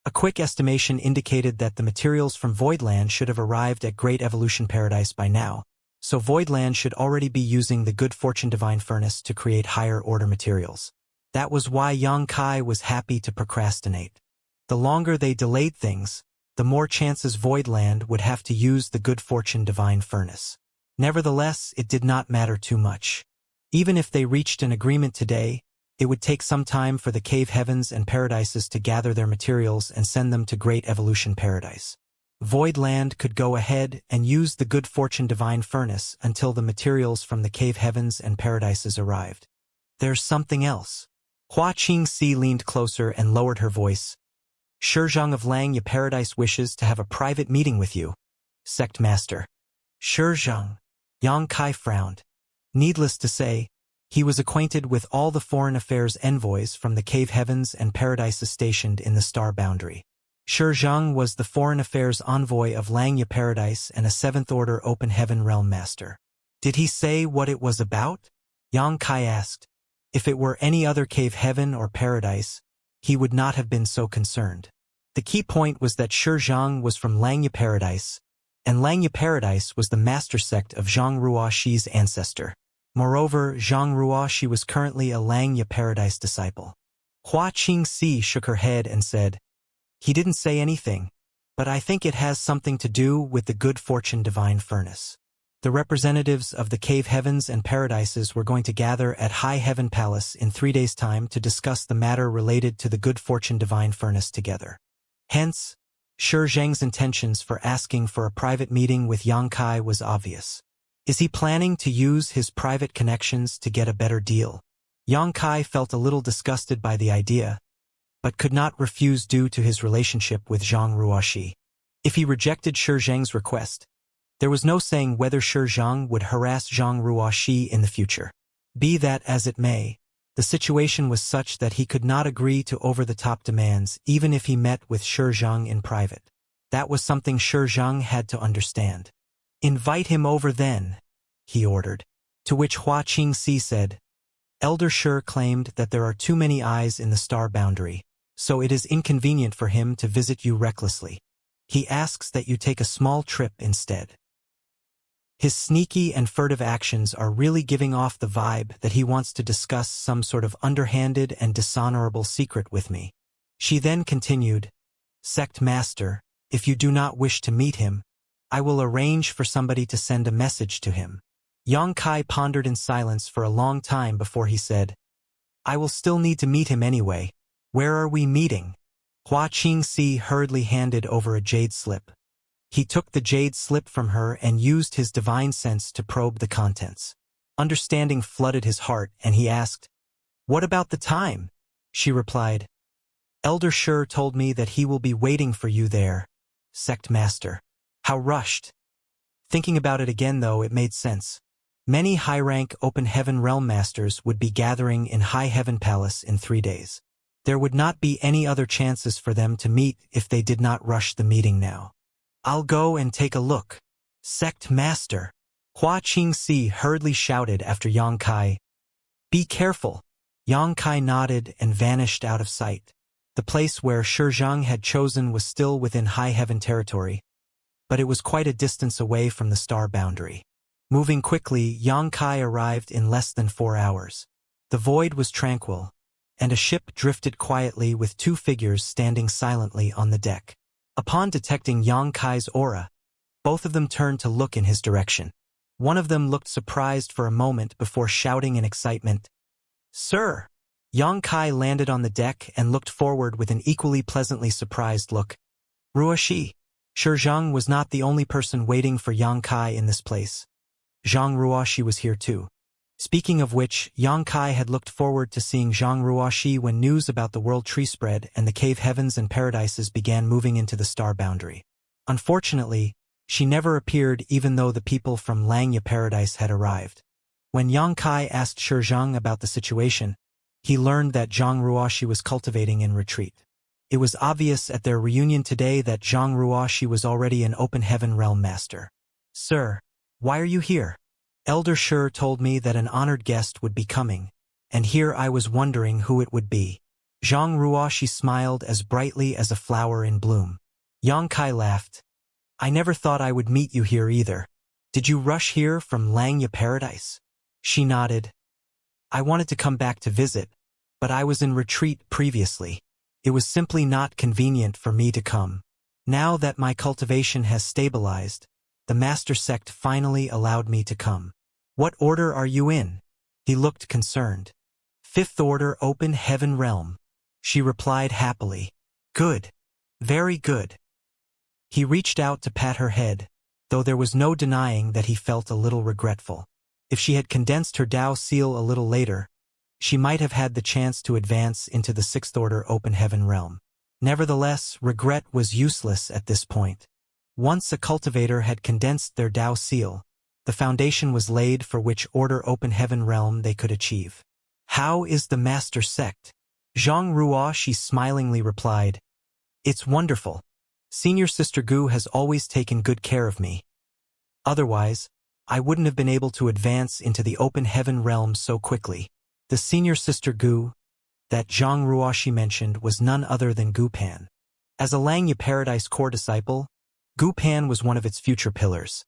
A quick estimation indicated that the materials from Voidland should have arrived at Great Evolution Paradise by now, so Voidland should already be using the Good Fortune Divine Furnace to create higher-order materials. That was why Yang Kai was happy to procrastinate. The longer they delayed things, the more chances Voidland would have to use the Good Fortune Divine Furnace. Nevertheless, it did not matter too much. Even if they reached an agreement today, it would take some time for the Cave Heavens and Paradises to gather their materials and send them to Great Evolution Paradise. Voidland could go ahead and use the Good Fortune Divine Furnace until the materials from the Cave Heavens and Paradises arrived. There's something else. Hua Qingxi leaned closer and lowered her voice. Shizhang of Langya Paradise wishes to have a private meeting with you, Sect Master. Shizhang. Yang Kai frowned. Needless to say, he was acquainted with all the foreign affairs envoys from the Cave Heavens and Paradises stationed in the star boundary. Shizhang was the foreign affairs envoy of Langya Paradise and a seventh-order open heaven realm master. Did he say what it was about? Yang Kai asked. If it were any other cave heaven or paradise, he would not have been so concerned. The key point was that Shizhang was from Langya Paradise, and Langya Paradise was the master sect of Zhang Ruoxi's ancestor. Moreover, Zhang Ruoxi was currently a Langya Paradise disciple. Hua Qingxi shook her head and said, He didn't say anything, but I think it has something to do with the Good Fortune Divine Furnace. The representatives of the Cave Heavens and Paradises were going to gather at High Heaven Palace in 3 days' time to discuss the matter related to the Good Fortune Divine Furnace together. Hence, Shizhang's intentions for asking for a private meeting with Yang Kai was obvious. Is he planning to use his private connections to get a better deal? Yang Kai felt a little disgusted by the idea, but could not refuse due to his relationship with Zhang Ruoxi. If he rejected Shizhang's request, there was no saying whether Shizhang would harass Zhang Ruoxi in the future. Be that as it may, the situation was such that he could not agree to over-the-top demands even if he met with Shizhang in private. That was something Shizhang had to understand. Invite him over then, he ordered. To which Hua Qingxi said, Elder Shi claimed that there are too many eyes in the star boundary, so it is inconvenient for him to visit you recklessly. He asks that you take a small trip instead. His sneaky and furtive actions are really giving off the vibe that he wants to discuss some sort of underhanded and dishonorable secret with me. She then continued, Sect Master, if you do not wish to meet him, I will arrange for somebody to send a message to him. Yang Kai pondered in silence for a long time before he said, I will still need to meet him anyway. Where are we meeting? Hua Qingxi hurriedly handed over a jade slip. He took the jade slip from her and used his divine sense to probe the contents. Understanding flooded his heart, and he asked, What about the time? She replied, Elder Shi told me that he will be waiting for you there, Sect Master. How rushed. Thinking about it again, though, it made sense. Many high-rank open heaven realm masters would be gathering in High Heaven Palace in 3 days. There would not be any other chances for them to meet if they did not rush the meeting now. I'll go and take a look. Sect Master. Hua Qingxi hurriedly shouted after Yang Kai. Be careful. Yang Kai nodded and vanished out of sight. The place where Shizhang had chosen was still within High Heaven territory, but it was quite a distance away from the star boundary. Moving quickly, Yang Kai arrived in less than 4 hours. The void was tranquil, and a ship drifted quietly with 2 figures standing silently on the deck. Upon detecting Yang Kai's aura, both of them turned to look in his direction. One of them looked surprised for a moment before shouting in excitement, Sir! Yang Kai landed on the deck and looked forward with an equally pleasantly surprised look. Ruoxi. Shizhang was not the only person waiting for Yang Kai in this place. Zhang Ruoxi was here too. Speaking of which, Yang Kai had looked forward to seeing Zhang Ruoxi when news about the world tree spread and the Cave Heavens and Paradises began moving into the star boundary. Unfortunately, she never appeared even though the people from Langya Paradise had arrived. When Yang Kai asked Shizhang about the situation, he learned that Zhang Ruoxi was cultivating in retreat. It was obvious at their reunion today that Zhang Ruoxi was already an open heaven realm master. Sir, why are you here? Elder Shi told me that an honored guest would be coming, and here I was wondering who it would be. Zhang Ruoxi smiled as brightly as a flower in bloom. Yang Kai laughed. I never thought I would meet you here either. Did you rush here from Langya Paradise? She nodded. I wanted to come back to visit, but I was in retreat previously. It was simply not convenient for me to come. Now that my cultivation has stabilized, the master sect finally allowed me to come. What order are you in? He looked concerned. Fifth Order Open Heaven Realm. She replied happily. Good. Very good. He reached out to pat her head, though there was no denying that he felt a little regretful. If she had condensed her Tao seal a little later, she might have had the chance to advance into the Sixth Order Open Heaven Realm. Nevertheless, regret was useless at this point. Once a cultivator had condensed their Tao seal, the foundation was laid for which Order Open Heaven Realm they could achieve. How is the Master Sect? Zhang Ruoxi smilingly replied. It's wonderful. Senior Sister Gu has always taken good care of me. Otherwise, I wouldn't have been able to advance into the Open Heaven Realm so quickly. The Senior Sister Gu that Zhang Ruoxi mentioned was none other than Gu Pan. As a Langya Paradise core disciple, Gu Pan was one of its future pillars.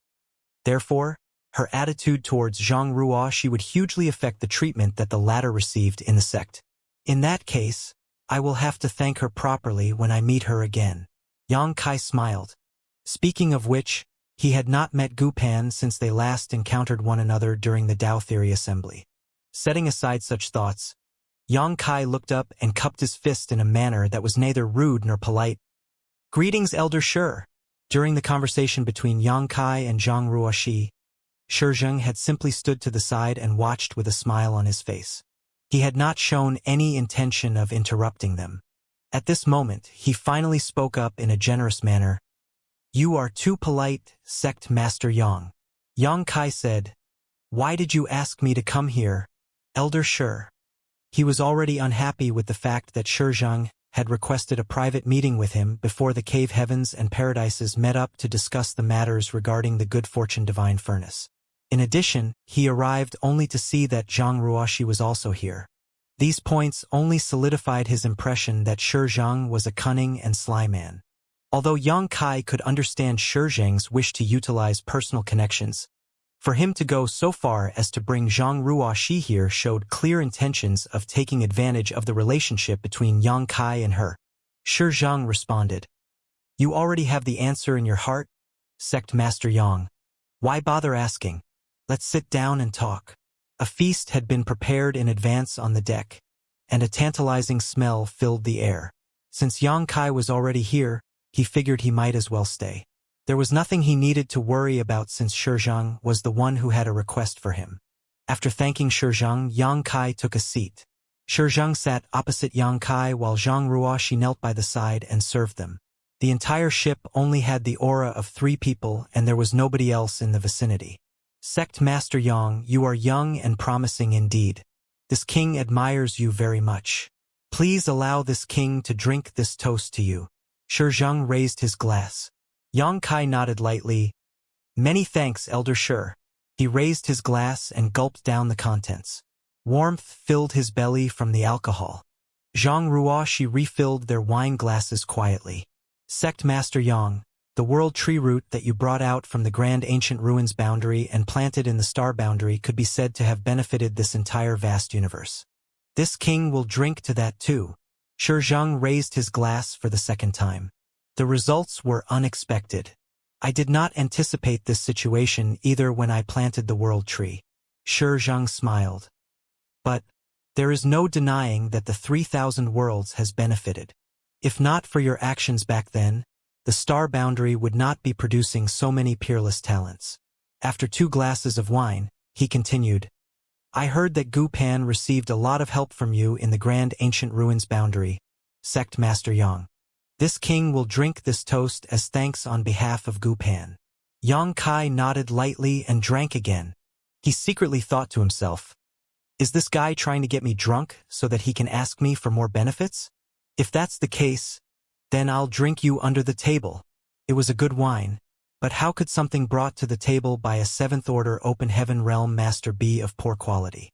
Therefore, her attitude towards Zhang Ruoxi would hugely affect the treatment that the latter received in the sect. In that case, I will have to thank her properly when I meet her again. Yang Kai smiled. Speaking of which, he had not met Gu Pan since they last encountered one another during the Tao Theory Assembly. Setting aside such thoughts, Yang Kai looked up and cupped his fist in a manner that was neither rude nor polite. Greetings, Elder Shi. During the conversation between Yang Kai and Zhang Ruoxi, Shi Zheng had simply stood to the side and watched with a smile on his face. He had not shown any intention of interrupting them. At this moment, he finally spoke up in a generous manner. You are too polite, Sect Master Yang. Yang Kai said, Why did you ask me to come here, Elder Shi? He was already unhappy with the fact that Shi Zheng had requested a private meeting with him before the cave heavens and paradises met up to discuss the matters regarding the good fortune divine furnace. In addition, he arrived only to see that Zhang Ruoxi was also here. These points only solidified his impression that Shi Zheng was a cunning and sly man. Although Yang Kai could understand Shi Zheng's wish to utilize personal connections, for him to go so far as to bring Zhang Ruoxi here showed clear intentions of taking advantage of the relationship between Yang Kai and her. Shi Zheng responded, You already have the answer in your heart, Sect Master Yang. Why bother asking? Let's sit down and talk. A feast had been prepared in advance on the deck, and a tantalizing smell filled the air. Since Yang Kai was already here, he figured he might as well stay. There was nothing he needed to worry about since Shi Zheng was the one who had a request for him. After thanking Shi Zheng, Yang Kai took a seat. Shi Zheng sat opposite Yang Kai while Zhang Ruoxi knelt by the side and served them. The entire ship only had the aura of 3 people and there was nobody else in the vicinity. Sect Master Yang, you are young and promising indeed. This king admires you very much. Please allow this king to drink this toast to you. Shi Zheng raised his glass. Yang Kai nodded lightly. Many thanks, Elder Shi. He raised his glass and gulped down the contents. Warmth filled his belly from the alcohol. Zhang Ruoxi refilled their wine glasses quietly. Sect Master Yang, the world tree root that you brought out from the grand ancient ruins boundary and planted in the star boundary could be said to have benefited this entire vast universe. This king will drink to that too. Shi Zheng raised his glass for the second time. The results were unexpected. I did not anticipate this situation either when I planted the world tree. Shi Zheng smiled. But there is no denying that the 3,000 worlds has benefited. If not for your actions back then, the star boundary would not be producing so many peerless talents. After 2 glasses of wine, he continued, I heard that Gu Pan received a lot of help from you in the grand ancient ruins boundary, Sect Master Yang. This king will drink this toast as thanks on behalf of Gu Pan. Yang Kai nodded lightly and drank again. He secretly thought to himself, Is this guy trying to get me drunk so that he can ask me for more benefits? If that's the case, then I'll drink you under the table. It was a good wine, but how could something brought to the table by a 7th Order Open Heaven Realm Master be of poor quality?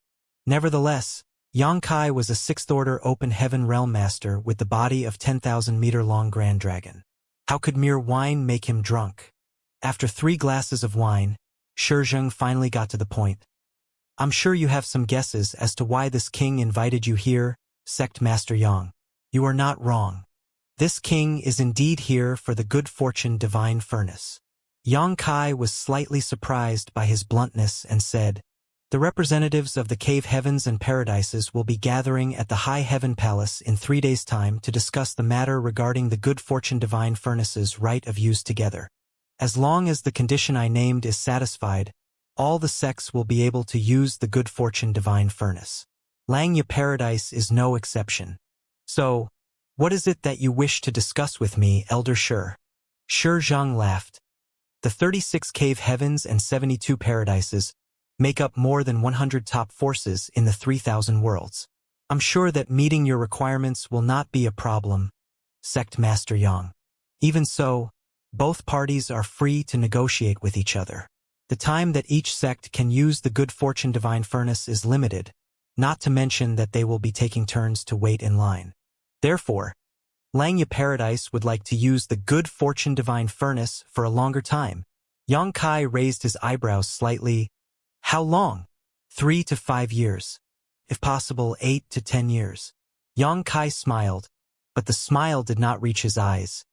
Nevertheless, Xianxia was a sixth-order open heaven realm master with the body of 10,000-meter-long grand dragon. How could mere wine make him drunk? After 3 glasses of wine, Shizheng finally got to the point. I'm sure you have some guesses as to why this king invited you here, Sect Master Yang. You are not wrong. This king is indeed here for the good fortune divine furnace. Xianxia was slightly surprised by his bluntness and said, the representatives of the cave heavens and paradises will be gathering at the High Heaven Palace in 3 days' time to discuss the matter regarding the good fortune divine furnace's right of use together. As long as the condition I named is satisfied, all the sects will be able to use the good fortune divine furnace. Xianxia Paradise is no exception. So, what is it that you wish to discuss with me, Elder Shi? Shizheng laughed. The 36 cave heavens and 72 paradises make up more than 100 top forces in the 3,000 worlds. I'm sure that meeting your requirements will not be a problem, Sect Master Yang. Even so, both parties are free to negotiate with each other. The time that each sect can use the good fortune divine furnace is limited, not to mention that they will be taking turns to wait in line. Therefore, Xianxia Paradise would like to use the good fortune divine furnace for a longer time. Xianxia raised his eyebrows slightly. How long? 3 to 5 years. If possible, 8 to 10 years. Xianxia smiled, but the smile did not reach his eyes.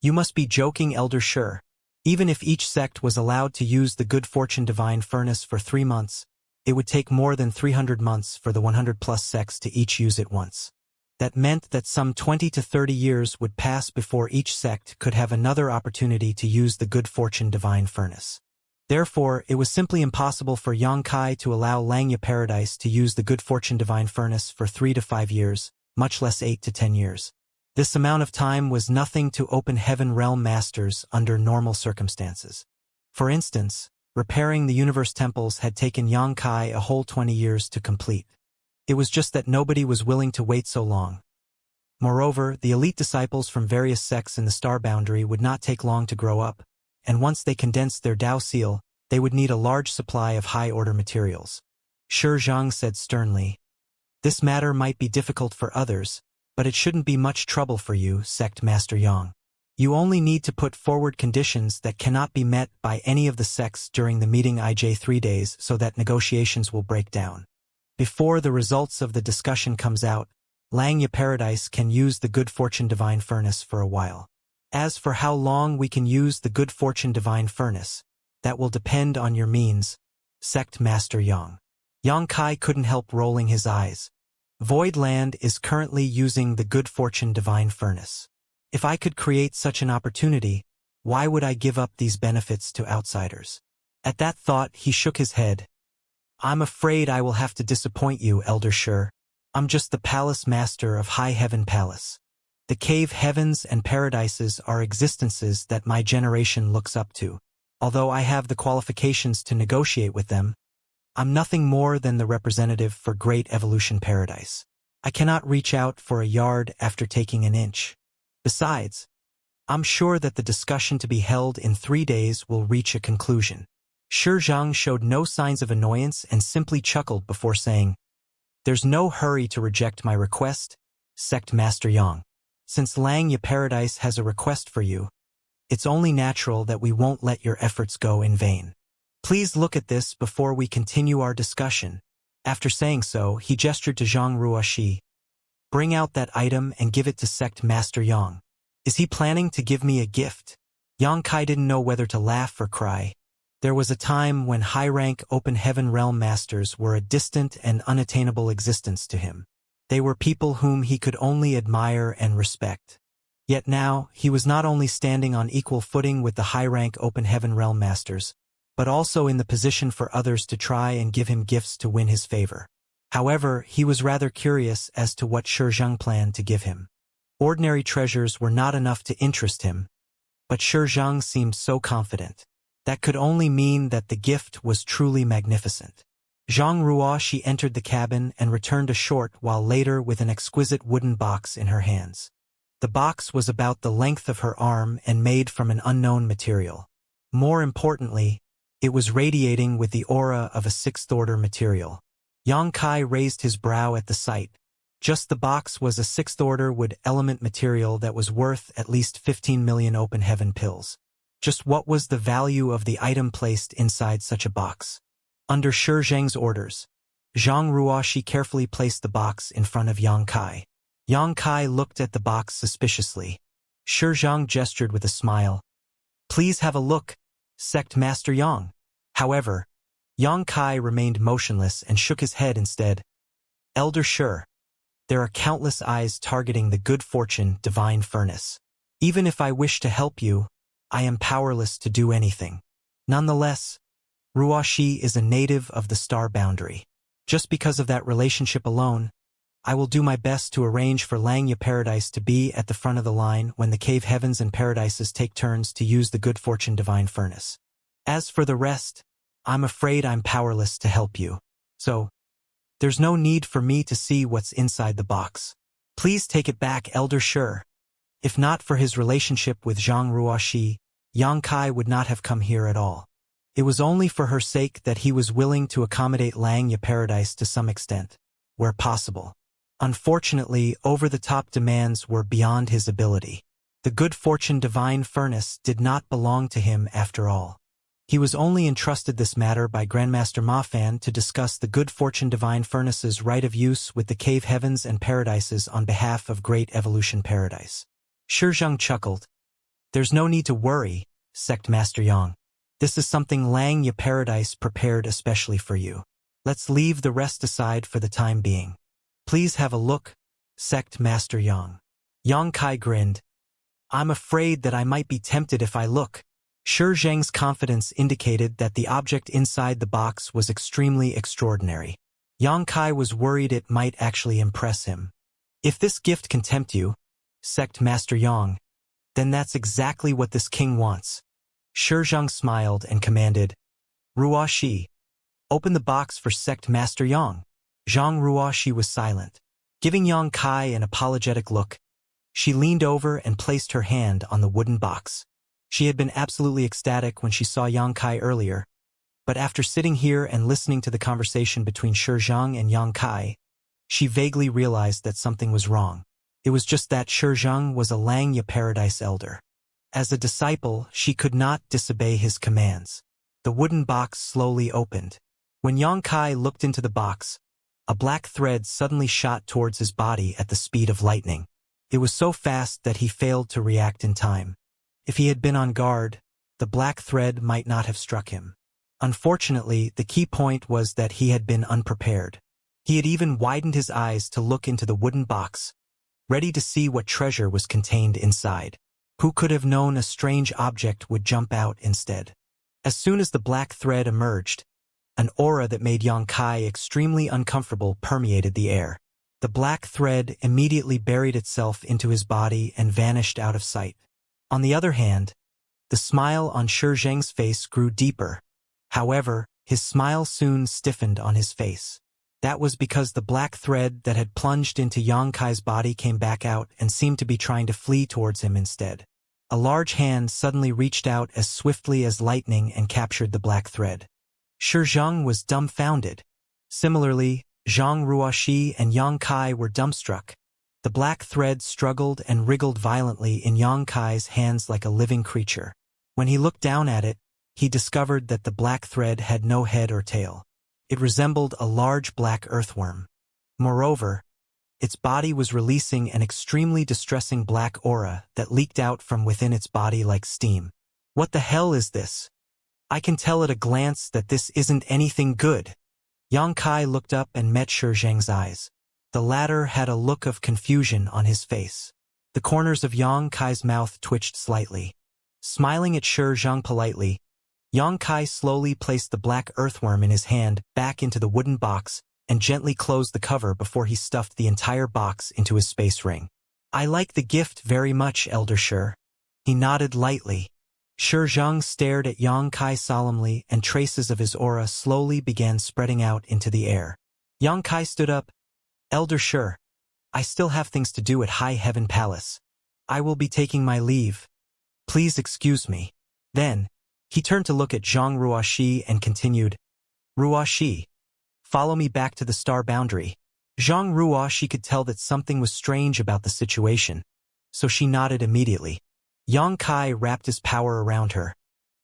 You must be joking, Elder Shi. Even if each sect was allowed to use the good fortune divine furnace for 3 months, it would take more than 300 months for the 100-plus sects to each use it once. That meant that some 20 to 30 years would pass before each sect could have another opportunity to use the good fortune divine furnace. Therefore, it was simply impossible for Xianxia to allow Xianxia Paradise to use the good fortune divine furnace for 3 to 5 years, much less 8 to 10 years. This amount of time was nothing to open heaven realm masters under normal circumstances. For instance, repairing the universe temples had taken Xianxia a whole 20 years to complete. It was just that nobody was willing to wait so long. Moreover, the elite disciples from various sects in the star boundary would not take long to grow up, and once they condensed their Tao seal, they would need a large supply of high-order materials. Shizheng said sternly, this matter might be difficult for others, but it shouldn't be much trouble for you, Sect Master Yang. You only need to put forward conditions that cannot be met by any of the sects during the meeting IJ 3 days so that negotiations will break down. Before the results of the discussion comes out, Xianxia Paradise can use the good fortune divine furnace for a while. As for how long we can use the good fortune divine furnace, that will depend on your means, Sect Master Yang. Xianxia couldn't help rolling his eyes. Voidland is currently using the good fortune divine furnace. If I could create such an opportunity, why would I give up these benefits to outsiders? At that thought, he shook his head. I'm afraid I will have to disappoint you, Elder Shi. I'm just the palace master of High Heaven Palace. The cave heavens and paradises are existences that my generation looks up to. Although I have the qualifications to negotiate with them, I'm nothing more than the representative for Great Evolution Paradise. I cannot reach out for a yard after taking an inch. Besides, I'm sure that the discussion to be held in 3 days will reach a conclusion. Shizheng showed no signs of annoyance and simply chuckled before saying, there's no hurry to reject my request, Sect Master Yang. Since Xianxia Paradise has a request for you, it's only natural that we won't let your efforts go in vain. Please look at this before we continue our discussion. After saying so, he gestured to Zhang Ruoxi. Bring out that item and give it to Sect Master Yang. Is he planning to give me a gift? Xianxia didn't know whether to laugh or cry. There was a time when high-rank open heaven realm masters were a distant and unattainable existence to him. They were people whom he could only admire and respect. Yet now, he was not only standing on equal footing with the high-rank open heaven realm masters, but also in the position for others to try and give him gifts to win his favor. However, he was rather curious as to what Shizheng planned to give him. Ordinary treasures were not enough to interest him, but Shizheng seemed so confident. That could only mean that the gift was truly magnificent. Zhang Ruoxi entered the cabin and returned a short while later with an exquisite wooden box in her hands. The box was about the length of her arm and made from an unknown material. More importantly, it was radiating with the aura of a sixth-order material. Yang Kai raised his brow at the sight. Just the box was a sixth-order wood element material that was worth at least 15 million open heaven pills. Just what was the value of the item placed inside such a box? Under Shi Zheng's orders, Zhang Ruoxi carefully placed the box in front of Yang Kai. Yang Kai looked at the box suspiciously. Shi Zhang gestured with a smile. "Please have a look, Sect Master Yang." However, Yang Kai remained motionless and shook his head instead. "Elder Shi, there are countless eyes targeting the good fortune divine furnace. Even if I wish to help you, I am powerless to do anything. Nonetheless, Ruoxi is a native of the star boundary. Just because of that relationship alone, I will do my best to arrange for Langya Paradise to be at the front of the line when the cave heavens and paradises take turns to use the good fortune divine furnace. As for the rest, I'm afraid I'm powerless to help you. So, there's no need for me to see what's inside the box. Please take it back, Elder Shi." If not for his relationship with Zhang Ruoxi, Yang Kai would not have come here at all. It was only for her sake that he was willing to accommodate Langya Paradise to some extent, where possible. Unfortunately, over-the-top demands were beyond his ability. The good fortune divine furnace did not belong to him after all. He was only entrusted this matter by Grandmaster Ma Fan to discuss the good fortune divine furnace's right of use with the cave heavens and paradises on behalf of Great Evolution Paradise. Shi Zhang chuckled. "There's no need to worry, Sect Master Yang. This is something Langya Paradise prepared especially for you. Let's leave the rest aside for the time being. Please have a look, Sect Master Yang." Yang Kai grinned. "I'm afraid that I might be tempted if I look." Shi Zheng's confidence indicated that the object inside the box was extremely extraordinary. Yang Kai was worried it might actually impress him. "If this gift can tempt you, Sect Master Yang, then that's exactly what this king wants." Shi Zheng smiled and commanded, "Ruoxi, open the box for Sect Master Yang." Zhang Ruoxi was silent. Giving Yang Kai an apologetic look, she leaned over and placed her hand on the wooden box. She had been absolutely ecstatic when she saw Yang Kai earlier, but after sitting here and listening to the conversation between Shi Zheng and Yang Kai, she vaguely realized that something was wrong. It was just that Shi Zheng was a Langya Paradise elder. As a disciple, she could not disobey his commands. The wooden box slowly opened. When Yang Kai looked into the box, a black thread suddenly shot towards his body at the speed of lightning. It was so fast that he failed to react in time. If he had been on guard, the black thread might not have struck him. Unfortunately, the key point was that he had been unprepared. He had even widened his eyes to look into the wooden box, ready to see what treasure was contained inside. Who could have known a strange object would jump out instead? As soon as the black thread emerged, an aura that made Yang Kai extremely uncomfortable permeated the air. The black thread immediately buried itself into his body and vanished out of sight. On the other hand, the smile on Shi Zheng's face grew deeper. However, his smile soon stiffened on his face. That was because the black thread that had plunged into Yang Kai's body came back out and seemed to be trying to flee towards him instead. A large hand suddenly reached out as swiftly as lightning and captured the black thread. Shi Zheng was dumbfounded. Similarly, Zhang Ruoxi and Yang Kai were dumbstruck. The black thread struggled and wriggled violently in Yang Kai's hands like a living creature. When he looked down at it, he discovered that the black thread had no head or tail. It resembled a large black earthworm. Moreover, its body was releasing an extremely distressing black aura that leaked out from within its body like steam. "What the hell is this? I can tell at a glance that this isn't anything good." Yang Kai looked up and met Shi Zheng's eyes. The latter had a look of confusion on his face. The corners of Yang Kai's mouth twitched slightly. Smiling at Shi Zheng politely, Yang Kai slowly placed the black earthworm in his hand back into the wooden box and gently closed the cover before he stuffed the entire box into his space ring. "I like the gift very much, Elder Shi." He nodded lightly. Shi Zheng stared at Yang Kai solemnly, and traces of his aura slowly began spreading out into the air. Yang Kai stood up. "Elder Shi, I still have things to do at High Heaven Palace. I will be taking my leave. Please excuse me." Then, he turned to look at Zhang Ruoxi and continued, "Ruoxi, Follow me back to the star boundary. Zhang Ruo, she could tell that something was strange about the situation, so she nodded immediately. Yang Kai wrapped his power around her,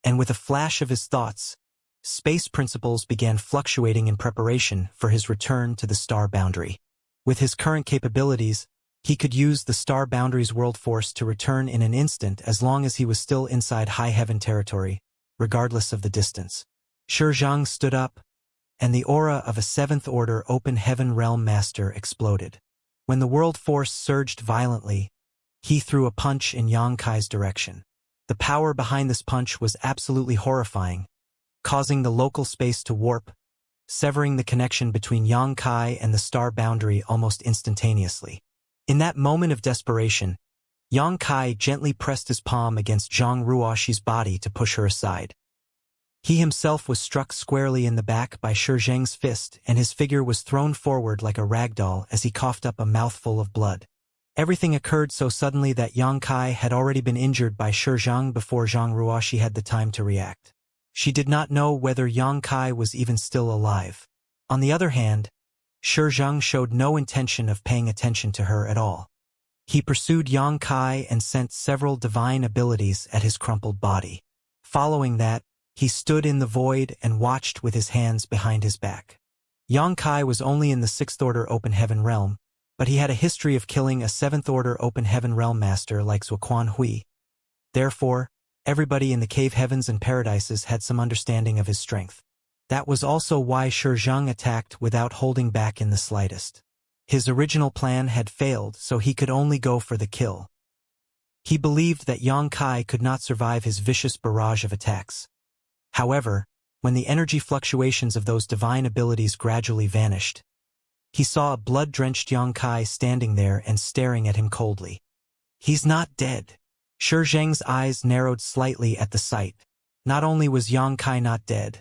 and with a flash of his thoughts, space principles began fluctuating in preparation for his return to the star boundary. With his current capabilities, he could use the star boundary's world force to return in an instant as long as he was still inside high heaven territory, regardless of the distance. Shi Zhang stood up, and the aura of a seventh-order open heaven realm master exploded. When the world force surged violently, he threw a punch in Yang Kai's direction. The power behind this punch was absolutely horrifying, causing the local space to warp, severing the connection between Yang Kai and the star boundary almost instantaneously. In that moment of desperation, Yang Kai gently pressed his palm against Zhang Ruoxi's body to push her aside. He himself was struck squarely in the back by Shi Zhang's fist, and his figure was thrown forward like a ragdoll as he coughed up a mouthful of blood. Everything occurred so suddenly that Yang Kai had already been injured by Shi Zhang before Zhang Ruoxi had the time to react. She did not know whether Yang Kai was even still alive. On the other hand, Shi Zhang showed no intention of paying attention to her at all. He pursued Yang Kai and sent several divine abilities at his crumpled body. Following that, he stood in the void and watched with his hands behind his back. Yang Kai was only in the sixth-order open heaven realm, but he had a history of killing a seventh-order open heaven realm master like Zuoquan Hui. Therefore, everybody in the cave heavens and paradises had some understanding of his strength. That was also why Shi Zhang attacked without holding back in the slightest. His original plan had failed, so he could only go for the kill. He believed that Yang Kai could not survive his vicious barrage of attacks. However, when the energy fluctuations of those divine abilities gradually vanished, he saw a blood-drenched Yang Kai standing there and staring at him coldly. He's not dead. Shi Zhang's eyes narrowed slightly at the sight. Not only was Yang Kai not dead,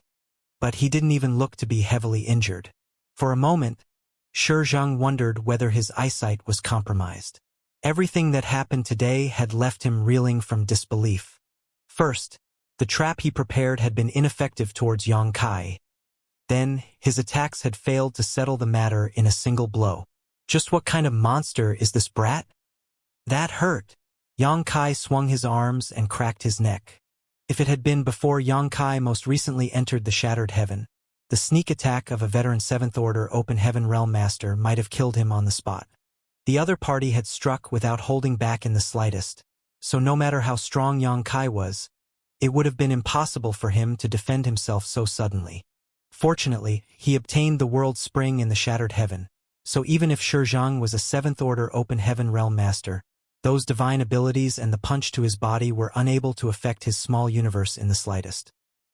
but he didn't even look to be heavily injured. For a moment, Shi Zhang wondered whether his eyesight was compromised. Everything that happened today had left him reeling from disbelief. First, the trap he prepared had been ineffective towards Yang Kai. Then, his attacks had failed to settle the matter in a single blow. Just what kind of monster is this brat? That hurt. Yang Kai swung his arms and cracked his neck. If it had been before Yang Kai most recently entered the Shattered Heaven, the sneak attack of a veteran seventh-order open heaven realm master might have killed him on the spot. The other party had struck without holding back in the slightest, so no matter how strong Yang Kai was, it would have been impossible for him to defend himself so suddenly. Fortunately, he obtained the World Spring in the Shattered Heaven, so even if Shi Zhang was a seventh-order open heaven realm master, those divine abilities and the punch to his body were unable to affect his small universe in the slightest.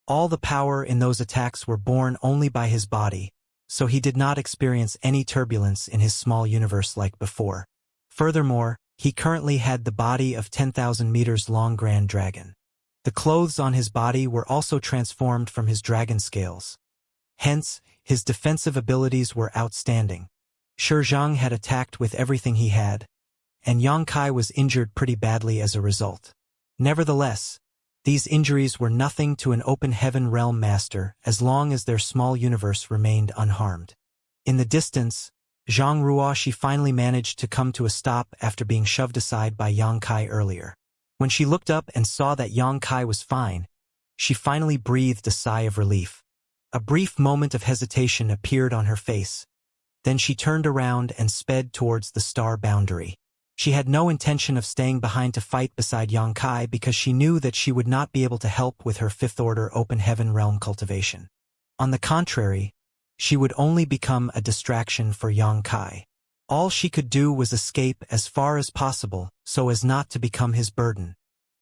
All the power in those attacks were borne only by his body, so he did not experience any turbulence in his small universe like before. Furthermore, he currently had the body of 10,000 meters long Grand Dragon. The clothes on his body were also transformed from his dragon scales. Hence, his defensive abilities were outstanding. Shi Zhang had attacked with everything he had, and Yang Kai was injured pretty badly as a result. Nevertheless, these injuries were nothing to an open heaven realm master as long as their small universe remained unharmed. In the distance, Zhang Ruoxi finally managed to come to a stop after being shoved aside by Yang Kai earlier. When she looked up and saw that Yang Kai was fine, she finally breathed a sigh of relief. A brief moment of hesitation appeared on her face. Then she turned around and sped towards the star boundary. She had no intention of staying behind to fight beside Yang Kai because she knew that she would not be able to help with her fifth-order open heaven realm cultivation. On the contrary, she would only become a distraction for Yang Kai. All she could do was escape as far as possible so as not to become his burden.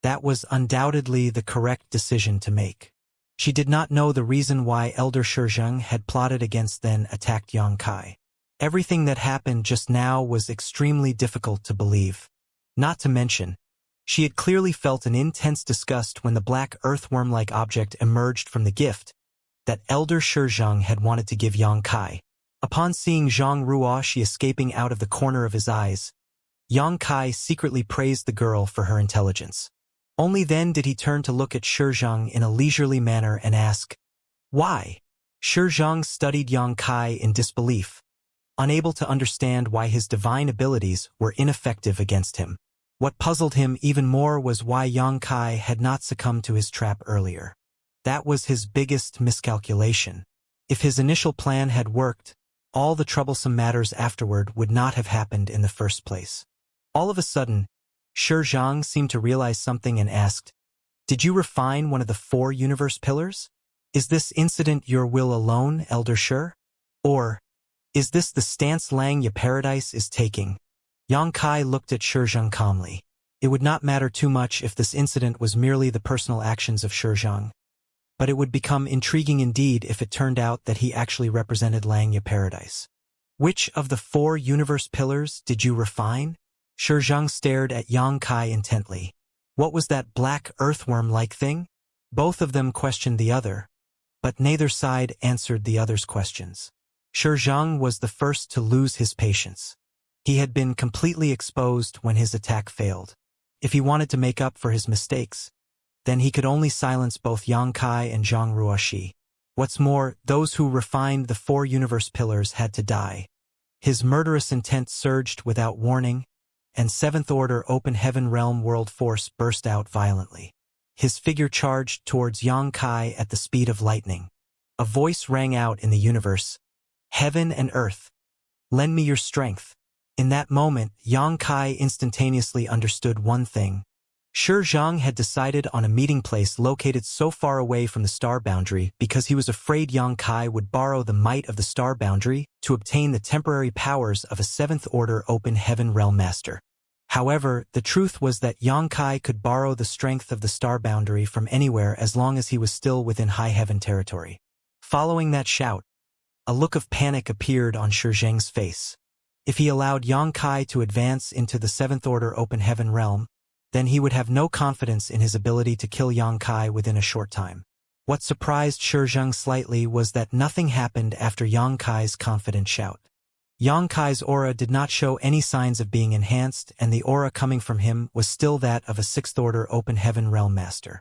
That was undoubtedly the correct decision to make. She did not know the reason why Elder Shi Zhang had plotted against then attacked Yang Kai. Everything that happened just now was extremely difficult to believe. Not to mention, she had clearly felt an intense disgust when the black earthworm-like object emerged from the gift that Elder Shi Zhang had wanted to give Yang Kai. Upon seeing Zhang Ruoxi escaping out of the corner of his eyes, Yang Kai secretly praised the girl for her intelligence. Only then did he turn to look at Shi Zhang in a leisurely manner and ask, "Why?" Shi Zhang studied Yang Kai in disbelief, unable to understand why his divine abilities were ineffective against him. What puzzled him even more was why Yang Kai had not succumbed to his trap earlier. That was his biggest miscalculation. If his initial plan had worked, all the troublesome matters afterward would not have happened in the first place. All of a sudden, Shi Zhang seemed to realize something and asked, "Did you refine one of the 4 universe pillars? Is this incident your will alone, Elder Shi? Or is this the stance Xianxia paradise is taking?" Yang Kai looked at Shi Zhang calmly. It would not matter too much if this incident was merely the personal actions of Shi Zhang, but it would become intriguing indeed if it turned out that he actually represented Xianxia paradise. "Which of the 4 universe pillars did you refine?" Shi Zhang stared at Yang Kai intently. What was that black earthworm-like thing? Both of them questioned the other, but neither side answered the other's questions. Shi Zhang was the first to lose his patience. He had been completely exposed when his attack failed. If he wanted to make up for his mistakes, then he could only silence both Yang Kai and Zhang Ruoxi. What's more, those who refined the 4 universe pillars had to die. His murderous intent surged without warning, and 7th Order Open Heaven Realm World Force burst out violently. His figure charged towards Yang Kai at the speed of lightning. A voice rang out in the universe, "Heaven and earth, lend me your strength." In that moment, Yang Kai instantaneously understood one thing. Shi Zhang had decided on a meeting place located so far away from the star boundary because he was afraid Yang Kai would borrow the might of the star boundary to obtain the temporary powers of a 7th Order Open Heaven Realm Master. However, the truth was that Yang Kai could borrow the strength of the star boundary from anywhere as long as he was still within high heaven territory. Following that shout, a look of panic appeared on Shi Zhang's face. If he allowed Yang Kai to advance into the 7th Order Open Heaven Realm, then he would have no confidence in his ability to kill Yang Kai within a short time. What surprised Shi Zhang slightly was that nothing happened after Yang Kai's confident shout. Yang Kai's aura did not show any signs of being enhanced, and the aura coming from him was still that of a 6th Order Open Heaven Realm Master.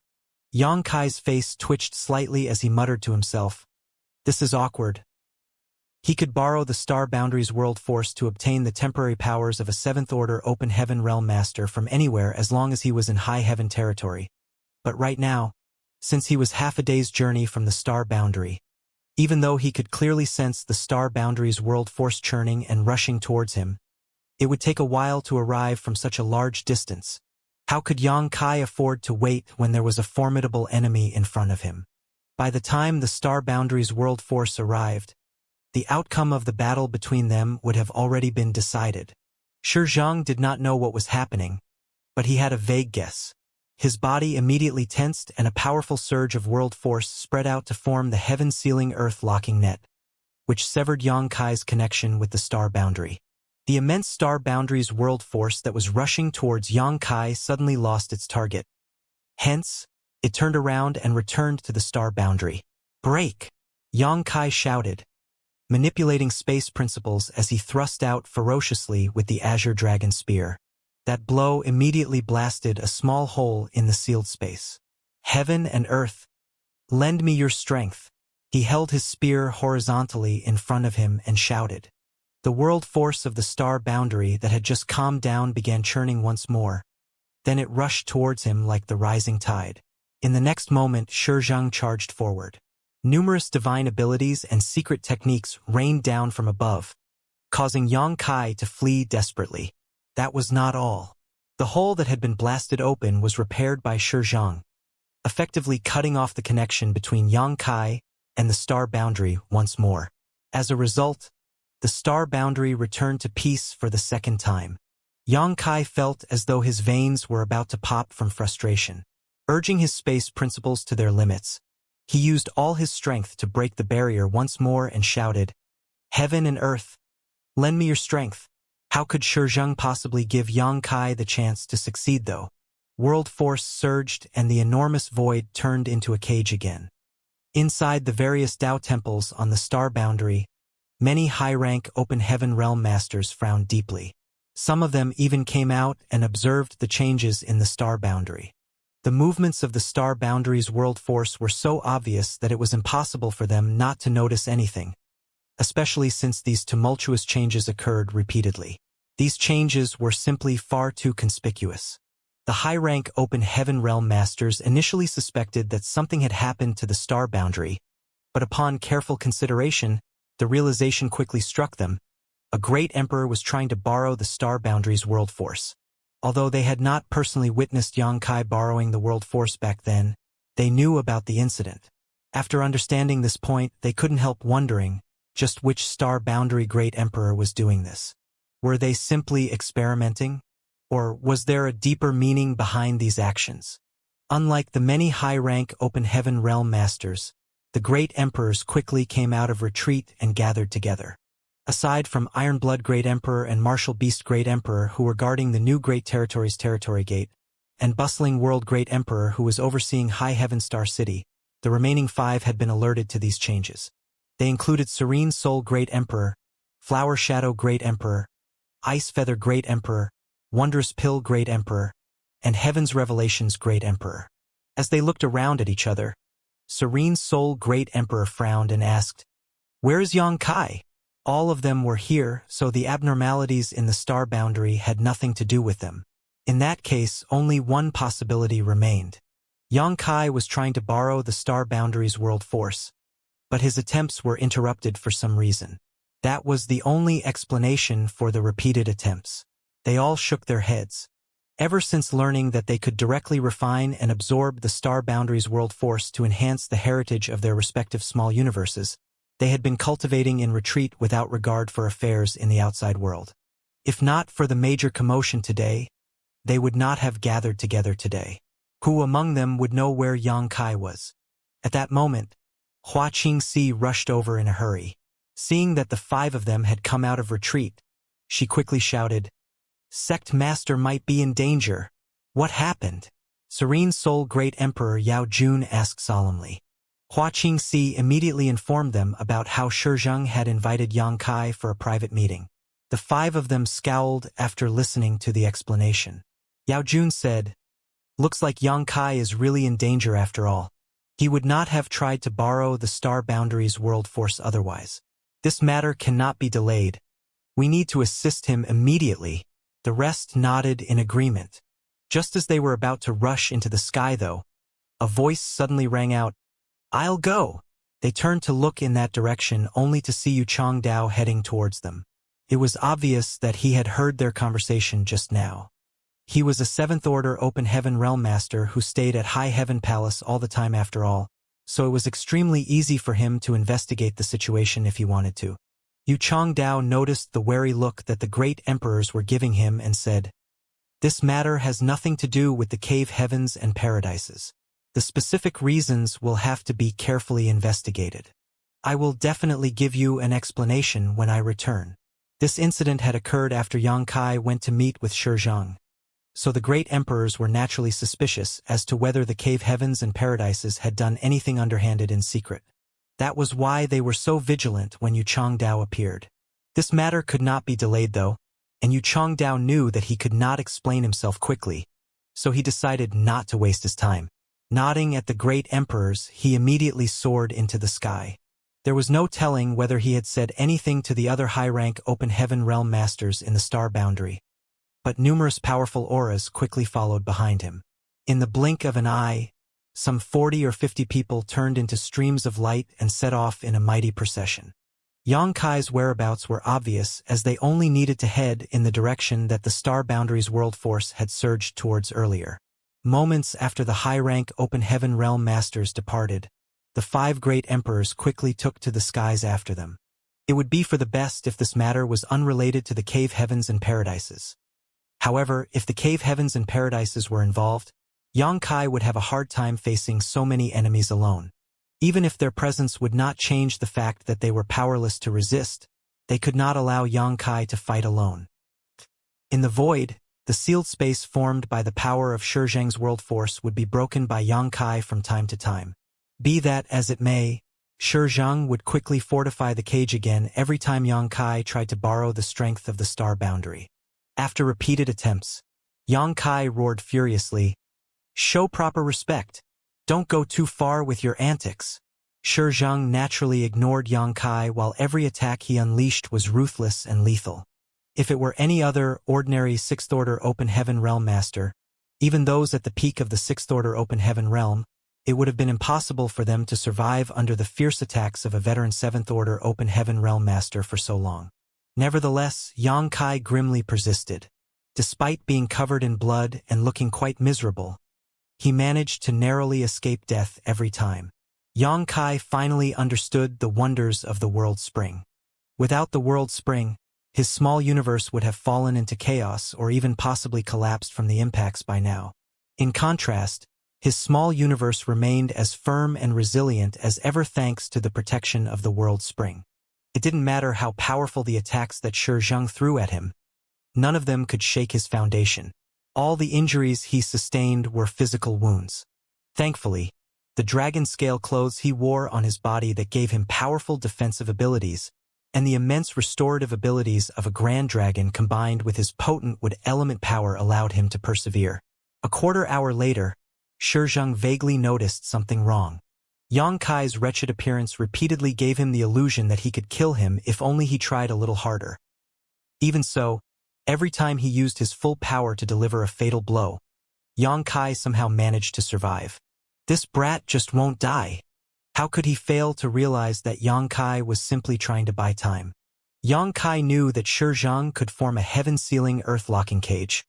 Yang Kai's face twitched slightly as he muttered to himself, "This is awkward." He could borrow the Star Boundaries World Force to obtain the temporary powers of a 7th Order Open Heaven Realm Master from anywhere as long as he was in high heaven territory. But right now, since he was half a day's journey from the Star Boundary, even though he could clearly sense the Star Boundaries World Force churning and rushing towards him, it would take a while to arrive from such a large distance. How could Yang Kai afford to wait when there was a formidable enemy in front of him? By the time the Star Boundaries World Force arrived, the outcome of the battle between them would have already been decided. Shi Zhang did not know what was happening, but he had a vague guess. His body immediately tensed and a powerful surge of world force spread out to form the heaven-sealing earth-locking net, which severed Yang Kai's connection with the star boundary. The immense star boundary's world force that was rushing towards Yang Kai suddenly lost its target. Hence, it turned around and returned to the star boundary. "Break!" Yang Kai shouted, manipulating space principles as he thrust out ferociously with the Azure Dragon Spear. That blow immediately blasted a small hole in the sealed space. "Heaven and earth, lend me your strength." He held his spear horizontally in front of him and shouted. The world force of the star boundary that had just calmed down began churning once more. Then it rushed towards him like the rising tide. In the next moment, Shi Zhang charged forward. Numerous divine abilities and secret techniques rained down from above, causing Yang Kai to flee desperately. That was not all. The hole that had been blasted open was repaired by Shi Zhang, effectively cutting off the connection between Yang Kai and the star boundary once more. As a result, the star boundary returned to peace for the second time. Yang Kai felt as though his veins were about to pop from frustration. Urging his space principles to their limits, he used all his strength to break the barrier once more and shouted, "Heaven and earth, lend me your strength." How could Shi Zhang possibly give Yang Kai the chance to succeed though? World force surged and the enormous void turned into a cage again. Inside the various Dao temples on the star boundary, many high-rank Open Heaven Realm Masters frowned deeply. Some of them even came out and observed the changes in the star boundary. The movements of the star boundary's world force were so obvious that it was impossible for them not to notice anything, especially since these tumultuous changes occurred repeatedly. These changes were simply far too conspicuous. The high-rank Open Heaven Realm Masters initially suspected that something had happened to the star boundary, but upon careful consideration, the realization quickly struck them. A great emperor was trying to borrow the star boundary's world force. Although they had not personally witnessed Xianxia borrowing the world force back then, they knew about the incident. After understanding this point, they couldn't help wondering just which star boundary great emperor was doing this. Were they simply experimenting? Or was there a deeper meaning behind these actions? Unlike the many high-rank Open Heaven Realm Masters, the great emperors quickly came out of retreat and gathered together. Aside from Ironblood Great Emperor and Martial Beast Great Emperor who were guarding the new Great Territories Territory Gate, and Bustling World Great Emperor who was overseeing High Heaven Star City, the remaining 5 had been alerted to these changes. They included Serene Soul Great Emperor, Flower Shadow Great Emperor, Ice Feather Great Emperor, Wondrous Pill Great Emperor, and Heaven's Revelations Great Emperor. As they looked around at each other, Serene Soul Great Emperor frowned and asked, "Where is Xianxia?" All of them were here, so the abnormalities in the star boundary had nothing to do with them. In that case, only one possibility remained. Xianxia was trying to borrow the star boundary's world force, but his attempts were interrupted for some reason. That was the only explanation for the repeated attempts. They all shook their heads. Ever since learning that they could directly refine and absorb the star boundary's world force to enhance the heritage of their respective small universes, they had been cultivating in retreat without regard for affairs in the outside world. If not for the major commotion today, they would not have gathered together today. Who among them would know where Xianxia was? At that moment, Xianxia rushed over in a hurry. Seeing that the 5 of them had come out of retreat, she quickly shouted, "Sect Master might be in danger. What happened?" Serene Soul Great Emperor Yao Jun asked solemnly. Xianxia immediately informed them about how Shizheng had invited Xianxia for a private meeting. The 5 of them scowled after listening to the explanation. Yao Jun said, "Looks like Xianxia is really in danger after all. He would not have tried to borrow the star boundary's world force otherwise. This matter cannot be delayed. We need to assist him immediately." The rest nodded in agreement. Just as they were about to rush into the sky, though, a voice suddenly rang out, "I'll go." They turned to look in that direction only to see Yu Changdao heading towards them. It was obvious that he had heard their conversation just now. He was a 7th Order Open Heaven Realm Master who stayed at High Heaven Palace all the time after all, so it was extremely easy for him to investigate the situation if he wanted to. Yu Changdao noticed the wary look that the great emperors were giving him and said, "This matter has nothing to do with the cave heavens and paradises. The specific reasons will have to be carefully investigated. I will definitely give you an explanation when I return." This incident had occurred after Xianxia went to meet with Shizheng, so the great emperors were naturally suspicious as to whether the cave heavens and paradises had done anything underhanded in secret. That was why they were so vigilant when Yu Changdao appeared. This matter could not be delayed though, and Yu Changdao knew that he could not explain himself quickly, so he decided not to waste his time. Nodding at the great emperors, he immediately soared into the sky. There was no telling whether he had said anything to the other high-rank Open Heaven Realm Masters in the star boundary, but numerous powerful auras quickly followed behind him. In the blink of an eye, some 40 or 50 people turned into streams of light and set off in a mighty procession. Xianxia's whereabouts were obvious as they only needed to head in the direction that the star boundary's world force had surged towards earlier. Moments after the high-rank Open Heaven Realm Masters departed, the 5 great emperors quickly took to the skies after them. It would be for the best if this matter was unrelated to the cave heavens and paradises. However, if the cave heavens and paradises were involved, Xianxia would have a hard time facing so many enemies alone. Even if their presence would not change the fact that they were powerless to resist, they could not allow Xianxia to fight alone. In the void, the sealed space formed by the power of Shizheng's world force would be broken by Xianxia from time to time. Be that as it may, Shizheng would quickly fortify the cage again every time Xianxia tried to borrow the strength of the star boundary. After repeated attempts, Xianxia roared furiously, Show proper respect. Don't go too far with your antics. Shi Zhang naturally ignored Yang Kai while every attack he unleashed was ruthless and lethal. If it were any other ordinary Sixth-Order Open Heaven Realm Master, even those at the peak of the Sixth-Order Open Heaven Realm, it would have been impossible for them to survive under the fierce attacks of a veteran Seventh-Order Open Heaven Realm Master for so long. Nevertheless, Yang Kai grimly persisted. Despite being covered in blood and looking quite miserable, he managed to narrowly escape death every time. Yang Kai finally understood the wonders of the World Spring. Without the World Spring, his small universe would have fallen into chaos or even possibly collapsed from the impacts by now. In contrast, his small universe remained as firm and resilient as ever thanks to the protection of the World Spring. It didn't matter how powerful the attacks that Shi Zhang threw at him. None of them could shake his foundation. All the injuries he sustained were physical wounds. Thankfully, the dragon scale clothes he wore on his body that gave him powerful defensive abilities, and the immense restorative abilities of a grand dragon combined with his potent wood element power allowed him to persevere. A quarter hour later, Shi Zhang vaguely noticed something wrong. Yang Kai's wretched appearance repeatedly gave him the illusion that he could kill him if only he tried a little harder. Even so, every time he used his full power to deliver a fatal blow, Yang Kai somehow managed to survive. This brat just won't die. How could he fail to realize that Yang Kai was simply trying to buy time? Yang Kai knew that Shi Zhang could form a heaven-sealing earth-locking cage,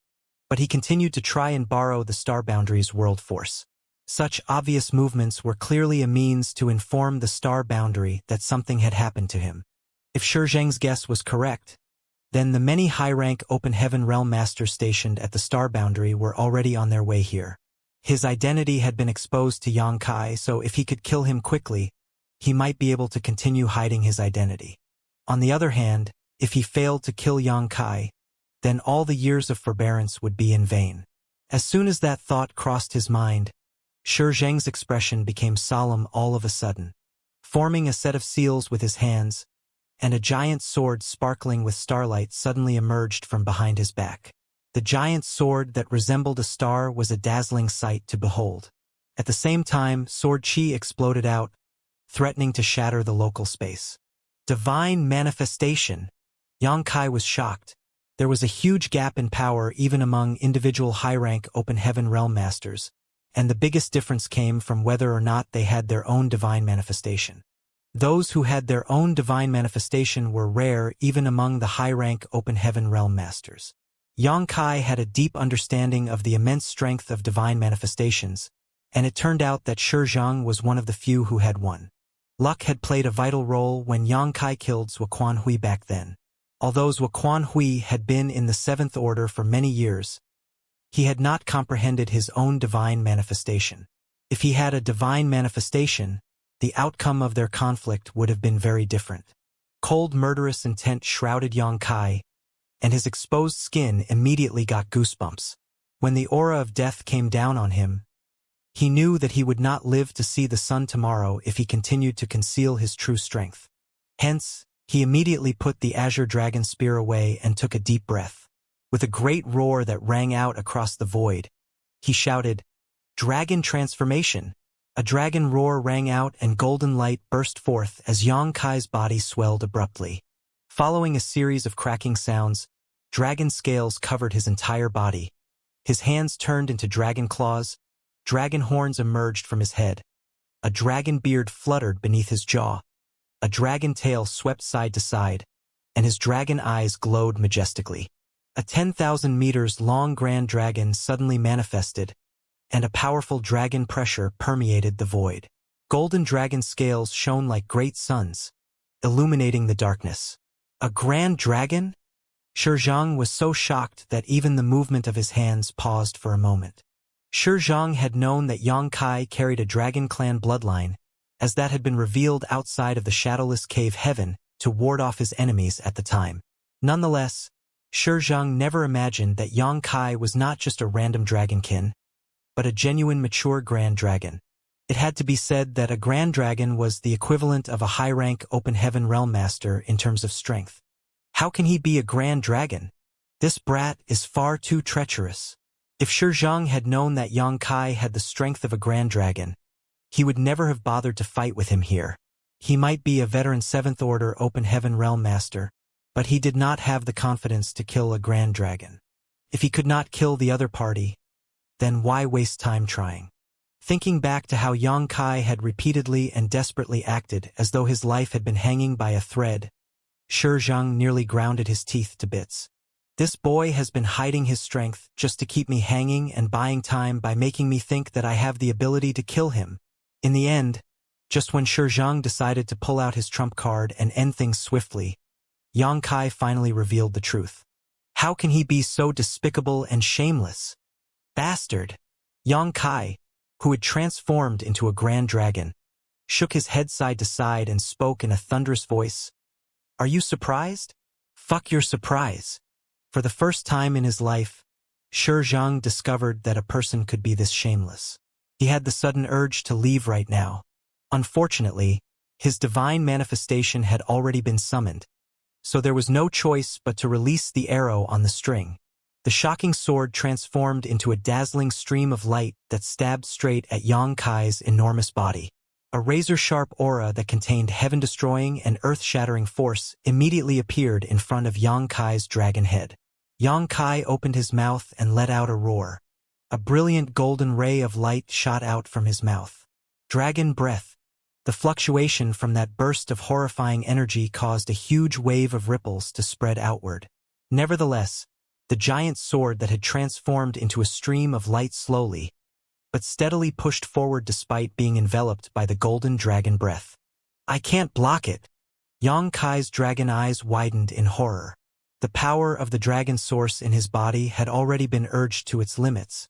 but he continued to try and borrow the Star Boundary's world force. Such obvious movements were clearly a means to inform the Star Boundary that something had happened to him. If Shi Zhang's guess was correct, then the many high-rank Open Heaven Realm Masters stationed at the Star Boundary were already on their way here. His identity had been exposed to Yang Kai, so if he could kill him quickly, he might be able to continue hiding his identity. On the other hand, if he failed to kill Yang Kai, then all the years of forbearance would be in vain. As soon as that thought crossed his mind, Shi Zhang's expression became solemn all of a sudden. Forming a set of seals with his hands, and a giant sword sparkling with starlight suddenly emerged from behind his back. The giant sword that resembled a star was a dazzling sight to behold. At the same time, sword chi exploded out, threatening to shatter the local space. Divine manifestation! Yang Kai was shocked. There was a huge gap in power even among individual high-rank Open Heaven Realm Masters, and the biggest difference came from whether or not they had their own divine manifestation. Those who had their own divine manifestation were rare even among the high-rank Open Heaven Realm Masters. Yang Kai had a deep understanding of the immense strength of divine manifestations, and it turned out that Shi Zhang was one of the few who had one. Luck had played a vital role when Yang Kai killed Zhuo Quan Hui back then. Although Zhuo Quan Hui had been in the Seventh Order for many years, he had not comprehended his own divine manifestation. If he had a divine manifestation, the outcome of their conflict would have been very different. Cold murderous intent shrouded Yang Kai, and his exposed skin immediately got goosebumps. When the aura of death came down on him, he knew that he would not live to see the sun tomorrow if he continued to conceal his true strength. Hence, he immediately put the azure dragon spear away and took a deep breath. With a great roar that rang out across the void, he shouted, "Dragon transformation!" A dragon roar rang out and golden light burst forth as Yang Kai's body swelled abruptly. Following a series of cracking sounds, dragon scales covered his entire body. His hands turned into dragon claws, dragon horns emerged from his head. A dragon beard fluttered beneath his jaw. A dragon tail swept side to side, and his dragon eyes glowed majestically. A 10,000 meters long grand dragon suddenly manifested, and a powerful dragon pressure permeated the void. Golden dragon scales shone like great suns, illuminating the darkness. A grand dragon? Shi Zhang was so shocked that even the movement of his hands paused for a moment. Shi Zhang had known that Yang Kai carried a dragon clan bloodline, as that had been revealed outside of the shadowless cave heaven to ward off his enemies at the time. Nonetheless, Shi Zhang never imagined that Yang Kai was not just a random dragonkin, but a genuine mature grand dragon. It had to be said that a grand dragon was the equivalent of a high-rank Open Heaven Realm Master in terms of strength. How can he be a grand dragon? This brat is far too treacherous. If Zhang had known that Yang Kai had the strength of a grand dragon, he would never have bothered to fight with him here. He might be a veteran 7th Order Open Heaven Realm Master, but he did not have the confidence to kill a grand dragon. If he could not kill the other party, then why waste time trying? Thinking back to how Yang Kai had repeatedly and desperately acted as though his life had been hanging by a thread, Zhang nearly grounded his teeth to bits. This boy has been hiding his strength just to keep me hanging and buying time by making me think that I have the ability to kill him. In the end, just when Zhang decided to pull out his trump card and end things swiftly, Yang Kai finally revealed the truth. How can he be so despicable and shameless? Bastard! Yang Kai, who had transformed into a grand dragon, shook his head side to side and spoke in a thunderous voice. Are you surprised? Fuck your surprise. For the first time in his life, Zhang discovered that a person could be this shameless. He had the sudden urge to leave right now. Unfortunately, his divine manifestation had already been summoned, so there was no choice but to release the arrow on the string. The shocking sword transformed into a dazzling stream of light that stabbed straight at Yang Kai's enormous body. A razor-sharp aura that contained heaven-destroying and earth-shattering force immediately appeared in front of Yang Kai's dragon head. Yang Kai opened his mouth and let out a roar. A brilliant golden ray of light shot out from his mouth. Dragon breath. The fluctuation from that burst of horrifying energy caused a huge wave of ripples to spread outward. Nevertheless, the giant sword that had transformed into a stream of light slowly, but steadily pushed forward despite being enveloped by the golden dragon breath. I can't block it. Yang Kai's dragon eyes widened in horror. The power of the dragon source in his body had already been urged to its limits,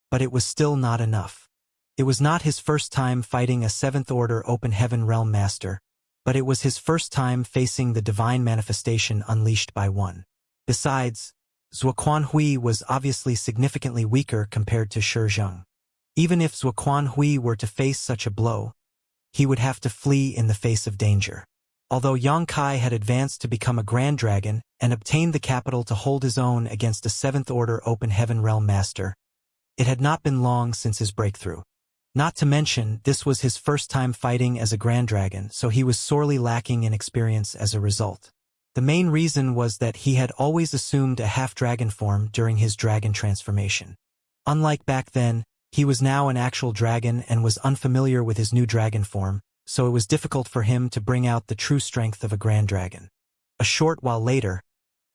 but it was still not enough. It was not his first time fighting a 7th Order Open Heaven Realm Master, but it was his first time facing the divine manifestation unleashed by one. Besides, Zuoquanhui was obviously significantly weaker compared to Zhang. Even if Zuoquanhui were to face such a blow, he would have to flee in the face of danger. Although Yang Kai had advanced to become a Grand Dragon and obtained the capital to hold his own against a 7th Order Open Heaven Realm Master, it had not been long since his breakthrough. Not to mention, this was his first time fighting as a Grand Dragon, so he was sorely lacking in experience as a result. The main reason was that he had always assumed a half-dragon form during his dragon transformation. Unlike back then, he was now an actual dragon and was unfamiliar with his new dragon form, so it was difficult for him to bring out the true strength of a Grand Dragon. A short while later,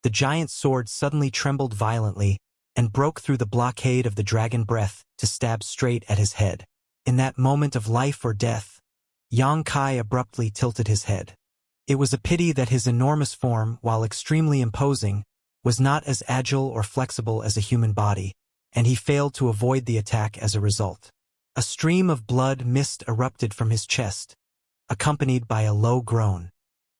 the giant sword suddenly trembled violently and broke through the blockade of the dragon breath to stab straight at his head. In that moment of life or death, Yang Kai abruptly tilted his head. It was a pity that his enormous form, while extremely imposing, was not as agile or flexible as a human body, and he failed to avoid the attack as a result. A stream of blood mist erupted from his chest, accompanied by a low groan.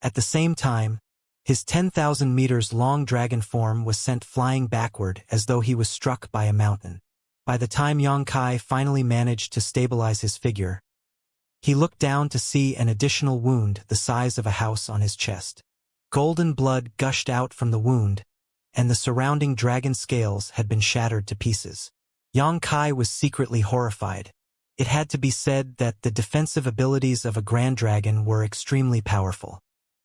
At the same time, his 10,000 meters long dragon form was sent flying backward as though he was struck by a mountain. By the time Yang Kai finally managed to stabilize his figure, he looked down to see an additional wound the size of a house on his chest. Golden blood gushed out from the wound, and the surrounding dragon scales had been shattered to pieces. Yang Kai was secretly horrified. It had to be said that the defensive abilities of a Grand Dragon were extremely powerful.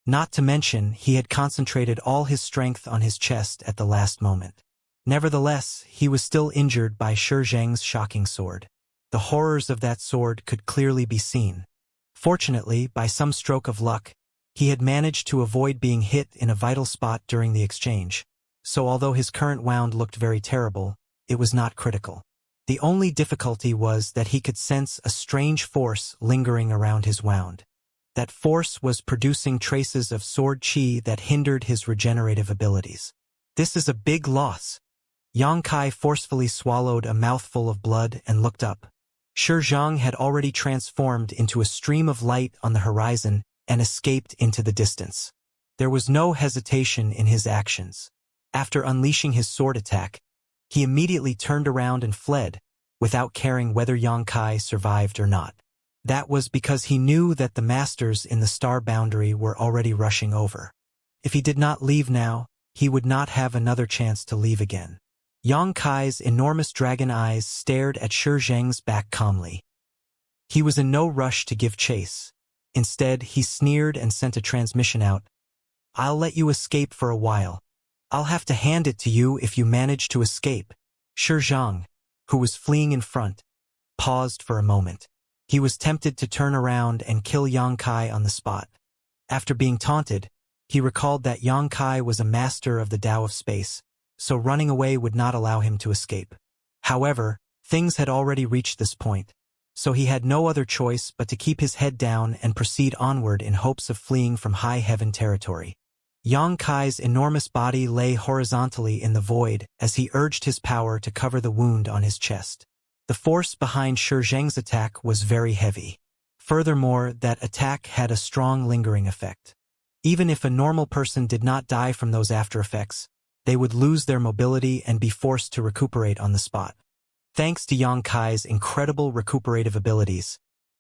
Not to mention, he had concentrated all his strength on his chest at the last moment. Nevertheless, he was still injured by Zhang's shocking sword. The horrors of that sword could clearly be seen. Fortunately, by some stroke of luck, he had managed to avoid being hit in a vital spot during the exchange, so although his current wound looked very terrible, it was not critical. The only difficulty was that he could sense a strange force lingering around his wound. That force was producing traces of sword chi that hindered his regenerative abilities. This is a big loss. Yang Kai forcefully swallowed a mouthful of blood and looked up. Zhang had already transformed into a stream of light on the horizon and escaped into the distance. There was no hesitation in his actions. After unleashing his sword attack, he immediately turned around and fled, without caring whether Yang Kai survived or not. That was because he knew that the masters in the star boundary were already rushing over. If he did not leave now, he would not have another chance to leave again. Yang Kai's enormous dragon eyes stared at Shi Zheng's back calmly. He was in no rush to give chase. Instead, he sneered and sent a transmission out. "I'll let you escape for a while. I'll have to hand it to you if you manage to escape." Shi Zheng, who was fleeing in front, paused for a moment. He was tempted to turn around and kill Yang Kai on the spot. After being taunted, he recalled that Yang Kai was a master of the Tao of space, so running away would not allow him to escape. However, things had already reached this point, so he had no other choice but to keep his head down and proceed onward in hopes of fleeing from high heaven territory. Yang Kai's enormous body lay horizontally in the void as he urged his power to cover the wound on his chest. The force behind Shi Zheng's attack was very heavy. Furthermore, that attack had a strong lingering effect. Even if a normal person did not die from those after effects, they would lose their mobility and be forced to recuperate on the spot. Thanks to Yang Kai's incredible recuperative abilities,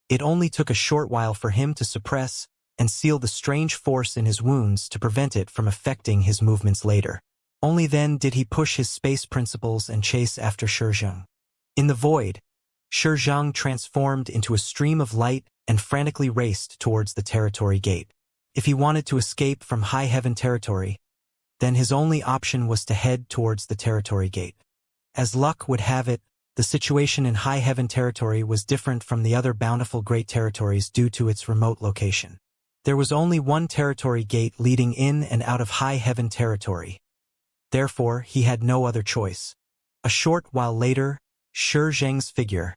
it only took a short while for him to suppress and seal the strange force in his wounds to prevent it from affecting his movements later. Only then did he push his space principles and chase after Shi Zheng. In the void, Shi Zheng transformed into a stream of light and frantically raced towards the territory gate. If he wanted to escape from high heaven territory, then his only option was to head towards the territory gate. As luck would have it, the situation in high heaven territory was different from the other bountiful great territories due to its remote location. There was only one territory gate leading in and out of high heaven territory. Therefore, he had no other choice. A short while later, Shi Zheng's figure,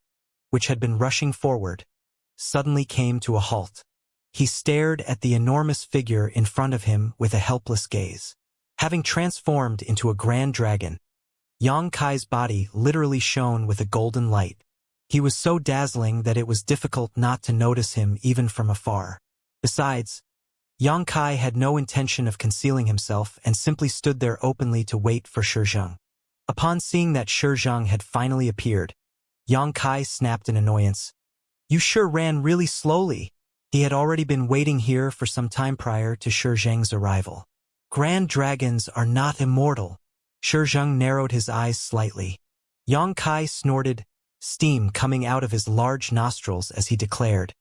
which had been rushing forward, suddenly came to a halt. He stared at the enormous figure in front of him with a helpless gaze. Having transformed into a grand dragon, Yang Kai's body literally shone with a golden light. He was so dazzling that it was difficult not to notice him even from afar. Besides, Yang Kai had no intention of concealing himself and simply stood there openly to wait for Shi Zheng. Upon seeing that Shi Zheng had finally appeared, Yang Kai snapped in annoyance. "You sure ran really slowly." He had already been waiting here for some time prior to Shi Zheng's arrival. "Grand dragons are not immortal." Shi Zheng narrowed his eyes slightly. Yang Kai snorted, steam coming out of his large nostrils as he declared,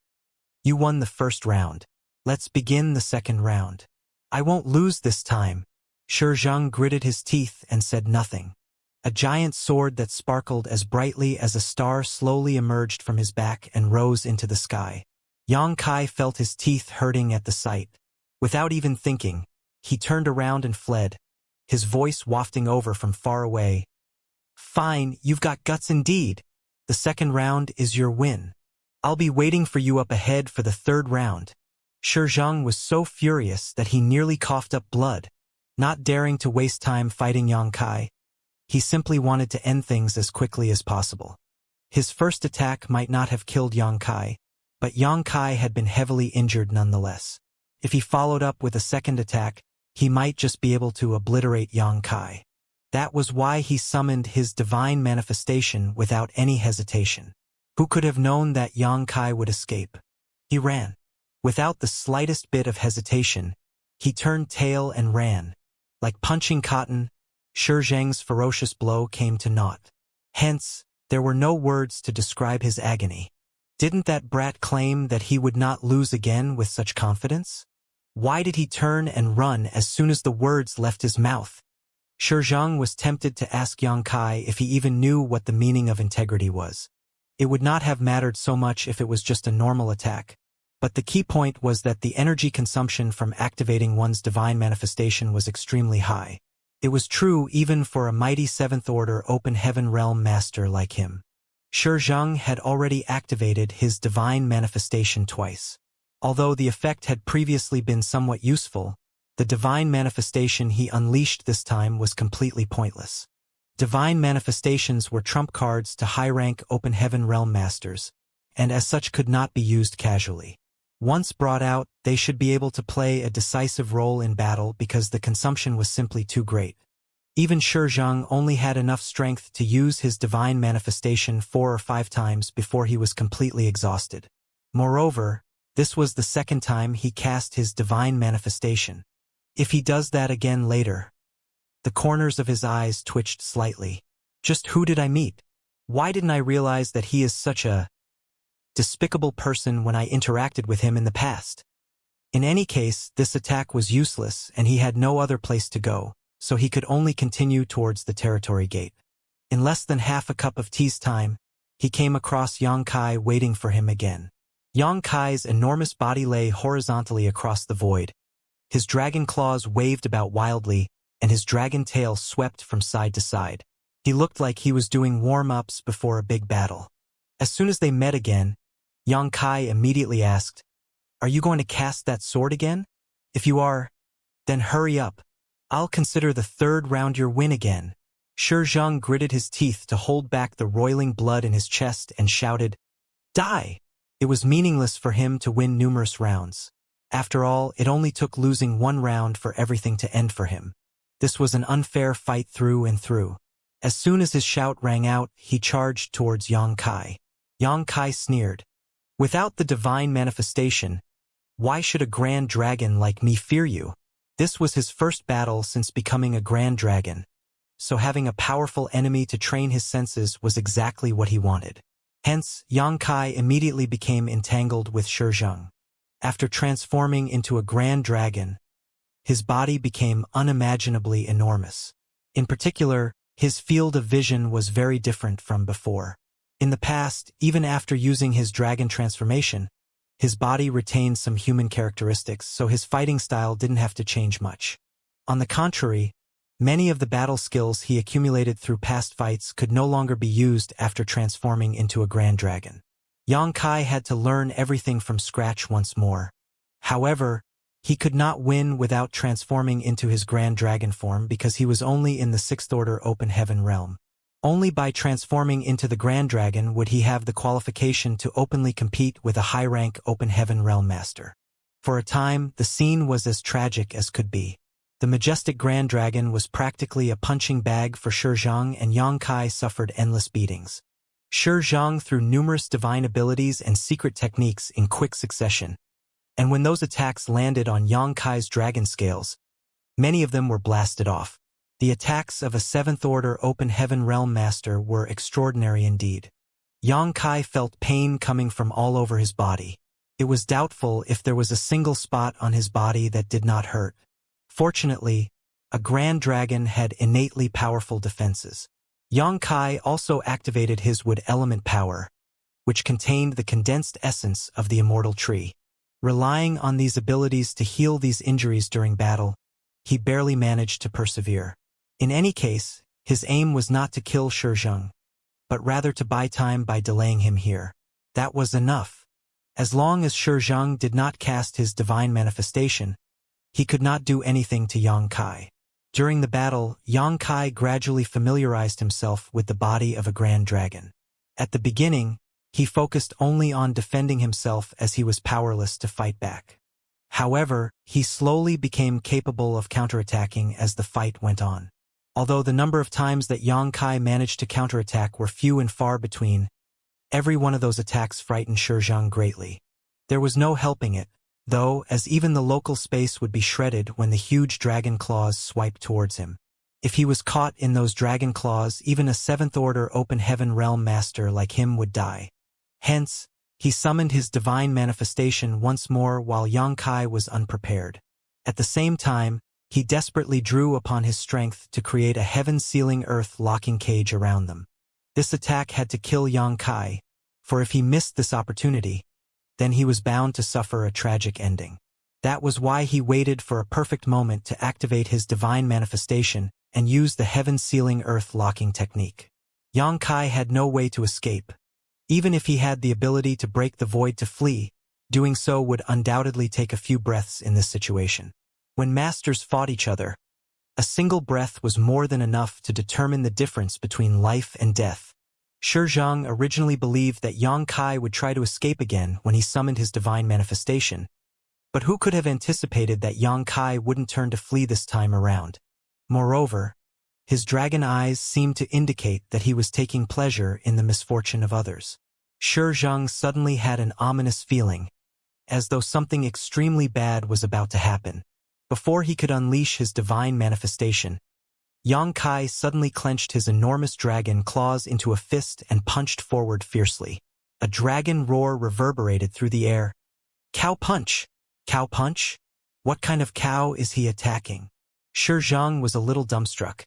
"You won the first round. Let's begin the second round." "I won't lose this time." Shi Zheng gritted his teeth and said nothing. A giant sword that sparkled as brightly as a star slowly emerged from his back and rose into the sky. Yang Kai felt his teeth hurting at the sight. Without even thinking, he turned around and fled, his voice wafting over from far away. "Fine, you've got guts indeed. The second round is your win. I'll be waiting for you up ahead for the third round." Shi Zheng was so furious that he nearly coughed up blood. Not daring to waste time fighting Yang Kai, he simply wanted to end things as quickly as possible. His first attack might not have killed Yang Kai, but Yang Kai had been heavily injured nonetheless. If he followed up with a second attack, he might just be able to obliterate Yang Kai. That was why he summoned his divine manifestation without any hesitation. Who could have known that Yang Kai would escape? He ran. Without the slightest bit of hesitation, he turned tail and ran. Like punching cotton, Shi Zheng's ferocious blow came to naught. Hence, there were no words to describe his agony. Didn't that brat claim that he would not lose again with such confidence? Why did he turn and run as soon as the words left his mouth? Shi Zheng was tempted to ask Yang Kai if he even knew what the meaning of integrity was. It would not have mattered so much if it was just a normal attack. But the key point was that the energy consumption from activating one's divine manifestation was extremely high. It was true even for a mighty seventh-order open heaven realm master like him. Shi Zheng had already activated his divine manifestation twice. Although the effect had previously been somewhat useful, the divine manifestation he unleashed this time was completely pointless. Divine manifestations were trump cards to high-rank open heaven realm masters, and as such could not be used casually. Once brought out, they should be able to play a decisive role in battle because the consumption was simply too great. Even Shi Zheng only had enough strength to use his divine manifestation 4 or 5 times before he was completely exhausted. Moreover, this was the second time he cast his divine manifestation. If he does that again later... The corners of his eyes twitched slightly. Just who did I meet? Why didn't I realize that he is such a despicable person when I interacted with him in the past? In any case, this attack was useless and he had no other place to go, so he could only continue towards the territory gate. In less than half a cup of tea's time, he came across Xianxia waiting for him again. Xianxia's enormous body lay horizontally across the void. His dragon claws waved about wildly, and his dragon tail swept from side to side. He looked like he was doing warm-ups before a big battle. As soon as they met again, Xianxia immediately asked, "Are you going to cast that sword again? If you are, then hurry up. I'll consider the third round your win again." Zhang gritted his teeth to hold back the roiling blood in his chest and shouted, "Die!" It was meaningless for him to win numerous rounds. After all, it only took losing one round for everything to end for him. This was an unfair fight through and through. As soon as his shout rang out, he charged towards Xianxia. Xianxia sneered, "Without the divine manifestation, why should a grand dragon like me fear you?" This was his first battle since becoming a grand dragon, so having a powerful enemy to train his senses was exactly what he wanted. Hence, Xianxia immediately became entangled with Zhang. After transforming into a grand dragon, his body became unimaginably enormous. In particular, his field of vision was very different from before. In the past, even after using his dragon transformation, his body retained some human characteristics, so his fighting style didn't have to change much. On the contrary, many of the battle skills he accumulated through past fights could no longer be used after transforming into a grand dragon. Xianxia had to learn everything from scratch once more. However, he could not win without transforming into his grand dragon form because he was only in the 6th order open heaven realm. Only by transforming into the grand dragon would he have the qualification to openly compete with a high-rank open heaven realm master. For a time, the scene was as tragic as could be. The majestic grand dragon was practically a punching bag for Zhang, and Xianxia suffered endless beatings. Zhang threw numerous divine abilities and secret techniques in quick succession, and when those attacks landed on Xianxia's dragon scales, many of them were blasted off. The attacks of a 7th order open heaven realm master were extraordinary indeed. Xianxia felt pain coming from all over his body. It was doubtful if there was a single spot on his body that did not hurt. Fortunately, a grand dragon had innately powerful defenses. Xianxia also activated his wood element power, which contained the condensed essence of the immortal tree. Relying on these abilities to heal these injuries during battle, he barely managed to persevere. In any case, his aim was not to kill Zhang, but rather to buy time by delaying him here. That was enough. As long as Zhang did not cast his divine manifestation, he could not do anything to Xianxia. During the battle, Xianxia gradually familiarized himself with the body of a grand dragon. At the beginning, he focused only on defending himself as he was powerless to fight back. However, he slowly became capable of counterattacking as the fight went on. Although the number of times that Xianxia managed to counterattack were few and far between, every one of those attacks frightened Zhang greatly. There was no helping it, though, as even the local space would be shredded when the huge dragon claws swiped towards him. If he was caught in those dragon claws, even a 7th order open heaven realm master like him would die. Hence, he summoned his divine manifestation once more while Xianxia was unprepared. At the same time, he desperately drew upon his strength to create a heaven-sealing earth locking cage around them. This attack had to kill Xianxia, for if he missed this opportunity, then he was bound to suffer a tragic ending. That was why he waited for a perfect moment to activate his divine manifestation and use the heaven-sealing earth locking technique. Xianxia had no way to escape. Even if he had the ability to break the void to flee, doing so would undoubtedly take a few breaths in this situation. When masters fought each other, a single breath was more than enough to determine the difference between life and death. Zhang originally believed that Xianxia would try to escape again when he summoned his divine manifestation, but who could have anticipated that Xianxia wouldn't turn to flee this time around? Moreover, his dragon eyes seemed to indicate that he was taking pleasure in the misfortune of others. Zhang suddenly had an ominous feeling, as though something extremely bad was about to happen. Before he could unleash his divine manifestation, Yang Kai suddenly clenched his enormous dragon claws into a fist and punched forward fiercely. A dragon roar reverberated through the air. Cow punch! Cow punch? What kind of cow is he attacking? Shi Zhang was a little dumbstruck.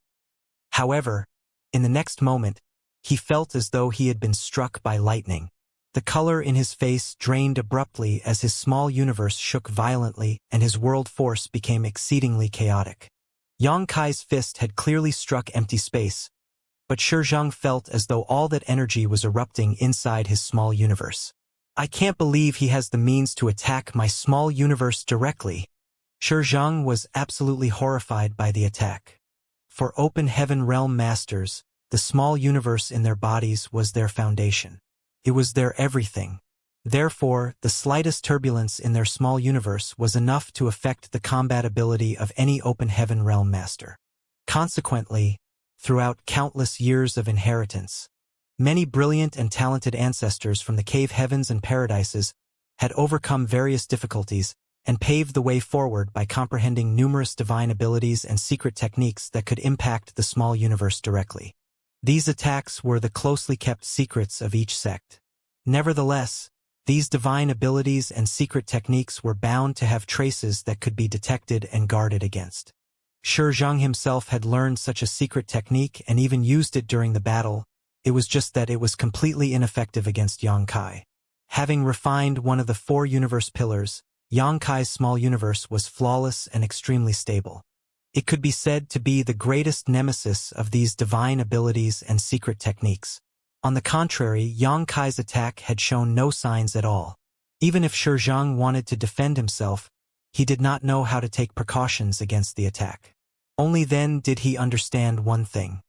However, in the next moment, he felt as though he had been struck by lightning. The color in his face drained abruptly as his small universe shook violently and his world force became exceedingly chaotic. Yang Kai's fist had clearly struck empty space, but Shi Zhang felt as though all that energy was erupting inside his small universe. I can't believe he has the means to attack my small universe directly. Shi Zhang was absolutely horrified by the attack. For open heaven realm masters, the small universe in their bodies was their foundation. It was their everything. Therefore, the slightest turbulence in their small universe was enough to affect the combat ability of any open heaven realm master. Consequently, throughout countless years of inheritance, many brilliant and talented ancestors from the cave heavens and paradises had overcome various difficulties and paved the way forward by comprehending numerous divine abilities and secret techniques that could impact the small universe directly. These attacks were the closely kept secrets of each sect. Nevertheless, these divine abilities and secret techniques were bound to have traces that could be detected and guarded against. Shi Zhang himself had learned such a secret technique and even used it during the battle. It was just that it was completely ineffective against Yang Kai. Having refined one of the 4 universe pillars, Yang Kai's small universe was flawless and extremely stable. It could be said to be the greatest nemesis of these divine abilities and secret techniques. On the contrary, Yang Kai's attack had shown no signs at all. Even if Shi Zhang wanted to defend himself, he did not know how to take precautions against the attack. Only then did he understand one thing.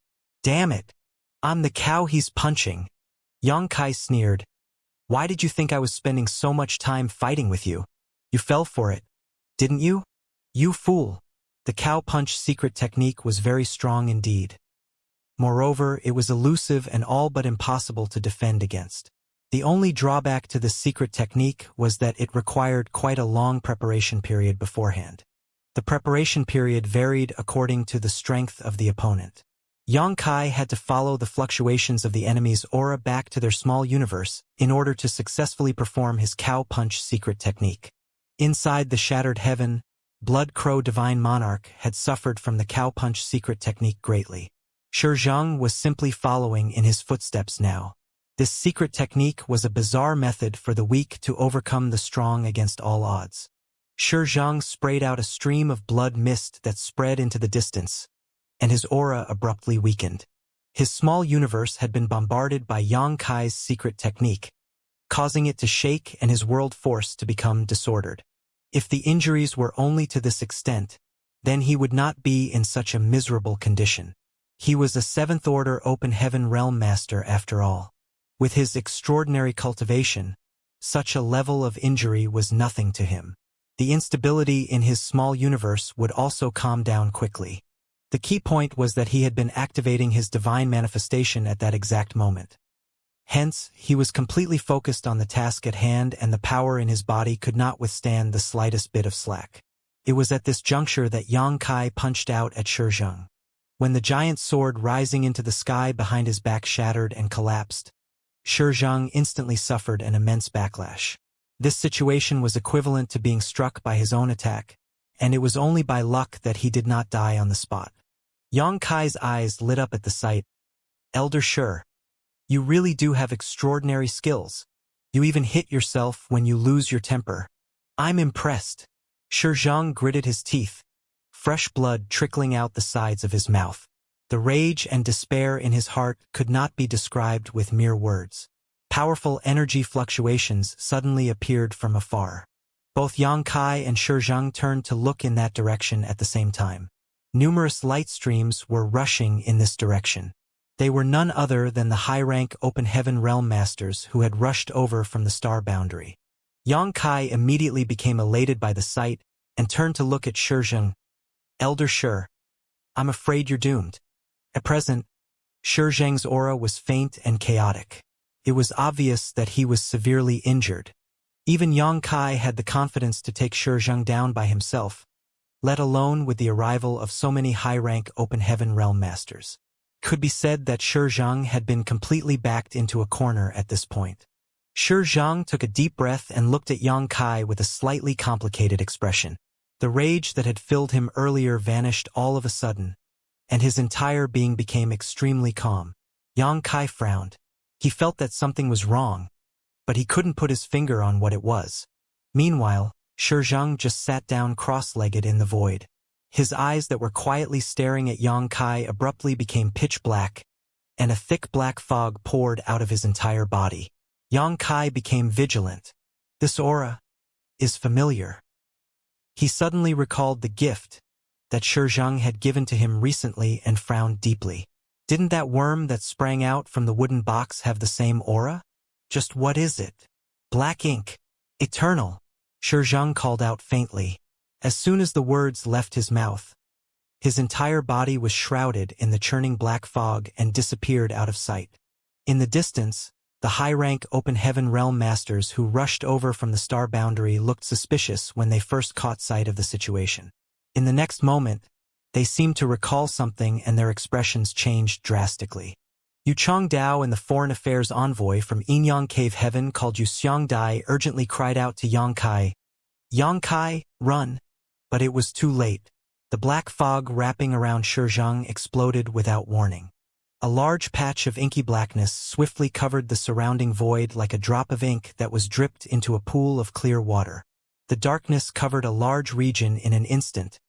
Damn it! I'm the cow he's punching. Yang Kai sneered. Why did you think I was spending so much time fighting with you? You fell for it, didn't you? You fool! The cow punch secret technique was very strong indeed. Moreover, it was elusive and all but impossible to defend against. The only drawback to this secret technique was that it required quite a long preparation period beforehand. The preparation period varied according to the strength of the opponent. Yang Kai had to follow the fluctuations of the enemy's aura back to their small universe in order to successfully perform his cow punch secret technique. Inside the shattered heaven, Blood Crow Divine Monarch had suffered from the cow punch secret technique greatly. Shi Zhang was simply following in his footsteps now. This secret technique was a bizarre method for the weak to overcome the strong against all odds. Shi Zhang sprayed out a stream of blood mist that spread into the distance, and his aura abruptly weakened. His small universe had been bombarded by Yang Kai's secret technique, causing it to shake and his world force to become disordered. If the injuries were only to this extent, then he would not be in such a miserable condition. He was a 7th order open heaven realm master after all. With his extraordinary cultivation, such a level of injury was nothing to him. The instability in his small universe would also calm down quickly. The key point was that he had been activating his divine manifestation at that exact moment. Hence, he was completely focused on the task at hand and the power in his body could not withstand the slightest bit of slack. It was at this juncture that Yang Kai punched out at Shi Zhang. When the giant sword rising into the sky behind his back shattered and collapsed, Shi Zhang instantly suffered an immense backlash. This situation was equivalent to being struck by his own attack, and it was only by luck that he did not die on the spot. Yang Kai's eyes lit up at the sight. Elder Shi, you really do have extraordinary skills. You even hit yourself when you lose your temper. I'm impressed. Shi Zhang gritted his teeth, fresh blood trickling out the sides of his mouth. The rage and despair in his heart could not be described with mere words. Powerful energy fluctuations suddenly appeared from afar. Both Yang Kai and Shi Zhang turned to look in that direction at the same time. Numerous light streams were rushing in this direction. They were none other than the high-rank open heaven realm masters who had rushed over from the star boundary. Yang Kai immediately became elated by the sight and turned to look at Shi Zhang. Elder Shi, I'm afraid you're doomed. At present, Shi Zhang's aura was faint and chaotic. It was obvious that he was severely injured. Even Yang Kai had the confidence to take Shi Zhang down by himself, let alone with the arrival of so many high-rank open heaven realm masters. Could be said that Shi Zhang had been completely backed into a corner at this point. Shi Zhang took a deep breath and looked at Yang Kai with a slightly complicated expression. The rage that had filled him earlier vanished all of a sudden, and his entire being became extremely calm. Yang Kai frowned. He felt that something was wrong, but he couldn't put his finger on what it was. Meanwhile, Shi Zhang just sat down cross-legged in the void. His eyes that were quietly staring at Yang Kai abruptly became pitch black, and a thick black fog poured out of his entire body. Yang Kai became vigilant. This aura is familiar. He suddenly recalled the gift that Shi Zhang had given to him recently and frowned deeply. Didn't that worm that sprang out from the wooden box have the same aura? Just what is it? Black ink. Eternal. Shi Zhang called out faintly. As soon as the words left his mouth, his entire body was shrouded in the churning black fog and disappeared out of sight. In the distance, the high-rank open heaven realm masters who rushed over from the star boundary looked suspicious when they first caught sight of the situation. In the next moment, they seemed to recall something and their expressions changed drastically. Yu Changdao and the foreign affairs envoy from Yinyang Cave Heaven called Yu Xiangdai urgently cried out to Yang Kai, "Yang Kai, run!" But it was too late. The black fog wrapping around Shi Zhang exploded without warning. A large patch of inky blackness swiftly covered the surrounding void like a drop of ink that was dripped into a pool of clear water. The darkness covered a large region in an instant,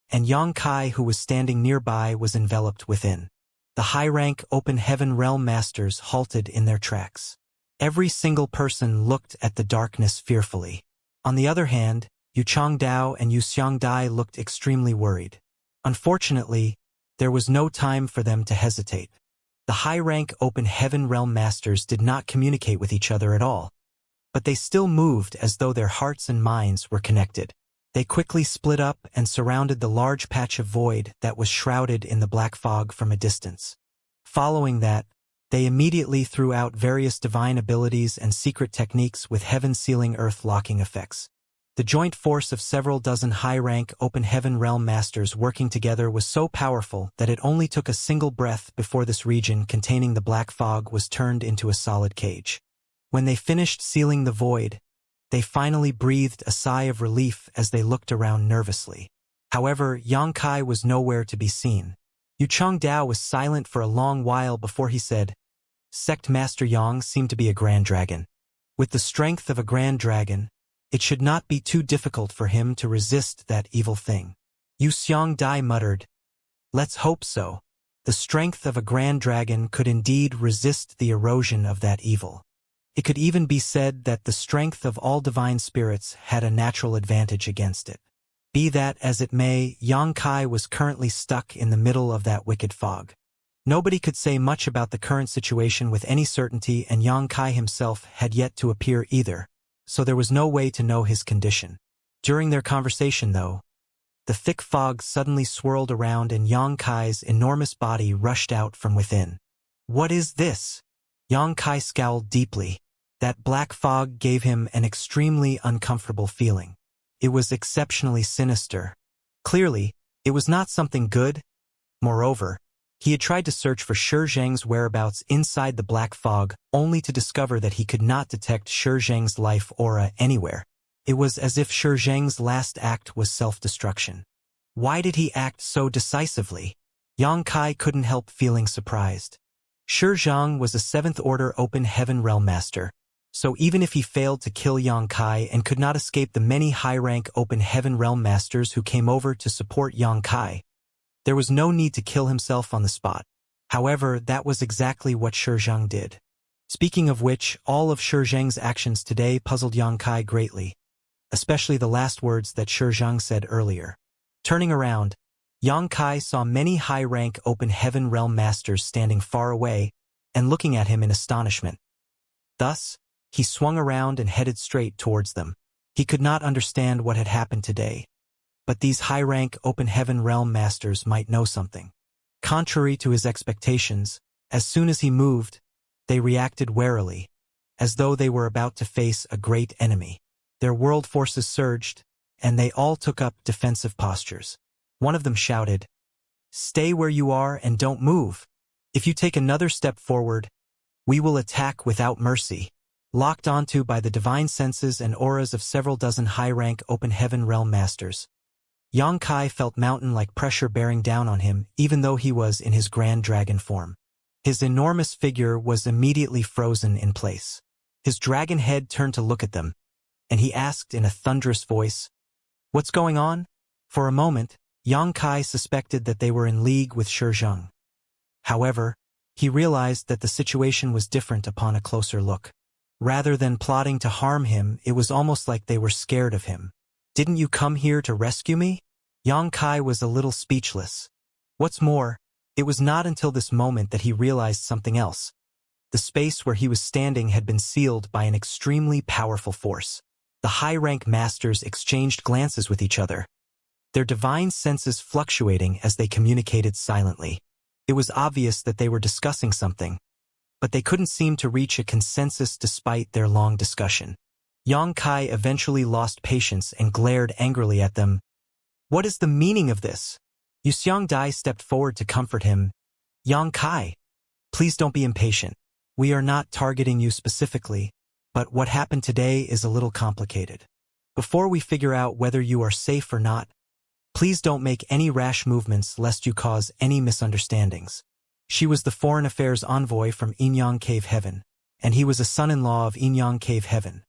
and Yang Kai, who was standing nearby, was enveloped within. The high-rank open heaven realm masters halted in their tracks. Every single person looked at the darkness fearfully. On the other hand, Yu Changdao and Yu Xiangdai looked extremely worried. Unfortunately, there was no time for them to hesitate. The high-rank open heaven realm masters did not communicate with each other at all, but they still moved as though their hearts and minds were connected. They quickly split up and surrounded the large patch of void that was shrouded in the black fog from a distance. Following that, they immediately threw out various divine abilities and secret techniques with heaven-sealing earth-locking effects. The joint force of several dozen high-rank open heaven realm masters working together was so powerful that it only took a single breath before this region containing the black fog was turned into a solid cage. When they finished sealing the void, they finally breathed a sigh of relief as they looked around nervously. However, Yang Kai was nowhere to be seen. Yu Changdao was silent for a long while before he said, "Sect Master Yang seemed to be a grand dragon. With the strength of a grand dragon, it should not be too difficult for him to resist that evil thing." Yu Xiangdai muttered, "Let's hope so. The strength of a grand dragon could indeed resist the erosion of that evil. It could even be said that the strength of all divine spirits had a natural advantage against it." Be that as it may, Yang Kai was currently stuck in the middle of that wicked fog. Nobody could say much about the current situation with any certainty, and Yang Kai himself had yet to appear either, so there was no way to know his condition. During their conversation, though, the thick fog suddenly swirled around and Yang Kai's enormous body rushed out from within. "What is this?" Yang Kai scowled deeply. That black fog gave him an extremely uncomfortable feeling. It was exceptionally sinister. Clearly, it was not something good. Moreover, he had tried to search for Shi Zhang's whereabouts inside the black fog, only to discover that he could not detect Shi Zhang's life aura anywhere. It was as if Shi Zhang's last act was self-destruction. Why did he act so decisively? Yang Kai couldn't help feeling surprised. Shi Zhang was a 7th Order Open Heaven Realm Master, so even if he failed to kill Yang Kai and could not escape the many high-rank Open Heaven Realm Masters who came over to support Yang Kai, there was no need to kill himself on the spot. However, that was exactly what Shi Zhang did. Speaking of which, all of Shi Zhang's actions today puzzled Yang Kai greatly, especially the last words that Shi Zhang said earlier. Turning around, Yang Kai saw many high-rank Open Heaven Realm Masters standing far away and looking at him in astonishment. Thus, he swung around and headed straight towards them. He could not understand what had happened today, but these high-rank Open Heaven Realm Masters might know something. Contrary to his expectations, as soon as he moved, they reacted warily, as though they were about to face a great enemy. Their world forces surged, and they all took up defensive postures. One of them shouted, "Stay where you are and don't move. If you take another step forward, we will attack without mercy." Locked onto by the divine senses and auras of several dozen high-rank open heaven realm masters, Xianxia felt mountain-like pressure bearing down on him even though he was in his grand dragon form. His enormous figure was immediately frozen in place. His dragon head turned to look at them, and he asked in a thunderous voice, "What's going on?" For a moment, Xianxia suspected that they were in league with Shizheng. However, he realized that the situation was different upon a closer look. Rather than plotting to harm him, it was almost like they were scared of him. "Didn't you come here to rescue me?" Xianxia was a little speechless. What's more, it was not until this moment that he realized something else. The space where he was standing had been sealed by an extremely powerful force. The high-rank masters exchanged glances with each other, their divine senses fluctuating as they communicated silently. It was obvious that they were discussing something, but they couldn't seem to reach a consensus despite their long discussion. Xianxia eventually lost patience and glared angrily at them. "What is the meaning of this?" Xianxia stepped forward to comfort him. "Xianxia, please don't be impatient. We are not targeting you specifically, but what happened today is a little complicated. Before we figure out whether you are safe or not, please don't make any rash movements lest you cause any misunderstandings." She was the foreign affairs envoy from Inyang Cave Heaven, and he was a son-in-law of Inyang Cave Heaven.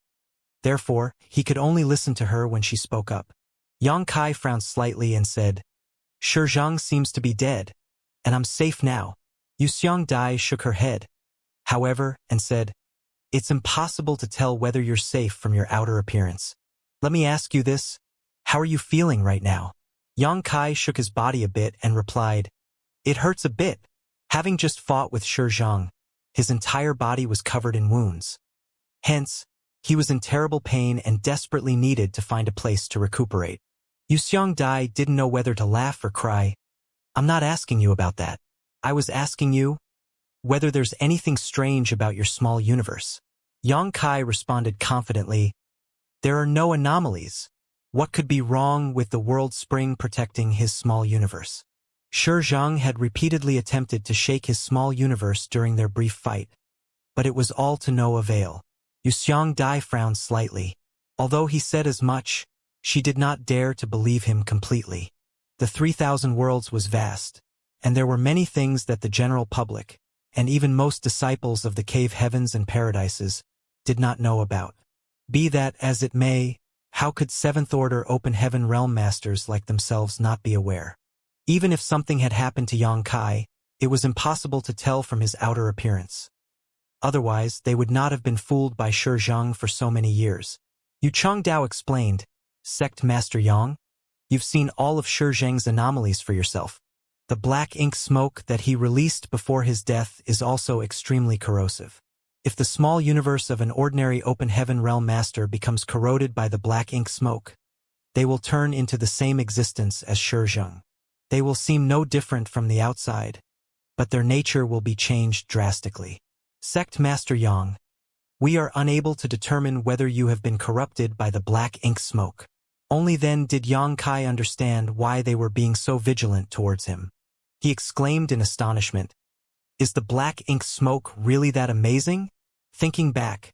Therefore, he could only listen to her when she spoke up. Xianxia frowned slightly and said, "Shizheng seems to be dead, and I'm safe now." Xianxia shook her head, however, and said, "It's impossible to tell whether you're safe from your outer appearance. Let me ask you this, how are you feeling right now?" Xianxia shook his body a bit and replied, "It hurts a bit." Having just fought with Shizheng, his entire body was covered in wounds. Hence, he was in terrible pain and desperately needed to find a place to recuperate. Xianxia didn't know whether to laugh or cry. "I'm not asking you about that. I was asking you whether there's anything strange about your small universe." Xianxia responded confidently, "There are no anomalies. What could be wrong with the world spring protecting his small universe?" Shizheng had repeatedly attempted to shake his small universe during their brief fight, but it was all to no avail. Xianxia frowned slightly. Although he said as much, she did not dare to believe him completely. The 3,000 worlds was vast, and there were many things that the general public, and even most disciples of the cave heavens and paradises, did not know about. Be that as it may, how could seventh-order open heaven realm masters like themselves not be aware? Even if something had happened to Xianxia, it was impossible to tell from his outer appearance. Otherwise, they would not have been fooled by Shizheng for so many years. Yu Changdao explained, "Sect Master Yang, you've seen all of Shizheng's anomalies for yourself. The black ink smoke that he released before his death is also extremely corrosive. If the small universe of an ordinary open heaven realm master becomes corroded by the black ink smoke, they will turn into the same existence as Shizheng. They will seem no different from the outside, but their nature will be changed drastically. Sect Master Yang, we are unable to determine whether you have been corrupted by the black ink smoke." Only then did Xianxia understand why they were being so vigilant towards him. He exclaimed in astonishment, "Is the black ink smoke really that amazing?" Thinking back,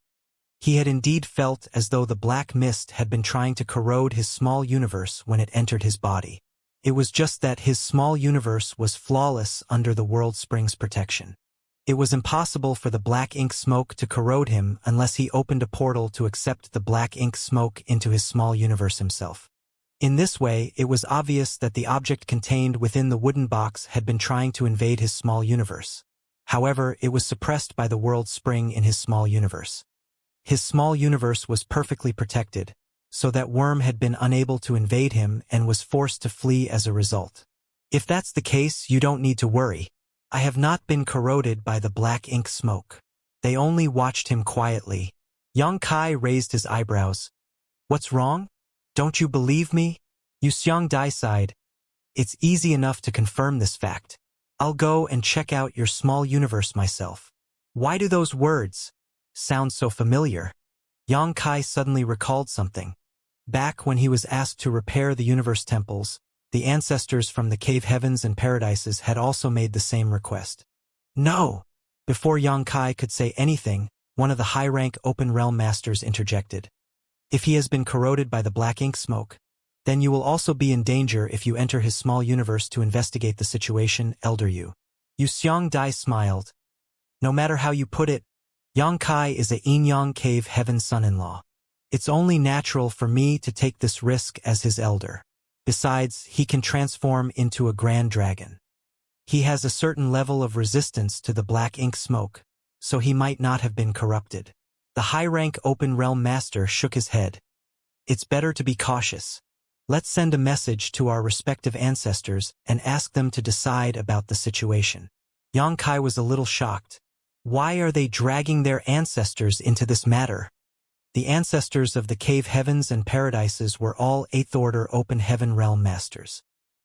he had indeed felt as though the black mist had been trying to corrode his small universe when it entered his body. It was just that his small universe was flawless under the world spring's protection. It was impossible for the black ink smoke to corrode him unless he opened a portal to accept the black ink smoke into his small universe himself. In this way, it was obvious that the object contained within the wooden box had been trying to invade his small universe. However, it was suppressed by the world spring in his small universe. His small universe was perfectly protected, so that worm had been unable to invade him and was forced to flee as a result. If that's the case, you don't need to worry. I have not been corroded by the black ink smoke. They only watched him quietly. Xianxia raised his eyebrows. What's wrong? Don't you believe me? Xianxia sighed. It's easy enough to confirm this fact. I'll go and check out your small universe myself. Why do those words sound so familiar? Xianxia suddenly recalled something. Back when he was asked to repair the universe temples, the ancestors from the cave heavens and paradises had also made the same request. No! Before Xianxia could say anything, one of the high-rank open realm masters interjected. If he has been corroded by the black ink smoke, then you will also be in danger if you enter his small universe to investigate the situation, Elder Yu. Xianxia smiled. No matter how you put it, Xianxia is a Yin-Yang cave heaven son-in-law. It's only natural for me to take this risk as his elder. Besides, he can transform into a grand dragon. He has a certain level of resistance to the black ink smoke, so he might not have been corrupted. The high-rank open realm master shook his head. It's better to be cautious. Let's send a message to our respective ancestors and ask them to decide about the situation. Xianxia was a little shocked. Why are they dragging their ancestors into this matter? The ancestors of the cave heavens and paradises were all 8th Order open heaven realm masters.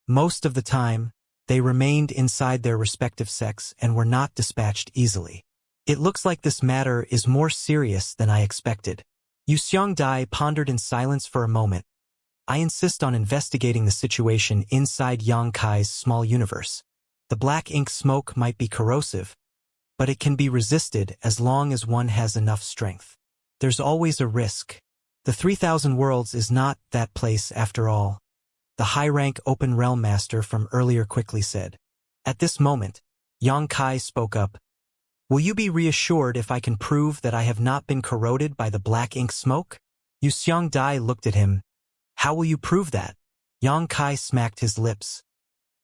Most of the time, they remained inside their respective sects and were not dispatched easily. It looks like this matter is more serious than I expected. Xianxia pondered in silence for a moment. I insist on investigating the situation inside Xianxia's small universe. The black ink smoke might be corrosive, but it can be resisted as long as one has enough strength. There's always a risk. The 3000 Worlds is not that place after all, the high-rank open realm master from earlier quickly said. At this moment, Xianxia spoke up. Will you be reassured if I can prove that I have not been corroded by the black ink smoke? Xianxia looked at him. How will you prove that? Xianxia smacked his lips.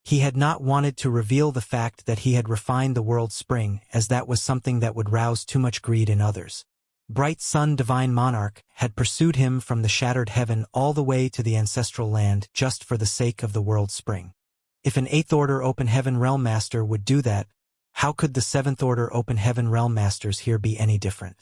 He had not wanted to reveal the fact that he had refined the world spring, as that was something that would rouse too much greed in others. Bright Sun Divine Monarch had pursued him from the shattered heaven all the way to the ancestral land just for the sake of the world spring. If an 8th Order Open Heaven Realm Master would do that, how could the 7th Order Open Heaven Realm Masters here be any different?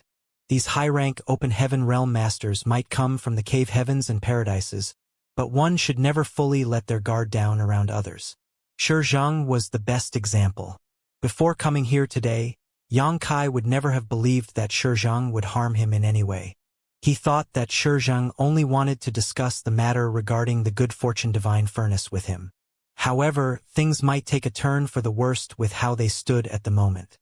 These high-rank Open Heaven Realm Masters might come from the cave heavens and paradises, but one should never fully let their guard down around others. Zhang was the best example. Before coming here today, Xianxia would never have believed that Zhang would harm him in any way. He thought that Zhang only wanted to discuss the matter regarding the good fortune divine furnace with him. However, things might take a turn for the worst with how they stood at the moment.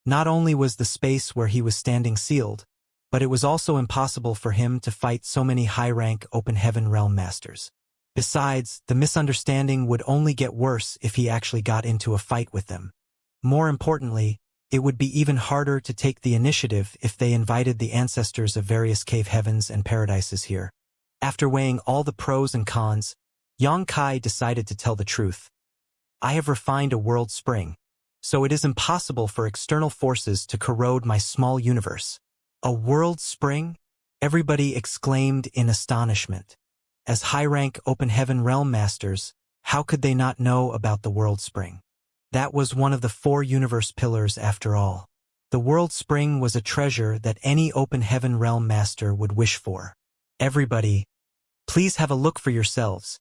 Not only was the space where he was standing sealed, but it was also impossible for him to fight so many high-rank open heaven realm masters. Besides, the misunderstanding would only get worse if he actually got into a fight with them. More importantly, it would be even harder to take the initiative if they invited the ancestors of various cave heavens and paradises here. After weighing all the pros and cons, Xianxia decided to tell the truth. I have refined a world spring, so it is impossible for external forces to corrode my small universe. A world spring? Everybody exclaimed in astonishment. As high-rank open heaven realm masters, how could they not know about the world spring? That was one of the 4 universe pillars after all. The world spring was a treasure that any open heaven realm master would wish for. Everybody, please have a look for yourselves.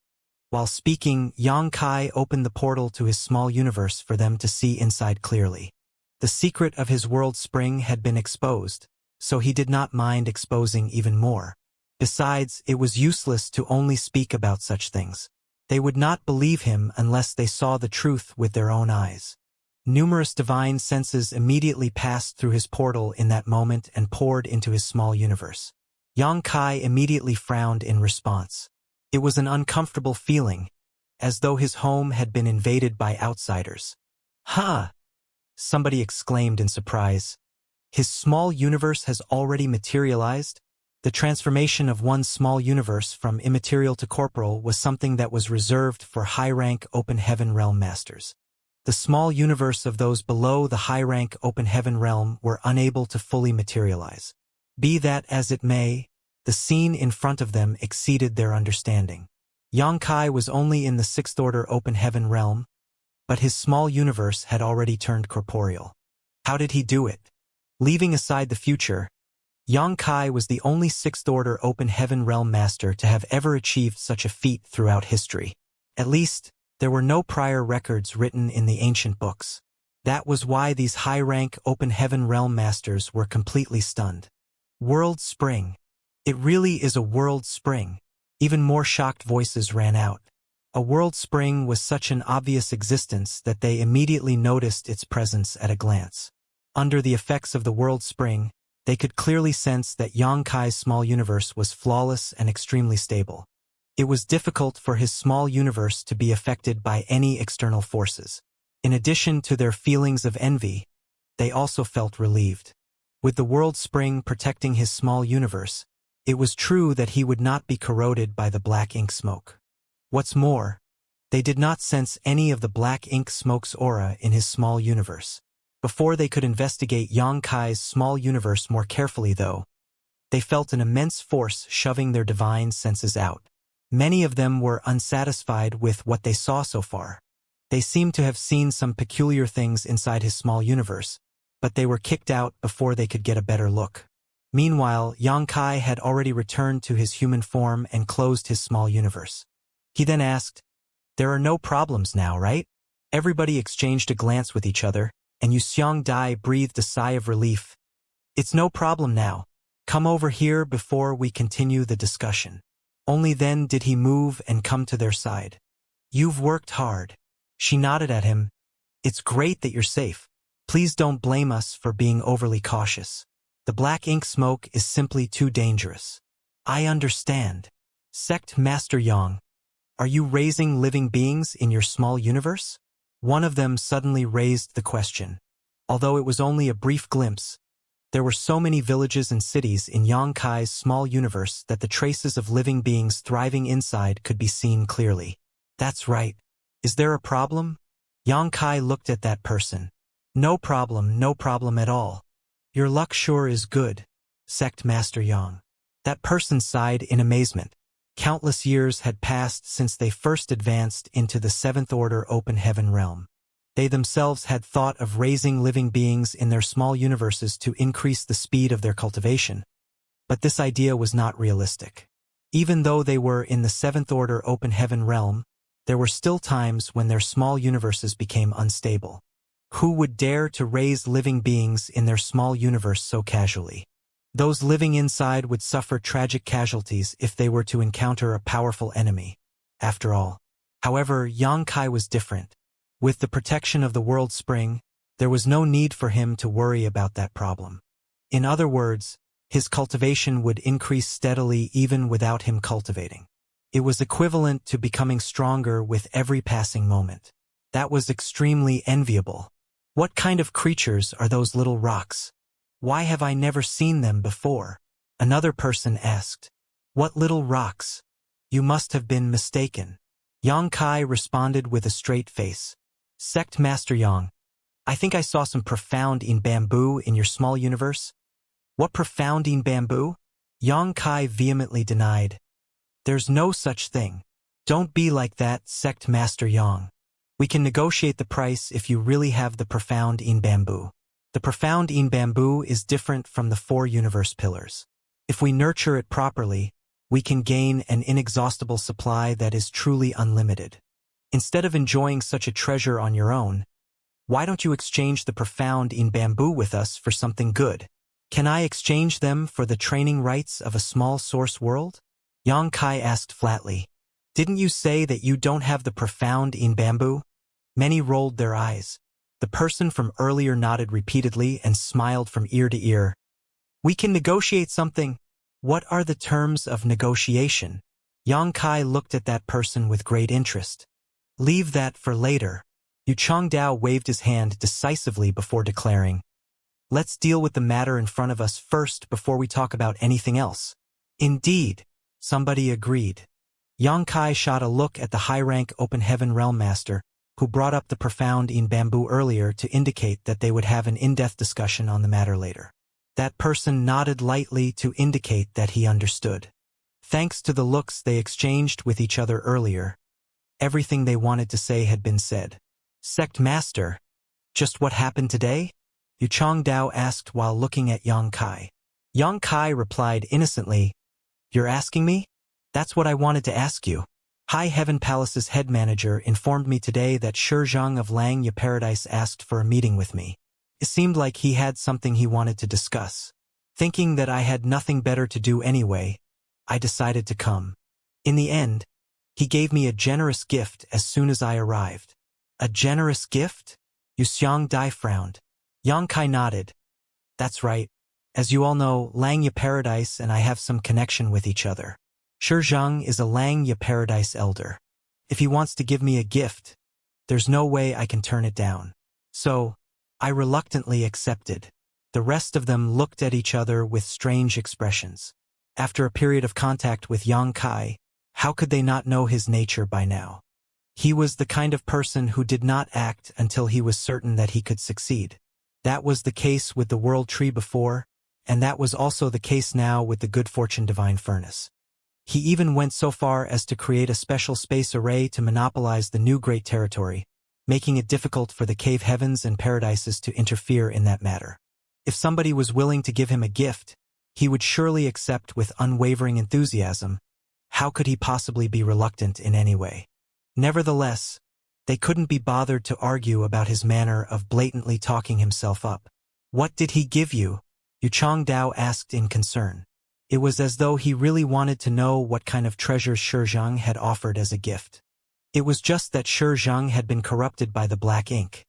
While speaking, Xianxia opened the portal to his small universe for them to see inside clearly. The secret of his world spring had been exposed, so he did not mind exposing even more. Besides, it was useless to only speak about such things. They would not believe him unless they saw the truth with their own eyes. Numerous divine senses immediately passed through his portal in that moment and poured into his small universe. Xianxia immediately frowned in response. It was an uncomfortable feeling, as though his home had been invaded by outsiders. Huh! Somebody exclaimed in surprise. His small universe has already materialized? The transformation of one's small universe from immaterial to corporal was something that was reserved for high-rank open heaven realm masters. The small universe of those below the high-rank open heaven realm were unable to fully materialize. Be that as it may, the scene in front of them exceeded their understanding. Xianxia was only in the 6th Order open heaven realm, but his small universe had already turned corporeal. How did he do it? Leaving aside the future, Xianxia was the only 6th Order open heaven realm master to have ever achieved such a feat throughout history. At least, there were no prior records written in the ancient books. That was why these high-rank open heaven realm masters were completely stunned. World spring. It really is a world spring. Even more shocked voices ran out. A world spring was such an obvious existence that they immediately noticed its presence at a glance. Under the effects of the world spring, they could clearly sense that Xianxia's small universe was flawless and extremely stable. It was difficult for his small universe to be affected by any external forces. In addition to their feelings of envy, they also felt relieved. With the world spring protecting his small universe, it was true that he would not be corroded by the black ink smoke. What's more, they did not sense any of the black ink smoke's aura in his small universe. Before they could investigate Xianxia's small universe more carefully, though, they felt an immense force shoving their divine senses out. Many of them were unsatisfied with what they saw so far. They seemed to have seen some peculiar things inside his small universe, but they were kicked out before they could get a better look. Meanwhile, Xianxia had already returned to his human form and closed his small universe. He then asked, "There are no problems now, right?" Everybody exchanged a glance with each other, and Xianxia breathed a sigh of relief. "It's no problem now. Come over here before we continue the discussion." Only then did he move and come to their side. "You've worked hard." She nodded at him. "It's great that you're safe. Please don't blame us for being overly cautious. The black ink smoke is simply too dangerous." "I understand." "Sect Master Yang, are you raising living beings in your small universe?" One of them suddenly raised the question. Although it was only a brief glimpse, there were so many villages and cities in Xianxia's small universe that the traces of living beings thriving inside could be seen clearly. "That's right. Is there a problem?" Xianxia looked at that person. No problem at all. Your luck sure is good, Sect Master Yang." That person sighed in amazement. Countless years had passed since they first advanced into the Seventh Order Open Heaven realm. They themselves had thought of raising living beings in their small universes to increase the speed of their cultivation, but this idea was not realistic. Even though they were in the Seventh Order Open Heaven realm, there were still times when their small universes became unstable. Who would dare to raise living beings in their small universe so casually? Those living inside would suffer tragic casualties if they were to encounter a powerful enemy. After all. However, Xianxia was different. With the protection of the world spring, there was no need for him to worry about that problem. In other words, his cultivation would increase steadily even without him cultivating. It was equivalent to becoming stronger with every passing moment. That was extremely enviable. What kind of creatures are those little rocks? Why have I never seen them before? Another person asked. What little rocks? You must have been mistaken. Xianxia responded with a straight face. Sect Master Yang, I think I saw some profound in bamboo in your small universe. What profound in bamboo? Xianxia vehemently denied. There's no such thing. Don't be like that, Sect Master Yang. We can negotiate the price if you really have the profound in bamboo. The profound in bamboo is different from the 4 universe pillars. If we nurture it properly, we can gain an inexhaustible supply that is truly unlimited. Instead of enjoying such a treasure on your own, why don't you exchange the profound in bamboo with us for something good? Can I exchange them for the training rights of a small source world? Xianxia asked flatly. Didn't you say that you don't have the profound in bamboo? Many rolled their eyes. The person from earlier nodded repeatedly and smiled from ear to ear. We can negotiate something. What are the terms of negotiation? Xianxia looked at that person with great interest. Leave that for later. Yu Changdao waved his hand decisively before declaring, Let's deal with the matter in front of us first before we talk about anything else. Indeed, somebody agreed. Xianxia shot a look at the high-rank Open Heaven Realm Master, who brought up the profound in bamboo earlier to indicate that they would have an in-depth discussion on the matter later. That person nodded lightly to indicate that he understood. Thanks to the looks they exchanged with each other earlier, everything they wanted to say had been said. Sect Master, just what happened today? Yu Changdao asked while looking at Xianxia. Xianxia replied innocently, You're asking me? That's what I wanted to ask you. High Heaven Palace's head manager informed me today that Shizhang of Langya Paradise asked for a meeting with me. It seemed like he had something he wanted to discuss. Thinking that I had nothing better to do anyway, I decided to come. In the end, he gave me a generous gift as soon as I arrived. A generous gift? Yu Xiangdai frowned. Yang Kai nodded. That's right. As you all know, Langya Paradise and I have some connection with each other. Shi Zhang is a Langya Paradise elder. If he wants to give me a gift, there's no way I can turn it down. So, I reluctantly accepted. The rest of them looked at each other with strange expressions. After a period of contact with Yang Kai, how could they not know his nature by now? He was the kind of person who did not act until he was certain that he could succeed. That was the case with the World Tree before, and that was also the case now with the Good Fortune Divine Furnace. He even went so far as to create a special space array to monopolize the new Great Territory, making it difficult for the cave heavens and paradises to interfere in that matter. If somebody was willing to give him a gift, he would surely accept with unwavering enthusiasm. How could he possibly be reluctant in any way? Nevertheless, they couldn't be bothered to argue about his manner of blatantly talking himself up. What did he give you? Yu Changdao asked in concern. It was as though he really wanted to know what kind of treasures Shi Zhang had offered as a gift. It was just that Shi Zhang had been corrupted by the black ink.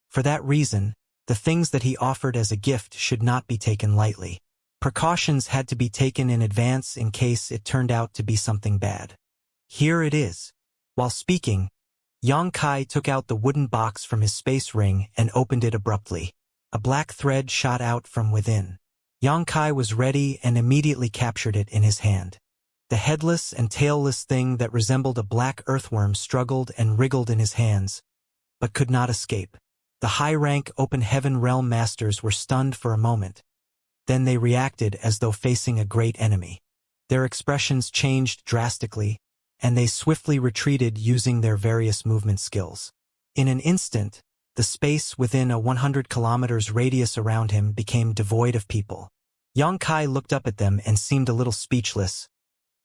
For that reason, the things that he offered as a gift should not be taken lightly. Precautions had to be taken in advance in case it turned out to be something bad. Here it is. While speaking, Yang Kai took out the wooden box from his space ring and opened it abruptly. A black thread shot out from within. Yang Kai was ready and immediately captured it in his hand. The headless and tailless thing that resembled a black earthworm struggled and wriggled in his hands, but could not escape. The high-rank Open Heaven Realm Masters were stunned for a moment. Then they reacted as though facing a great enemy. Their expressions changed drastically, and they swiftly retreated using their various movement skills. In an instant, the space within a 100 kilometers radius around him became devoid of people. Yang Kai looked up at them and seemed a little speechless.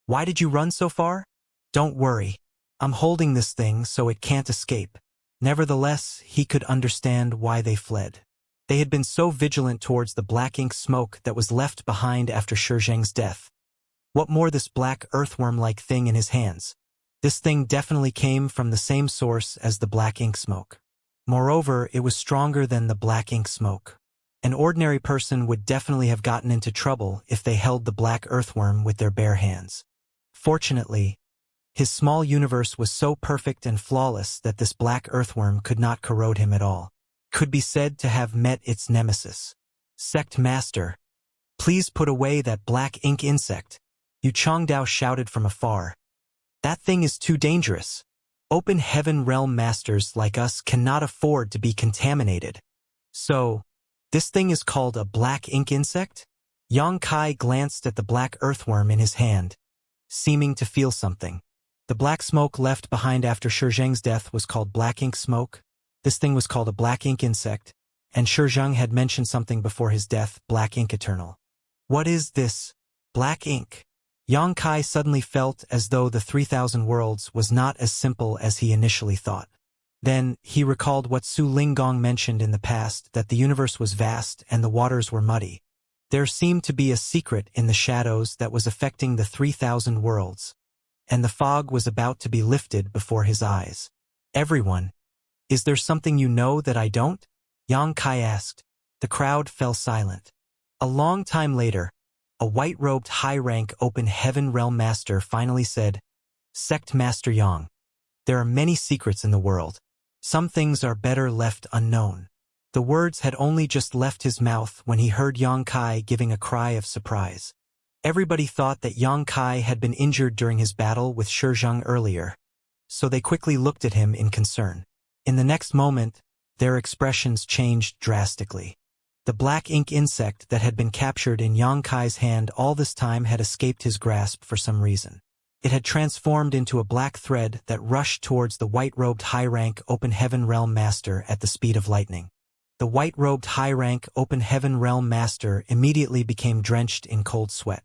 Why did you run so far? Don't worry. I'm holding this thing so it can't escape. Nevertheless, he could understand why they fled. They had been so vigilant towards the black ink smoke that was left behind after Shi Zhang's death. What more this black earthworm-like thing in his hands? This thing definitely came from the same source as the black ink smoke. Moreover, it was stronger than the black ink smoke. An ordinary person would definitely have gotten into trouble if they held the black earthworm with their bare hands. Fortunately, his small universe was so perfect and flawless that this black earthworm could not corrode him at all. Could be said to have met its nemesis. Sect Master, please put away that black ink insect. Yu Changdao shouted from afar. That thing is too dangerous. Open Heaven Realm Masters like us cannot afford to be contaminated. So, this thing is called a black ink insect? Yang Kai glanced at the black earthworm in his hand, seeming to feel something. The black smoke left behind after Shi Zhang's death was called black ink smoke. This thing was called a black ink insect, and Shi Zhang had mentioned something before his death, black ink eternal. What is this? Black ink? Yang Kai suddenly felt as though the 3,000 worlds was not as simple as he initially thought. Then, he recalled what Su Linggong mentioned in the past, that the universe was vast and the waters were muddy. There seemed to be a secret in the shadows that was affecting the 3,000 worlds, and the fog was about to be lifted before his eyes. Everyone, is there something you know that I don't? Yang Kai asked. The crowd fell silent. A long time later, a white-robed high-rank Open Heaven Realm Master finally said, Sect Master Yang, there are many secrets in the world. Some things are better left unknown. The words had only just left his mouth when he heard Yang Kai giving a cry of surprise. Everybody thought that Yang Kai had been injured during his battle with Shi Zhang earlier, so they quickly looked at him in concern. In the next moment, their expressions changed drastically. The black ink insect that had been captured in Yang Kai's hand all this time had escaped his grasp for some reason. It had transformed into a black thread that rushed towards the white-robed high-rank Open Heaven Realm Master at the speed of lightning. The white-robed high-rank Open Heaven Realm Master immediately became drenched in cold sweat.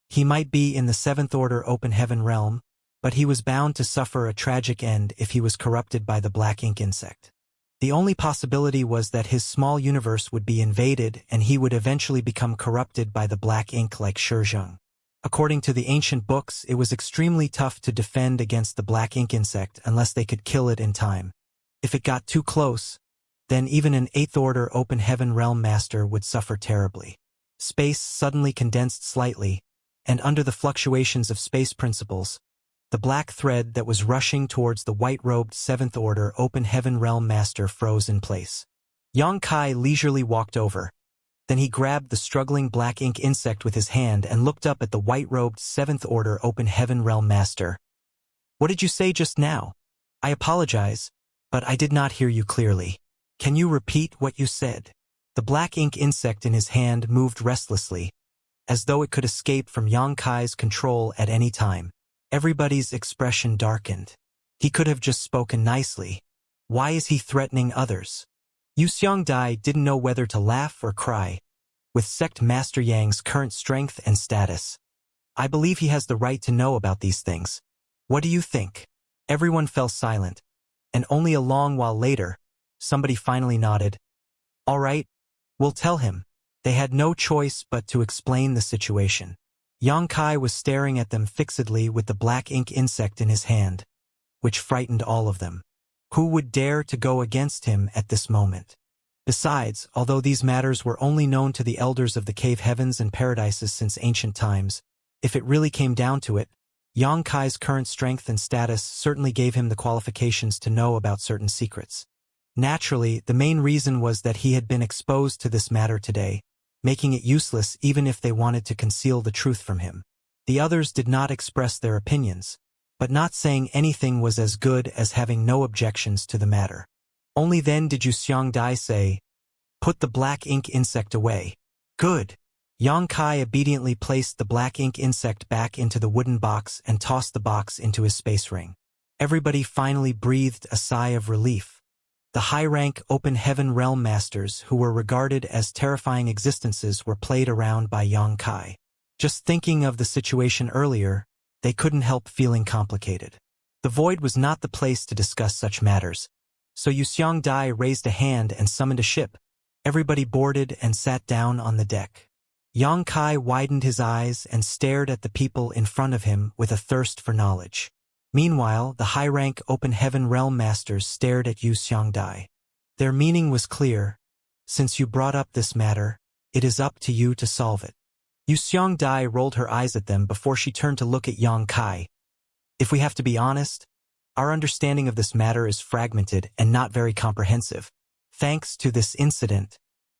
He might be in the 7th Order Open Heaven Realm, but he was bound to suffer a tragic end if he was corrupted by the black ink insect. The only possibility was that his small universe would be invaded and he would eventually become corrupted by the black ink like Shi Zhang. According to the ancient books, it was extremely tough to defend against the black ink insect unless they could kill it in time. If it got too close, then even an 8th order open heaven realm master would suffer terribly. Space suddenly condensed slightly, and under the fluctuations of space principles, the black thread that was rushing towards the white-robed 7th order open heaven realm master froze in place. Xianxia leisurely walked over. Then he grabbed the struggling black ink insect with his hand and looked up at the white-robed 7th order open heaven realm master. "What did you say just now? I apologize, but I did not hear you clearly. Can you repeat what you said?" The black ink insect in his hand moved restlessly, as though it could escape from Xianxia's control at any time. Everybody's expression darkened. He could have just spoken nicely. Why is he threatening others? Xianxia didn't know whether to laugh or cry. With Sect Master Yang's current strength and status, I believe he has the right to know about these things. What do you think? Everyone fell silent, and only a long while later, somebody finally nodded. All right, we'll tell him. They had no choice but to explain the situation. Xianxia was staring at them fixedly with the black ink insect in his hand, which frightened all of them. Who would dare to go against him at this moment? Besides, although these matters were only known to the elders of the cave heavens and paradises since ancient times, if it really came down to it, Xianxia's current strength and status certainly gave him the qualifications to know about certain secrets. Naturally, the main reason was that he had been exposed to this matter today, making it useless even if they wanted to conceal the truth from him. The others did not express their opinions, but not saying anything was as good as having no objections to the matter. Only then did Xianxia say, "Put the black ink insect away." Good. Xianxia obediently placed the black ink insect back into the wooden box and tossed the box into his space ring. Everybody finally breathed a sigh of relief. The high-rank open heaven realm masters who were regarded as terrifying existences were played around by Xianxia. Just thinking of the situation earlier, they couldn't help feeling complicated. The void was not the place to discuss such matters, so Xianxia raised a hand and summoned a ship. Everybody boarded and sat down on the deck. Xianxia widened his eyes and stared at the people in front of him with a thirst for knowledge. Meanwhile, the high-rank open heaven realm masters stared at Xianxia. Their meaning was clear. Since you brought up this matter, it is up to you to solve it. Xianxia rolled her eyes at them before she turned to look at Xianxia. If we have to be honest, our understanding of this matter is fragmented and not very comprehensive. Thanks to this incident,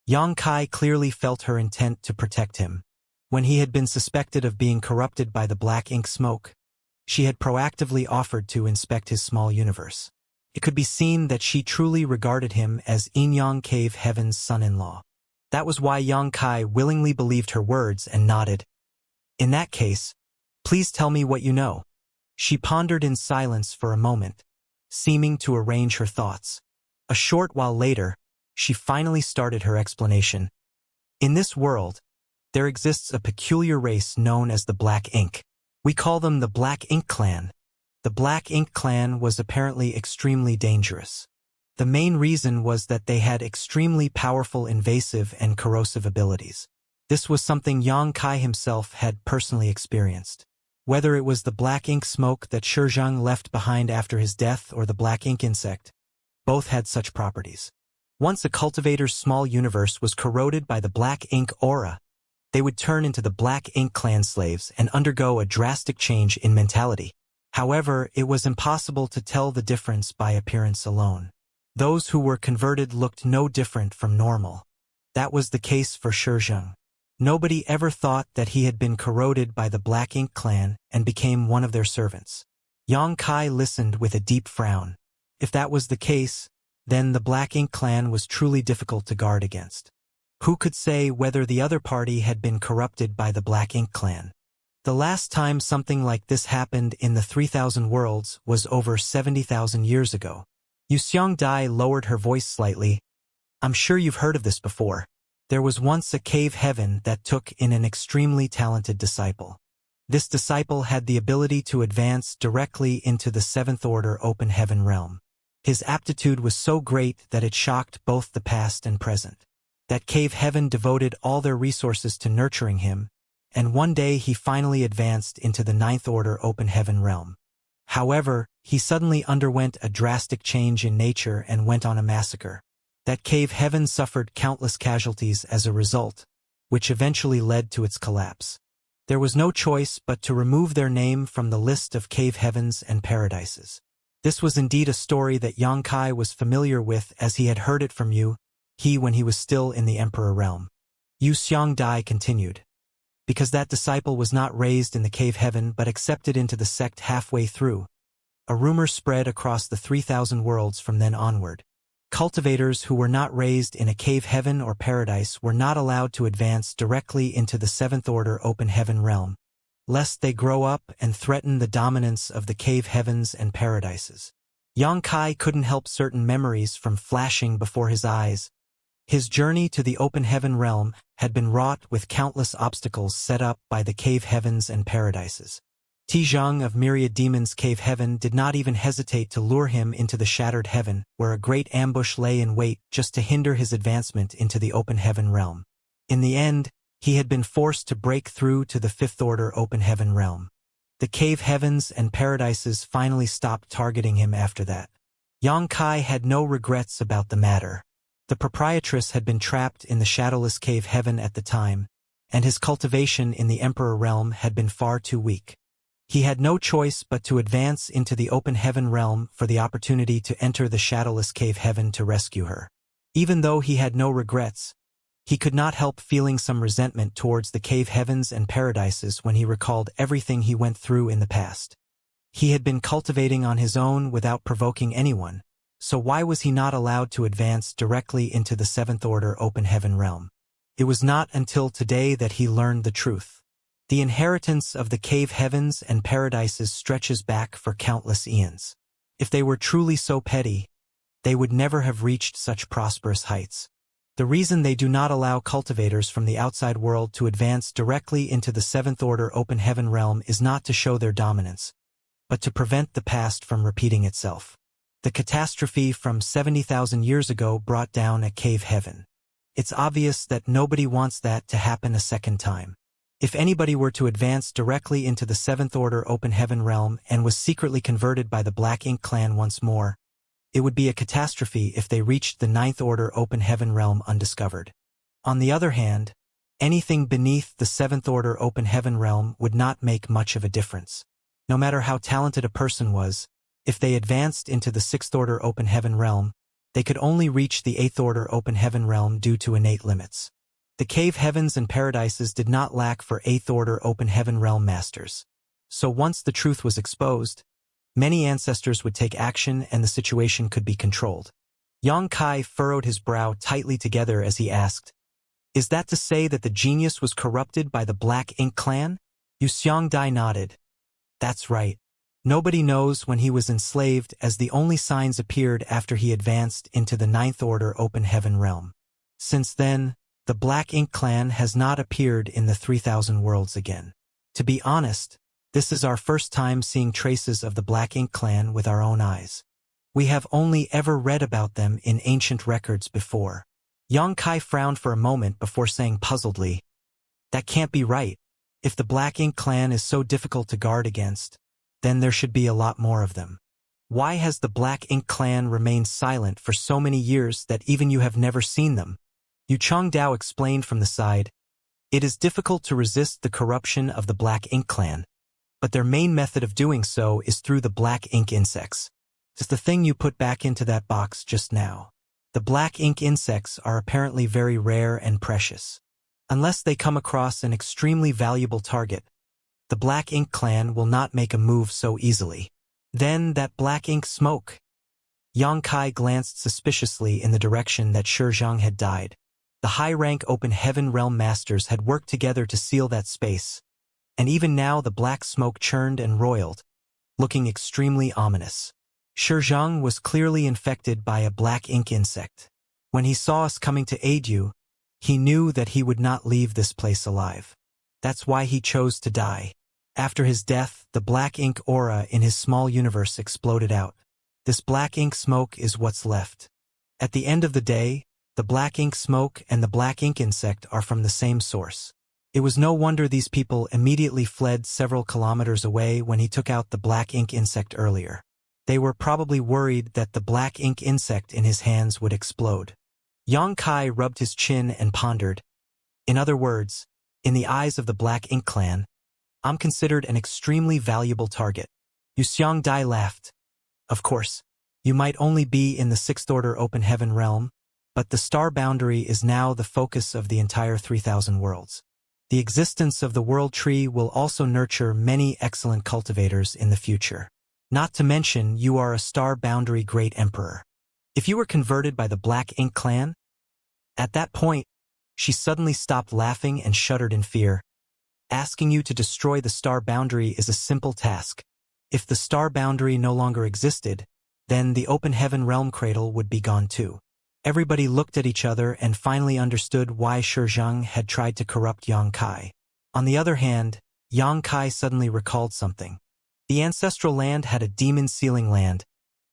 Xianxia clearly felt her intent to protect him. When he had been suspected of being corrupted by the black ink smoke, she had proactively offered to inspect his small universe. It could be seen that she truly regarded him as Inyang Cave Heaven's son-in-law. That was why Xianxia willingly believed her words and nodded. In that case, please tell me what you know. She pondered in silence for a moment, seeming to arrange her thoughts. A short while later, she finally started her explanation. In this world, there exists a peculiar race known as the Black Ink. We call them the Black Ink Clan. The Black Ink Clan was apparently extremely dangerous. The main reason was that they had extremely powerful invasive and corrosive abilities. This was something Xianxia himself had personally experienced. Whether it was the black ink smoke that Shizheng left behind after his death or the black ink insect, both had such properties. Once a cultivator's small universe was corroded by the black ink aura, they would turn into the Black Ink Clan slaves and undergo a drastic change in mentality. However, it was impossible to tell the difference by appearance alone. Those who were converted looked no different from normal. That was the case for Shizheng. Nobody ever thought that he had been corroded by the Black Ink Clan and became one of their servants. Xianxia listened with a deep frown. If that was the case, then the Black Ink Clan was truly difficult to guard against. Who could say whether the other party had been corrupted by the Black Ink Clan? The last time something like this happened in the 3000 worlds was over 70,000 years ago. Xianxia lowered her voice slightly. I'm sure you've heard of this before. There was once a cave heaven that took in an extremely talented disciple. This disciple had the ability to advance directly into the 7th order open heaven realm. His aptitude was so great that it shocked both the past and present. That cave heaven devoted all their resources to nurturing him, and one day he finally advanced into the Ninth Order Open Heaven realm. However, he suddenly underwent a drastic change in nature and went on a massacre. That cave heaven suffered countless casualties as a result, which eventually led to its collapse. There was no choice but to remove their name from the list of cave heavens and paradises. This was indeed a story that Xianxia was familiar with, as he had heard it from you, when he was still in the Emperor realm. Yu Xiangdai continued. Because that disciple was not raised in the cave heaven but accepted into the sect halfway through. A rumor spread across the 3,000 worlds from then onward. Cultivators who were not raised in a cave heaven or paradise were not allowed to advance directly into the Seventh Order Open Heaven realm, lest they grow up and threaten the dominance of the cave heavens and paradises. Xianxia couldn't help certain memories from flashing before his eyes. His journey to the Open Heaven realm had been wrought with countless obstacles set up by the cave heavens and paradises. Tizhang of Myriad Demons' cave heaven did not even hesitate to lure him into the shattered heaven, where a great ambush lay in wait just to hinder his advancement into the Open Heaven realm. In the end, he had been forced to break through to the Fifth Order Open Heaven realm. The cave heavens and paradises finally stopped targeting him after that. Xianxia had no regrets about the matter. The proprietress had been trapped in the shadowless cave heaven at the time, and his cultivation in the Emperor realm had been far too weak. He had no choice but to advance into the Open Heaven realm for the opportunity to enter the shadowless cave heaven to rescue her. Even though he had no regrets, he could not help feeling some resentment towards the cave heavens and paradises when he recalled everything he went through in the past. He had been cultivating on his own without provoking anyone, so why was he not allowed to advance directly into the Seventh Order Open Heaven realm? It was not until today that he learned the truth. The inheritance of the cave heavens and paradises stretches back for countless eons. If they were truly so petty, they would never have reached such prosperous heights. The reason they do not allow cultivators from the outside world to advance directly into the Seventh Order Open Heaven realm is not to show their dominance, but to prevent the past from repeating itself. The catastrophe from 70,000 years ago brought down a cave heaven. It's obvious that nobody wants that to happen a second time. If anybody were to advance directly into the Seventh Order Open Heaven realm and was secretly converted by the Black Ink clan once more, it would be a catastrophe if they reached the Ninth Order Open Heaven realm undiscovered. On the other hand, anything beneath the Seventh Order Open Heaven realm would not make much of a difference. No matter how talented a person was, if they advanced into the Sixth Order Open Heaven realm, they could only reach the Eighth Order Open Heaven realm due to innate limits. The cave heavens and paradises did not lack for Eighth Order Open Heaven realm masters. So once the truth was exposed, many ancestors would take action and the situation could be controlled. Xianxia furrowed his brow tightly together as he asked, "Is that to say that the genius was corrupted by the Black Ink clan?" Yu Xiangdai nodded. "That's right. Nobody knows when he was enslaved, as the only signs appeared after he advanced into the Ninth Order Open Heaven realm. Since then, the Black Ink clan has not appeared in the 3,000 worlds again. To be honest, this is our first time seeing traces of the Black Ink clan with our own eyes. We have only ever read about them in ancient records before." Xianxia frowned for a moment before saying puzzledly, "That can't be right. If the Black Ink clan is so difficult to guard against, then there should be a lot more of them. Why has the Black Ink clan remained silent for so many years that even you have never seen them?" Yu Changdao explained from the side, "It is difficult to resist the corruption of the Black Ink clan, but their main method of doing so is through the Black Ink insects. It's the thing you put back into that box just now. The Black Ink insects are apparently very rare and precious. Unless they come across an extremely valuable target, the Black Ink clan will not make a move so easily. Then that Black Ink smoke." Xianxia glanced suspiciously in the direction that Shizhang had died. The high-rank Open Heaven realm masters had worked together to seal that space, and even now the black smoke churned and roiled, looking extremely ominous. Shizhang was clearly infected by a Black Ink insect. When he saw us coming to aid you, he knew that he would not leave this place alive. That's why he chose to die. After his death, the Black Ink aura in his small universe exploded out. This Black Ink smoke is what's left. At the end of the day, the Black Ink smoke and the Black Ink insect are from the same source. It was no wonder these people immediately fled several kilometers away when he took out the black ink insect earlier. They were probably worried that the black ink insect in his hands would explode. Yang Kai rubbed his chin and pondered. In other words, in the eyes of the Black Ink clan, I'm considered an extremely valuable target. Yu Xiangdai laughed. Of course, you might only be in the Sixth Order Open Heaven realm, but the star boundary is now the focus of the entire 3,000 worlds. The existence of the World Tree will also nurture many excellent cultivators in the future. Not to mention, you are a star boundary great emperor. If you were converted by the Black Ink clan? At that point, she suddenly stopped laughing and shuddered in fear. Asking you to destroy the star boundary is a simple task. If the star boundary no longer existed, then the Open Heaven realm cradle would be gone too. Everybody looked at each other and finally understood why Shizheng had tried to corrupt Yang Kai. On the other hand, Yang Kai suddenly recalled something. The ancestral land had a demon sealing land,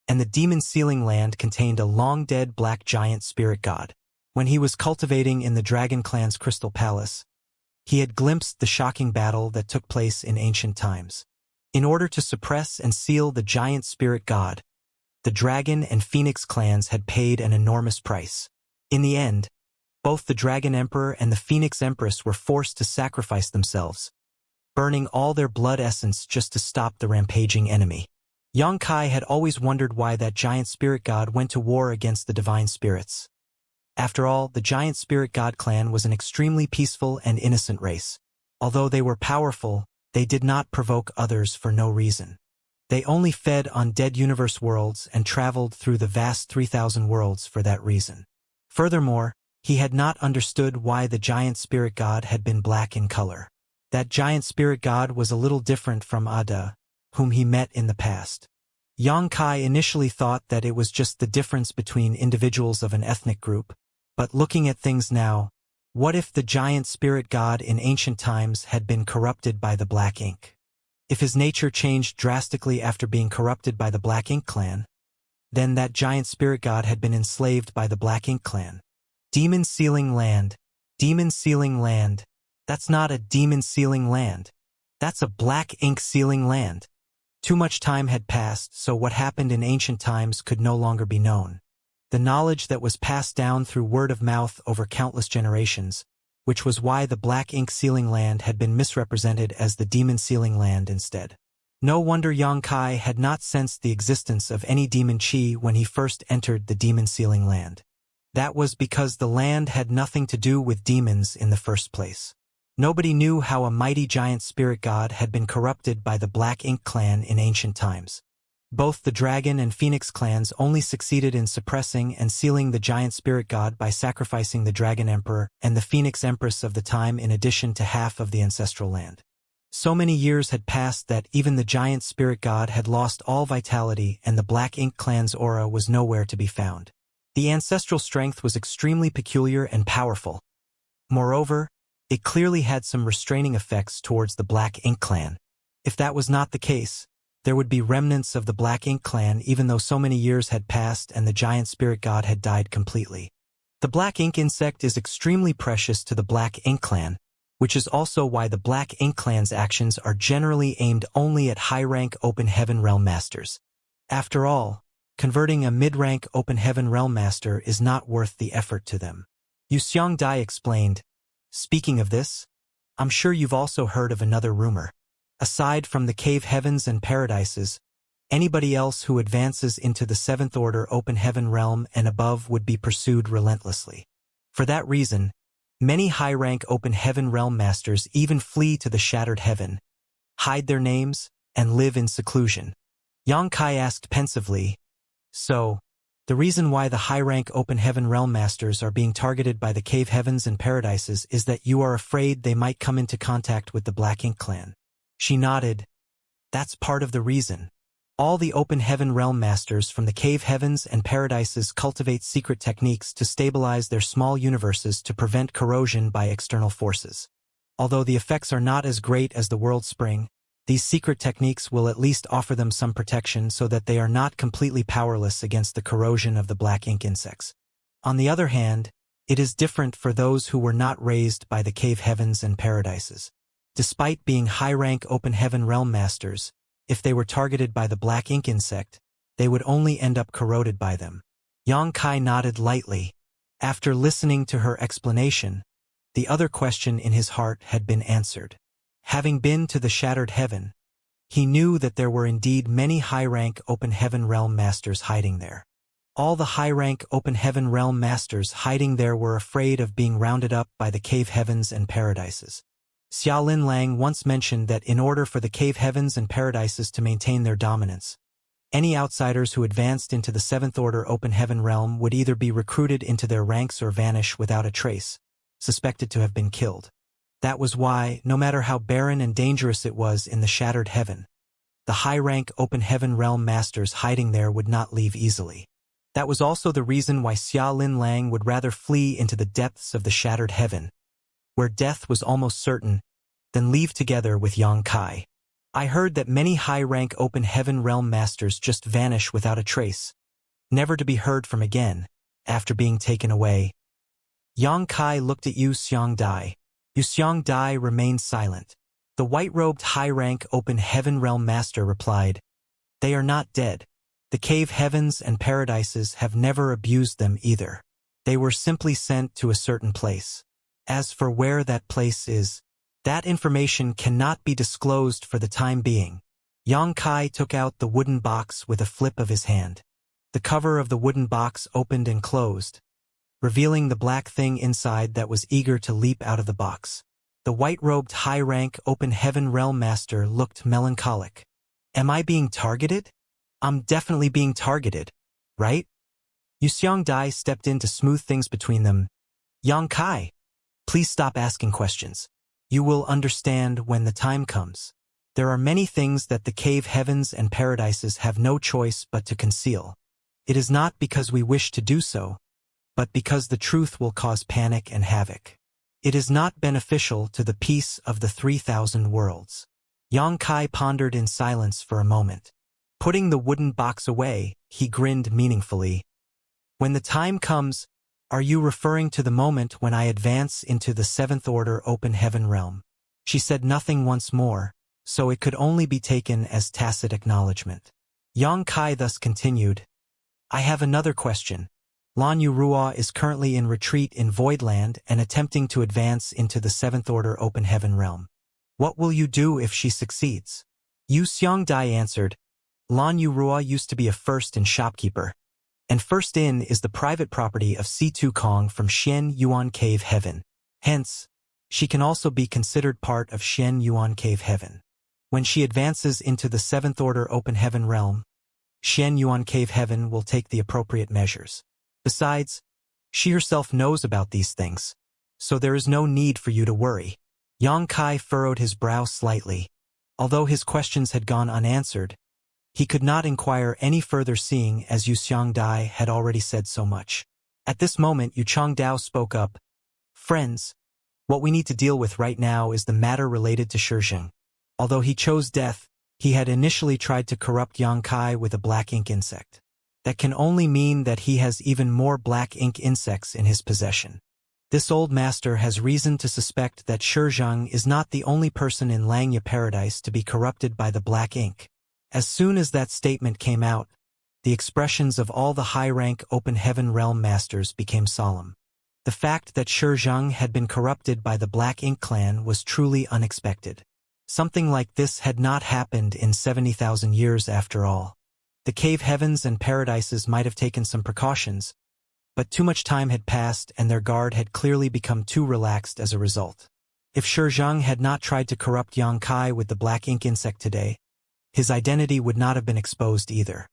and the demon sealing land contained a long-dead black giant spirit god. When he was cultivating in the Dragon Clan's Crystal Palace, he had glimpsed the shocking battle that took place in ancient times. In order to suppress and seal the giant spirit god, the Dragon and Phoenix clans had paid an enormous price. In the end, both the Dragon Emperor and the Phoenix Empress were forced to sacrifice themselves, burning all their blood essence just to stop the rampaging enemy. Yang Kai had always wondered why that giant spirit god went to war against the divine spirits. After all, the giant spirit god clan was an extremely peaceful and innocent race. Although they were powerful, they did not provoke others for no reason. They only fed on dead universe worlds and traveled through the vast 3,000 worlds for that reason. Furthermore, he had not understood why the giant spirit god had been black in color. That giant spirit god was a little different from Ada, whom he met in the past. Yang Kai initially thought that it was just the difference between individuals of an ethnic group, but looking at things now, what if the giant spirit god in ancient times had been corrupted by the Black Ink? If his nature changed drastically after being corrupted by the Black Ink clan, then that giant spirit god had been enslaved by the Black Ink clan. Demon sealing land. Demon sealing land. That's not a demon sealing land. That's a Black Ink sealing land. Too much time had passed, so what happened in ancient times could no longer be known. The knowledge that was passed down through word of mouth over countless generations, which was why the Black Ink sealing land had been misrepresented as the demon sealing land instead. No wonder Yang Kai had not sensed the existence of any demon chi when he first entered the demon sealing land. That was because the land had nothing to do with demons in the first place. Nobody knew how a mighty giant spirit god had been corrupted by the Black Ink clan in ancient times. Both the Dragon and Phoenix clans only succeeded in suppressing and sealing the giant spirit god by sacrificing the Dragon Emperor and the Phoenix Empress of the time in addition to half of the ancestral land. So many years had passed that even the giant spirit god had lost all vitality and the Black Ink clan's aura was nowhere to be found. The ancestral strength was extremely peculiar and powerful. Moreover, it clearly had some restraining effects towards the Black Ink clan. If that was not the case, there would be remnants of the Black Ink clan even though so many years had passed and the giant spirit god had died completely. The Black Ink insect is extremely precious to the Black Ink clan, which is also why the Black Ink clan's actions are generally aimed only at high-rank Open Heaven Realm Masters. After all, converting a mid-rank Open Heaven Realm Master is not worth the effort to them. Yu Xiangdai explained, "Speaking of this, I'm sure you've also heard of another rumor. Aside from the cave heavens and paradises, anybody else who advances into the Seventh Order Open Heaven realm and above would be pursued relentlessly. For that reason, many high-rank Open Heaven realm masters even flee to the Shattered Heaven, hide their names, and live in seclusion." Yang Kai asked pensively, "So, the reason why the high-rank Open Heaven realm masters are being targeted by the cave heavens and paradises is that you are afraid they might come into contact with the Black Ink clan?" She nodded. "That's part of the reason. All the Open Heaven realm masters from the cave heavens and paradises cultivate secret techniques to stabilize their small universes to prevent corrosion by external forces. Although the effects are not as great as the World Spring, these secret techniques will at least offer them some protection so that they are not completely powerless against the corrosion of the Black Ink insects. On the other hand, It is different for those who were not raised by the cave heavens and paradises. Despite being high-rank open heaven realm masters, if they were targeted by the black ink insect, they would only end up corroded by them. Yang Kai nodded lightly. After listening to her explanation, the other question in his heart had been answered. Having been to the shattered heaven, he knew that there were indeed many high-rank open heaven realm masters hiding there. All the high-rank open heaven realm masters hiding there were afraid of being rounded up by the cave heavens and paradises. Xiaolin Lang once mentioned that in order for the cave heavens and paradises to maintain their dominance, any outsiders who advanced into the seventh order open heaven realm would either be recruited into their ranks or vanish without a trace, suspected to have been killed. That was why, no matter how barren and dangerous it was in the shattered heaven, the high-rank open heaven realm masters hiding there would not leave easily. That was also the reason why Xiaolin Lang would rather flee into the depths of the shattered heaven, where death was almost certain, than leave together with Yang Kai. I heard that many high-rank open heaven realm masters just vanish without a trace, never to be heard from again, after being taken away. Yang Kai looked at Yu Xiangdai. Yu Xiangdai remained silent. The white-robed high-rank open heaven realm master replied, "They are not dead. The cave heavens and paradises have never abused them either. They were simply sent to a certain place. As for where that place is, that information cannot be disclosed for the time being." Yang Kai took out the wooden box with a flip of his hand. The cover of the wooden box opened and closed, revealing the black thing inside that was eager to leap out of the box. The white-robed high-rank open heaven realm master looked melancholic. "Am I being targeted? I'm definitely being targeted, right?" Yu Xiangdai stepped in to smooth things between them. "Yang Kai, please stop asking questions. You will understand when the time comes. There are many things that the cave heavens and paradises have no choice but to conceal. It is not because we wish to do so, but because the truth will cause panic and havoc. It is not beneficial to the peace of the 3,000 worlds." Yang Kai pondered in silence for a moment. Putting the wooden box away, he grinned meaningfully. "When the time comes, are you referring to the moment when I advance into the seventh order open heaven realm?" She said nothing once more, so it could only be taken as tacit acknowledgement. Yang Kai thus continued, "I have another question. Lan Yurua is currently in retreat in Voidland and attempting to advance into the seventh order open heaven realm. What will you do if she succeeds?" Yu Xiangdai answered, "Lan Yurua used to be a first-in shopkeeper, and first-in is the private property of C2 Kong from Xian Yuan Cave Heaven. Hence, she can also be considered part of Xian Yuan Cave Heaven. When she advances into the seventh order open heaven realm, Xian Yuan Cave Heaven will take the appropriate measures. Besides, she herself knows about these things, so there is no need for you to worry." Yang Kai furrowed his brow slightly. Although his questions had gone unanswered, he could not inquire any further seeing as Yu Xiangdai had already said so much. At this moment Yu Changdao spoke up, "Friends, what we need to deal with right now is the matter related to Shizheng. Although he chose death, he had initially tried to corrupt Yang Kai with a black ink insect. That can only mean that he has even more black ink insects in his possession. This old master has reason to suspect that Shizheng is not the only person in Langya Paradise to be corrupted by the black ink." As soon as that statement came out, the expressions of all the high-rank open heaven realm masters became solemn. The fact that Shizheng had been corrupted by the Black Ink clan was truly unexpected. Something like this had not happened in 70,000 years after all. The cave heavens and paradises might have taken some precautions, but too much time had passed and their guard had clearly become too relaxed as a result. If Shizheng had not tried to corrupt Yang Kai with the black ink insect today, his identity would not have been exposed either.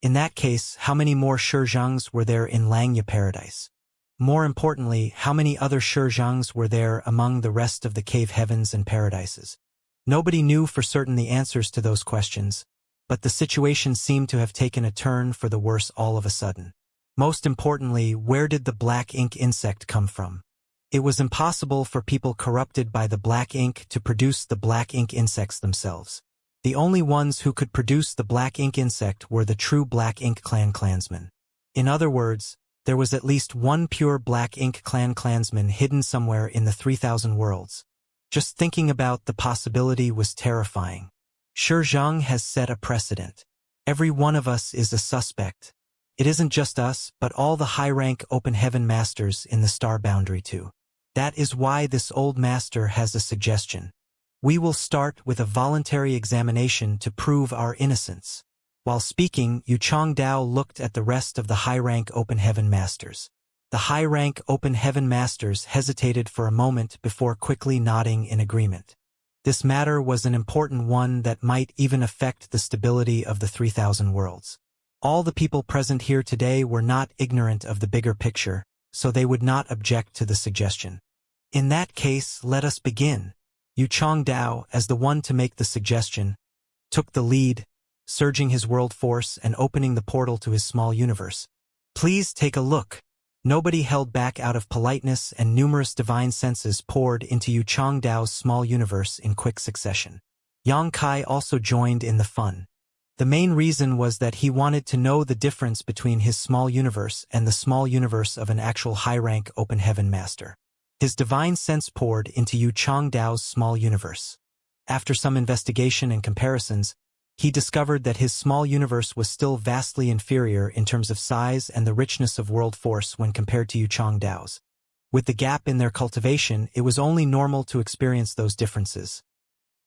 In that case, how many more Shizhengs were there in Langya Paradise? More importantly, how many other Shizhengs were there among the rest of the cave heavens and paradises? Nobody knew for certain the answers to those questions, but the situation seemed to have taken a turn for the worse all of a sudden. Most importantly, where did the black ink insect come from? It was impossible for people corrupted by the black ink to produce the black ink insects themselves. The only ones who could produce the black ink insect were the true Black Ink clan clansmen. In other words, There was at least one pure black ink clansman hidden somewhere in the 3,000 worlds. Just thinking about the possibility was terrifying. Zhang has set a precedent. Every one of us is a suspect. It isn't just us, but all the high-rank open heaven masters in the star boundary too. That is why this old master has a suggestion. We will start with a voluntary examination to prove our innocence. While speaking, Yu Changdao looked at the rest of the high-rank open heaven masters. The high-rank open heaven masters hesitated for a moment before quickly nodding in agreement. This matter was an important one that might even affect the stability of the 3,000 worlds. All the people present here today were not ignorant of the bigger picture, so they would not object to the suggestion. In that case, let us begin. Yu Changdao, as the one to make the suggestion, took the lead, surging his world force and opening the portal to his small universe. Please take a look. Nobody held back out of politeness, and numerous divine senses poured into Yu Changdao's small universe in quick succession. Yang Kai also joined in the fun. The main reason was that he wanted to know the difference between his small universe and the small universe of an actual high-rank open heaven master. His divine sense poured into Yu Changdao's small universe. After some investigation and comparisons, he discovered that his small universe was still vastly inferior in terms of size and the richness of world force when compared to Yu Changdao's. With the gap in their cultivation, it was only normal to experience those differences.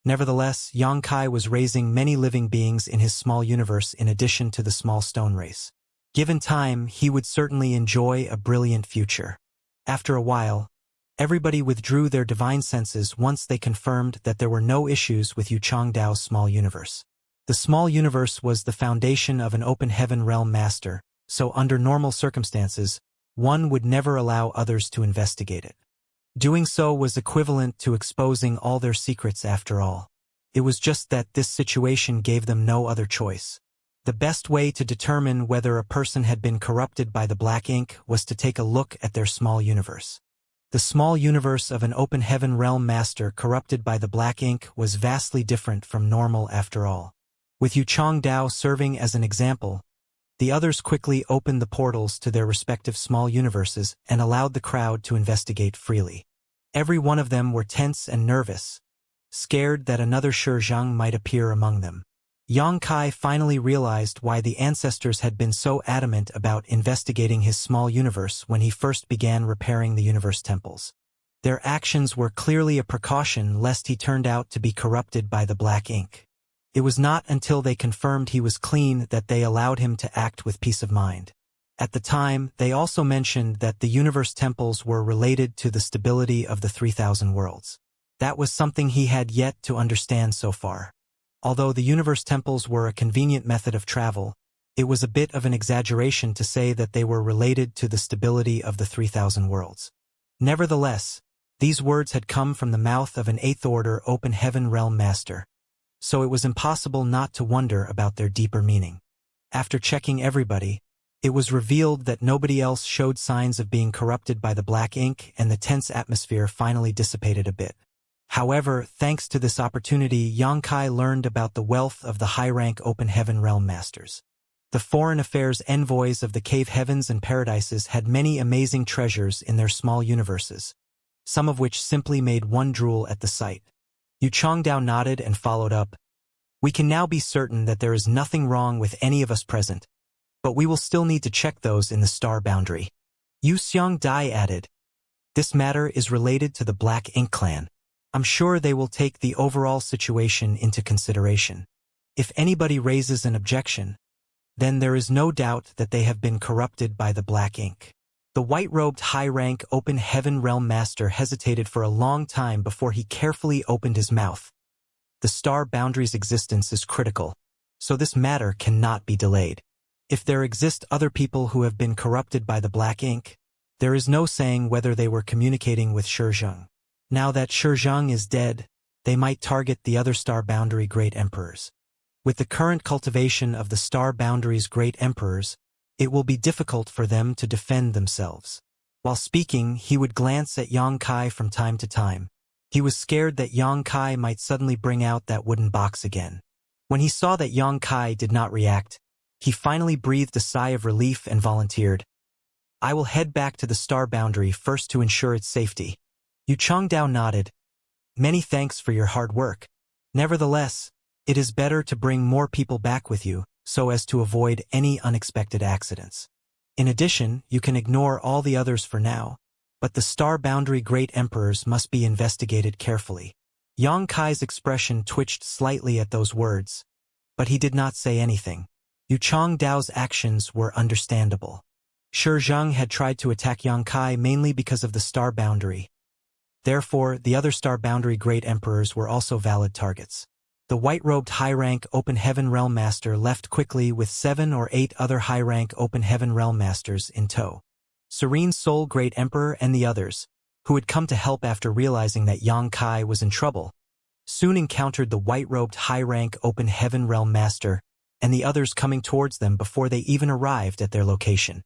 Nevertheless, Yang Kai was raising many living beings in his small universe in addition to the small stone race. Given time, he would certainly enjoy a brilliant future. After a while, everybody withdrew their divine senses once they confirmed that there were no issues with Yu Changdao's small universe. The small universe was the foundation of an open heaven realm master, so under normal circumstances, one would never allow others to investigate it. Doing so was equivalent to exposing all their secrets after all. It was just that this situation gave them no other choice. The best way to determine whether a person had been corrupted by the black ink was to take a look at their small universe. The small universe of an open heaven realm master corrupted by the black ink was vastly different from normal after all. With Yu Changdao serving as an example, the others quickly opened the portals to their respective small universes and allowed the crowd to investigate freely. Every one of them were tense and nervous, scared that another Zhang might appear among them. Yang Kai finally realized why the ancestors had been so adamant about investigating his small universe when he first began repairing the universe temples. Their actions were clearly a precaution lest he turned out to be corrupted by the black ink. It was not until they confirmed he was clean that they allowed him to act with peace of mind. At the time, they also mentioned that the universe temples were related to the stability of the 3,000 worlds. That was something he had yet to understand so far. Although the universe temples were a convenient method of travel, it was a bit of an exaggeration to say that they were related to the stability of the 3,000 worlds. Nevertheless, these words had come from the mouth of an 8th order open heaven realm master, so it was impossible not to wonder about their deeper meaning. After checking everybody, it was revealed that nobody else showed signs of being corrupted by the black ink, and the tense atmosphere finally dissipated a bit. However, thanks to this opportunity, Yang Kai learned about the wealth of the high-rank open heaven realm masters. The foreign affairs envoys of the cave heavens and paradises had many amazing treasures in their small universes, some of which simply made one drool at the sight. Yu Changdao nodded and followed up. We can now be certain that there is nothing wrong with any of us present, but we will still need to check those in the star boundary. Yu Xiangdai added. This matter is related to the Black Ink clan. I'm sure they will take the overall situation into consideration. If anybody raises an objection, then there is no doubt that they have been corrupted by the black ink. The white-robed high-rank open heaven realm master hesitated for a long time before he carefully opened his mouth. The star boundary's existence is critical, so this matter cannot be delayed. If there exist other people who have been corrupted by the black ink, there is no saying whether they were communicating with Zhang. Now that Zhang is dead, they might target the other star boundary great emperors. With the current cultivation of the star boundary's great emperors, it will be difficult for them to defend themselves. While speaking, he would glance at Yang Kai from time to time. He was scared that Yang Kai might suddenly bring out that wooden box again. When he saw that Yang Kai did not react, he finally breathed a sigh of relief and volunteered. I will head back to the star boundary first to ensure its safety. Yu Changdao nodded. Many thanks for your hard work. Nevertheless, it is better to bring more people back with you, so as to avoid any unexpected accidents. In addition, you can ignore all the others for now, but the star boundary great emperors must be investigated carefully. Yang Kai's expression twitched slightly at those words, but he did not say anything. Yu Changdao's actions were understandable. Shi Zheng had tried to attack Yang Kai mainly because of the star boundary. Therefore, the other star boundary great emperors were also valid targets. The white-robed high-rank Open Heaven Realm Master left quickly with 7 or 8 other high-rank Open Heaven Realm Masters in tow. Serene Soul Great Emperor and the others, who had come to help after realizing that Yang Kai was in trouble, soon encountered the white-robed high-rank Open Heaven Realm Master and the others coming towards them before they even arrived at their location.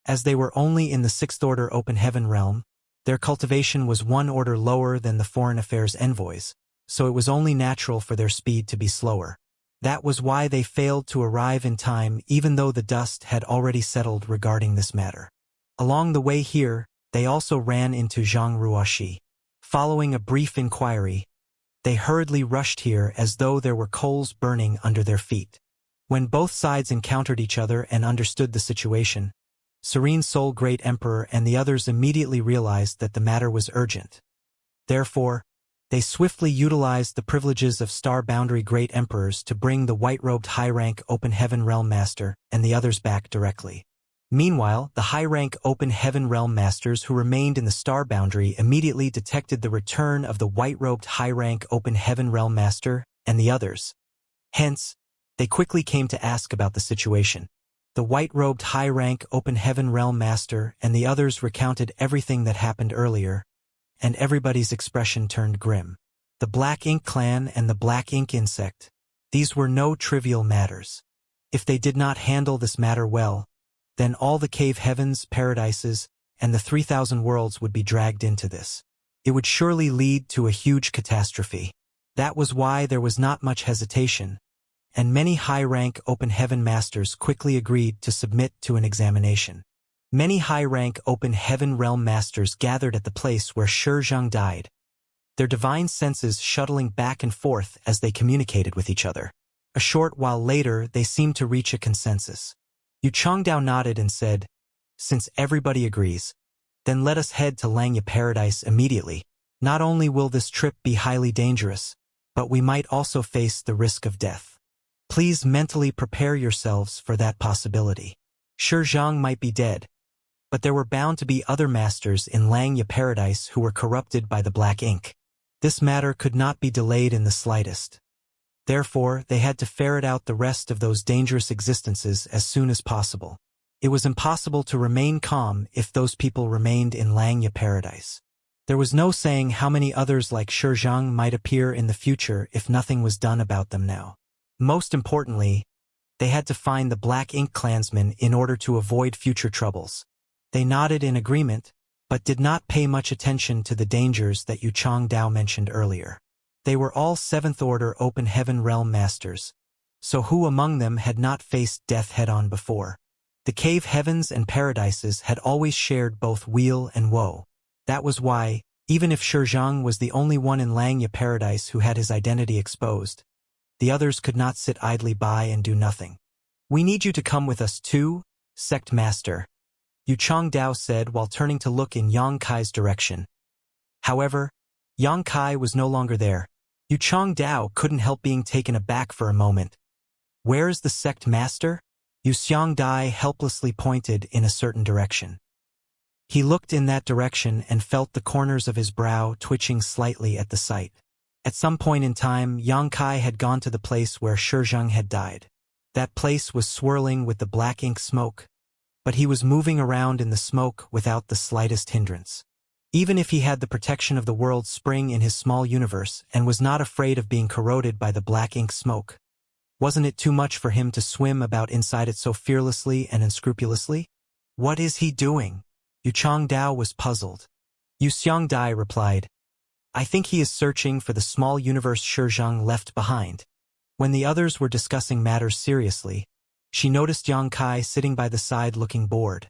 As they were only in the 6th Order Open Heaven Realm, their cultivation was 1 order lower than the Foreign Affairs envoys, so it was only natural for their speed to be slower. That was why they failed to arrive in time even though the dust had already settled regarding this matter. Along the way here, they also ran into Zhang Ruoxi. Following a brief inquiry, they hurriedly rushed here as though there were coals burning under their feet. When both sides encountered each other and understood the situation, Serene Soul Great Emperor and the others immediately realized that the matter was urgent. Therefore, they swiftly utilized the privileges of Star Boundary Great Emperors to bring the white-robed high-rank Open Heaven Realm Master and the others back directly. Meanwhile, the high-rank Open Heaven Realm Masters who remained in the Star Boundary immediately detected the return of the white-robed high-rank Open Heaven Realm Master and the others. Hence, they quickly came to ask about the situation. The white-robed high-rank Open Heaven Realm Master and the others recounted everything that happened earlier, and everybody's expression turned grim. The Black Ink Clan and the Black Ink Insect. These were no trivial matters. If they did not handle this matter well, then all the cave heavens, paradises, and the 3,000 worlds would be dragged into this. It would surely lead to a huge catastrophe. That was why there was not much hesitation, and many high-rank Open Heaven Masters quickly agreed to submit to an examination. Many high-rank Open Heaven Realm Masters gathered at the place where Shi Zheng died, their divine senses shuttling back and forth as they communicated with each other. A short while later, they seemed to reach a consensus. Yu Changdao nodded and said, "Since everybody agrees, then let us head to Langya Paradise immediately. Not only will this trip be highly dangerous, but we might also face the risk of death. Please mentally prepare yourselves for that possibility. Shi Zheng might be dead, but there were bound to be other masters in Langya Paradise who were corrupted by the black ink. This matter could not be delayed in the slightest. Therefore, they had to ferret out the rest of those dangerous existences as soon as possible. It was impossible to remain calm if those people remained in Langya Paradise. There was no saying how many others like Shi Zheng might appear in the future if nothing was done about them now. Most importantly, they had to find the Black Ink clansmen in order to avoid future troubles. They nodded in agreement, but did not pay much attention to the dangers that Yu Changdao mentioned earlier. They were all 7th Order Open Heaven Realm Masters, so who among them had not faced death head-on before? The cave heavens and paradises had always shared both weal and woe. That was why, even if Shi Zheng was the only one in Langya Paradise who had his identity exposed, the others could not sit idly by and do nothing. "We need you to come with us too, Sect Master," Yu Changdao said while turning to look in Yang Kai's direction. However, Yang Kai was no longer there. Yu Changdao couldn't help being taken aback for a moment. "Where is the Sect Master?" Yu Xiangdai helplessly pointed in a certain direction. He looked in that direction and felt the corners of his brow twitching slightly at the sight. At some point in time, Yang Kai had gone to the place where Shi Zheng had died. That place was swirling with the black ink smoke, but he was moving around in the smoke without the slightest hindrance. Even if he had the protection of the world spring in his small universe and was not afraid of being corroded by the black ink smoke, wasn't it too much for him to swim about inside it so fearlessly and unscrupulously? "What is he doing?" Yu Changdao was puzzled. Yu Xiangdai replied, "I think he is searching for the small universe Shi Zheng left behind." When the others were discussing matters seriously, she noticed Yang Kai sitting by the side looking bored.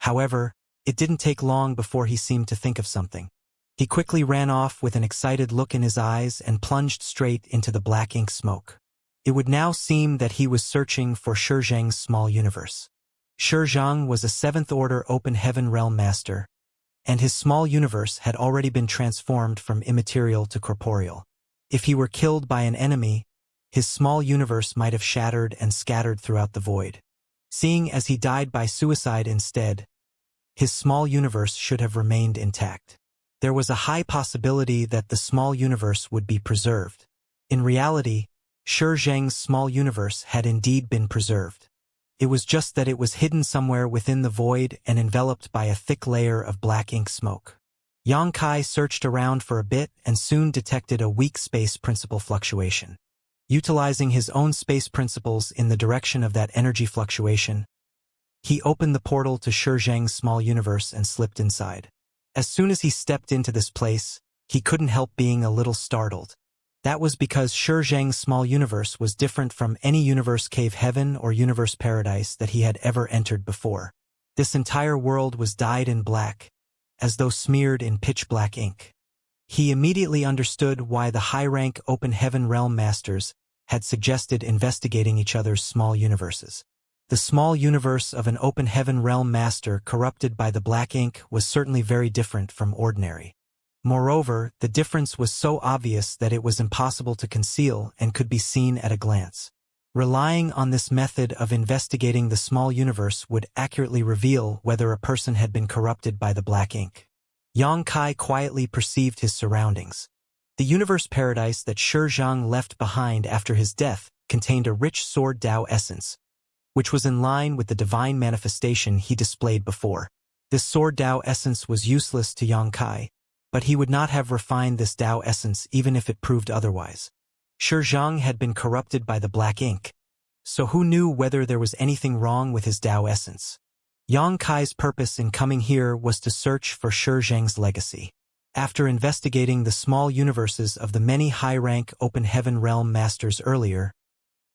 However, it didn't take long before he seemed to think of something. He quickly ran off with an excited look in his eyes and plunged straight into the black ink smoke. It would now seem that he was searching for Shizhang's small universe. Shizhang was a 7th-order open heaven realm master, and his small universe had already been transformed from immaterial to corporeal. If he were killed by an enemy, his small universe might have shattered and scattered throughout the void. Seeing as he died by suicide instead, his small universe should have remained intact. There was a high possibility that the small universe would be preserved. In reality, Shizhang's small universe had indeed been preserved. It was just that it was hidden somewhere within the void and enveloped by a thick layer of black ink smoke. Xianxia searched around for a bit and soon detected a weak space principle fluctuation. Utilizing his own space principles in the direction of that energy fluctuation, he opened the portal to Shizhang's small universe and slipped inside. As soon as he stepped into this place, he couldn't help being a little startled. That was because Shizhang's small universe was different from any universe cave heaven or universe paradise that he had ever entered before. This entire world was dyed in black, as though smeared in pitch-black ink. He immediately understood why the high-rank open heaven realm masters had suggested investigating each other's small universes. The small universe of an open heaven realm master corrupted by the black ink was certainly very different from ordinary. Moreover, the difference was so obvious that it was impossible to conceal and could be seen at a glance. Relying on this method of investigating the small universe would accurately reveal whether a person had been corrupted by the black ink. Xianxia quietly perceived his surroundings. The universe paradise that Shizhang left behind after his death contained a rich sword Dao essence, which was in line with the divine manifestation he displayed before. This sword Dao essence was useless to Xianxia, but he would not have refined this Dao essence even if it proved otherwise. Shizhang had been corrupted by the black ink, so who knew whether there was anything wrong with his Dao essence? Xianxia's purpose in coming here was to search for Shizhang's legacy. After investigating the small universes of the many high-rank open heaven realm masters earlier,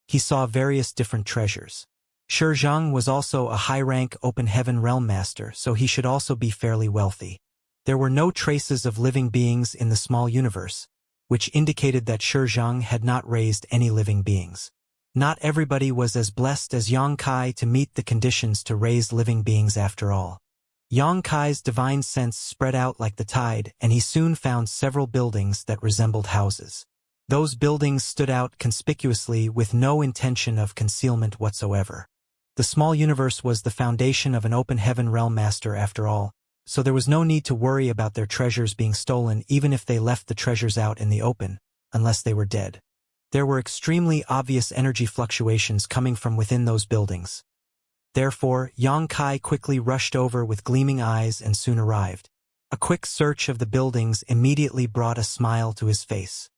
he saw various different treasures. Shizhang was also a high-rank open heaven realm master, so he should also be fairly wealthy. There were no traces of living beings in the small universe, which indicated that Shizhang had not raised any living beings. Not everybody was as blessed as Xianxia to meet the conditions to raise living beings after all. Xianxia's divine sense spread out like the tide, and he soon found several buildings that resembled houses. Those buildings stood out conspicuously with no intention of concealment whatsoever. The small universe was the foundation of an open heaven realm master after all, so there was no need to worry about their treasures being stolen even if they left the treasures out in the open, unless they were dead. There were extremely obvious energy fluctuations coming from within those buildings. Therefore, Xianxia quickly rushed over with gleaming eyes and soon arrived. A quick search of the buildings immediately brought a smile to his face.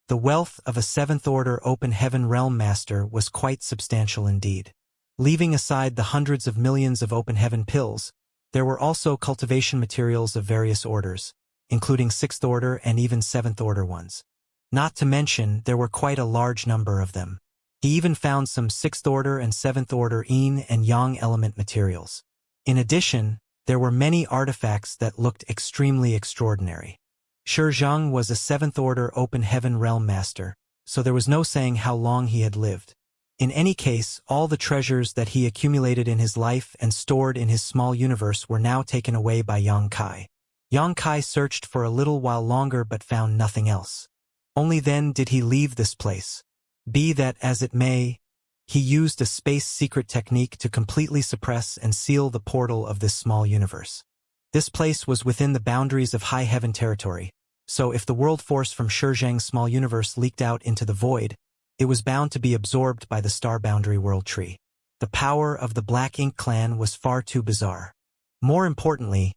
The wealth of a 7th-order open heaven realm master was quite substantial indeed. Leaving aside the hundreds of millions of open heaven pills, there were also cultivation materials of various orders, including 6th-order and even 7th-order ones. Not to mention, there were quite a large number of them. He even found some 6th-order and 7th-order yin and yang element materials. In addition, there were many artifacts that looked extremely extraordinary. Shizhang was a 7th-order open heaven realm master, so there was no saying how long he had lived. In any case, all the treasures that he accumulated in his life and stored in his small universe were now taken away by Xianxia. Xianxia searched for a little while longer but found nothing else. Only then did he leave this place. Be that as it may, he used a space secret technique to completely suppress and seal the portal of this small universe. This place was within the boundaries of high heaven territory, so if the world force from Shizhang's small universe leaked out into the void, it was bound to be absorbed by the star boundary world tree. The power of the Black Ink clan was far too bizarre. More importantly,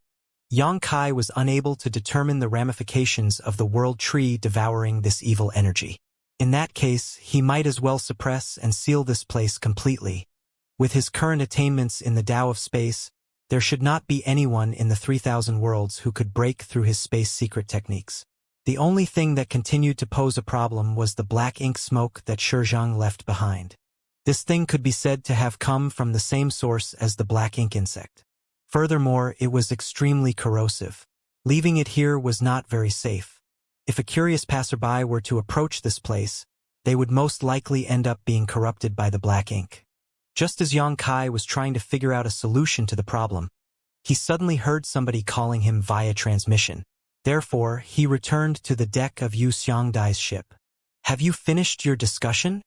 Xianxia was unable to determine the ramifications of the world tree devouring this evil energy. In that case, he might as well suppress and seal this place completely. With his current attainments in the Tao of space, there should not be anyone in the 3,000 worlds who could break through his space secret techniques. The only thing that continued to pose a problem was the black ink smoke that Shizhang left behind. This thing could be said to have come from the same source as the black ink insect. Furthermore, it was extremely corrosive. Leaving it here was not very safe. If a curious passerby were to approach this place, they would most likely end up being corrupted by the black ink. Just as Yang Kai was trying to figure out a solution to the problem, he suddenly heard somebody calling him via transmission. Therefore, he returned to the deck of Yu Xiangdai's ship. "Have you finished your discussion?"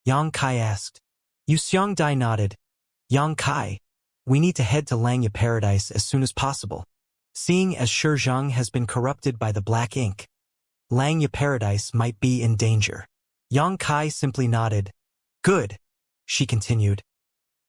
Yang Kai asked. Yu Xiangdai nodded. "Yang Kai, we need to head to Langya Paradise as soon as possible. Seeing as Shizheng has been corrupted by the black ink, Langya Paradise might be in danger." Yang Kai simply nodded. "Good," she continued.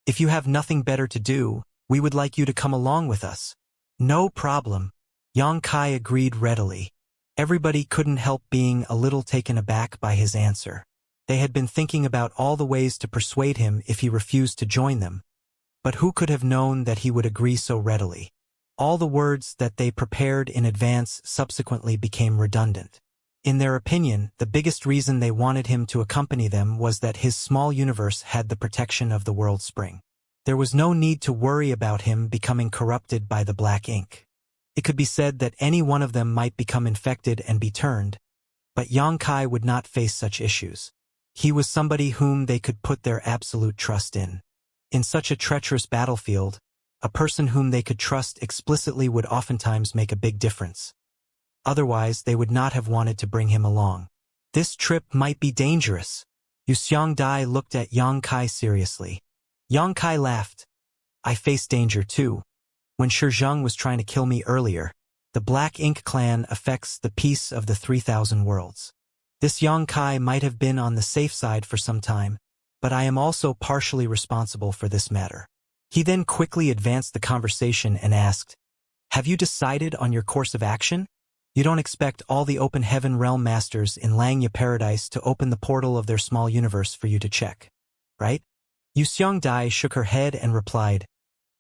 "If you have nothing better to do, we would like you to come along with us." "No problem," Yang Kai agreed readily. Everybody couldn't help being a little taken aback by his answer. They had been thinking about all the ways to persuade him if he refused to join them. But who could have known that he would agree so readily? All the words that they prepared in advance subsequently became redundant. In their opinion, the biggest reason they wanted him to accompany them was that his small universe had the protection of the world spring. There was no need to worry about him becoming corrupted by the black ink. It could be said that any one of them might become infected and be turned, but Yang Kai would not face such issues. He was somebody whom they could put their absolute trust in. In such a treacherous battlefield, a person whom they could trust explicitly would oftentimes make a big difference. Otherwise, they would not have wanted to bring him along. This trip might be dangerous. Yu Xiangdai looked at Yang Kai seriously. Yang Kai laughed. "I face danger too. When Shizheng was trying to kill me earlier, the Black Ink clan affects the peace of the 3,000 worlds. This Yang Kai might have been on the safe side for some time, but I am also partially responsible for this matter." He then quickly advanced the conversation and asked, "Have you decided on your course of action? You don't expect all the open heaven realm masters in Langya Paradise to open the portal of their small universe for you to check, right?" Yu Xiangdai shook her head and replied,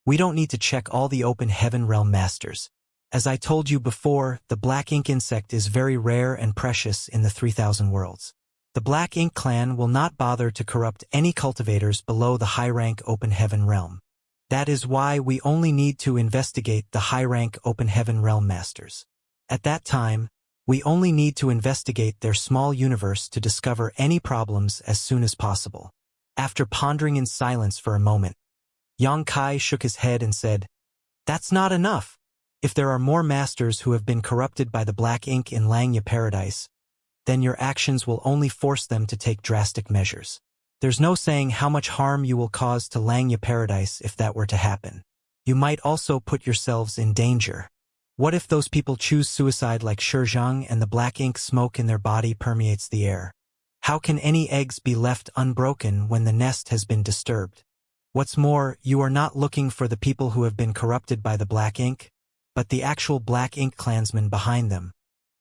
"We don't need to check all the open heaven realm masters. As I told you before, the black ink insect is very rare and precious in the 3,000 worlds. The black ink clan will not bother to corrupt any cultivators below the high-rank open heaven realm. That is why we only need to investigate the high-rank open heaven realm masters. At that time, we only need to investigate their small universe to discover any problems as soon as possible." After pondering in silence for a moment, Yang Kai shook his head and said, "That's not enough. If there are more masters who have been corrupted by the black ink in Langya Paradise, then your actions will only force them to take drastic measures. There's no saying how much harm you will cause to Langya Paradise if that were to happen. You might also put yourselves in danger. What if those people choose suicide like Shizheng and the black ink smoke in their body permeates the air? How can any eggs be left unbroken when the nest has been disturbed? What's more, you are not looking for the people who have been corrupted by the black ink, but the actual black ink clansmen behind them.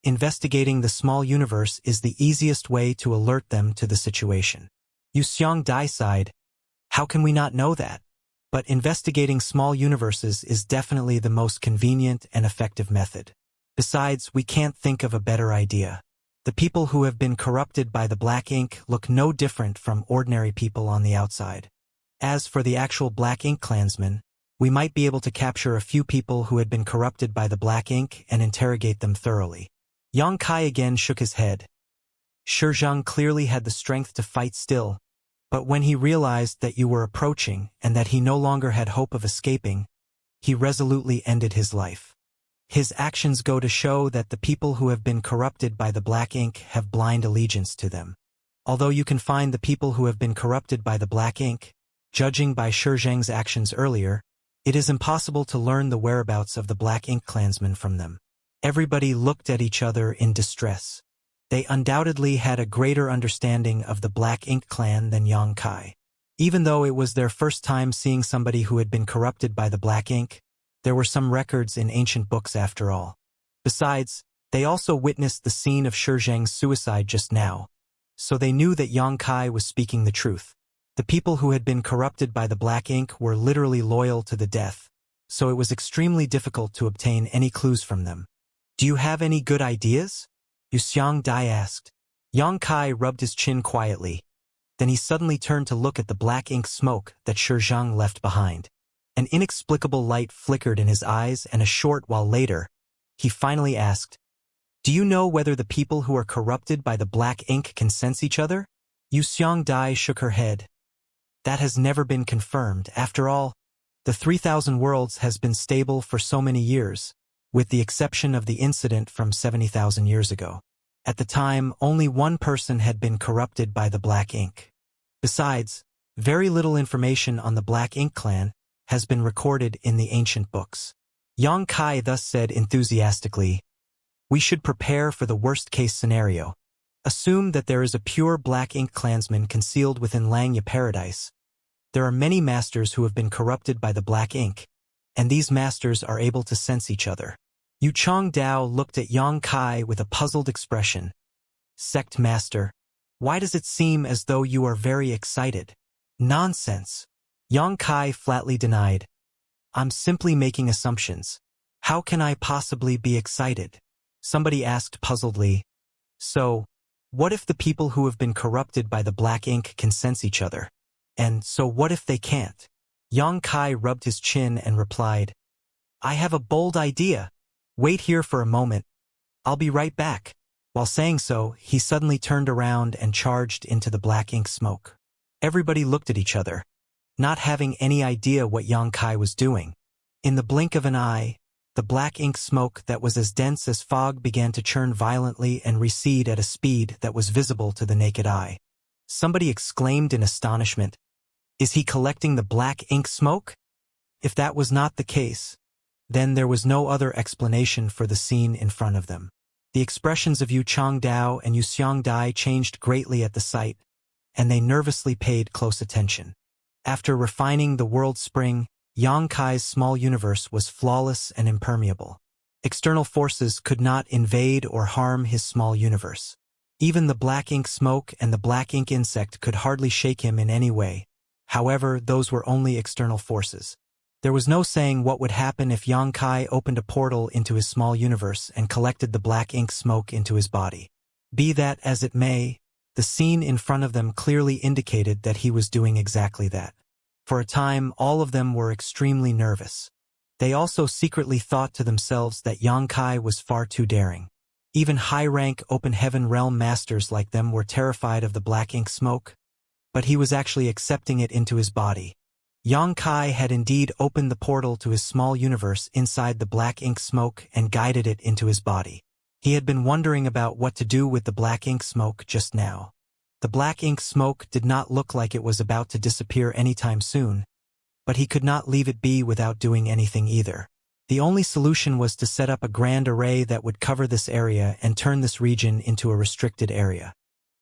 Investigating the small universe is the easiest way to alert them to the situation." Yu Xiangdai sighed. "How can we not know that? But investigating small universes is definitely the most convenient and effective method. Besides, we can't think of a better idea. The people who have been corrupted by the black ink look no different from ordinary people on the outside. As for the actual black ink clansmen, we might be able to capture a few people who had been corrupted by the black ink and interrogate them thoroughly." Yang Kai again shook his head. Shizheng clearly had the strength to fight still, but when he realized that you were approaching and that he no longer had hope of escaping, he resolutely ended his life. His actions go to show that the people who have been corrupted by the black ink have blind allegiance to them. Although you can find the people who have been corrupted by the black ink, judging by Shizheng's actions earlier, it is impossible to learn the whereabouts of the black ink clansmen from them. Everybody looked at each other in distress. They undoubtedly had a greater understanding of the black ink clan than Yang Kai. Even though it was their first time seeing somebody who had been corrupted by the black ink, there were some records in ancient books after all. Besides, they also witnessed the scene of Shizheng's suicide just now, so they knew that Yang Kai was speaking the truth. The people who had been corrupted by the black ink were literally loyal to the death, so it was extremely difficult to obtain any clues from them. "Do you have any good ideas?" Yu Xiangdai asked. Yang Kai rubbed his chin quietly. Then he suddenly turned to look at the black ink smoke that Shizheng left behind. An inexplicable light flickered in his eyes, and a short while later, he finally asked, "Do you know whether the people who are corrupted by the black ink can sense each other?" Yu Xiangdai shook her head. "That has never been confirmed. After all, the 3,000 worlds has been stable for so many years, with the exception of the incident from 70,000 years ago. At the time, only one person had been corrupted by the black ink. Besides, very little information on the black ink clan has been recorded in the ancient books." Yang Kai thus said enthusiastically, "We should prepare for the worst-case scenario. Assume that there is a pure black ink clansman concealed within Langya Paradise. There are many masters who have been corrupted by the black ink, and these masters are able to sense each other." Yu Changdao looked at Yang Kai with a puzzled expression. "Sect master, why does it seem as though you are very excited?" "Nonsense," Yang Kai flatly denied. "I'm simply making assumptions. How can I possibly be excited?" Somebody asked puzzledly. "So, what if the people who have been corrupted by the black ink can sense each other? And so what if they can't?" Yang Kai rubbed his chin and replied, "I have a bold idea. Wait here for a moment. I'll be right back." While saying so, he suddenly turned around and charged into the black ink smoke. Everybody looked at each other, not having any idea what Yang Kai was doing. In the blink of an eye, the black ink smoke that was as dense as fog began to churn violently and recede at a speed that was visible to the naked eye. Somebody exclaimed in astonishment, "Is he collecting the black ink smoke?" If that was not the case, then there was no other explanation for the scene in front of them. The expressions of Yu Changdao and Yu Xiangdai changed greatly at the sight, and they nervously paid close attention. After refining the world spring, Yang Kai's small universe was flawless and impermeable. External forces could not invade or harm his small universe. Even the black ink smoke and the black ink insect could hardly shake him in any way. However, those were only external forces. There was no saying what would happen if Yang Kai opened a portal into his small universe and collected the black ink smoke into his body. Be that as it may, the scene in front of them clearly indicated that he was doing exactly that. For a time, all of them were extremely nervous. They also secretly thought to themselves that Yang Kai was far too daring. Even high-rank open heaven realm masters like them were terrified of the black ink smoke, but he was actually accepting it into his body. Yang Kai had indeed opened the portal to his small universe inside the black ink smoke and guided it into his body. He had been wondering about what to do with the black ink smoke just now. The black ink smoke did not look like it was about to disappear anytime soon, but he could not leave it be without doing anything either. The only solution was to set up a grand array that would cover this area and turn this region into a restricted area.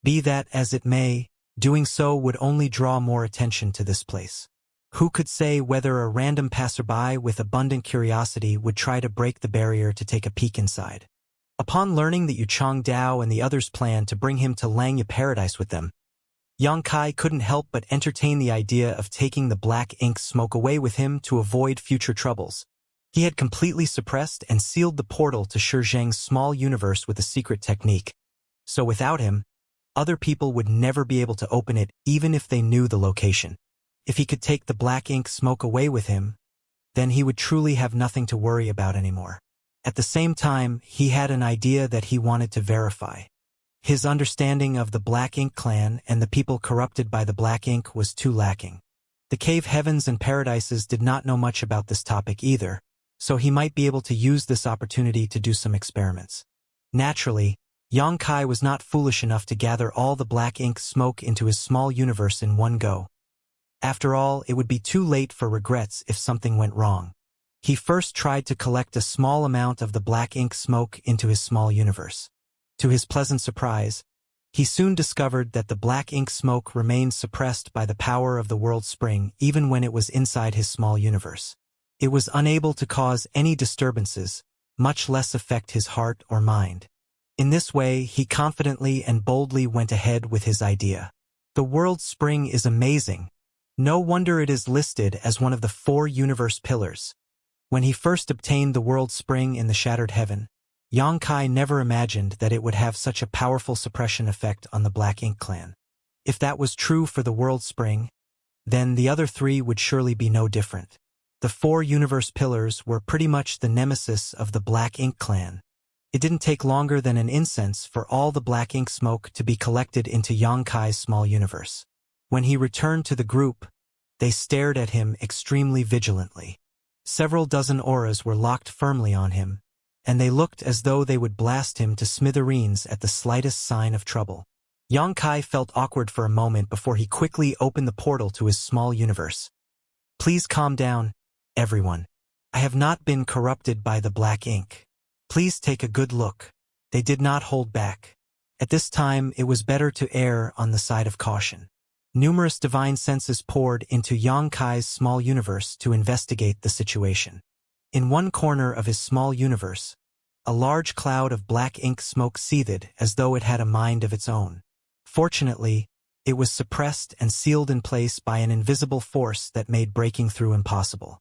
Be that as it may, doing so would only draw more attention to this place. Who could say whether a random passerby with abundant curiosity would try to break the barrier to take a peek inside? Upon learning that Yu Changdao and the others planned to bring him to Langya Paradise with them, Yang Kai couldn't help but entertain the idea of taking the black ink smoke away with him to avoid future troubles. He had completely suppressed and sealed the portal to Shizheng's small universe with a secret technique. So without him, other people would never be able to open it even if they knew the location. If he could take the black ink smoke away with him, then he would truly have nothing to worry about anymore. At the same time, he had an idea that he wanted to verify. His understanding of the Black Ink clan and the people corrupted by the Black Ink was too lacking. The cave heavens and paradises did not know much about this topic either, so he might be able to use this opportunity to do some experiments. Naturally, Yang Kai was not foolish enough to gather all the black ink smoke into his small universe in one go. After all, it would be too late for regrets if something went wrong. He first tried to collect a small amount of the black ink smoke into his small universe. To his pleasant surprise, he soon discovered that the black ink smoke remained suppressed by the power of the world spring even when it was inside his small universe. It was unable to cause any disturbances, much less affect his heart or mind. In this way, he confidently and boldly went ahead with his idea. The world spring is amazing. No wonder it is listed as one of the 4 universe pillars. When he first obtained the world spring in the shattered heaven, Yang Kai never imagined that it would have such a powerful suppression effect on the Black Ink clan. If that was true for the world spring, then the other 3 would surely be no different. The 4 universe pillars were pretty much the nemesis of the Black Ink clan. It didn't take longer than an incense for all the black ink smoke to be collected into Xianxia's small universe. When he returned to the group, they stared at him extremely vigilantly. Several dozen auras were locked firmly on him, and they looked as though they would blast him to smithereens at the slightest sign of trouble. Xianxia felt awkward for a moment before he quickly opened the portal to his small universe. Please calm down, everyone. I have not been corrupted by the black ink. Please take a good look. They did not hold back. At this time, it was better to err on the side of caution. Numerous divine senses poured into Xianxia's small universe to investigate the situation. In one corner of his small universe, a large cloud of black ink smoke seethed as though it had a mind of its own. Fortunately, it was suppressed and sealed in place by an invisible force that made breaking through impossible.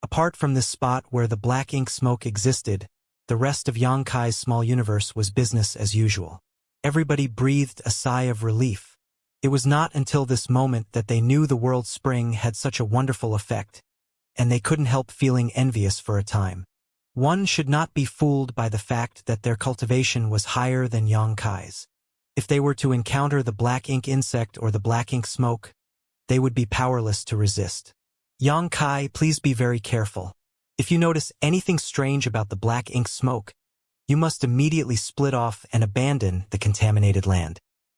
Apart from this spot where the black ink smoke existed, the rest of Xianxia's small universe was business as usual. Everybody breathed a sigh of relief. It was not until this moment that they knew the world spring had such a wonderful effect, and they couldn't help feeling envious for a time. One should not be fooled by the fact that their cultivation was higher than Xianxia's. If they were to encounter the black ink insect or the black ink smoke, they would be powerless to resist. Xianxia, please be very careful. If you notice anything strange about the black ink smoke, you must immediately split off and abandon the contaminated land.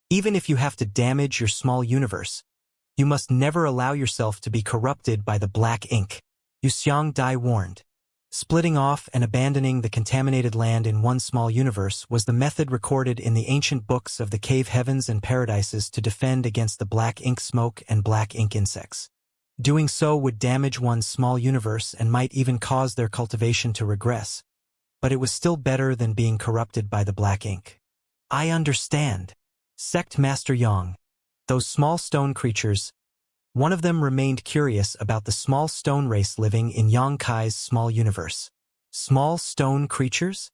Even if you have to damage your small universe, you must never allow yourself to be corrupted by the black ink. Xianxia warned. Splitting off and abandoning the contaminated land in one small universe was the method recorded in the ancient books of the cave heavens and paradises to defend against the black ink smoke and black ink insects. Doing so would damage one's small universe and might even cause their cultivation to regress, but it was still better than being corrupted by the black ink. I understand. Sect Master Yang. Those small stone creatures. One of them remained curious about the small stone race living in Xianxia's small universe. Small stone creatures?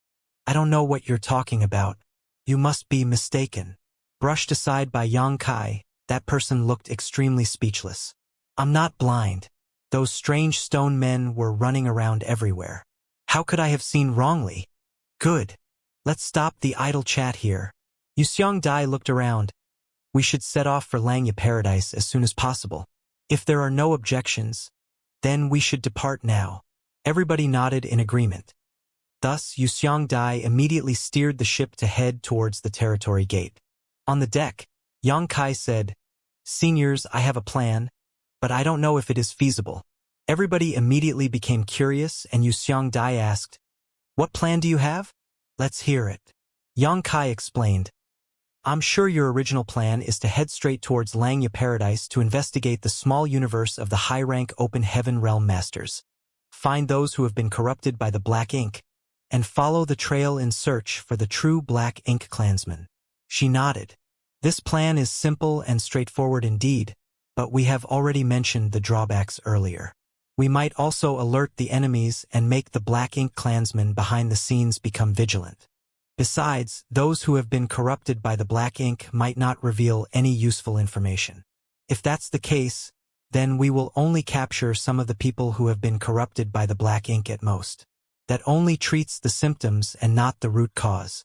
I don't know what you're talking about. You must be mistaken. Brushed aside by Xianxia, that person looked extremely speechless. I'm not blind. Those strange stone men were running around everywhere. How could I have seen wrongly? Good. Let's stop the idle chat here. Xianxia looked around. We should set off for Langya Paradise as soon as possible. If there are no objections, then we should depart now. Everybody nodded in agreement. Thus, Xianxia immediately steered the ship to head towards the territory gate. On the deck, Xianxia said, Seniors, I have a plan, but I don't know if it is feasible. Everybody immediately became curious, and Xianxia asked, What plan do you have? Let's hear it. Xianxia explained, I'm sure your original plan is to head straight towards Langya Paradise to investigate the small universe of the high-rank Open Heaven Realm Masters, find those who have been corrupted by the Black Ink, and follow the trail in search for the true Black Ink clansmen. She nodded. This plan is simple and straightforward indeed, but we have already mentioned the drawbacks earlier. We might also alert the enemies and make the Black Ink clansmen behind the scenes become vigilant. Besides, those who have been corrupted by the black ink might not reveal any useful information. If that's the case, then we will only capture some of the people who have been corrupted by the black ink at most. That only treats the symptoms and not the root cause.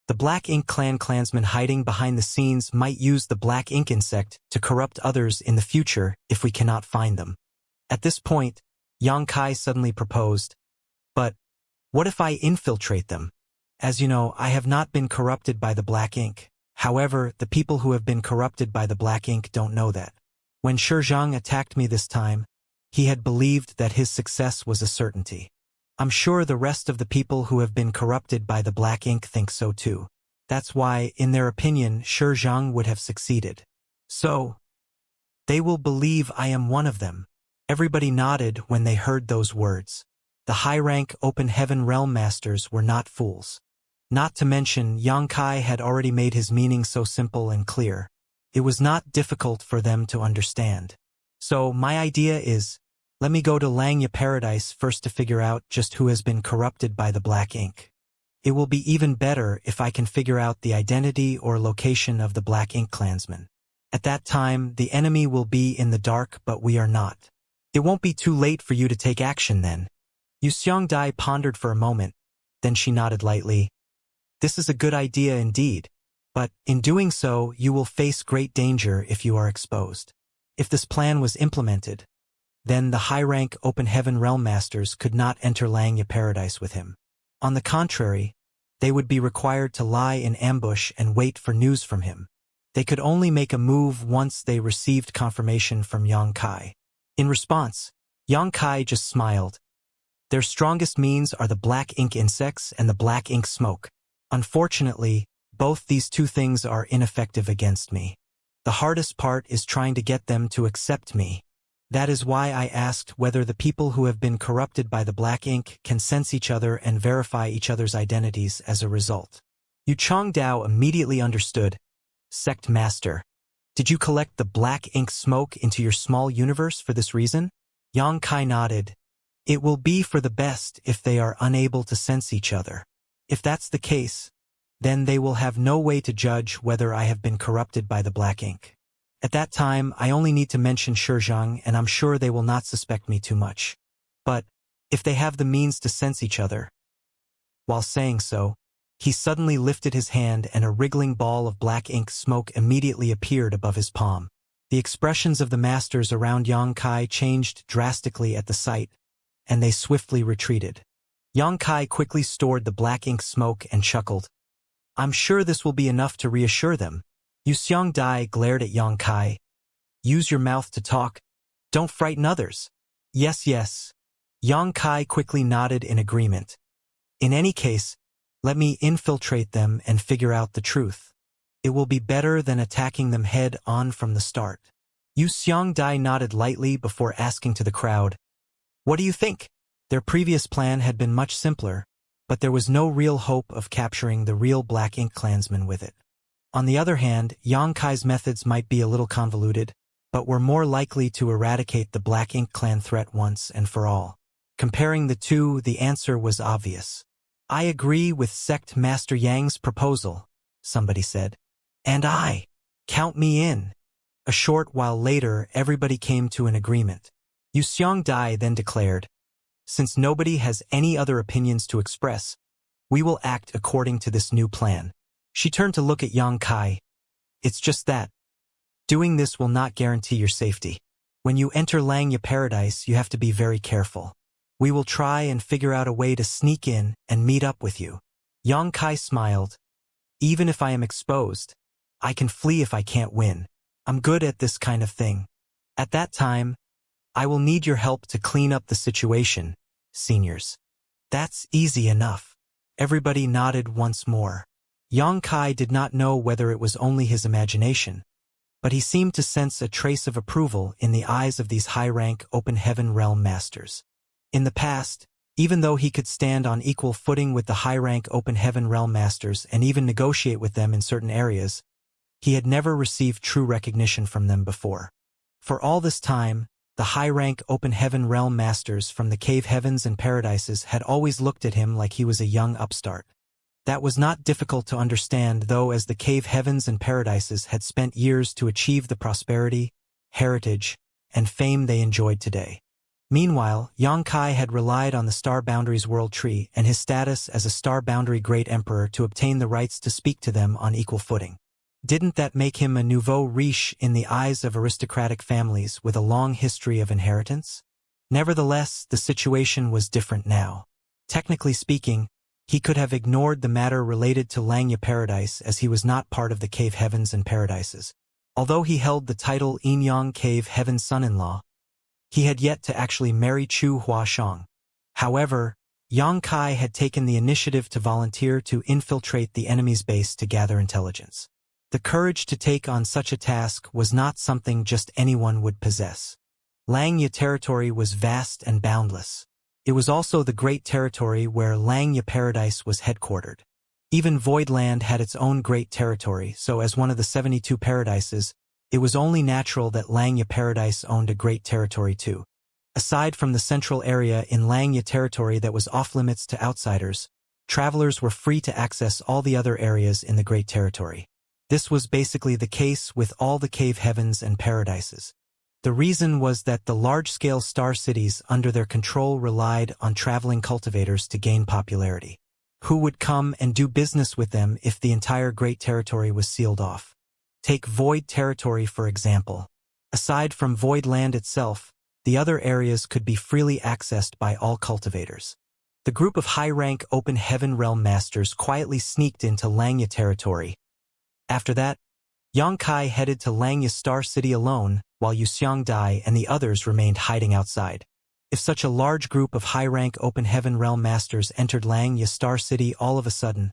The Black Ink clansmen hiding behind the scenes might use the black ink insect to corrupt others in the future if we cannot find them. At this point, Xianxia suddenly proposed, But what if I infiltrate them? As you know, I have not been corrupted by the black ink. However, the people who have been corrupted by the black ink don't know that. When Shizhang attacked me this time, he had believed that his success was a certainty. I'm sure the rest of the people who have been corrupted by the black ink think so too. That's why, in their opinion, Shizhang would have succeeded. So, they will believe I am one of them. Everybody nodded when they heard those words. The high-rank Open Heaven Realm Masters were not fools. Not to mention, Xianxia had already made his meaning so simple and clear. It was not difficult for them to understand. So, my idea is, let me go to Langya Paradise first to figure out just who has been corrupted by the black ink. It will be even better if I can figure out the identity or location of the Black Ink clansmen. At that time, the enemy will be in the dark, but we are not. It won't be too late for you to take action then. Xianxia pondered for a moment, then she nodded lightly. This is a good idea indeed, but in doing so you will face great danger if you are exposed. If this plan was implemented, then the high-rank Open Heaven Realm Masters could not enter Xianxia Paradise with him. On the contrary, they would be required to lie in ambush and wait for news from him. They could only make a move once they received confirmation from Xianxia. In response, Xianxia just smiled. Their strongest means are the black ink insects and the black ink smoke. Unfortunately, both these two things are ineffective against me. The hardest part is trying to get them to accept me. That is why I asked whether the people who have been corrupted by the black ink can sense each other and verify each other's identities as a result. Yu Changdao immediately understood. Sect Master, did you collect the black ink smoke into your small universe for this reason? Xianxia nodded. It will be for the best if they are unable to sense each other. If that's the case, then they will have no way to judge whether I have been corrupted by the black ink. At that time, I only need to mention Shizhang and I'm sure they will not suspect me too much. But, if they have the means to sense each other. While saying so, he suddenly lifted his hand and a wriggling ball of black ink smoke immediately appeared above his palm. The expressions of the masters around Xianxia changed drastically at the sight, and they swiftly retreated. Xianxia quickly stored the black ink smoke and chuckled. I'm sure this will be enough to reassure them. Xianxia glared at Xianxia. Use your mouth to talk. Don't frighten others. Yes, yes. Xianxia quickly nodded in agreement. In any case, let me infiltrate them and figure out the truth. It will be better than attacking them head-on from the start. Xianxia nodded lightly before asking to the crowd. What do you think? Their previous plan had been much simpler, but there was no real hope of capturing the real Black Ink clansmen with it. On the other hand, Xianxia's methods might be a little convoluted, but were more likely to eradicate the Black Ink clan threat once and for all. Comparing the two, the answer was obvious. I agree with Sect Master Yang's proposal, somebody said. And I. Count me in. A short while later, everybody came to an agreement. Xianxia then declared, since nobody has any other opinions to express, we will act according to this new plan. She turned to look at Xianxia. It's just that. Doing this will not guarantee your safety. When you enter Xianxia Paradise, you have to be very careful. We will try and figure out a way to sneak in and meet up with you. Xianxia smiled. Even if I am exposed, I can flee if I can't win. I'm good at this kind of thing. At that time, I will need your help to clean up the situation, seniors. That's easy enough. Everybody nodded once more. Xianxia did not know whether it was only his imagination, but he seemed to sense a trace of approval in the eyes of these high-rank Open Heaven Realm Masters. In the past, even though he could stand on equal footing with the high-rank Open Heaven Realm Masters and even negotiate with them in certain areas, he had never received true recognition from them before. For all this time, the high-rank Open Heaven Realm Masters from the Cave Heavens and Paradises had always looked at him like he was a young upstart. That was not difficult to understand, though, as the Cave Heavens and Paradises had spent years to achieve the prosperity, heritage, and fame they enjoyed today. Meanwhile, Xianxia had relied on the Star Boundaries World Tree and his status as a Star Boundary Great Emperor to obtain the rights to speak to them on equal footing. Didn't that make him a nouveau riche in the eyes of aristocratic families with a long history of inheritance? Nevertheless, the situation was different now. Technically speaking, he could have ignored the matter related to Xianxia Paradise as he was not part of the Cave Heavens and Paradises. Although he held the title Yinyang Cave Heaven Son-in-Law, he had yet to actually marry Chu Huashang. However, Xianxia had taken the initiative to volunteer to infiltrate the enemy's base to gather intelligence. The courage to take on such a task was not something just anyone would possess. Xianxia territory was vast and boundless. It was also the great territory where Xianxia Paradise was headquartered. Even Voidland had its own great territory, so as one of the 72 paradises, it was only natural that Xianxia Paradise owned a great territory too. Aside from the central area in Xianxia territory that was off-limits to outsiders, travelers were free to access all the other areas in the great territory. This was basically the case with all the Cave Heavens and Paradises. The reason was that the large-scale star cities under their control relied on traveling cultivators to gain popularity. Who would come and do business with them if the entire Great Territory was sealed off? Take Void Territory for example. Aside from Void Land itself, the other areas could be freely accessed by all cultivators. The group of high-rank Open Heaven Realm Masters quietly sneaked into Xianxia territory. After that, Yang Kai headed to Xianxia Star City alone, while Yuxiang Dai and the others remained hiding outside. If such a large group of high-rank Open Heaven Realm Masters entered Xianxia Star City all of a sudden,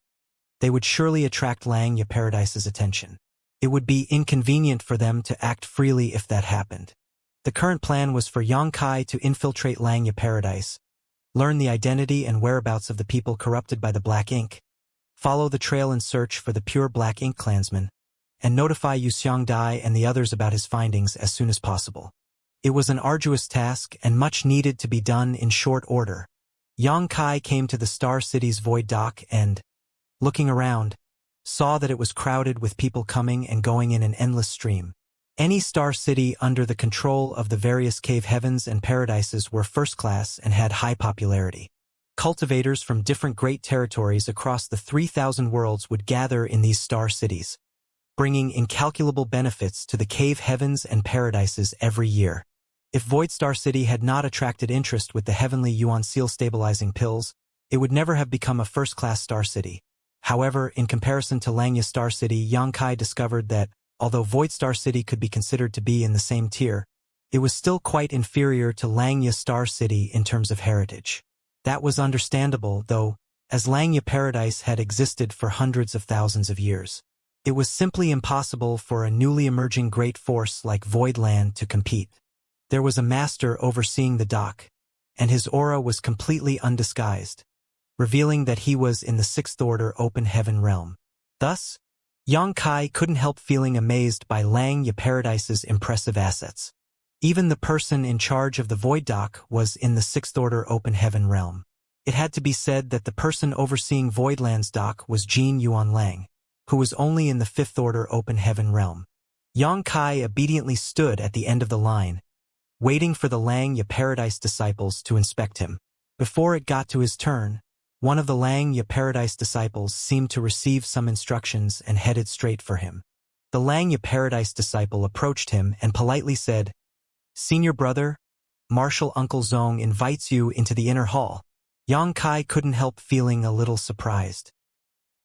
they would surely attract Xianxia Paradise's attention. It would be inconvenient for them to act freely if that happened. The current plan was for Yang Kai to infiltrate Xianxia Paradise, learn the identity and whereabouts of the people corrupted by the Black Ink, follow the trail and search for the pure Black Ink clansmen, and notify Yuxiang Dai and the others about his findings as soon as possible. It was an arduous task and much needed to be done in short order. Yang Kai came to the Star City's Void Dock and, looking around, saw that it was crowded with people coming and going in an endless stream. Any star city under the control of the various cave heavens and paradises were first class and had high popularity. Cultivators from different great territories across the 3,000 worlds would gather in these star cities, bringing incalculable benefits to the cave heavens and paradises every year. If Void Star City had not attracted interest with the heavenly Yuan Seal stabilizing pills, it would never have become a first-class star city. However, in comparison to Xianxia Star City, Yang Kai discovered that, although Void Star City could be considered to be in the same tier, it was still quite inferior to Xianxia Star City in terms of heritage. That was understandable, though, as Xianxia Paradise had existed for hundreds of thousands of years. It was simply impossible for a newly emerging great force like Void Land to compete. There was a master overseeing the dock, and his aura was completely undisguised, revealing that he was in the Sixth Order Open Heaven realm. Thus, Yang Kai couldn't help feeling amazed by Xianxia Paradise's impressive assets. Even the person in charge of the Void Dock was in the Sixth Order Open Heaven realm. It had to be said that the person overseeing Voidland's dock was Jin Yuan Lang, who was only in the Fifth Order Open Heaven realm. Yang Kai obediently stood at the end of the line, waiting for the Xianxia Paradise disciples to inspect him. Before it got to his turn, one of the Xianxia Paradise disciples seemed to receive some instructions and headed straight for him. The Xianxia Paradise disciple approached him and politely said, "Senior brother, Martial Uncle Zong invites you into the inner hall." Yang Kai couldn't help feeling a little surprised.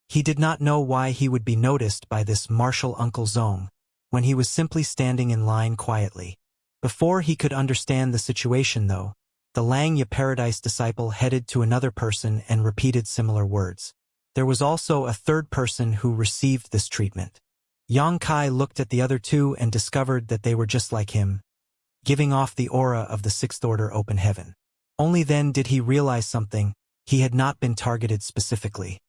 He did not know why he would be noticed by this Martial Uncle Zong, when he was simply standing in line quietly. Before he could understand the situation though, the Xianxia Paradise disciple headed to another person and repeated similar words. There was also a third person who received this treatment. Yang Kai looked at the other two and discovered that they were just like him, giving off the aura of the Sixth Order Open Heaven. Only then did he realize something: he had not been targeted specifically.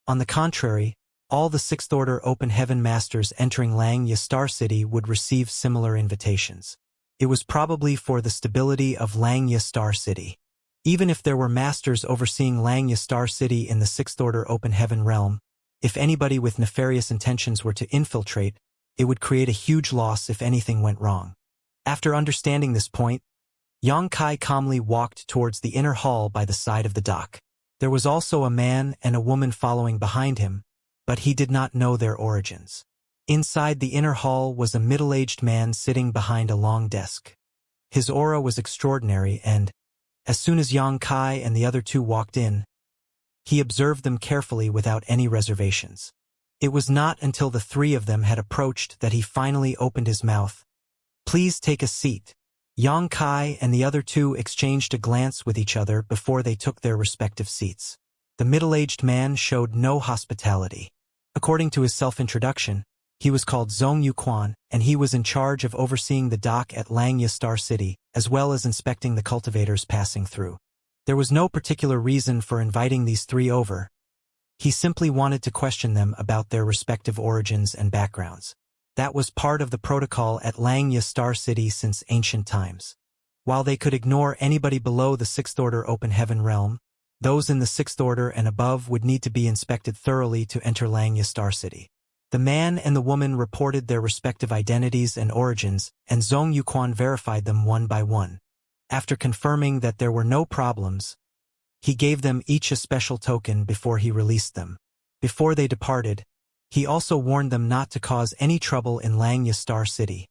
On the contrary, all the Sixth Order Open Heaven Masters entering Xianxia Star City would receive similar invitations. It was probably for the stability of Xianxia Star City. Even if there were masters overseeing Xianxia Star City in the Sixth Order Open Heaven realm, if anybody with nefarious intentions were to infiltrate, it would create a huge loss if anything went wrong. After understanding this point, Yang Kai calmly walked towards the inner hall by the side of the dock. There was also a man and a woman following behind him, but he did not know their origins. Inside the inner hall was a middle-aged man sitting behind a long desk. His aura was extraordinary and, as soon as Yang Kai and the other two walked in, he observed them carefully without any reservations. It was not until the three of them had approached that he finally opened his mouth. "Please take a seat." Yang Kai and the other two exchanged a glance with each other before they took their respective seats. The middle-aged man showed no hospitality. According to his self-introduction, he was called Zong Yuquan, and he was in charge of overseeing the dock at Xianxia Star City, as well as inspecting the cultivators passing through. There was no particular reason for inviting these three over. He simply wanted to question them about their respective origins and backgrounds. That was part of the protocol at Xianxia Star City since ancient times. While they could ignore anybody below the Sixth Order Open Heaven realm, those in the Sixth Order and above would need to be inspected thoroughly to enter Xianxia Star City. The man and the woman reported their respective identities and origins, and Zhong Yuquan verified them one by one. After confirming that there were no problems, he gave them each a special token before he released them. Before they departed, he also warned them not to cause any trouble in Xianxia Star City.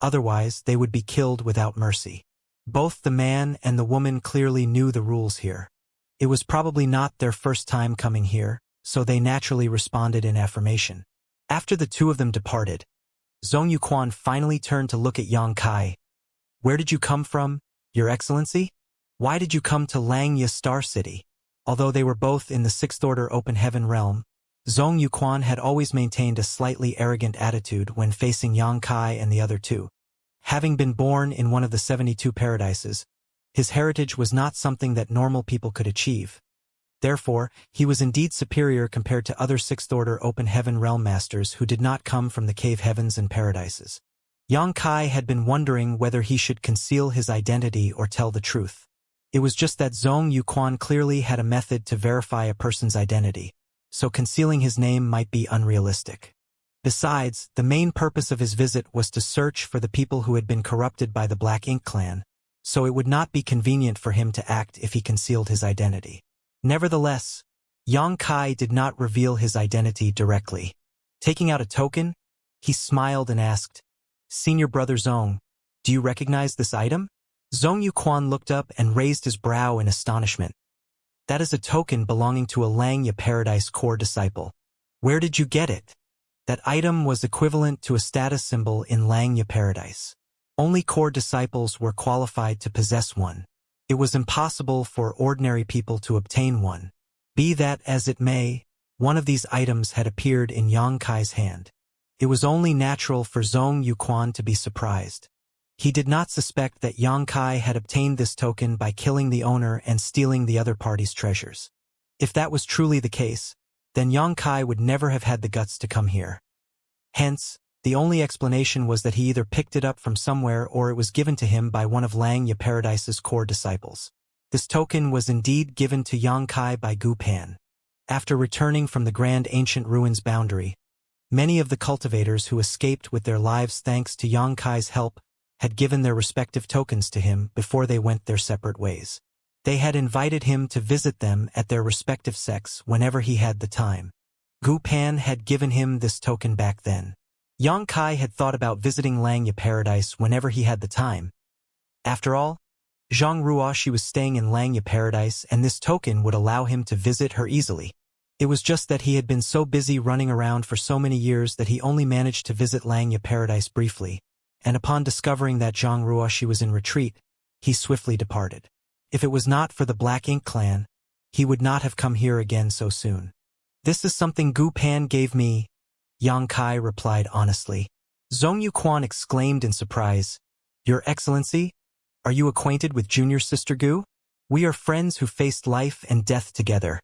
Otherwise, they would be killed without mercy. Both the man and the woman clearly knew the rules here. It was probably not their first time coming here, so they naturally responded in affirmation. After the two of them departed, Zhong Yuquan finally turned to look at Yang Kai. "Where did you come from, Your Excellency? Why did you come to Xianxia Star City?" Although they were both in the Sixth Order Open Heaven realm, Zhong Yuquan had always maintained a slightly arrogant attitude when facing Yang Kai and the other two. Having been born in one of the 72 paradises, his heritage was not something that normal people could achieve. Therefore, he was indeed superior compared to other Sixth Order Open Heaven realm masters who did not come from the cave heavens and paradises. Yang Kai had been wondering whether he should conceal his identity or tell the truth. It was just that Zhong Yuquan clearly had a method to verify a person's identity, so concealing his name might be unrealistic. Besides, the main purpose of his visit was to search for the people who had been corrupted by the Black Ink clan, so it would not be convenient for him to act if he concealed his identity. Nevertheless, Yang Kai did not reveal his identity directly. Taking out a token, he smiled and asked, "Senior Brother Zhong, do you recognize this item?" Zhong Yuquan looked up and raised his brow in astonishment. "That is a token belonging to a Xianxia Paradise core disciple. Where did you get it?" That item was equivalent to a status symbol in Xianxia Paradise. Only core disciples were qualified to possess one. It was impossible for ordinary people to obtain one. Be that as it may, one of these items had appeared in Yang Kai's hand. It was only natural for Zhong Yuquan to be surprised. He did not suspect that Yang Kai had obtained this token by killing the owner and stealing the other party's treasures. If that was truly the case, then Yang Kai would never have had the guts to come here. Hence, the only explanation was that he either picked it up from somewhere or it was given to him by one of Xianxia Paradise's core disciples. This token was indeed given to Yang Kai by Gu Pan. After returning from the Grand Ancient Ruins boundary, many of the cultivators who escaped with their lives thanks to Yang Kai's help had given their respective tokens to him before they went their separate ways. They had invited him to visit them at their respective sects whenever he had the time. Gu Pan had given him this token back then. Yang Kai had thought about visiting Xianxia Paradise whenever he had the time. After all, Zhang Ruoshi was staying in Xianxia Paradise and this token would allow him to visit her easily. It was just that he had been so busy running around for so many years that he only managed to visit Xianxia Paradise briefly, and upon discovering that Zhang Ruoshi was in retreat, he swiftly departed. If it was not for the Black Ink clan, he would not have come here again so soon. "This is something Gu Pan gave me," Yang Kai replied honestly. Zhong Yuquan exclaimed in surprise, "Your Excellency, are you acquainted with Junior Sister Gu? We are friends who faced life and death together."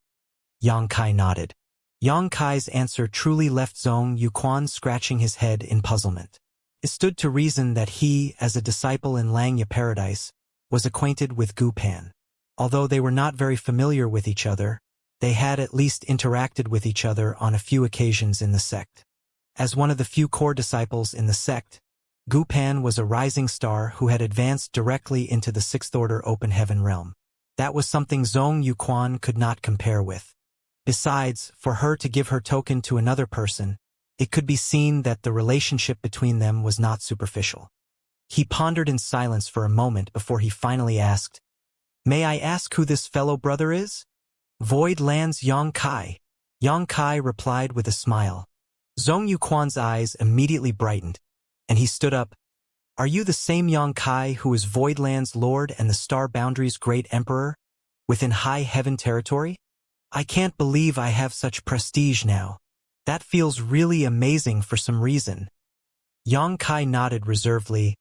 Yang Kai nodded. Yang Kai's answer truly left Zhong Yuquan scratching his head in puzzlement. It stood to reason that he, as a disciple in Xianxia Paradise, was acquainted with Gu Pan. Although they were not very familiar with each other, they had at least interacted with each other on a few occasions in the sect. As one of the few core disciples in the sect, Gu Pan was a rising star who had advanced directly into the Sixth Order Open Heaven realm. That was something Zhong Yuquan could not compare with. Besides, for her to give her token to another person, it could be seen that the relationship between them was not superficial. He pondered in silence for a moment before he finally asked, "May I ask who this fellow brother is?" "Void Land's Yang Kai." Yang Kai replied with a smile. Zhong Yuquan's eyes immediately brightened, and he stood up. "Are you the same Yang Kai who is Voidland's Lord and the Star Boundary's great Emperor, within High Heaven territory? I can't believe I have such prestige now. That feels really amazing for some reason." Yang Kai nodded reservedly.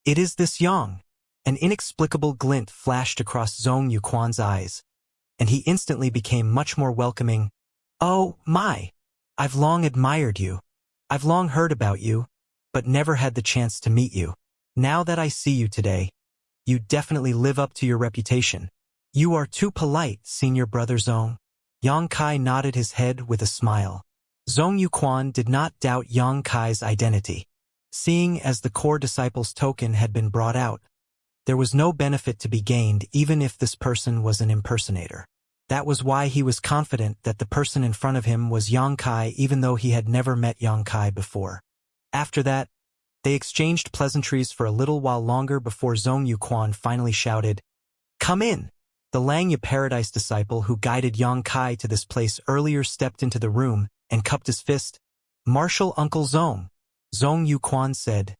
"It is this Yang." An inexplicable glint flashed across Zhong Yuquan's eyes, and he instantly became much more welcoming. "Oh, my! I've long admired you. I've long heard about you, but never had the chance to meet you. Now that I see you today, you definitely live up to your reputation. You are too polite, Senior Brother Zhong." Yang Kai nodded his head with a smile. Zhong Yuquan did not doubt Yang Kai's identity. Seeing as the core disciple's token had been brought out, there was no benefit to be gained even if this person was an impersonator. That was why he was confident that the person in front of him was Yang Kai even though he had never met Yang Kai before. After that, they exchanged pleasantries for a little while longer before Zhong Yuquan finally shouted, "Come in!" The Langya Paradise disciple who guided Yang Kai to this place earlier stepped into the room and cupped his fist. "Marshal Uncle Zhong," Zhong Yuquan said,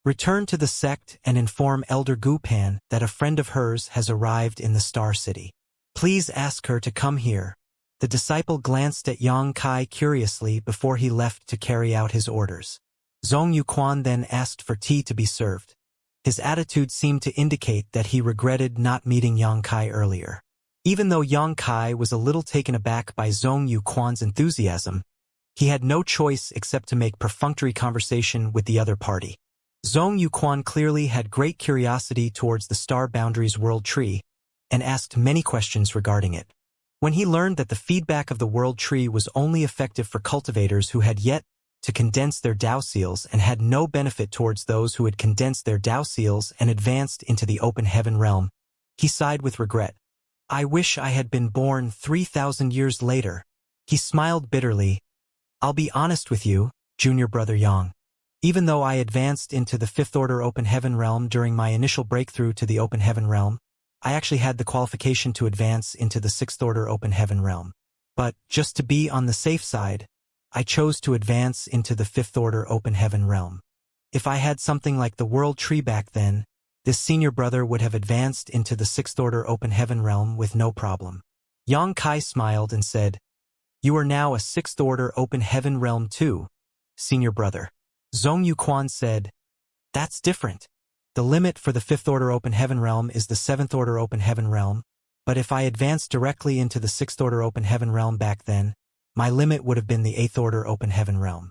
"return to the sect and inform Elder Gupan that a friend of hers has arrived in the Star City. Please ask her to come here." The disciple glanced at Yang Kai curiously before he left to carry out his orders. Zhong Yuquan then asked for tea to be served. His attitude seemed to indicate that he regretted not meeting Yang Kai earlier. Even though Yang Kai was a little taken aback by Zhong Yuquan's enthusiasm, he had no choice except to make perfunctory conversation with the other party. Zhong Yuquan clearly had great curiosity towards the Star Boundaries World Tree and asked many questions regarding it. When he learned that the feedback of the World Tree was only effective for cultivators who had yet to condense their Dao seals and had no benefit towards those who had condensed their Dao seals and advanced into the open heaven realm, he sighed with regret. "I wish I had been born 3,000 years later." He smiled bitterly. "I'll be honest with you, junior brother Yang. Even though I advanced into the Fifth Order Open Heaven realm during my initial breakthrough to the Open Heaven realm, I actually had the qualification to advance into the Sixth Order Open Heaven realm. But, just to be on the safe side, I chose to advance into the Fifth Order Open Heaven realm. If I had something like the World Tree back then, this senior brother would have advanced into the Sixth Order Open Heaven realm with no problem." Yang Kai smiled and said, "You are now a Sixth Order Open Heaven realm too, senior brother." Zhong Yuquan said, "That's different. The limit for the Fifth Order Open Heaven realm is the Seventh Order Open Heaven realm, but if I advanced directly into the Sixth Order Open Heaven realm back then, my limit would have been the Eighth Order Open Heaven realm.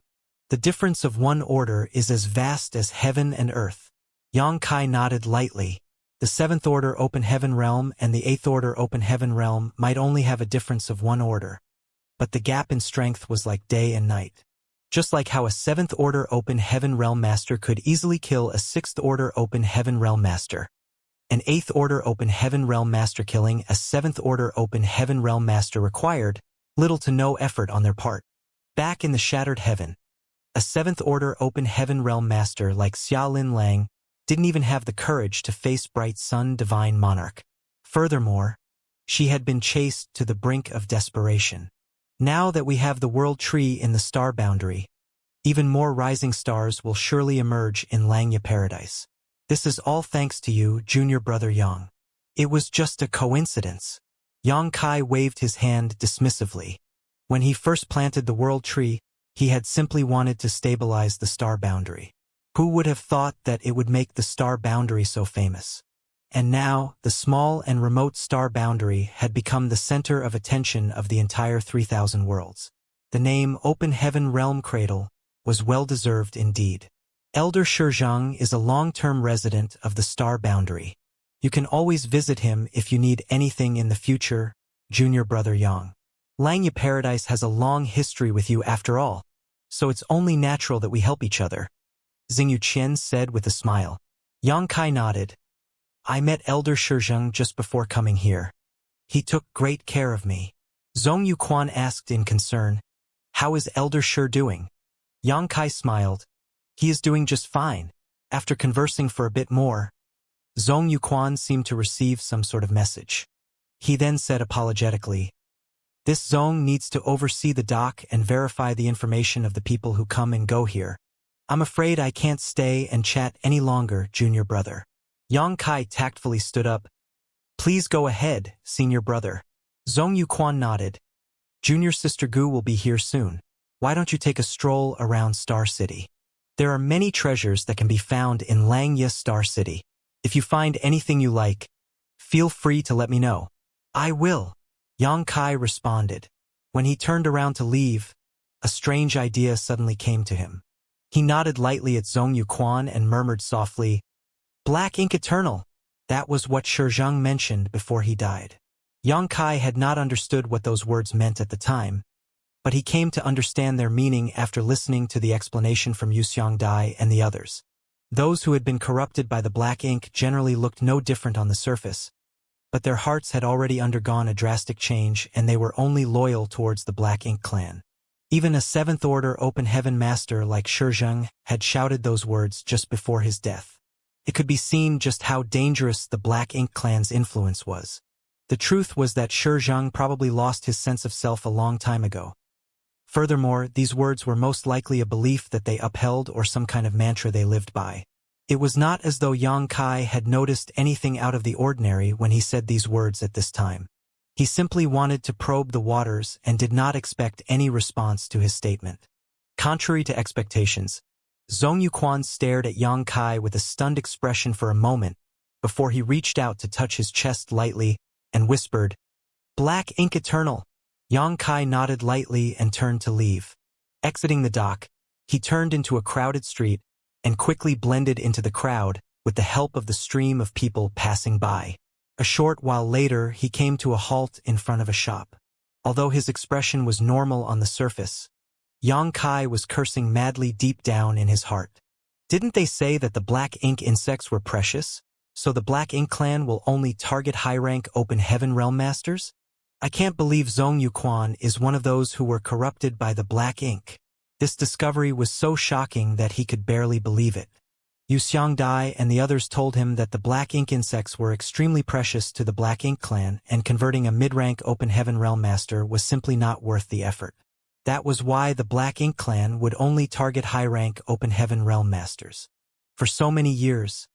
The difference of one order is as vast as heaven and earth." Yang Kai nodded lightly. The Seventh Order Open Heaven realm and the Eighth Order Open Heaven realm might only have a difference of one order, but the gap in strength was like day and night. Just like how a Seventh Order Open Heaven realm master could easily kill a Sixth Order Open Heaven realm master, an Eighth Order Open Heaven realm master killing a Seventh Order Open Heaven realm master required little to no effort on their part. Back in the Shattered Heaven, a Seventh Order Open Heaven realm master like Xia Lin Lang didn't even have the courage to face Bright Sun Divine Monarch. Furthermore, she had been chased to the brink of desperation. Now that we have the World Tree in the Star Boundary, even more rising stars will surely emerge in Langya Paradise. This is all thanks to you, junior brother Yang. It was just a coincidence. Yang Kai waved his hand dismissively. When he first planted the World Tree, he had simply wanted to stabilize the Star Boundary. Who would have thought that it would make the Star Boundary so famous? And now, the small and remote Star Boundary had become the center of attention of the entire 3,000 worlds. The name Open Heaven Realm Cradle was well-deserved indeed. Elder Shizhang is a long-term resident of the Star Boundary. You can always visit him if you need anything in the future, junior brother Yang. Langya Paradise has a long history with you after all, so it's only natural that we help each other, Xingyu Qian said with a smile. Yang Kai nodded. "I met Elder Shizhang just before coming here. He took great care of me." Zhong Yuquan asked in concern, "How is Elder Shi doing?" Yang Kai smiled. "He is doing just fine." After conversing for a bit more, Zhong Yuquan seemed to receive some sort of message. He then said apologetically, "This Zhong needs to oversee the dock and verify the information of the people who come and go here. I'm afraid I can't stay and chat any longer, junior brother." Yang Kai tactfully stood up. "Please go ahead, senior brother." Zhong Yuquan nodded. "Junior sister Gu will be here soon. Why don't you take a stroll around Star City? There are many treasures that can be found in Langya Star City. If you find anything you like, feel free to let me know." "I will," Yang Kai responded. When he turned around to leave, a strange idea suddenly came to him. He nodded lightly at Zhong Yuquan and murmured softly, "Black Ink Eternal." That was what Shizhang mentioned before he died. Yang Kai had not understood what those words meant at the time, but he came to understand their meaning after listening to the explanation from Xianxia and the others. Those who had been corrupted by the black ink generally looked no different on the surface, but their hearts had already undergone a drastic change and they were only loyal towards the Black Ink clan. Even a seventh-order open heaven master like Shizheng had shouted those words just before his death. It could be seen just how dangerous the Black Ink clan's influence was. The truth was that Shizheng probably lost his sense of self a long time ago. Furthermore, these words were most likely a belief that they upheld or some kind of mantra they lived by. It was not as though Xianxia had noticed anything out of the ordinary when he said these words at this time. He simply wanted to probe the waters and did not expect any response to his statement. Contrary to expectations, Zhong Yuquan stared at Xianxia with a stunned expression for a moment before he reached out to touch his chest lightly and whispered, "Black Ink Eternal." Xianxia nodded lightly and turned to leave. Exiting the dock, he turned into a crowded street and quickly blended into the crowd with the help of the stream of people passing by. A short while later, he came to a halt in front of a shop. Although his expression was normal on the surface, Xianxia was cursing madly deep down in his heart. Didn't they say that the black ink insects were precious? So the Black Ink clan will only target high-rank open heaven realm masters? I can't believe Zhong Yuquan is one of those who were corrupted by the black ink. This discovery was so shocking that he could barely believe it. Xianxia and the others told him that the black ink insects were extremely precious to the Black Ink clan, and converting a mid-rank open heaven realm master was simply not worth the effort. That was why the Black Ink clan would only target high-rank open heaven realm masters. For so many years,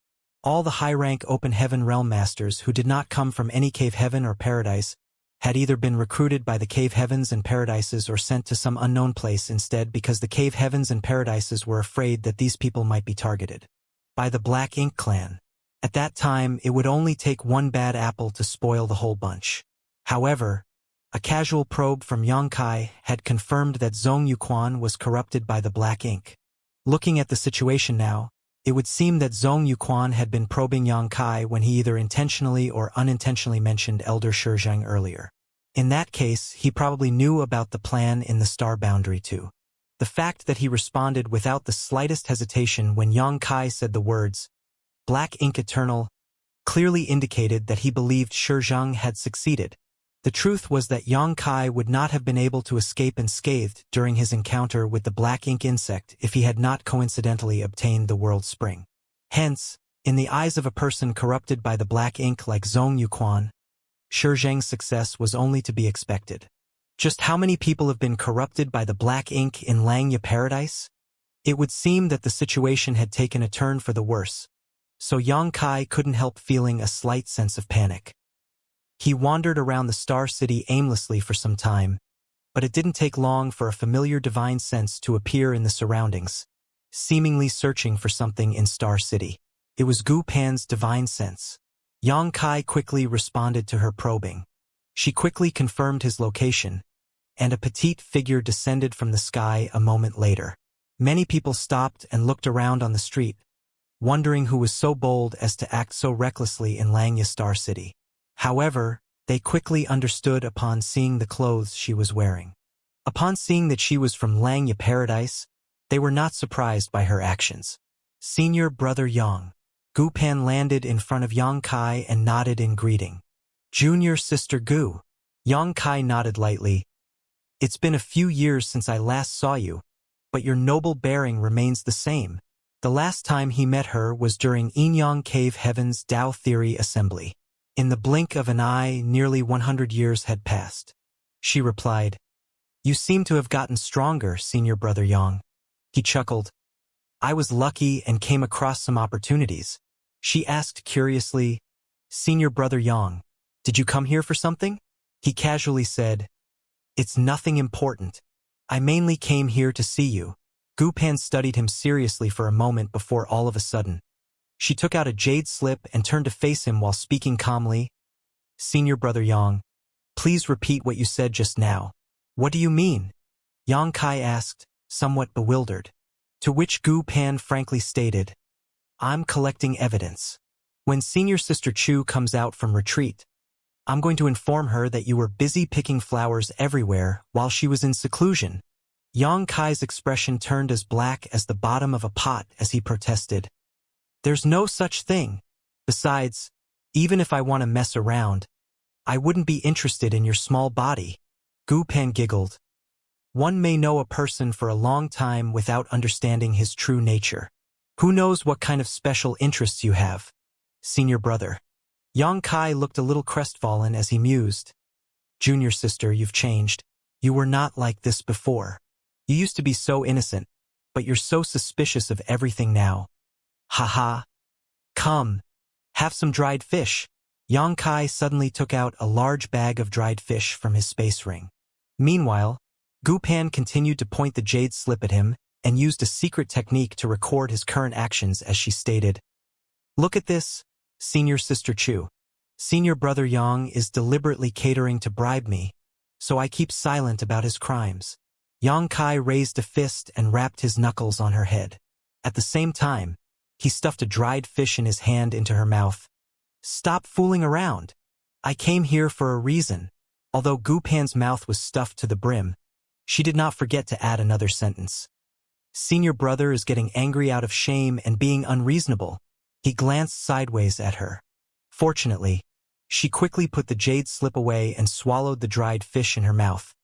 all the high-rank open heaven realm masters who did not come from any cave heaven or paradise had either been recruited by the cave heavens and paradises or sent to some unknown place instead, because the cave heavens and paradises were afraid that these people might be targeted by the Black Ink clan. At that time, it would only take one bad apple to spoil the whole bunch. However, a casual probe from Xianxia had confirmed that Zhong Yuquan was corrupted by the black ink. Looking at the situation now, it would seem that Zhong Yuquan had been probing Xianxia when he either intentionally or unintentionally mentioned Elder Shizheng earlier. In that case, he probably knew about the plan in the star boundary too. The fact that he responded without the slightest hesitation when Xianxia said the words, "Black Ink Eternal," clearly indicated that he believed Shizheng had succeeded. The truth was that Xianxia would not have been able to escape unscathed during his encounter with the black ink insect if he had not coincidentally obtained the world spring. Hence, in the eyes of a person corrupted by the black ink like Zhong Yuquan, Shizheng's success was only to be expected. Just how many people have been corrupted by the black ink in Xianxia Paradise? It would seem that the situation had taken a turn for the worse, so Xianxia couldn't help feeling a slight sense of panic. He wandered around the Star City aimlessly for some time, but it didn't take long for a familiar divine sense to appear in the surroundings, seemingly searching for something in Star City. It was Gu Pan's divine sense. Xianxia quickly responded to her probing. She quickly confirmed his location, and a petite figure descended from the sky a moment later. Many people stopped and looked around on the street, wondering who was so bold as to act so recklessly in Xianxia Star City. However, they quickly understood upon seeing the clothes she was wearing. Upon seeing that she was from Xianxia Paradise, they were not surprised by her actions. "Senior Brother Yang." Gu Pan landed in front of Xianxia and nodded in greeting. "Junior Sister Gu." Xianxia nodded lightly. "It's been a few years since I last saw you, but your noble bearing remains the same." The last time he met her was during Inyang Cave Heaven's Tao Theory Assembly. In the blink of an eye, nearly 100 years had passed. She replied, "You seem to have gotten stronger, Senior Brother Yang." He chuckled. "I was lucky and came across some opportunities." She asked curiously, "Senior Brother Yang, did you come here for something?" He casually said, "It's nothing important. I mainly came here to see you." Gu Pan studied him seriously for a moment before all of a sudden she took out a jade slip and turned to face him while speaking calmly. "Senior Brother Yang, please repeat what you said just now." "What do you mean?" Xianxia asked, somewhat bewildered. To which Gu Pan frankly stated, "I'm collecting evidence. When Senior Sister Chu comes out from retreat, I'm going to inform her that you were busy picking flowers everywhere while she was in seclusion. Yang Kai's expression turned as black as the bottom of a pot as he protested. There's no such thing. Besides, even if I want to mess around, I wouldn't be interested in your small body. Gu Pan giggled. One may know a person for a long time without understanding his true nature. Who knows what kind of special interests you have? Senior brother. Yang Kai looked a little crestfallen as he mused. Junior sister, you've changed. You were not like this before. You used to be so innocent, but you're so suspicious of everything now. Ha ha. Come, have some dried fish. Yang Kai suddenly took out a large bag of dried fish from his space ring. Meanwhile, Gu Pan continued to point the jade slip at him and used a secret technique to record his current actions as she stated. Look at this, Senior Sister Chu. Senior Brother Yang is deliberately catering to bribe me, so I keep silent about his crimes. Yang Kai raised a fist and rapped his knuckles on her head. At the same time, he stuffed a dried fish in his hand into her mouth. Stop fooling around. I came here for a reason. Although Gu Pan's mouth was stuffed to the brim, she did not forget to add another sentence. Senior brother is getting angry out of shame and being unreasonable. He glanced sideways at her. Fortunately, she quickly put the jade slip away and swallowed the dried fish in her mouth.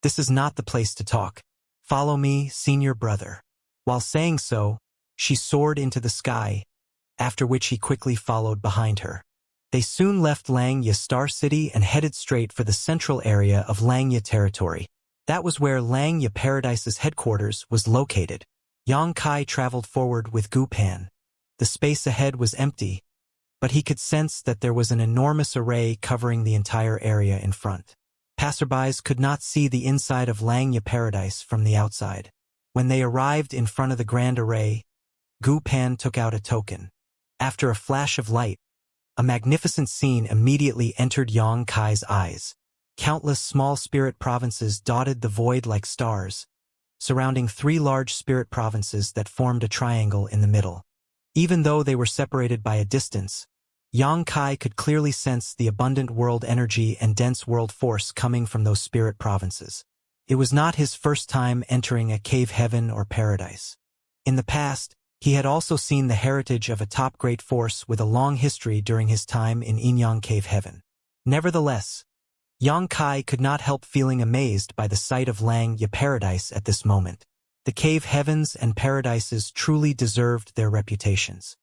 This is not the place to talk. Follow me, senior brother. While saying so, she soared into the sky, after which he quickly followed behind her. They soon left Langya Star City and headed straight for the central area of Langya territory. That was where Langya Paradise's headquarters was located. Yang Kai traveled forward with Gu Pan. The space ahead was empty, but he could sense that there was an enormous array covering the entire area in front. Passerbys could not see the inside of Langya Paradise from the outside. When they arrived in front of the grand array, Gu Pan took out a token. After a flash of light, a magnificent scene immediately entered Yang Kai's eyes. Countless small spirit provinces dotted the void like stars, surrounding 3 large spirit provinces that formed a triangle in the middle. Even though they were separated by a distance, Yang Kai could clearly sense the abundant world energy and dense world force coming from those spirit provinces. It was not his first time entering a cave heaven or paradise. In the past, he had also seen the heritage of a top great force with a long history during his time in Inyang Cave Heaven. Nevertheless, Yang Kai could not help feeling amazed by the sight of Langya Paradise at this moment. The cave heavens and paradises truly deserved their reputations.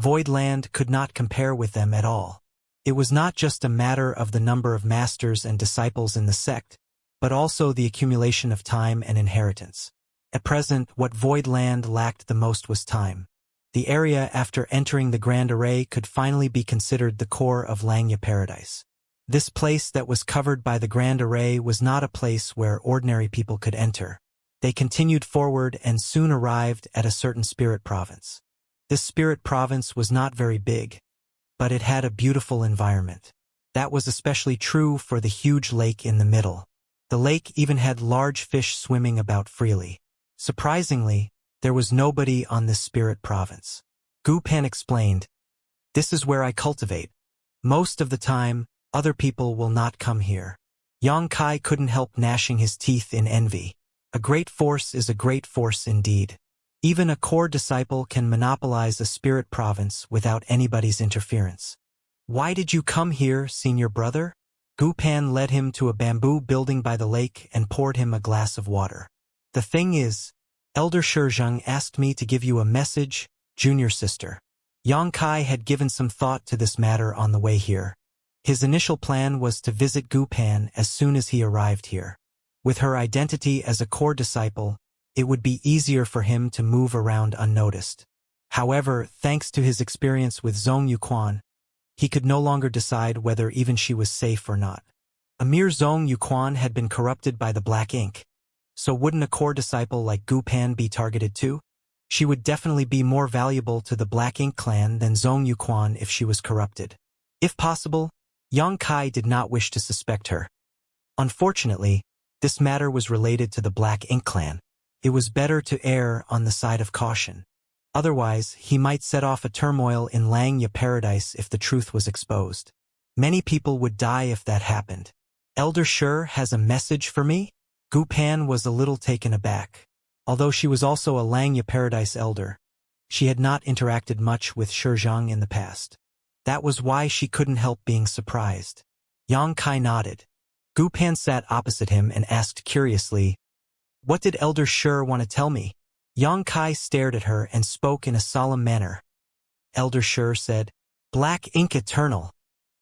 Voidland could not compare with them at all. It was not just a matter of the number of masters and disciples in the sect, but also the accumulation of time and inheritance. At present, what Voidland lacked the most was time. The area after entering the Grand Array could finally be considered the core of Langya Paradise. This place that was covered by the Grand Array was not a place where ordinary people could enter. They continued forward and soon arrived at a certain spirit province. This spirit province was not very big, but it had a beautiful environment. That was especially true for the huge lake in the middle. The lake even had large fish swimming about freely. Surprisingly, there was nobody on this spirit province. Gu Pan explained, "This is where I cultivate. Most of the time, other people will not come here." Yang Kai couldn't help gnashing his teeth in envy. A great force is a great force indeed. Even a core disciple can monopolize a spirit province without anybody's interference. Why did you come here, senior brother? Gu Pan led him to a bamboo building by the lake and poured him a glass of water. The thing is, Elder Shizheng asked me to give you a message, junior sister. Yang Kai had given some thought to this matter on the way here. His initial plan was to visit Gu Pan as soon as he arrived here. With her identity as a core disciple, it would be easier for him to move around unnoticed. However, thanks to his experience with Zhong Yuquan, he could no longer decide whether even she was safe or not. A mere Zhong Yuquan had been corrupted by the black ink. So wouldn't a core disciple like Gu Pan be targeted too? She would definitely be more valuable to the Black Ink clan than Zhong Yuquan if she was corrupted. If possible, Yang Kai did not wish to suspect her. Unfortunately, this matter was related to the Black Ink clan. It was better to err on the side of caution. Otherwise, he might set off a turmoil in Langya Paradise if the truth was exposed. Many people would die if that happened. Elder Shi has a message for me? Gu Pan was a little taken aback. Although she was also a Langya Paradise elder, she had not interacted much with Shi Zhang in the past. That was why she couldn't help being surprised. Yang Kai nodded. Gu Pan sat opposite him and asked curiously, "What did Elder Shi want to tell me?" Yang Kai stared at her and spoke in a solemn manner. Elder Shi said, "Black ink eternal."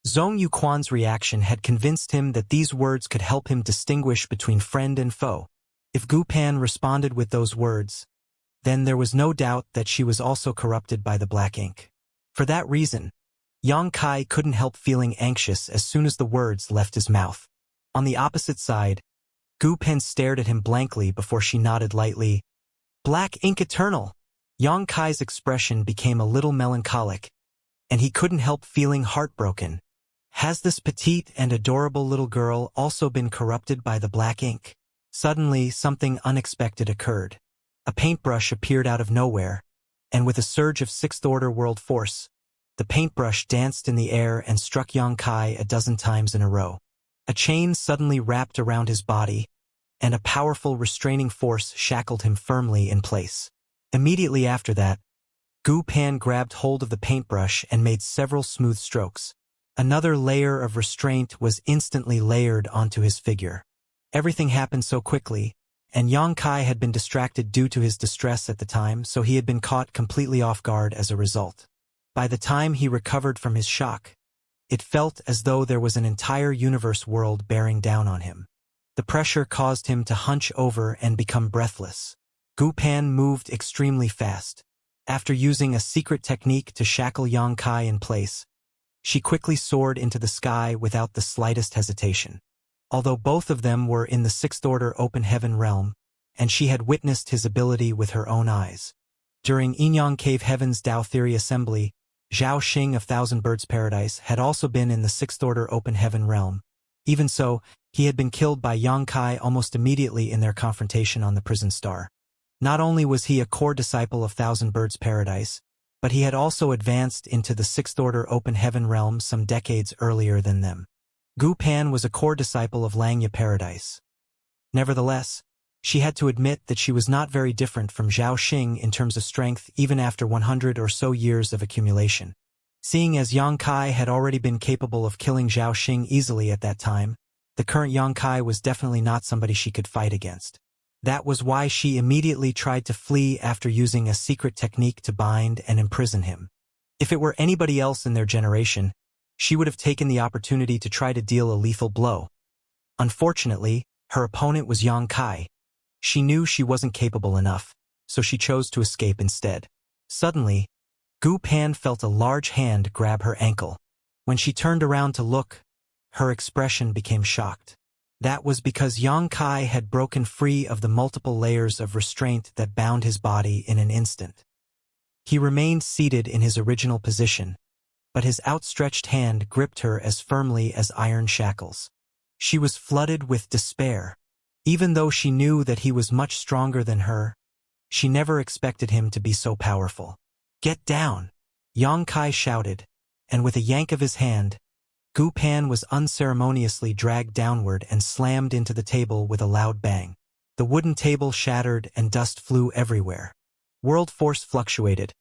Zhong Yuquan's reaction had convinced him that these words could help him distinguish between friend and foe. If Gu Pan responded with those words, then there was no doubt that she was also corrupted by the black ink. For that reason, Yang Kai couldn't help feeling anxious as soon as the words left his mouth. On the opposite side, Gu Pan stared at him blankly before she nodded lightly. "Black ink eternal." Yang Kai's expression became a little melancholic, and he couldn't help feeling heartbroken. Has this petite and adorable little girl also been corrupted by the black ink? Suddenly, something unexpected occurred. A paintbrush appeared out of nowhere, and with a surge of sixth-order world force, the paintbrush danced in the air and struck Yang Kai a dozen times in a row. A chain suddenly wrapped around his body, and a powerful restraining force shackled him firmly in place. Immediately after that, Gu Pan grabbed hold of the paintbrush and made several smooth strokes. Another layer of restraint was instantly layered onto his figure. Everything happened so quickly, and Yang Kai had been distracted due to his distress at the time, so he had been caught completely off guard as a result. By the time he recovered from his shock, it felt as though there was an entire universe world bearing down on him. The pressure caused him to hunch over and become breathless. Gu Pan moved extremely fast. After using a secret technique to shackle Yang Kai in place, she quickly soared into the sky without the slightest hesitation. Although both of them were in the sixth-order open heaven realm, and she had witnessed his ability with her own eyes. During Yinyang Cave Heaven's Tao Theory Assembly, Zhao Xing of Thousand Birds Paradise had also been in the sixth-order open heaven realm. Even so, he had been killed by Yang Kai almost immediately in their confrontation on the prison star. Not only was he a core disciple of Thousand Birds Paradise, but he had also advanced into the sixth-order open heaven realm some decades earlier than them. Gu Pan was a core disciple of Langya Paradise. Nevertheless, she had to admit that she was not very different from Zhao Xing in terms of strength even after 100 or so years of accumulation. Seeing as Yang Kai had already been capable of killing Zhao Xing easily at that time, the current Yang Kai was definitely not somebody she could fight against. That was why she immediately tried to flee after using a secret technique to bind and imprison him. If it were anybody else in their generation, she would have taken the opportunity to try to deal a lethal blow. Unfortunately, her opponent was Yang Kai. She knew she wasn't capable enough, so she chose to escape instead. Suddenly, Gu Pan felt a large hand grab her ankle. When she turned around to look, her expression became shocked. That was because Yang Kai had broken free of the multiple layers of restraint that bound his body in an instant. He remained seated in his original position, but his outstretched hand gripped her as firmly as iron shackles. She was flooded with despair. Even though she knew that he was much stronger than her, she never expected him to be so powerful. "Get down!" Yang Kai shouted, and with a yank of his hand, Gu Pan was unceremoniously dragged downward and slammed into the table with a loud bang. The wooden table shattered and dust flew everywhere. World force fluctuated,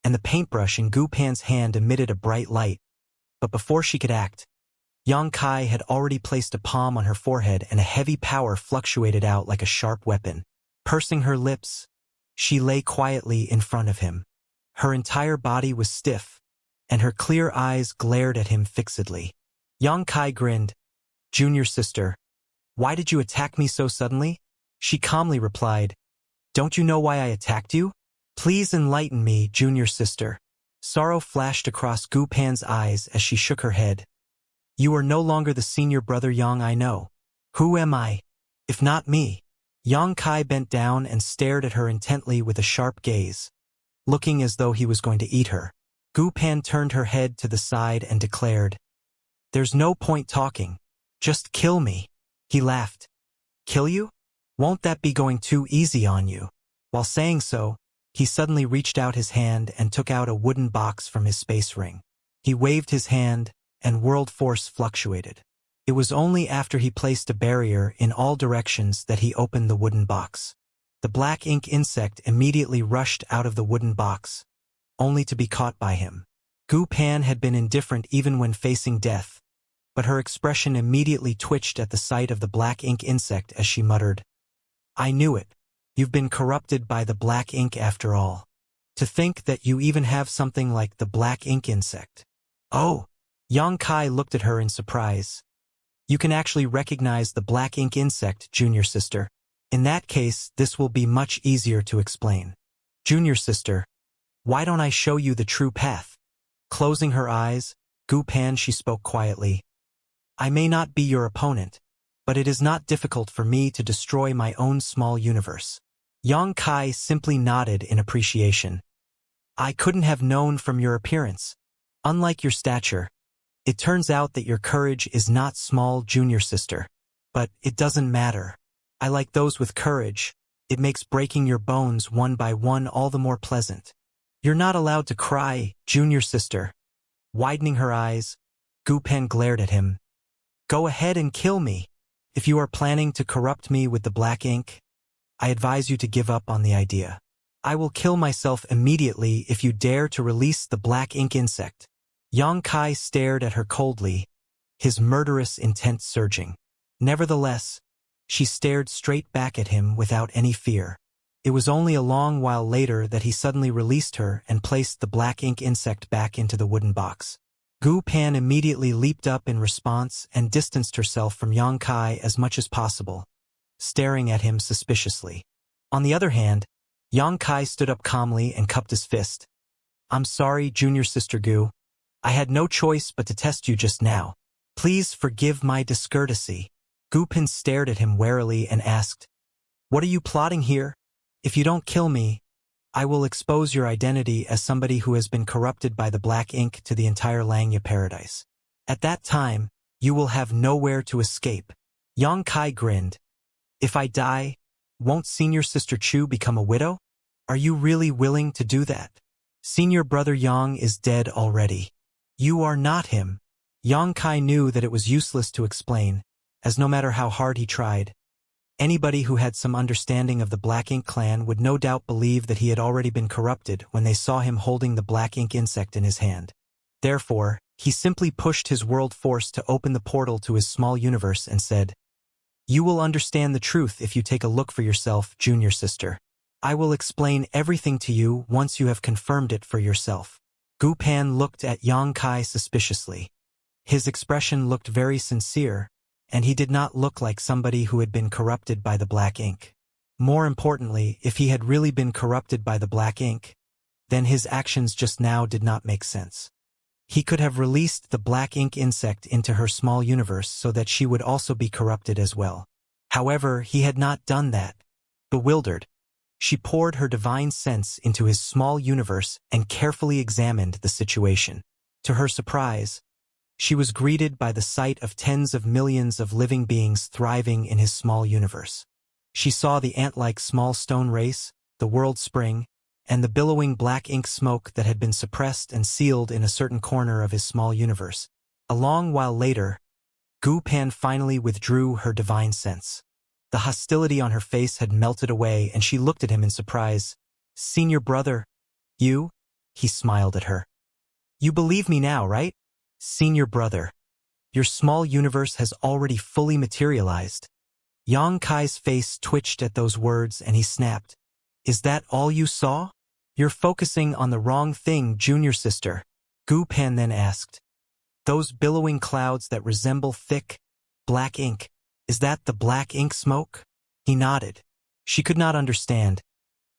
and the paintbrush in Gu Pan's hand emitted a bright light. But before she could act, Yang Kai had already placed a palm on her forehead and a heavy power fluctuated out like a sharp weapon. Pursing her lips, she lay quietly in front of him. Her entire body was stiff, and her clear eyes glared at him fixedly. Yang Kai grinned. "Junior sister, why did you attack me so suddenly?" She calmly replied, "Don't you know why I attacked you? Please enlighten me, junior sister." Sorrow flashed across Gu Pan's eyes as she shook her head. "You are no longer the senior brother Yang I know. Who am I, if not me?" Yang Kai bent down and stared at her intently with a sharp gaze, looking as though he was going to eat her. Gu Pan turned her head to the side and declared, "There's no point talking. Just kill me." He laughed. "Kill you? Won't that be going too easy on you?" While saying so, he suddenly reached out his hand and took out a wooden box from his space ring. He waved his hand, and world force fluctuated. It was only after he placed a barrier in all directions that he opened the wooden box. The black ink insect immediately rushed out of the wooden box, only to be caught by him. Gu Pan had been indifferent even when facing death, but her expression immediately twitched at the sight of the black ink insect as she muttered, "I knew it. You've been corrupted by the black ink after all. To think that you even have something like the black ink insect." "Oh!" Yang Kai looked at her in surprise. "You can actually recognize the black ink insect, junior sister. In that case, this will be much easier to explain. Junior sister, why don't I show you the true path?" Closing her eyes, Gu Pan, she spoke quietly. "I may not be your opponent, but it is not difficult for me to destroy my own small universe." Yang Kai simply nodded in appreciation. "I couldn't have known from your appearance. Unlike your stature, it turns out that your courage is not small, junior sister. But it doesn't matter. I like those with courage. It makes breaking your bones one by one all the more pleasant. You're not allowed to cry, junior sister." Widening her eyes, Gu Pen glared at him. "Go ahead and kill me. If you are planning to corrupt me with the black ink, I advise you to give up on the idea. I will kill myself immediately if you dare to release the black ink insect." Yang Kai stared at her coldly, his murderous intent surging. Nevertheless, she stared straight back at him without any fear. It was only a long while later that he suddenly released her and placed the black ink insect back into the wooden box. Gu Pan immediately leaped up in response and distanced herself from Yang Kai as much as possible, staring at him suspiciously. On the other hand, Yang Kai stood up calmly and cupped his fist. "I'm sorry, junior sister Gu. I had no choice but to test you just now. Please forgive my discourtesy." Gu Pan stared at him warily and asked, "What are you plotting here? If you don't kill me, I will expose your identity as somebody who has been corrupted by the black ink to the entire Langya paradise. At that time, you will have nowhere to escape." Yang Kai grinned. "If I die, won't senior sister Chu become a widow? Are you really willing to do that? Senior brother Yang is dead already. You are not him." Yang Kai knew that it was useless to explain, as no matter how hard he tried, anybody who had some understanding of the Black Ink clan would no doubt believe that he had already been corrupted when they saw him holding the black ink insect in his hand. Therefore, he simply pushed his world force to open the portal to his small universe and said, "You will understand the truth if you take a look for yourself, junior sister. I will explain everything to you once you have confirmed it for yourself." Gu Pan looked at Yang Kai suspiciously. His expression looked very sincere, and he did not look like somebody who had been corrupted by the black ink. More importantly, if he had really been corrupted by the black ink, then his actions just now did not make sense. He could have released the black ink insect into her small universe so that she would also be corrupted as well. However, he had not done that. Bewildered, she poured her divine sense into his small universe and carefully examined the situation. To her surprise, she was greeted by the sight of tens of millions of living beings thriving in his small universe. She saw the ant-like small stone race, the world spring, and the billowing black ink smoke that had been suppressed and sealed in a certain corner of his small universe. A long while later, Gu Pan finally withdrew her divine sense. The hostility on her face had melted away and she looked at him in surprise. "Senior brother, you?" He smiled at her. "You believe me now, right? Senior brother, your small universe has already fully materialized." Yang Kai's face twitched at those words and he snapped. "Is that all you saw? You're focusing on the wrong thing, junior sister." Gu Pan then asked, "Those billowing clouds that resemble thick, black ink, is that the black ink smoke?" He nodded. She could not understand.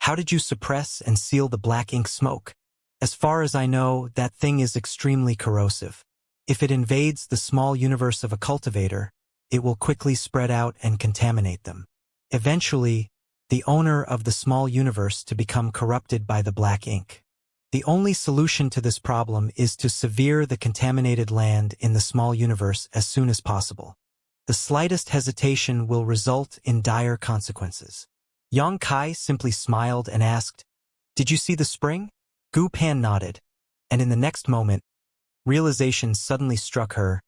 "How did you suppress and seal the black ink smoke?" "As far as I know, that thing is extremely corrosive. If it invades the small universe of a cultivator, it will quickly spread out and contaminate them. Eventually, the owner of the small universe to become corrupted by the black ink. The only solution to this problem is to sever the contaminated land in the small universe as soon as possible. The slightest hesitation will result in dire consequences." Yang Kai simply smiled and asked, "Did you see the spring?" Gu Pan nodded, and in the next moment, Realization suddenly struck her.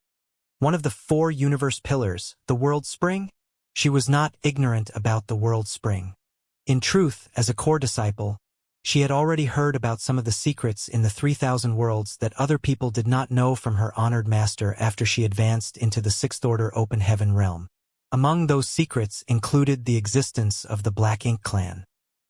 One of the 4 universe pillars, the world spring? She was not ignorant about the world spring. In truth, as a core disciple, she had already heard about some of the secrets in the 3,000 worlds that other people did not know from her honored master after she advanced into the 6th order open heaven realm. Among those secrets included the existence of the Black Ink clan.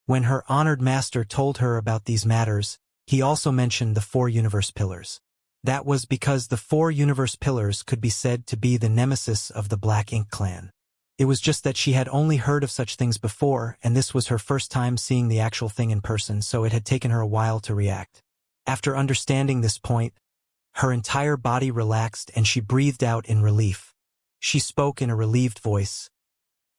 When her honored master told her about these matters, he also mentioned the 4 universe pillars. That was because the 4 universe pillars could be said to be the nemesis of the Black Ink clan. It was just that she had only heard of such things before, and this was her first time seeing the actual thing in person, so it had taken her a while to react. After understanding this point, her entire body relaxed and she breathed out in relief. She spoke in a relieved voice.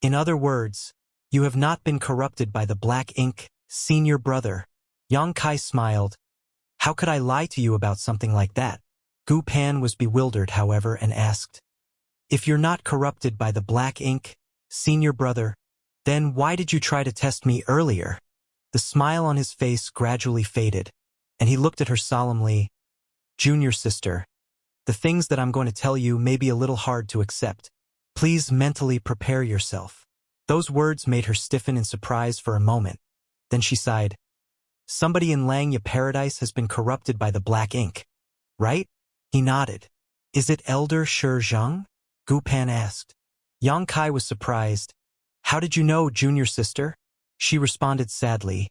In other words, you have not been corrupted by the Black Ink, senior brother. Xianxia smiled. How could I lie to you about something like that? Gu Pan was bewildered, however, and asked, if you're not corrupted by the Black Ink, senior brother, then why did you try to test me earlier? The smile on his face gradually faded, and he looked at her solemnly. Junior sister, the things that I'm going to tell you may be a little hard to accept. Please mentally prepare yourself. Those words made her stiffen in surprise for a moment. Then she sighed. Somebody in Xianxia Paradise has been corrupted by the Black Ink, right? He nodded. Is it Elder Shi Zheng? Gu Pan asked. Xianxia was surprised. How did you know, junior sister? She responded sadly.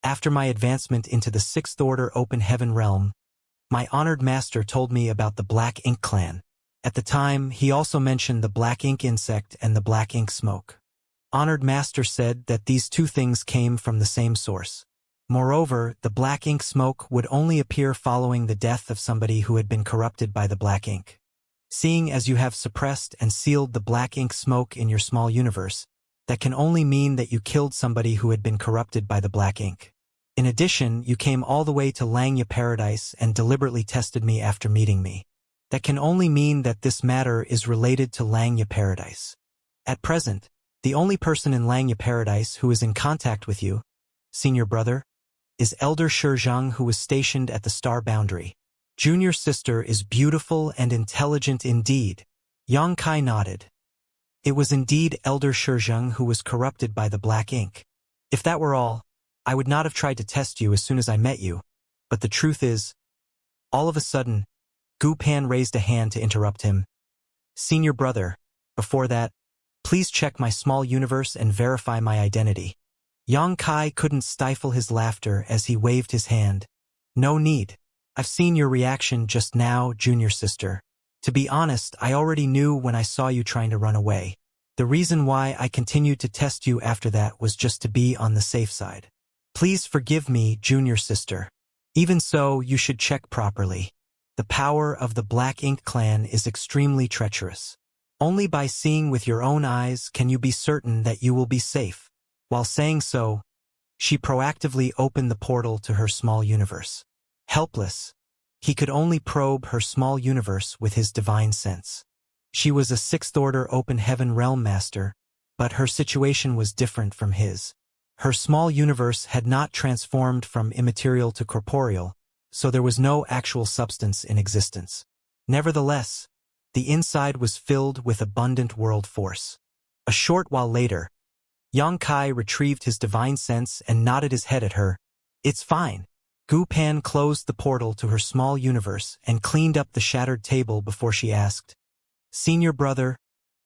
After my advancement into the 6th order open heaven realm, my honored master told me about the Black Ink clan. At the time, he also mentioned the Black Ink insect and the Black Ink smoke. Honored master said that these 2 things came from the same source. Moreover, the Black Ink smoke would only appear following the death of somebody who had been corrupted by the Black Ink. Seeing as you have suppressed and sealed the Black Ink smoke in your small universe, that can only mean that you killed somebody who had been corrupted by the Black Ink. In addition, you came all the way to Xianxia Paradise and deliberately tested me after meeting me. That can only mean that this matter is related to Xianxia Paradise. At present, the only person in Xianxia Paradise who is in contact with you, senior brother, is Elder Shi Zheng, who was stationed at the star boundary. Junior sister is beautiful and intelligent indeed. Xianxia nodded. It was indeed Elder Shi Zheng who was corrupted by the Black Ink. If that were all, I would not have tried to test you as soon as I met you. But the truth is, all of a sudden, Gu Pan raised a hand to interrupt him. Senior brother, before that, please check my small universe and verify my identity. Xianxia couldn't stifle his laughter as he waved his hand. No need. I've seen your reaction just now, junior sister. To be honest, I already knew when I saw you trying to run away. The reason why I continued to test you after that was just to be on the safe side. Please forgive me, junior sister. Even so, you should check properly. The power of the Black Ink clan is extremely treacherous. Only by seeing with your own eyes can you be certain that you will be safe. While saying so, she proactively opened the portal to her small universe. Helpless, he could only probe her small universe with his divine sense. She was a 6th order open heaven realm master, but her situation was different from his. Her small universe had not transformed from immaterial to corporeal, so there was no actual substance in existence. Nevertheless, the inside was filled with abundant world force. A short while later, Xianxia retrieved his divine sense and nodded his head at her. It's fine. Gu Pan closed the portal to her small universe and cleaned up the shattered table before she asked, Senior brother,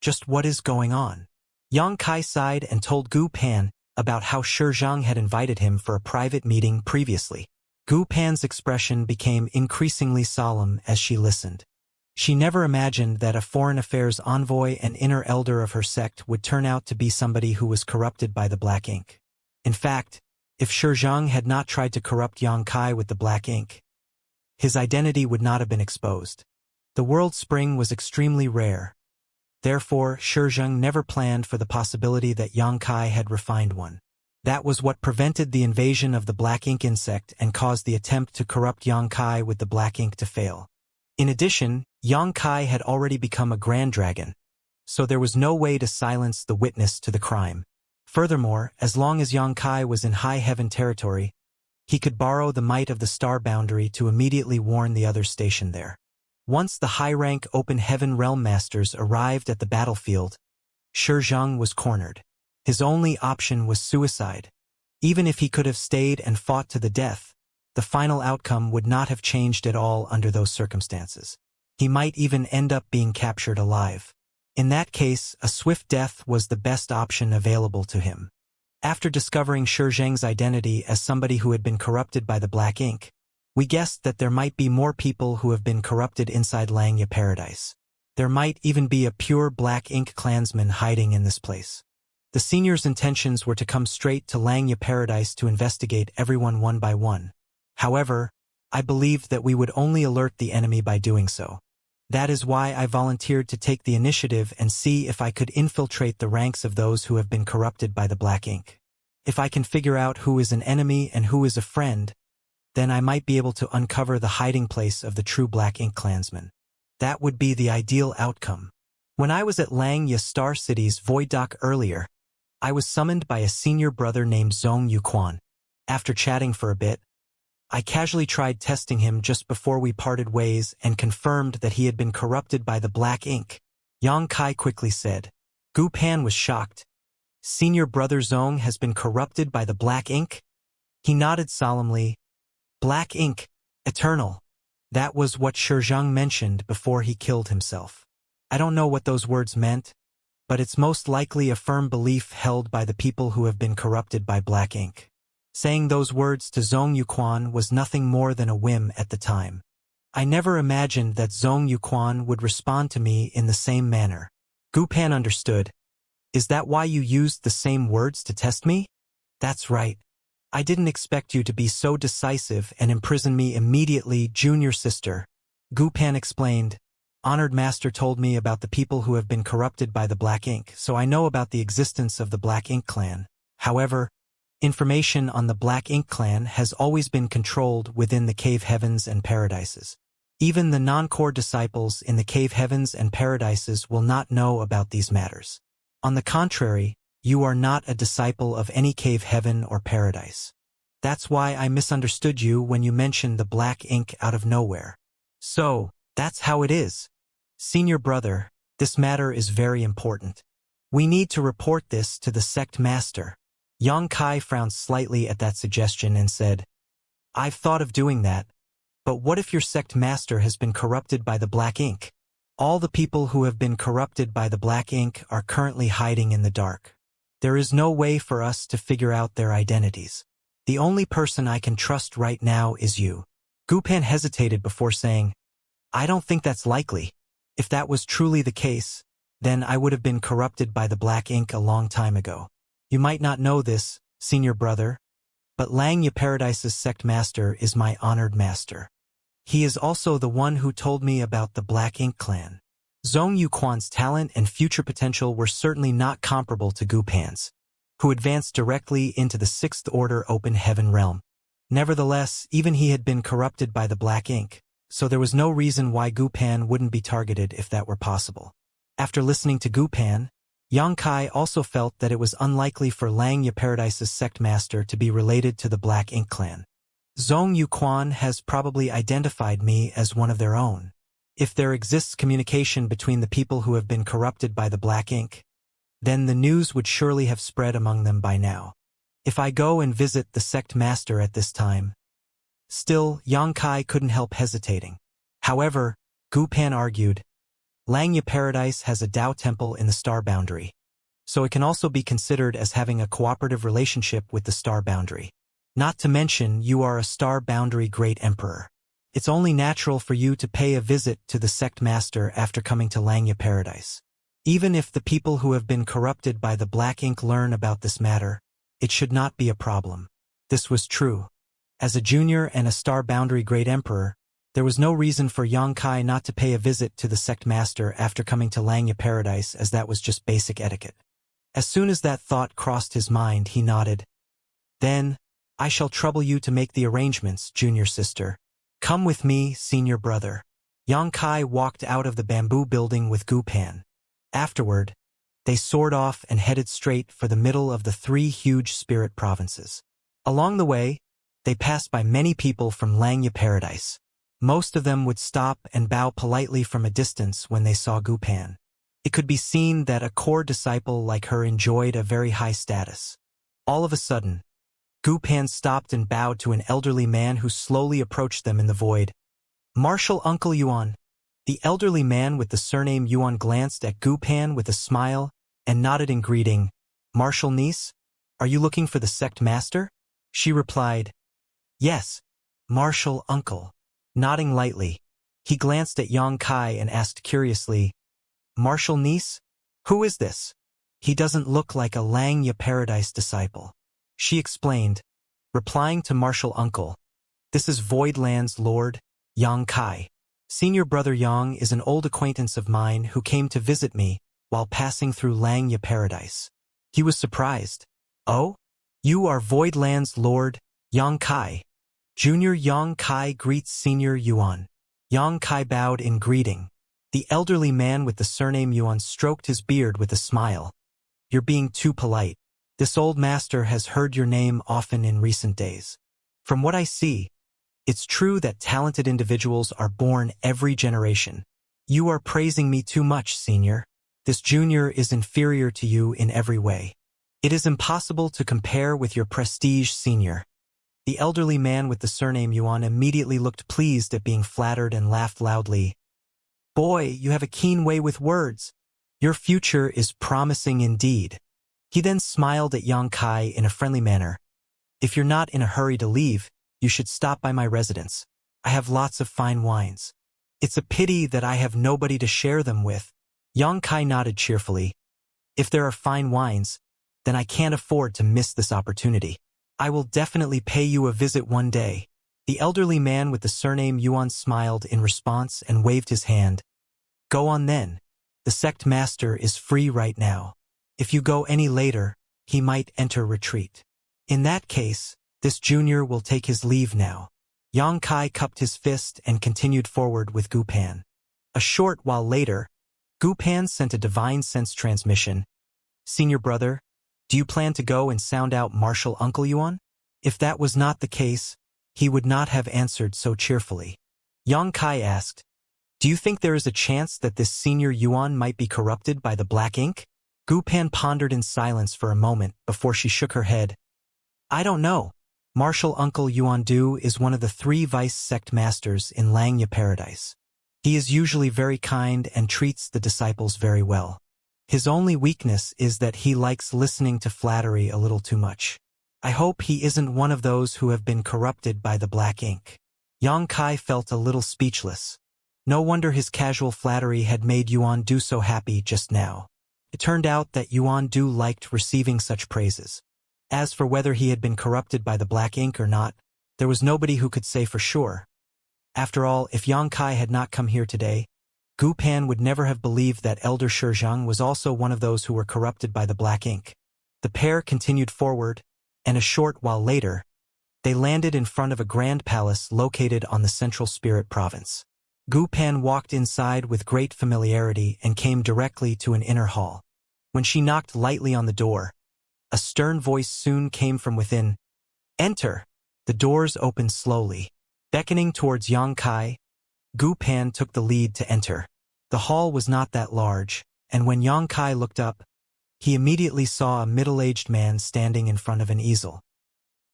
just what is going on? Xianxia sighed and told Gu Pan about how Shi Zheng had invited him for a private meeting previously. Gu Pan's expression became increasingly solemn as she listened. She never imagined that a foreign affairs envoy and inner elder of her sect would turn out to be somebody who was corrupted by the Black Ink. In fact, if Shi Zheng had not tried to corrupt Xianxia with the Black Ink, his identity would not have been exposed. The world spring was extremely rare. Therefore, Shi Zheng never planned for the possibility that Xianxia had refined one. That was what prevented the invasion of the Black Ink insect and caused the attempt to corrupt Xianxia with the Black Ink to fail. In addition, Xianxia had already become a grand dragon, so there was no way to silence the witness to the crime. Furthermore, as long as Xianxia was in high heaven territory, he could borrow the might of the star boundary to immediately warn the others stationed there. Once the high-rank Open Heaven Realm Masters arrived at the battlefield, Zhang was cornered. His only option was suicide. Even if he could have stayed and fought to the death, the final outcome would not have changed at all under those circumstances. He might even end up being captured alive. In that case, a swift death was the best option available to him. After discovering Zhang's identity as somebody who had been corrupted by the black ink, we guessed that there might be more people who have been corrupted inside Xianxia Paradise. There might even be a pure black ink clansman hiding in this place. The senior's intentions were to come straight to Xianxia Paradise to investigate everyone one by one. However, I believed that we would only alert the enemy by doing so. That is why I volunteered to take the initiative and see if I could infiltrate the ranks of those who have been corrupted by the black ink. If I can figure out who is an enemy and who is a friend, then I might be able to uncover the hiding place of the true black ink clansman. That would be the ideal outcome. When I was at Xianxia Star City's Void Dock earlier, I was summoned by a senior brother named Zhong Yuquan. After chatting for a bit, I casually tried testing him just before we parted ways and confirmed that he had been corrupted by the black ink. Yang Kai quickly said. Gu Pan was shocked. Senior brother Zhong has been corrupted by the black ink? He nodded solemnly. Black ink, eternal. That was what Zhang mentioned before he killed himself. I don't know what those words meant, but it's most likely a firm belief held by the people who have been corrupted by black ink. Saying those words to Zhong Yuquan was nothing more than a whim at the time. I never imagined that Zhong Yuquan would respond to me in the same manner. Gu Pan understood. Is that why you used the same words to test me? That's right. I didn't expect you to be so decisive and imprison me immediately, junior sister. Gu Pan explained. Honored Master told me about the people who have been corrupted by the black ink, so I know about the existence of the black ink clan. However, information on the black ink clan has always been controlled within the cave heavens and paradises. Even the non-core disciples in the cave heavens and paradises will not know about these matters. On the contrary, you are not a disciple of any cave heaven or paradise. That's why I misunderstood you when you mentioned the black ink out of nowhere. So, that's how it is. Senior brother, this matter is very important. We need to report this to the sect master. Yang Kai frowned slightly at that suggestion and said, I've thought of doing that, but what if your sect master has been corrupted by the black ink? All the people who have been corrupted by the black ink are currently hiding in the dark. There is no way for us to figure out their identities. The only person I can trust right now is you. Gu Pan hesitated before saying, I don't think that's likely. If that was truly the case, then I would have been corrupted by the black ink a long time ago. You might not know this, senior brother, but Xianxia Paradise's sect master is my honored master. He is also the one who told me about the black ink clan. Zhong Yuquan's talent and future potential were certainly not comparable to Gu Pan's, who advanced directly into the Sixth Order Open Heaven realm. Nevertheless, even he had been corrupted by the black ink, so there was no reason why Gu Pan wouldn't be targeted if that were possible. After listening to Gu Pan, Yang Kai also felt that it was unlikely for Xianxia Paradise's sect master to be related to the black ink clan. Zhong Yuquan has probably identified me as one of their own. If there exists communication between the people who have been corrupted by the black ink, then the news would surely have spread among them by now. If I go and visit the sect master at this time, still, Yang Kai couldn't help hesitating. However, Gu Pan argued, Xianxia Paradise has a Tao temple in the star boundary, so it can also be considered as having a cooperative relationship with the star boundary. Not to mention, you are a star boundary great emperor. It's only natural for you to pay a visit to the sect master after coming to Xianxia Paradise. Even if the people who have been corrupted by the black ink learn about this matter, it should not be a problem. This was true. As a junior and a star boundary great emperor, there was no reason for Yang Kai not to pay a visit to the sect master after coming to Xianxia Paradise, as that was just basic etiquette. As soon as that thought crossed his mind, he nodded. Then, I shall trouble you to make the arrangements, junior sister. Come with me, senior brother. Yang Kai walked out of the bamboo building with Gu Pan. Afterward, they soared off and headed straight for the middle of the three huge spirit provinces. Along the way, they passed by many people from Xianxia Paradise. Most of them would stop and bow politely from a distance when they saw Gu Pan. It could be seen that a core disciple like her enjoyed a very high status. All of a sudden, Gu Pan stopped and bowed to an elderly man who slowly approached them in the void. "Martial Uncle Yuan." The elderly man with the surname Yuan glanced at Gu Pan with a smile and nodded in greeting. "Martial niece, are you looking for the sect master?" She replied, "Yes, Martial Uncle." Nodding lightly, he glanced at Yang Kai and asked curiously, "Martial niece? Who is this? He doesn't look like a Xianxia Paradise disciple." She explained, replying to Martial Uncle, "This is Voidland's Lord, Yang Kai. Senior brother Yang is an old acquaintance of mine who came to visit me while passing through Xianxia Paradise." He was surprised. "Oh? You are Voidland's Lord, Yang Kai." Junior Yang Kai greets Senior Yuan. Yang Kai bowed in greeting. The elderly man with the surname Yuan stroked his beard with a smile. "You're being too polite. This old master has heard your name often in recent days. From what I see, it's true that talented individuals are born every generation. You are praising me too much, Senior. This junior is inferior to you in every way. It is impossible to compare with your prestige, Senior." The elderly man with the surname Yuan immediately looked pleased at being flattered and laughed loudly. "Boy, you have a keen way with words. Your future is promising indeed." He then smiled at Yang Kai in a friendly manner. "If you're not in a hurry to leave, you should stop by my residence. I have lots of fine wines. It's a pity that I have nobody to share them with." Yang Kai nodded cheerfully. "If there are fine wines, then I can't afford to miss this opportunity. I will definitely pay you a visit one day." The elderly man with the surname Yuan smiled in response and waved his hand. "Go on then. The sect master is free right now. If you go any later, he might enter retreat. In that case, this junior will take his leave now." Yang Kai cupped his fist and continued forward with Gu Pan. A short while later, Gu Pan sent a divine sense transmission. "Senior brother, do you plan to go and sound out Martial Uncle Yuan?" If that was not the case, he would not have answered so cheerfully. Yang Kai asked, "Do you think there is a chance that this Senior Yuan might be corrupted by the black ink?" Gu Pan pondered in silence for a moment before she shook her head. "I don't know. Martial Uncle Yuan Du is one of the 3 vice sect masters in Xianxia Paradise. He is usually very kind and treats the disciples very well. His only weakness is that he likes listening to flattery a little too much. I hope he isn't one of those who have been corrupted by the black ink." Yang Kai felt a little speechless. No wonder his casual flattery had made Yuan Du so happy just now. It turned out that Yuan Du liked receiving such praises. As for whether he had been corrupted by the black ink or not, there was nobody who could say for sure. After all, if Yang Kai had not come here today, Gu Pan would never have believed that Elder Shizhang was also one of those who were corrupted by the black ink. The pair continued forward, and a short while later, they landed in front of a grand palace located on the Central Spirit Province. Gu Pan walked inside with great familiarity and came directly to an inner hall. When she knocked lightly on the door, a stern voice soon came from within. "Enter!" The doors opened slowly. Beckoning towards Yang Kai, Gu Pan took the lead to enter. The hall was not that large, and when Yang Kai looked up, he immediately saw a middle-aged man standing in front of an easel.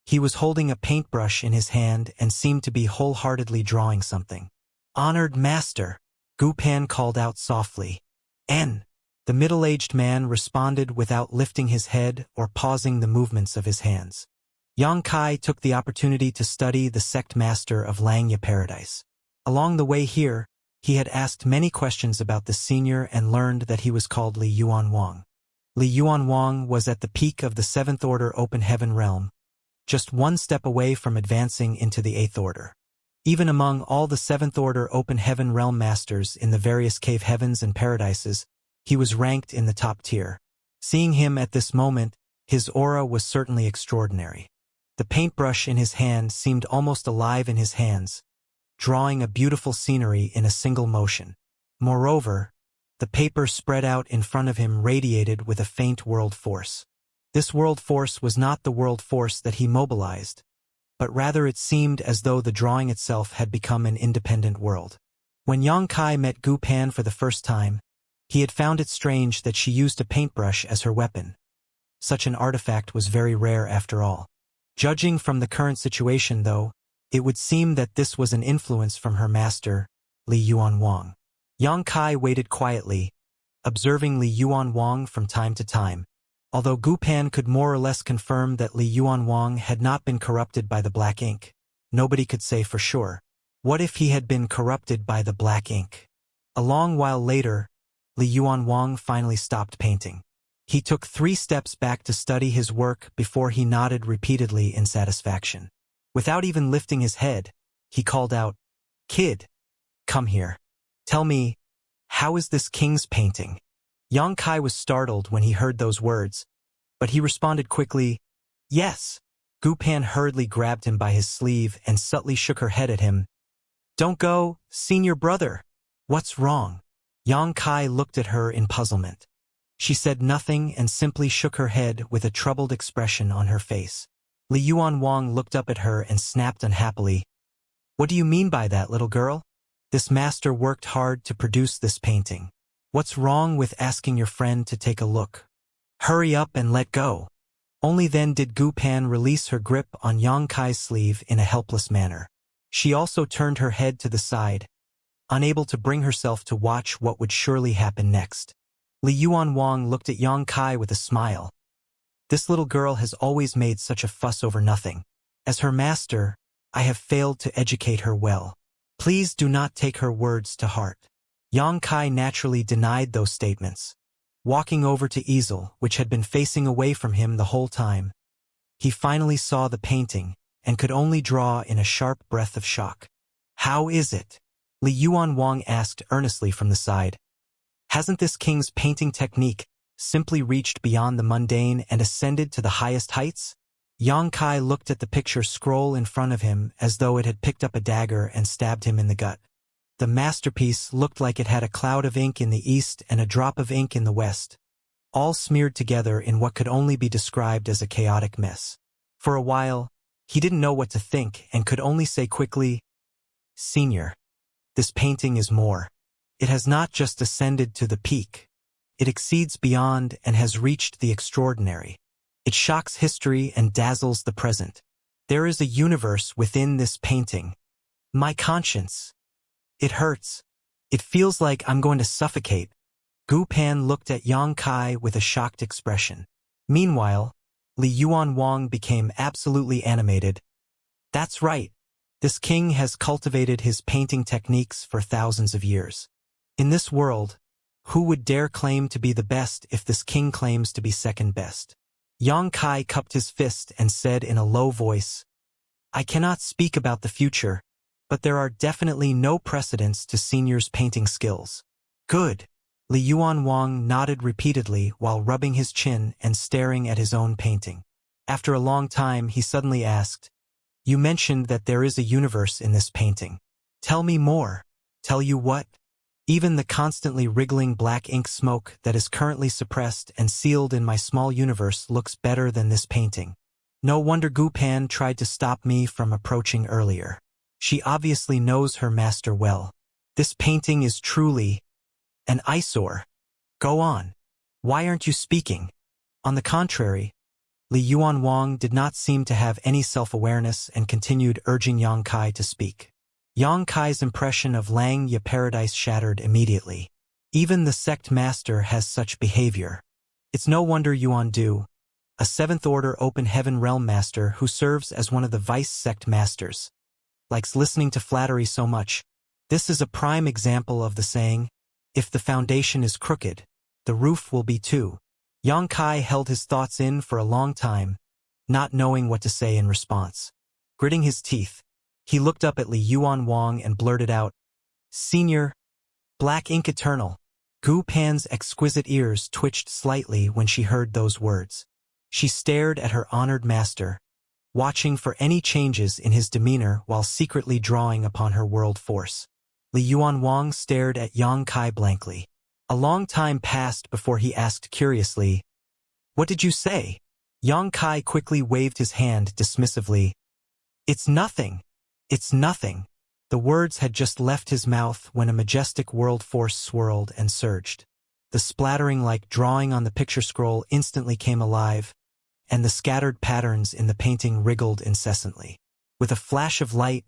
He was holding a paintbrush in his hand and seemed to be wholeheartedly drawing something. "Honored master," Gu Pan called out softly. "N." The middle-aged man responded without lifting his head or pausing the movements of his hands. Yang Kai took the opportunity to study the sect master of Xianxia Paradise. Along the way here, he had asked many questions about the senior and learned that he was called Li Yuan Wang. Li Yuan Wang was at the peak of the 7th Order Open Heaven realm, just one step away from advancing into the 8th Order. Even among all the 7th Order Open Heaven realm masters in the various cave heavens and paradises, he was ranked in the top tier. Seeing him at this moment, his aura was certainly extraordinary. The paintbrush in his hand seemed almost alive in his hands, drawing a beautiful scenery in a single motion. Moreover, the paper spread out in front of him radiated with a faint world force. This world force was not the world force that he mobilized, but rather it seemed as though the drawing itself had become an independent world. When Yang Kai met Gu Pan for the first time, he had found it strange that she used a paintbrush as her weapon. Such an artifact was very rare after all. Judging from the current situation, though, it would seem that this was an influence from her master, Li Yuan Wang. Yang Kai waited quietly, observing Li Yuan Wang from time to time. Although Gu Pan could more or less confirm that Li Yuan Wang had not been corrupted by the black ink, nobody could say for sure. What if he had been corrupted by the black ink? A long while later, Li Yuan Wang finally stopped painting. He took 3 steps back to study his work before he nodded repeatedly in satisfaction. Without even lifting his head, he called out, "Kid, come here. Tell me, how is this king's painting?" Yang Kai was startled when he heard those words, but he responded quickly, "Yes." Gu Pan hurriedly grabbed him by his sleeve and subtly shook her head at him. "Don't go, senior brother. What's wrong?" Yang Kai looked at her in puzzlement. She said nothing and simply shook her head with a troubled expression on her face. Li Yuan Wang looked up at her and snapped unhappily, "What do you mean by that, little girl? This master worked hard to produce this painting. What's wrong with asking your friend to take a look? Hurry up and let go." Only then did Gu Pan release her grip on Yang Kai's sleeve in a helpless manner. She also turned her head to the side, unable to bring herself to watch what would surely happen next. Li Yuan Wang looked at Yang Kai with a smile. "This little girl has always made such a fuss over nothing. As her master, I have failed to educate her well. Please do not take her words to heart." Yang Kai naturally denied those statements. Walking over to easel, which had been facing away from him the whole time, he finally saw the painting and could only draw in a sharp breath of shock. "How is it?" Li Yuan Wang asked earnestly from the side. "Hasn't this king's painting technique simply reached beyond the mundane and ascended to the highest heights?" Yang Kai looked at the picture scroll in front of him as though it had picked up a dagger and stabbed him in the gut. The masterpiece looked like it had a cloud of ink in the east and a drop of ink in the west, all smeared together in what could only be described as a chaotic mess. For a while, he didn't know what to think and could only say quickly, "Senior, this painting is more. It has not just ascended to the peak. It exceeds beyond and has reached the extraordinary. It shocks history and dazzles the present. There is a universe within this painting. My conscience. It hurts. It feels like I'm going to suffocate." Gu Pan looked at Yang Kai with a shocked expression. Meanwhile, Li Yuan Wang became absolutely animated. "That's right. This king has cultivated his painting techniques for thousands of years. In this world, who would dare claim to be the best if this king claims to be second best?" Yang Kai cupped his fist and said in a low voice, "I cannot speak about the future, but there are definitely no precedents to senior's painting skills." "Good." Li Yuan Wang nodded repeatedly while rubbing his chin and staring at his own painting. After a long time, he suddenly asked, "You mentioned that there is a universe in this painting. Tell me more." "Tell you what?" "Even the constantly wriggling black ink smoke that is currently suppressed and sealed in my small universe looks better than this painting. No wonder Gu Pan tried to stop me from approaching earlier. She obviously knows her master well. This painting is truly an eyesore. Go on. Why aren't you speaking?" On the contrary, Li Yuan Wang did not seem to have any self-awareness and continued urging Yang Kai to speak. Yang Kai's impression of Lang Ye paradise shattered immediately. Even the sect master has such behavior. It's no wonder Yuan Du, a 7th Order Open Heaven Realm master who serves as one of the vice sect masters, likes listening to flattery so much. This is a prime example of the saying, "If the foundation is crooked, the roof will be too." Yang Kai held his thoughts in for a long time, not knowing what to say in response. Gritting his teeth, he looked up at Li Yuan Wang and blurted out, "Senior, black ink eternal." Gu Pan's exquisite ears twitched slightly when she heard those words. She stared at her honored master, watching for any changes in his demeanor while secretly drawing upon her world force. Li Yuan Wang stared at Yang Kai blankly. A long time passed before he asked curiously, "What did you say?" Yang Kai quickly waved his hand dismissively. It's nothing. It's nothing. The words had just left his mouth when a majestic world force swirled and surged. The splattering like drawing on the picture scroll instantly came alive, and the scattered patterns in the painting wriggled incessantly. With a flash of light,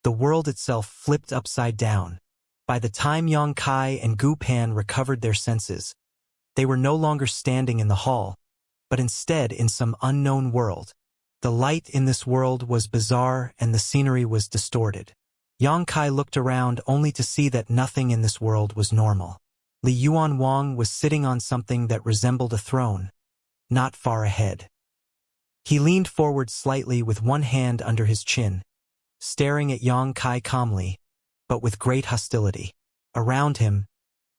the world itself flipped upside down. By the time Yang Kai and Gu Pan recovered their senses, they were no longer standing in the hall, but instead in some unknown world. The light in this world was bizarre and the scenery was distorted. Yang Kai looked around only to see that nothing in this world was normal. Li Yuan Wang was sitting on something that resembled a throne, not far ahead. He leaned forward slightly with one hand under his chin, staring at Yang Kai calmly, but with great hostility. Around him,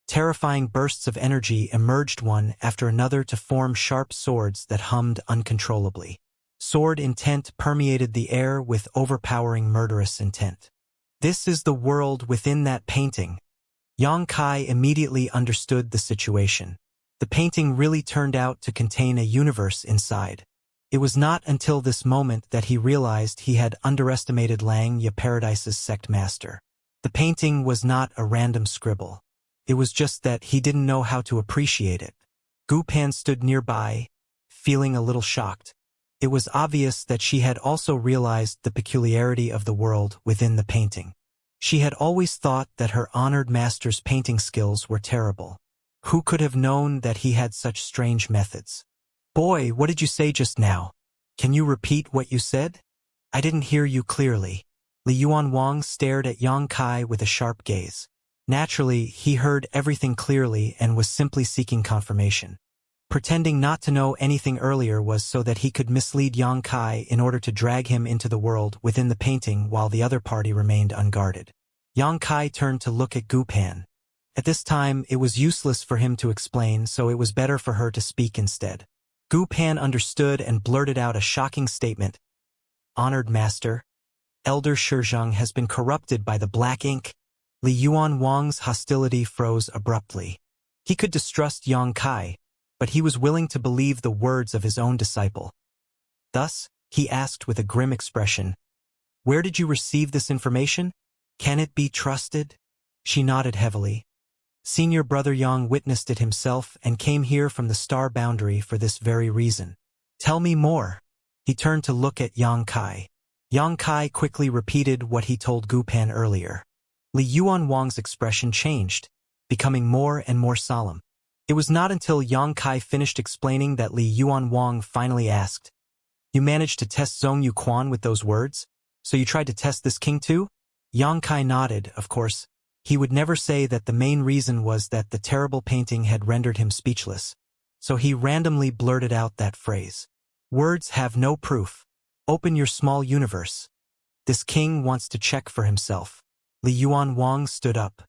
terrifying bursts of energy emerged one after another to form sharp swords that hummed uncontrollably. Sword intent permeated the air with overpowering murderous intent. This is the world within that painting. Yang Kai immediately understood the situation. The painting really turned out to contain a universe inside. It was not until this moment that he realized he had underestimated Lang Ye Paradise's sect master. The painting was not a random scribble. It was just that he didn't know how to appreciate it. Gu Pan stood nearby, feeling a little shocked. It was obvious that she had also realized the peculiarity of the world within the painting. She had always thought that her honored master's painting skills were terrible. Who could have known that he had such strange methods? Boy, what did you say just now? Can you repeat what you said? I didn't hear you clearly. Li Yuan Wang stared at Yang Kai with a sharp gaze. Naturally, he heard everything clearly and was simply seeking confirmation. Pretending not to know anything earlier was so that he could mislead Yang Kai in order to drag him into the world within the painting while the other party remained unguarded. Yang Kai turned to look at Gu Pan. At this time, it was useless for him to explain, so it was better for her to speak instead. Gu Pan understood and blurted out a shocking statement. Honored Master, Elder Shizheng has been corrupted by the black ink. Li Yuan Wang's hostility froze abruptly. He could distrust Yang Kai, but he was willing to believe the words of his own disciple. Thus, he asked with a grim expression, "Where did you receive this information? Can it be trusted?" She nodded heavily. Senior brother Yang witnessed it himself and came here from the star boundary for this very reason. Tell me more. He turned to look at Yang Kai. Yang Kai quickly repeated what he told Gu Pan earlier. Li Yuan Wang's expression changed, becoming more and more solemn. It was not until Yang Kai finished explaining that Li Yuan Wang finally asked, "You managed to test Zhong Yu Quan with those words? So you tried to test this king too?" Yang Kai nodded, of course. He would never say that the main reason was that the terrible painting had rendered him speechless. So he randomly blurted out that phrase. Words have no proof. Open your small universe. This king wants to check for himself. Li Yuan Wang stood up.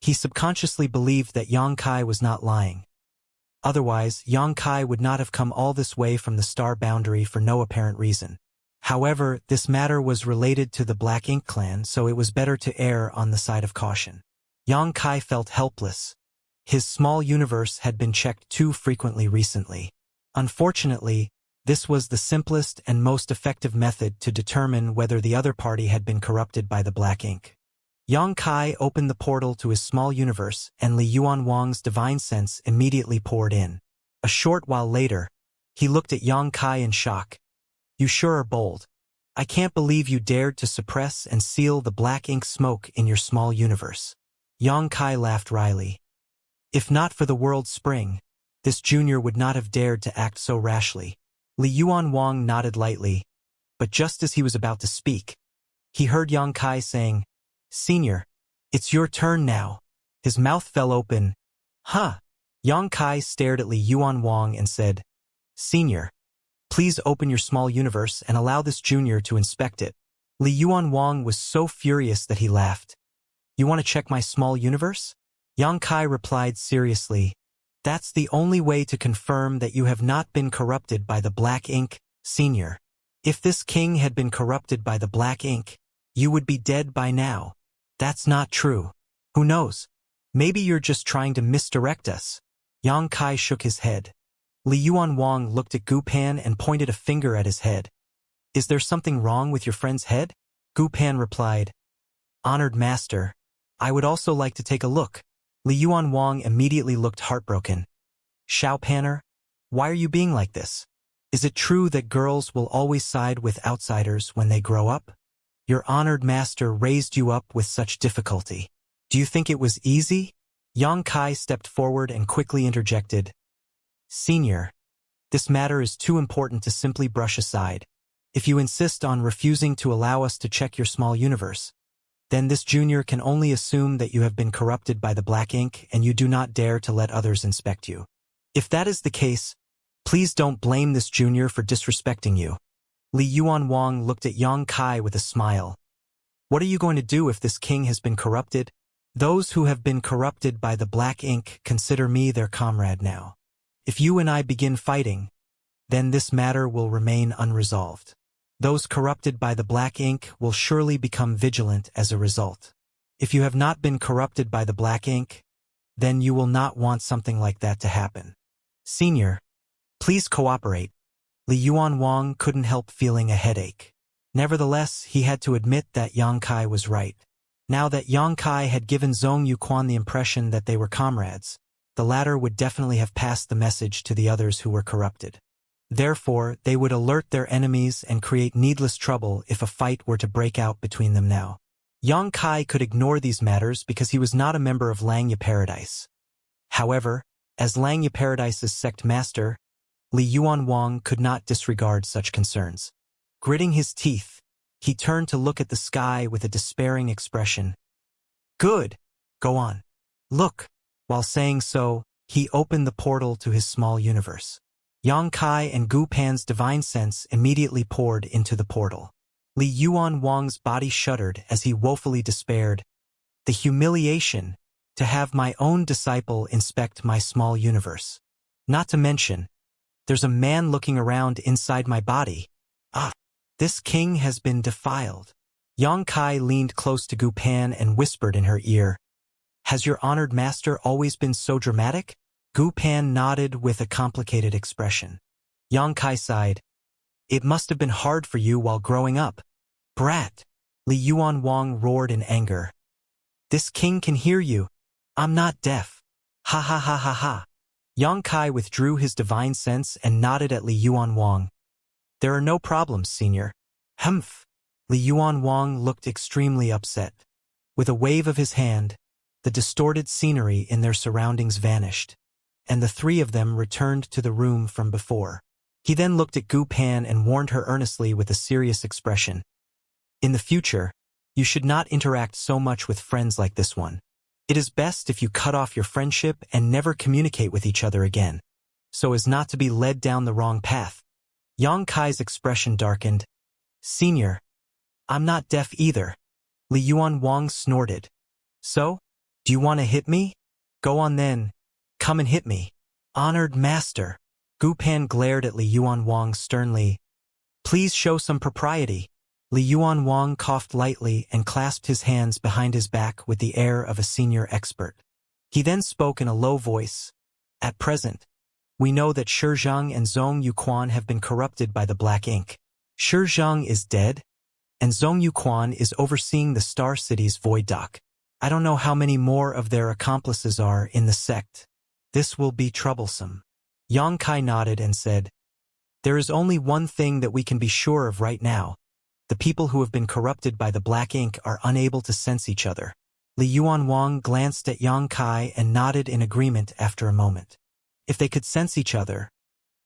He subconsciously believed that Yang Kai was not lying. Otherwise, Yang Kai would not have come all this way from the star boundary for no apparent reason. However, this matter was related to the Black Ink clan, so it was better to err on the side of caution. Yang Kai felt helpless. His small universe had been checked too frequently recently. Unfortunately, this was the simplest and most effective method to determine whether the other party had been corrupted by the Black Ink. Yang Kai opened the portal to his small universe, and Li Yuan Wang's divine sense immediately poured in. A short while later, he looked at Yang Kai in shock. You sure are bold. I can't believe you dared to suppress and seal the black ink smoke in your small universe. Yang Kai laughed wryly. If not for the world's spring, this junior would not have dared to act so rashly. Li Yuan Wang nodded lightly, but just as he was about to speak, he heard Yang Kai saying, Senior, it's your turn now. His mouth fell open. Huh? Yang Kai stared at Li Yuan Wang and said, Senior, please open your small universe and allow this junior to inspect it. Li Yuan Wang was so furious that he laughed. You want to check my small universe? Yang Kai replied seriously, That's the only way to confirm that you have not been corrupted by the black ink, Senior. If this king had been corrupted by the black ink, you would be dead by now. That's not true. Who knows? Maybe you're just trying to misdirect us. Yang Kai shook his head. Li Yuan Wang looked at Gu Pan and pointed a finger at his head. Is there something wrong with your friend's head? Gu Pan replied, Honored master, I would also like to take a look. Li Yuan Wang immediately looked heartbroken. Xiao Panner, why are you being like this? Is it true that girls will always side with outsiders when they grow up? Your honored master raised you up with such difficulty. Do you think it was easy? Yang Kai stepped forward and quickly interjected. Senior, this matter is too important to simply brush aside. If you insist on refusing to allow us to check your small universe, then this junior can only assume that you have been corrupted by the black ink and you do not dare to let others inspect you. If that is the case, please don't blame this junior for disrespecting you. Li Yuan Wang looked at Yang Kai with a smile. What are you going to do if this king has been corrupted? Those who have been corrupted by the black ink consider me their comrade now. If you and I begin fighting, then this matter will remain unresolved. Those corrupted by the black ink will surely become vigilant as a result. If you have not been corrupted by the black ink, then you will not want something like that to happen. Senior, please cooperate. Li Yuan Wang couldn't help feeling a headache. Nevertheless, he had to admit that Yang Kai was right. Now that Yang Kai had given Zhong Yuquan the impression that they were comrades, the latter would definitely have passed the message to the others who were corrupted. Therefore, they would alert their enemies and create needless trouble if a fight were to break out between them now. Yang Kai could ignore these matters because he was not a member of Langya Paradise. However, as Langya Paradise's sect master, Li Yuan Wang could not disregard such concerns. Gritting his teeth, he turned to look at the sky with a despairing expression. Good! Go on. Look! While saying so, he opened the portal to his small universe. Yang Kai and Gu Pan's divine sense immediately poured into the portal. Li Yuan Wang's body shuddered as he woefully despaired. The humiliation, to have my own disciple inspect my small universe. Not to mention, there's a man looking around inside my body. Ah, this king has been defiled. Yang Kai leaned close to Gu Pan and whispered in her ear. Has your honored master always been so dramatic? Gu Pan nodded with a complicated expression. Yang Kai sighed. It must have been hard for you while growing up. Brat! Li Yuan Wang roared in anger. This king can hear you. I'm not deaf. Ha ha ha ha ha. Yang Kai withdrew his divine sense and nodded at Li Yuan Wang. There are no problems, senior. Humph. Li Yuan Wang looked extremely upset. With a wave of his hand, the distorted scenery in their surroundings vanished, and the three of them returned to the room from before. He then looked at Gu Pan and warned her earnestly with a serious expression. In the future, you should not interact so much with friends like this one. It is best if you cut off your friendship and never communicate with each other again, so as not to be led down the wrong path. Yang Kai's expression darkened. Senior, I'm not deaf either. Li Yuan Wang snorted. So? Do you want to hit me? Go on then. Come and hit me. Honored master. Gu Pan glared at Li Yuan Wang sternly. Please show some propriety. Li Yuan Wang coughed lightly and clasped his hands behind his back with the air of a senior expert. He then spoke in a low voice. At present, we know that Shizhang and Zhong Yuquan have been corrupted by the black ink. Shizhang is dead, and Zhong Yuquan is overseeing the Star City's void dock. I don't know how many more of their accomplices are in the sect. This will be troublesome. Yang Kai nodded and said, There is only one thing that we can be sure of right now. The people who have been corrupted by the black ink are unable to sense each other. Li Yuan Wang glanced at Yang Kai and nodded in agreement after a moment. If they could sense each other,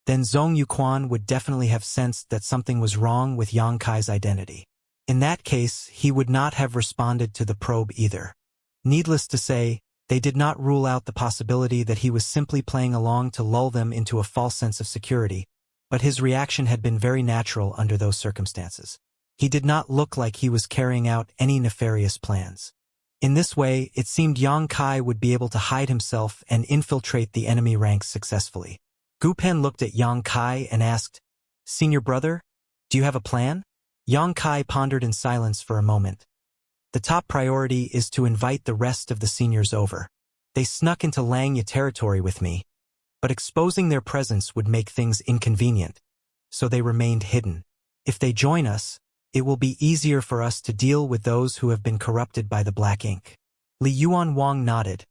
then Zhong Yuquan would definitely have sensed that something was wrong with Yang Kai's identity. In that case, he would not have responded to the probe either. Needless to say, they did not rule out the possibility that he was simply playing along to lull them into a false sense of security, but his reaction had been very natural under those circumstances. He did not look like he was carrying out any nefarious plans. In this way, it seemed Yang Kai would be able to hide himself and infiltrate the enemy ranks successfully. Gu Pan looked at Yang Kai and asked, Senior brother, do you have a plan? Yang Kai pondered in silence for a moment. The top priority is to invite the rest of the seniors over. They snuck into Langya territory with me, but exposing their presence would make things inconvenient, so they remained hidden. If they join us, it will be easier for us to deal with those who have been corrupted by the black ink. Li Yuanwang nodded.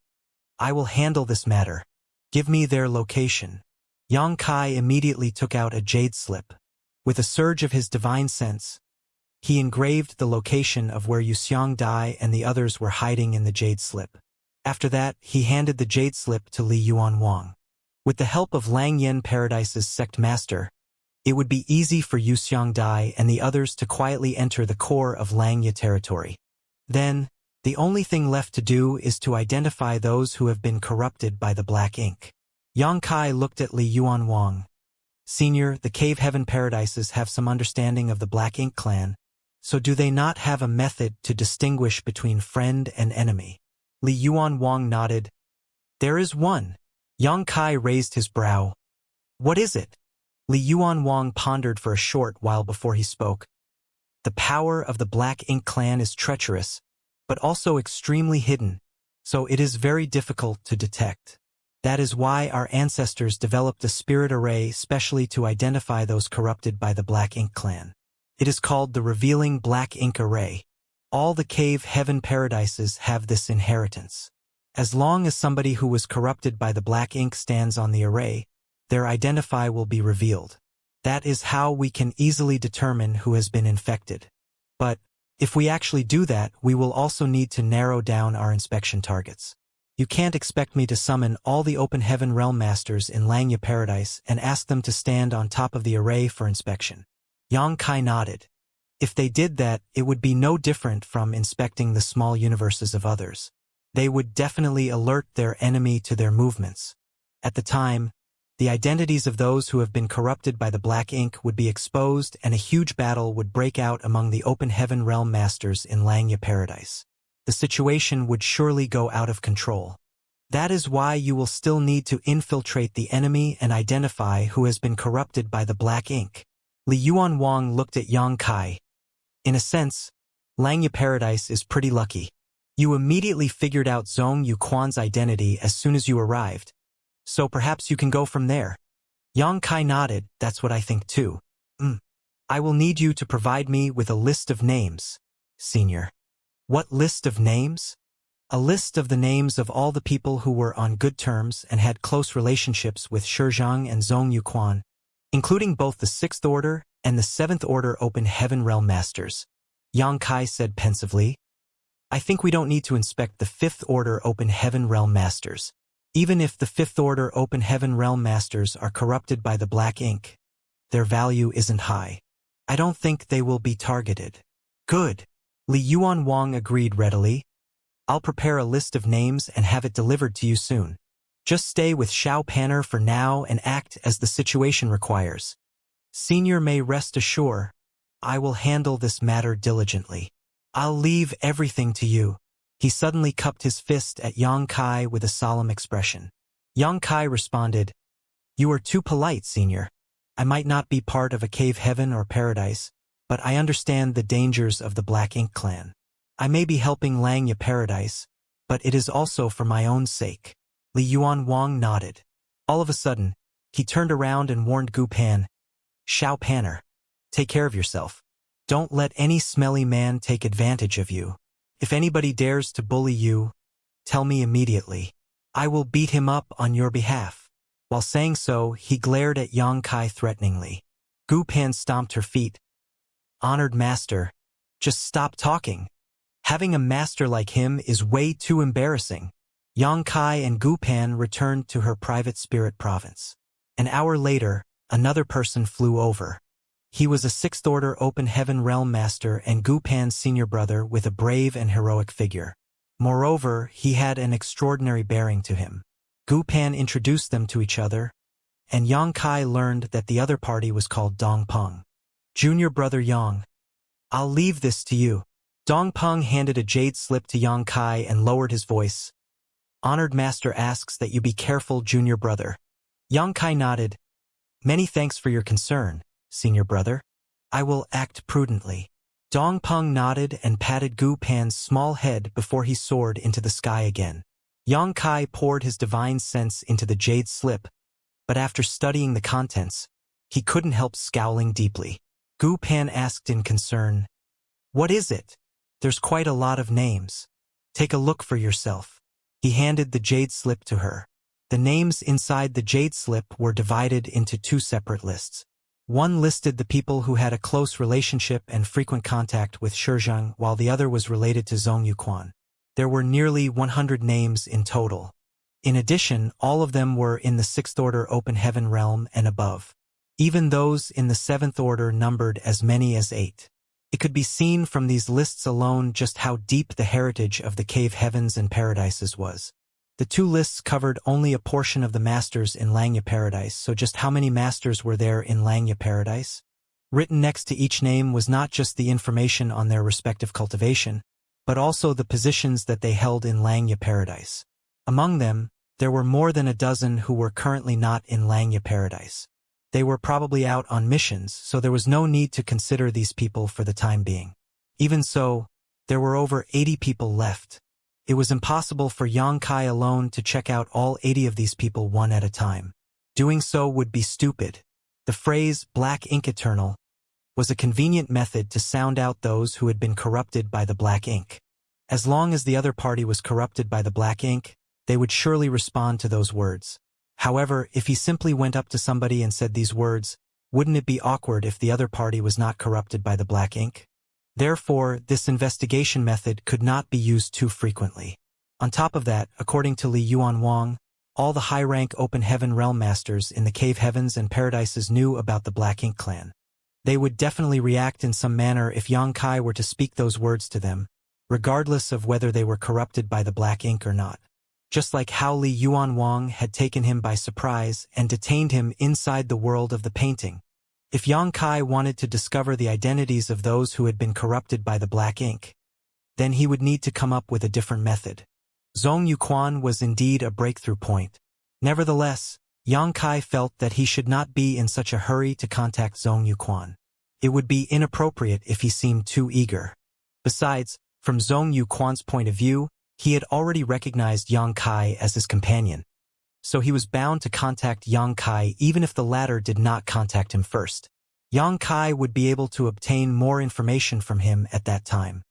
I will handle this matter. Give me their location. Yang Kai immediately took out a jade slip. With a surge of his divine sense, he engraved the location of where Yuxiang Dai and the others were hiding in the jade slip. After that, he handed the jade slip to Li Yuanwang. With the help of Lang Yen Paradise's sect master, it would be easy for Yuxiang Dai and the others to quietly enter the core of Langya territory. Then, the only thing left to do is to identify those who have been corrupted by the black ink. Yang Kai looked at Li Yuanwang. Senior, the Cave Heaven Paradises have some understanding of the Black Ink clan, so do they not have a method to distinguish between friend and enemy? Li Yuanwang nodded. There is one. Yang Kai raised his brow. What is it? Li Yuanwang pondered for a short while before he spoke. The power of the Black Ink clan is treacherous, but also extremely hidden, so it is very difficult to detect. That is why our ancestors developed a spirit array specially to identify those corrupted by the Black Ink clan. It is called the Revealing Black Ink Array. All the Cave Heaven Paradises have this inheritance. As long as somebody who was corrupted by the Black Ink stands on the array, their identity will be revealed. That is how we can easily determine who has been infected. But, if we actually do that, we will also need to narrow down our inspection targets. You can't expect me to summon all the Open Heaven Realm Masters in Langya Paradise and ask them to stand on top of the array for inspection. Yang Kai nodded. If they did that, it would be no different from inspecting the small universes of others. They would definitely alert their enemy to their movements. At the time, the identities of those who have been corrupted by the Black Ink would be exposed and a huge battle would break out among the Open Heaven Realm Masters in Langya Paradise. The situation would surely go out of control. That is why you will still need to infiltrate the enemy and identify who has been corrupted by the Black Ink. Li Yuanwang looked at Yang Kai. In a sense, Langya Paradise is pretty lucky. You immediately figured out Zhong Yuquan's identity as soon as you arrived, so perhaps you can go from there. Yang Kai nodded. That's what I think too. I will need you to provide me with a list of names, Senior. What list of names? A list of the names of all the people who were on good terms and had close relationships with Shizhang and Zhong Yuquan, including both the 6th Order and the 7th Order Open Heaven Realm Masters. Yang Kai said pensively. I think we don't need to inspect the 5th Order Open Heaven Realm Masters. Even if the 5th Order Open Heaven Realm Masters are corrupted by the Black Ink, their value isn't high. I don't think they will be targeted. Good. Li Yuanwang agreed readily. I'll prepare a list of names and have it delivered to you soon. Just stay with Xiao Panner for now and act as the situation requires. Senior may rest assured, I will handle this matter diligently. I'll leave everything to you. He suddenly cupped his fist at Yang Kai with a solemn expression. Yang Kai responded, You are too polite, Senior. I might not be part of a cave heaven or paradise, but I understand the dangers of the Black Ink clan. I may be helping Langya Paradise, but it is also for my own sake. Li Yuanwang nodded. All of a sudden, he turned around and warned Gu Pan, Xiao Panner, take care of yourself. Don't let any smelly man take advantage of you. If anybody dares to bully you, tell me immediately. I will beat him up on your behalf. While saying so, he glared at Yang Kai threateningly. Gu Pan stomped her feet. Honored master, just stop talking. Having a master like him is way too embarrassing. Yang Kai and Gu Pan returned to her private spirit province. An hour later, another person flew over. He was a 6th Order Open Heaven Realm Master and Gu Pan's senior brother with a brave and heroic figure. Moreover, he had an extraordinary bearing to him. Gu Pan introduced them to each other, and Yang Kai learned that the other party was called Dong Peng. Junior brother Yang. I'll leave this to you. Dong Peng handed a jade slip to Yang Kai and lowered his voice. Honored master asks that you be careful, junior brother. Yang Kai nodded. Many thanks for your concern, senior brother. I will act prudently. Dong Peng nodded and patted Gu Pan's small head before he soared into the sky again. Yang Kai poured his divine sense into the jade slip, but after studying the contents, he couldn't help scowling deeply. Gu Pan asked in concern. What is it? There's quite a lot of names. Take a look for yourself. He handed the jade slip to her. The names inside the jade slip were divided into two separate lists. One listed the people who had a close relationship and frequent contact with Shizheng, while the other was related to Zhong Yuquan. There were nearly 100 names in total. In addition, all of them were in the 6th order open heaven realm and above. Even those in the 7th order numbered as many as 8. It could be seen from these lists alone just how deep the heritage of the cave heavens and paradises was. The two lists covered only a portion of the masters in Langya Paradise, so just how many masters were there in Langya Paradise? Written next to each name was not just the information on their respective cultivation, but also the positions that they held in Langya Paradise. Among them, there were more than a dozen who were currently not in Langya Paradise. They were probably out on missions, so there was no need to consider these people for the time being. Even so, there were over 80 people left. It was impossible for Yang Kai alone to check out all 80 of these people one at a time. Doing so would be stupid. The phrase, black ink eternal, was a convenient method to sound out those who had been corrupted by the black ink. As long as the other party was corrupted by the black ink, they would surely respond to those words. However, if he simply went up to somebody and said these words, wouldn't it be awkward if the other party was not corrupted by the black ink? Therefore, this investigation method could not be used too frequently. On top of that, according to Li Yuan Wang, all the high-rank open heaven realm masters in the cave heavens and paradises knew about the Black Ink clan. They would definitely react in some manner if Yang Kai were to speak those words to them, regardless of whether they were corrupted by the black ink or not. Just like how Li Yuan Wang had taken him by surprise and detained him inside the world of the painting. If Yang Kai wanted to discover the identities of those who had been corrupted by the black ink, then he would need to come up with a different method. Zhong Yuquan was indeed a breakthrough point. Nevertheless, Yang Kai felt that he should not be in such a hurry to contact Zhong Yuquan. It would be inappropriate if he seemed too eager. Besides, from Zhong Yuquan's point of view, he had already recognized Yang Kai as his companion, so he was bound to contact Yang Kai even if the latter did not contact him first. Yang Kai would be able to obtain more information from him at that time.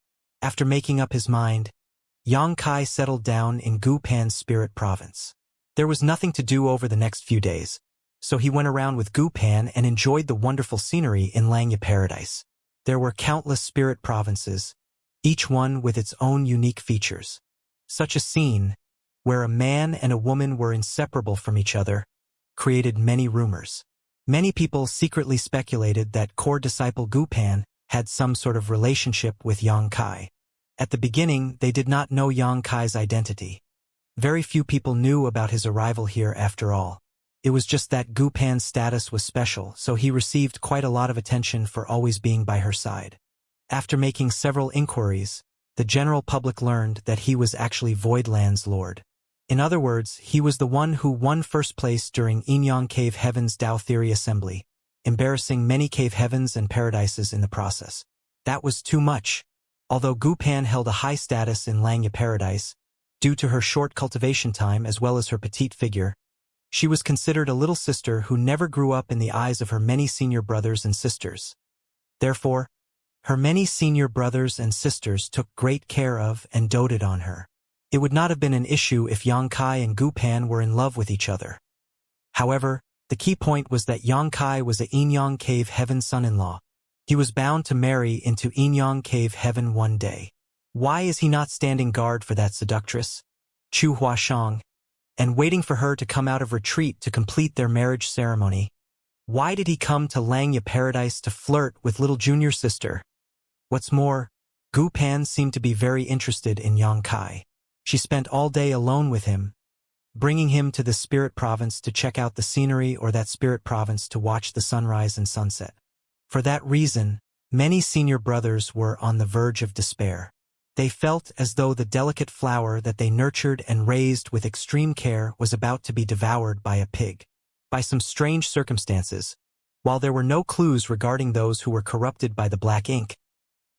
After making up his mind, Yang Kai settled down in Gu Pan's spirit province. There was nothing to do over the next few days, so he went around with Gu Pan and enjoyed the wonderful scenery in Langya Paradise. There were countless spirit provinces, each one with its own unique features. Such a scene, where a man and a woman were inseparable from each other, created many rumors. Many people secretly speculated that core disciple Gu Pan had some sort of relationship with Yang Kai. At the beginning, they did not know Yang Kai's identity. Very few people knew about his arrival here after all. It was just that Gu Pan's status was special, so he received quite a lot of attention for always being by her side. After making several inquiries, the general public learned that he was actually Voidland's lord. In other words, he was the one who won first place during Inyang Cave Heaven's Dao Theory Assembly, embarrassing many cave heavens and paradises in the process. That was too much. Although Gu Pan held a high status in Langya Paradise, due to her short cultivation time as well as her petite figure, she was considered a little sister who never grew up in the eyes of her many senior brothers and sisters. Therefore, her many senior brothers and sisters took great care of and doted on her. It would not have been an issue if Yang Kai and Gu Pan were in love with each other. However, the key point was that Yang Kai was a Inyang Cave Heaven son-in-law. He was bound to marry into Inyang Cave Heaven one day. Why is he not standing guard for that seductress, Chu Huashang, and waiting for her to come out of retreat to complete their marriage ceremony? Why did he come to Langya Paradise to flirt with little junior sister? What's more, Gu Pan seemed to be very interested in Yang Kai. She spent all day alone with him, bringing him to the spirit province to check out the scenery or that spirit province to watch the sunrise and sunset. For that reason, many senior brothers were on the verge of despair. They felt as though the delicate flower that they nurtured and raised with extreme care was about to be devoured by a pig. By some strange circumstances, while there were no clues regarding those who were corrupted by the black ink,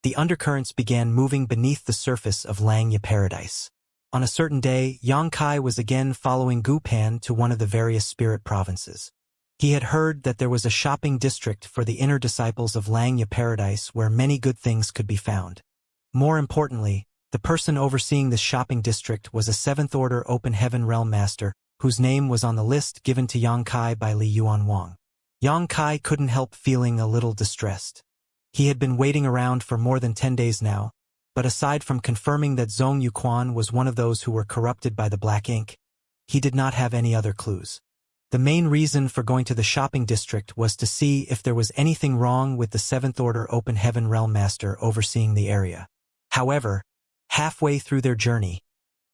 the undercurrents began moving beneath the surface of Langya Paradise. On a certain day, Yang Kai was again following Gu Pan to one of the various spirit provinces. He had heard that there was a shopping district for the inner disciples of Langya Paradise where many good things could be found. More importantly, the person overseeing this shopping district was a 7th Order Open Heaven Realm Master, whose name was on the list given to Yang Kai by Li Yuanwang. Yang Kai couldn't help feeling a little distressed. He had been waiting around for more than 10 days now, but aside from confirming that Zhong Yuquan was one of those who were corrupted by the black ink, he did not have any other clues. The main reason for going to the shopping district was to see if there was anything wrong with the 7th Order Open Heaven Realm Master overseeing the area. However, halfway through their journey,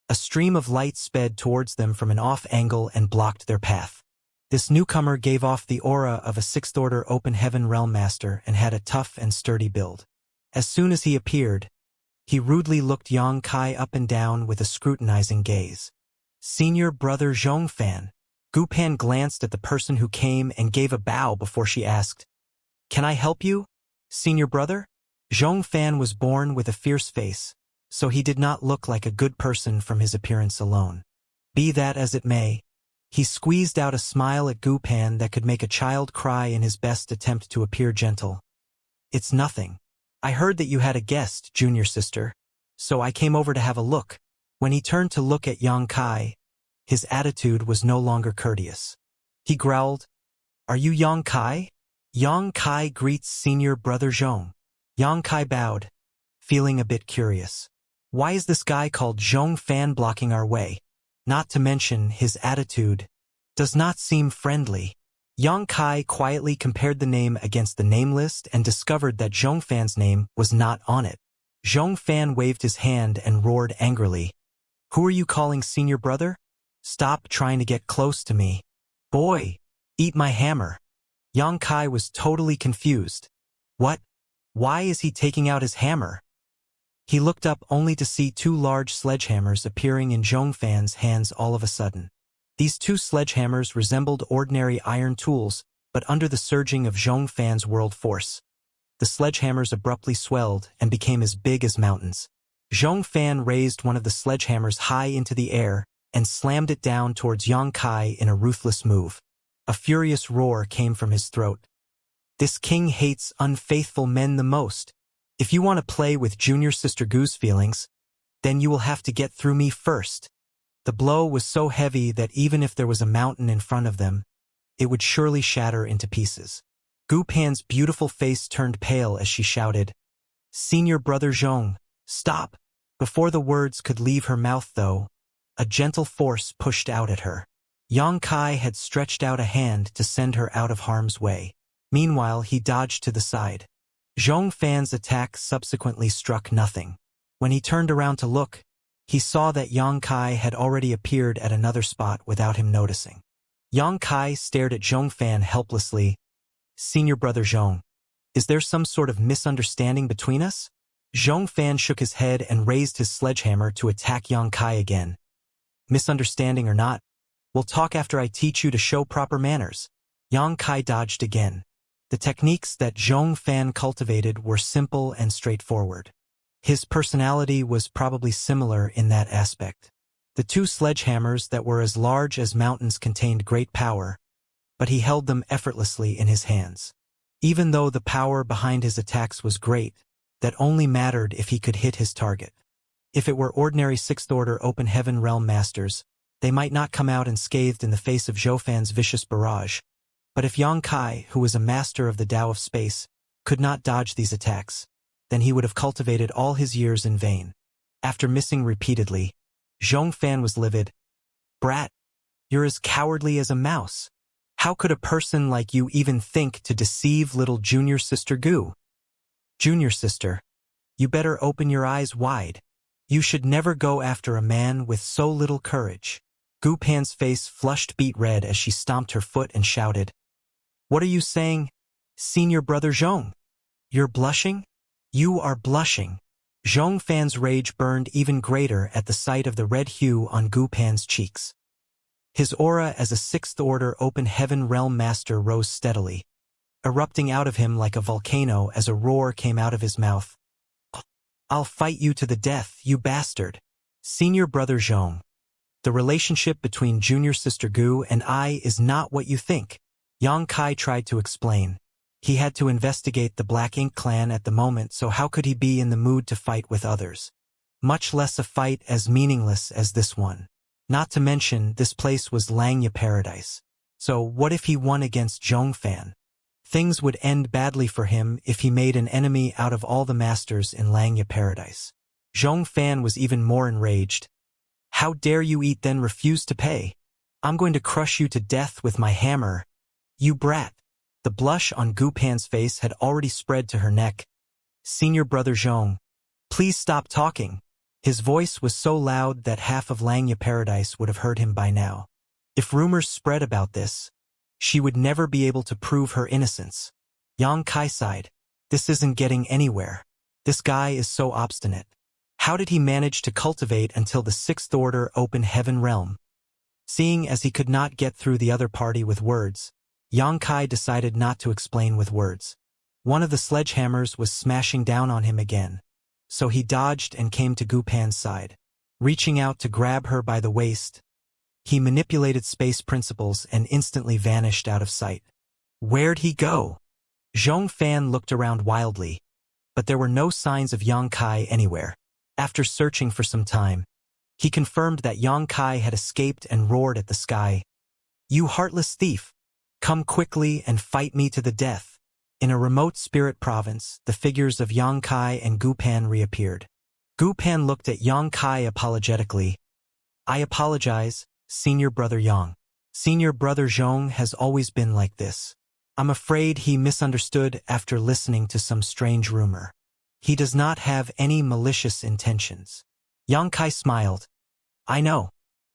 a stream of light sped towards them from an off angle and blocked their path. This newcomer gave off the aura of a 6th Order Open Heaven Realm Master and had a tough and sturdy build. As soon as he appeared, he rudely looked Yang Kai up and down with a scrutinizing gaze. "Senior Brother Zhongfan." Gu Pan glanced at the person who came and gave a bow before she asked, "Can I help you, Senior Brother?" Zhongfan was born with a fierce face, so he did not look like a good person from his appearance alone. Be that as it may, he squeezed out a smile at Gu Pan that could make a child cry in his best attempt to appear gentle. "It's nothing. I heard that you had a guest, junior sister, so I came over to have a look." When he turned to look at Yang Kai, his attitude was no longer courteous. He growled, "Are you Yang Kai?" "Yang Kai greets Senior Brother Zhong." Yang Kai bowed, feeling a bit curious. Why is this guy called Zhong Fan blocking our way? Not to mention his attitude does not seem friendly. Yang Kai quietly compared the name against the name list and discovered that Zhong Fan's name was not on it. Zhong Fan waved his hand and roared angrily, "Who are you calling Senior Brother? Stop trying to get close to me. Boy, eat my hammer." Yang Kai was totally confused. What? Why is he taking out his hammer? He looked up only to see 2 large sledgehammers appearing in Zhong Fan's hands all of a sudden. These 2 sledgehammers resembled ordinary iron tools, but under the surging of Zhong Fan's world force, the sledgehammers abruptly swelled and became as big as mountains. Zhong Fan raised one of the sledgehammers high into the air and slammed it down towards Yang Kai in a ruthless move. A furious roar came from his throat. "This king hates unfaithful men the most. If you want to play with junior sister Gu's feelings, then you will have to get through me first." The blow was so heavy that even if there was a mountain in front of them, it would surely shatter into pieces. Gu Pan's beautiful face turned pale as she shouted, "Senior Brother Zhong, stop!" Before the words could leave her mouth, though, a gentle force pushed out at her. Yang Kai had stretched out a hand to send her out of harm's way. Meanwhile, he dodged to the side. Zhong Fan's attack subsequently struck nothing. When he turned around to look, he saw that Yang Kai had already appeared at another spot without him noticing. Yang Kai stared at Zhong Fan helplessly. "Senior Brother Zhong, is there some sort of misunderstanding between us?" Zhong Fan shook his head and raised his sledgehammer to attack Yang Kai again. "Misunderstanding or not, we'll talk after I teach you to show proper manners." Yang Kai dodged again. The techniques that Zhong Fan cultivated were simple and straightforward. His personality was probably similar in that aspect. The 2 sledgehammers that were as large as mountains contained great power, but he held them effortlessly in his hands. Even though the power behind his attacks was great, that only mattered if he could hit his target. If it were ordinary 6th Order Open Heaven Realm Masters, they might not come out unscathed in the face of Zhou Fan's vicious barrage. But if Yang Kai, who was a master of the Tao of Space, could not dodge these attacks, then he would have cultivated all his years in vain. After missing repeatedly, Zhong Fan was livid. "Brat, you're as cowardly as a mouse. How could a person like you even think to deceive little junior sister Gu? Junior sister, you better open your eyes wide. You should never go after a man with so little courage." Gu Pan's face flushed beet red as she stomped her foot and shouted, "What are you saying, Senior Brother Zhong? You're blushing? You are blushing." Zhong Fan's rage burned even greater at the sight of the red hue on Gu Pan's cheeks. His aura as a 6th Order Open Heaven Realm Master rose steadily, erupting out of him like a volcano as a roar came out of his mouth. "I'll fight you to the death, you bastard. Senior Brother Zhong, the relationship between junior sister Gu and I is not what you think. Yang Kai tried to explain. He had to investigate the Black Ink clan at the moment, so how could he be in the mood to fight with others? Much less a fight as meaningless as this one. Not to mention, this place was Langya paradise. So what if he won against Zhongfan? Things would end badly for him if he made an enemy out of all the masters in Langya paradise. Zhongfan was even more enraged. How dare you eat then refuse to pay? I'm going to crush you to death with my hammer. You brat. The blush on Gu Pan's face had already spread to her neck. Senior brother Zhong, please stop talking. His voice was so loud that half of Langya paradise would have heard him by now. If rumors spread about this, she would never be able to prove her innocence. Yang Kai sighed. This isn't getting anywhere. This guy is so obstinate. How did he manage to cultivate until the Sixth Order Open Heaven realm? Seeing as he could not get through the other party with words, Yang Kai decided not to explain with words. One of the sledgehammers was smashing down on him again, so he dodged and came to Gu Pan's side. Reaching out to grab her by the waist, he manipulated space principles and instantly vanished out of sight. Where'd he go? Zhongfan looked around wildly, but there were no signs of Yang Kai anywhere. After searching for some time, he confirmed that Yang Kai had escaped and roared at the sky. You heartless thief! Come quickly and fight me to the death. In a remote spirit province, the figures of Yang Kai and Gu Pan reappeared. Gu Pan looked at Yang Kai apologetically. I apologize, Senior Brother Yang. Senior Brother Zhong has always been like this. I'm afraid he misunderstood after listening to some strange rumor. He does not have any malicious intentions. Yang Kai smiled. I know.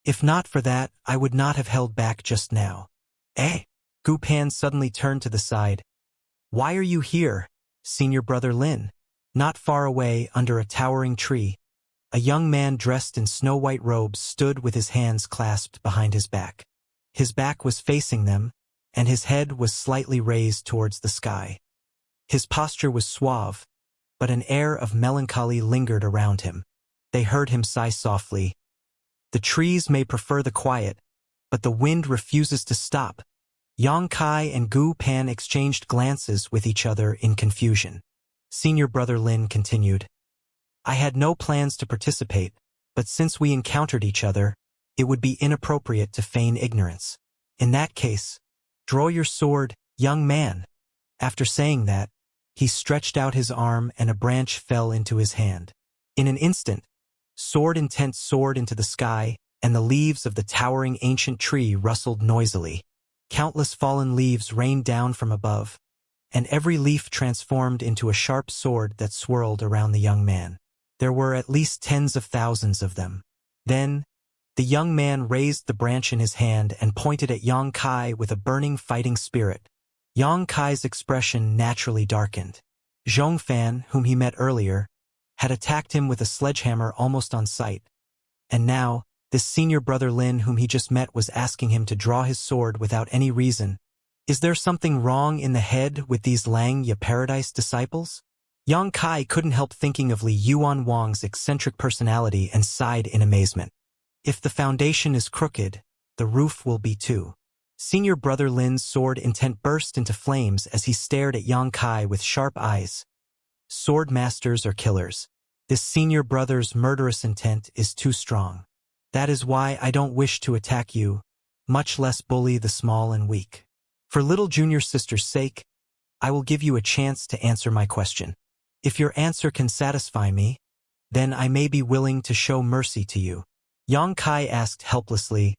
If not for that, I would not have held back just now. Eh? Gu Pan suddenly turned to the side. Why are you here, Senior Brother Lin? Not far away, under a towering tree, a young man dressed in snow-white robes stood with his hands clasped behind his back. His back was facing them, and his head was slightly raised towards the sky. His posture was suave, but an air of melancholy lingered around him. They heard him sigh softly. The trees may prefer the quiet, but the wind refuses to stop. Yang Kai and Gu Pan exchanged glances with each other in confusion. Senior Brother Lin continued. I had no plans to participate, but since we encountered each other, it would be inappropriate to feign ignorance. In that case, draw your sword, young man. After saying that, he stretched out his arm and a branch fell into his hand. In an instant, sword intent soared into the sky, and the leaves of the towering ancient tree rustled noisily. Countless fallen leaves rained down from above, and every leaf transformed into a sharp sword that swirled around the young man. There were at least tens of thousands of them. Then, the young man raised the branch in his hand and pointed at Yang Kai with a burning fighting spirit. Yang Kai's expression naturally darkened. Zhongfan, whom he met earlier, had attacked him with a sledgehammer almost on sight. And now, this Senior Brother Lin whom he just met was asking him to draw his sword without any reason. Is there something wrong in the head with these Langya Paradise disciples? Yang Kai couldn't help thinking of Li Yuan Wang's eccentric personality and sighed in amazement. If the foundation is crooked, the roof will be too. Senior Brother Lin's sword intent burst into flames as he stared at Yang Kai with sharp eyes. Sword masters are killers. This Senior Brother's murderous intent is too strong. That is why I don't wish to attack you, much less bully the small and weak. For little junior sister's sake, I will give you a chance to answer my question. If your answer can satisfy me, then I may be willing to show mercy to you. Yang Kai asked helplessly,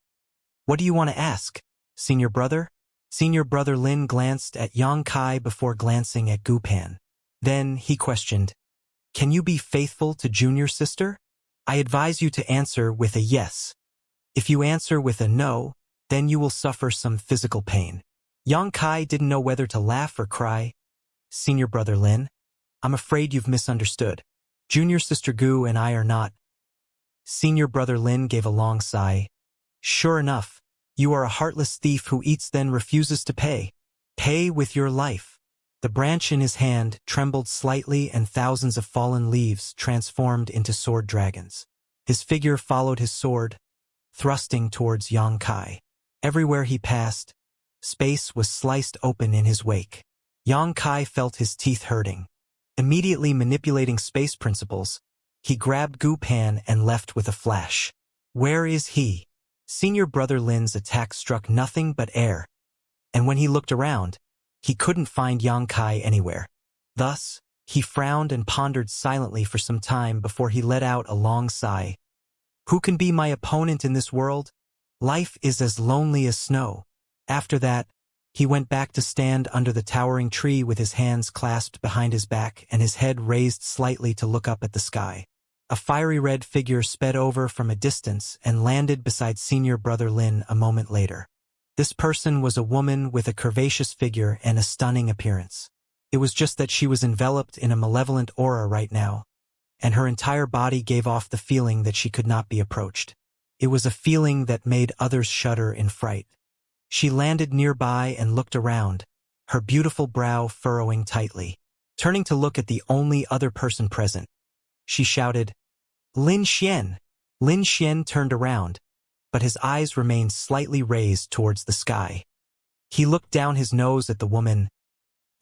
What do you want to ask, Senior Brother? Senior Brother Lin glanced at Yang Kai before glancing at Gu Pan. Then he questioned, Can you be faithful to junior sister? I advise you to answer with a yes. If you answer with a no, then you will suffer some physical pain. Yang Kai didn't know whether to laugh or cry. Senior Brother Lin, I'm afraid you've misunderstood. Junior Sister Gu and I are not. Senior Brother Lin gave a long sigh. Sure enough, you are a heartless thief who eats then refuses to pay. Pay with your life. The branch in his hand trembled slightly and thousands of fallen leaves transformed into sword dragons. His figure followed his sword, thrusting towards Yang Kai. Everywhere he passed, Space was sliced open in his wake. Yang Kai felt his teeth hurting. Immediately manipulating space principles, he grabbed Gu Pan and left with a flash. Where is he? Senior Brother Lin's attack struck nothing but air, and when he looked around, he couldn't find Yang Kai anywhere. Thus, he frowned and pondered silently for some time before he let out a long sigh. Who can be my opponent in this world? Life is as lonely as snow. After that, he went back to stand under the towering tree with his hands clasped behind his back and his head raised slightly to look up at the sky. A fiery red figure sped over from a distance and landed beside Senior Brother Lin a moment later. This person was a woman with a curvaceous figure and a stunning appearance. It was just that she was enveloped in a malevolent aura right now, and her entire body gave off the feeling that she could not be approached. It was a feeling that made others shudder in fright. She landed nearby and looked around, her beautiful brow furrowing tightly. Turning to look at the only other person present, she shouted, "Lin Xian!" Lin Xian turned around, but his eyes remained slightly raised towards the sky. He looked down his nose at the woman.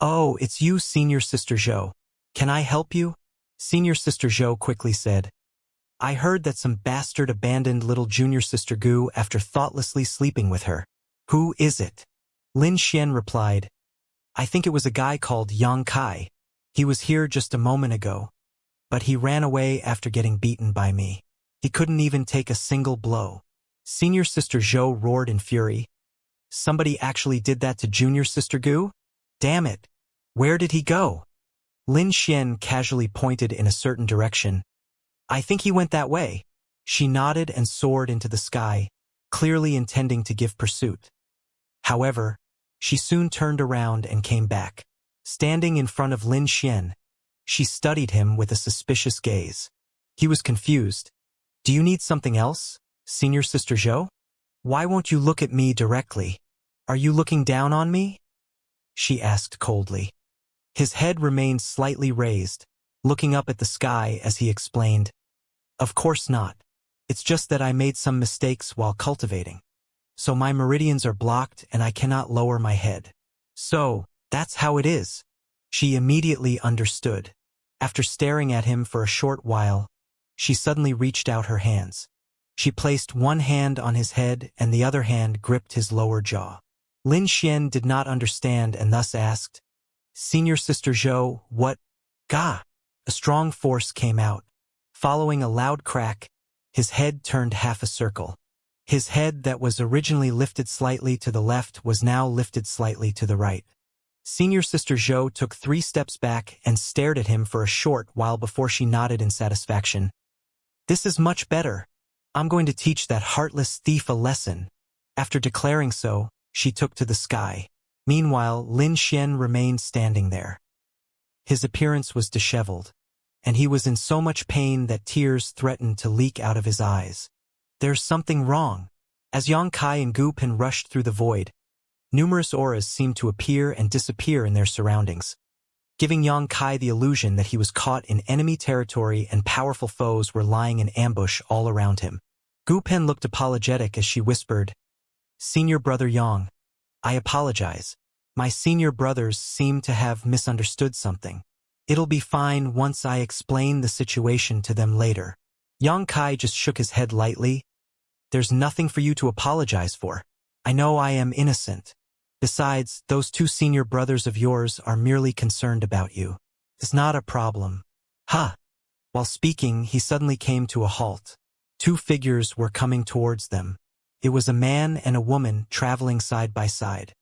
"Oh, it's you, Senior Sister Zhou. Can I help you?" Senior Sister Zhou quickly said, "I heard that some bastard abandoned little junior sister Gu after thoughtlessly sleeping with her. Who is it?" Lin Xian replied, "I think it was a guy called Yang Kai. He was here just a moment ago, but he ran away after getting beaten by me. He couldn't even take a single blow." Senior Sister Zhou roared in fury. "Somebody actually did that to Junior Sister Gu? Damn it! Where did he go?" Lin Xian casually pointed in a certain direction. "I think he went that way." She nodded and soared into the sky, clearly intending to give pursuit. However, she soon turned around and came back. Standing in front of Lin Xian, she studied him with a suspicious gaze. He was confused. "Do you need something else, Senior Sister Zhou? Why won't you look at me directly? Are you looking down on me?" she asked coldly. His head remained slightly raised, looking up at the sky as he explained, "Of course not. It's just that I made some mistakes while cultivating. So my meridians are blocked and I cannot lower my head. So, that's how it is." She immediately understood. After staring at him for a short while, she suddenly reached out her hands. She placed one hand on his head and the other hand gripped his lower jaw. Lin Xian did not understand and thus asked, "Senior Sister Zhou, what? Ga!" A strong force came out. Following a loud crack, his head turned half a circle. His head that was originally lifted slightly to the left was now lifted slightly to the right. Senior Sister Zhou took 3 steps back and stared at him for a short while before she nodded in satisfaction. "This is much better. I'm going to teach that heartless thief a lesson." After declaring so, she took to the sky. Meanwhile, Lin Xian remained standing there. His appearance was disheveled, and he was in so much pain that tears threatened to leak out of his eyes. There's something wrong. As Yang Kai and Gu Pin rushed through the void, numerous auras seemed to appear and disappear in their surroundings, giving Yang Kai the illusion that he was caught in enemy territory and powerful foes were lying in ambush all around him. Gu Pin looked apologetic as she whispered, "Senior Brother Yang, I apologize. My senior brothers seem to have misunderstood something. It'll be fine once I explain the situation to them later." Yang Kai just shook his head lightly. "There's nothing for you to apologize for. I know I am innocent. Besides, those 2 senior brothers of yours are merely concerned about you. It's not a problem." "Huh!" While speaking, he suddenly came to a halt. 2 figures were coming towards them. It was a man and a woman traveling side by side.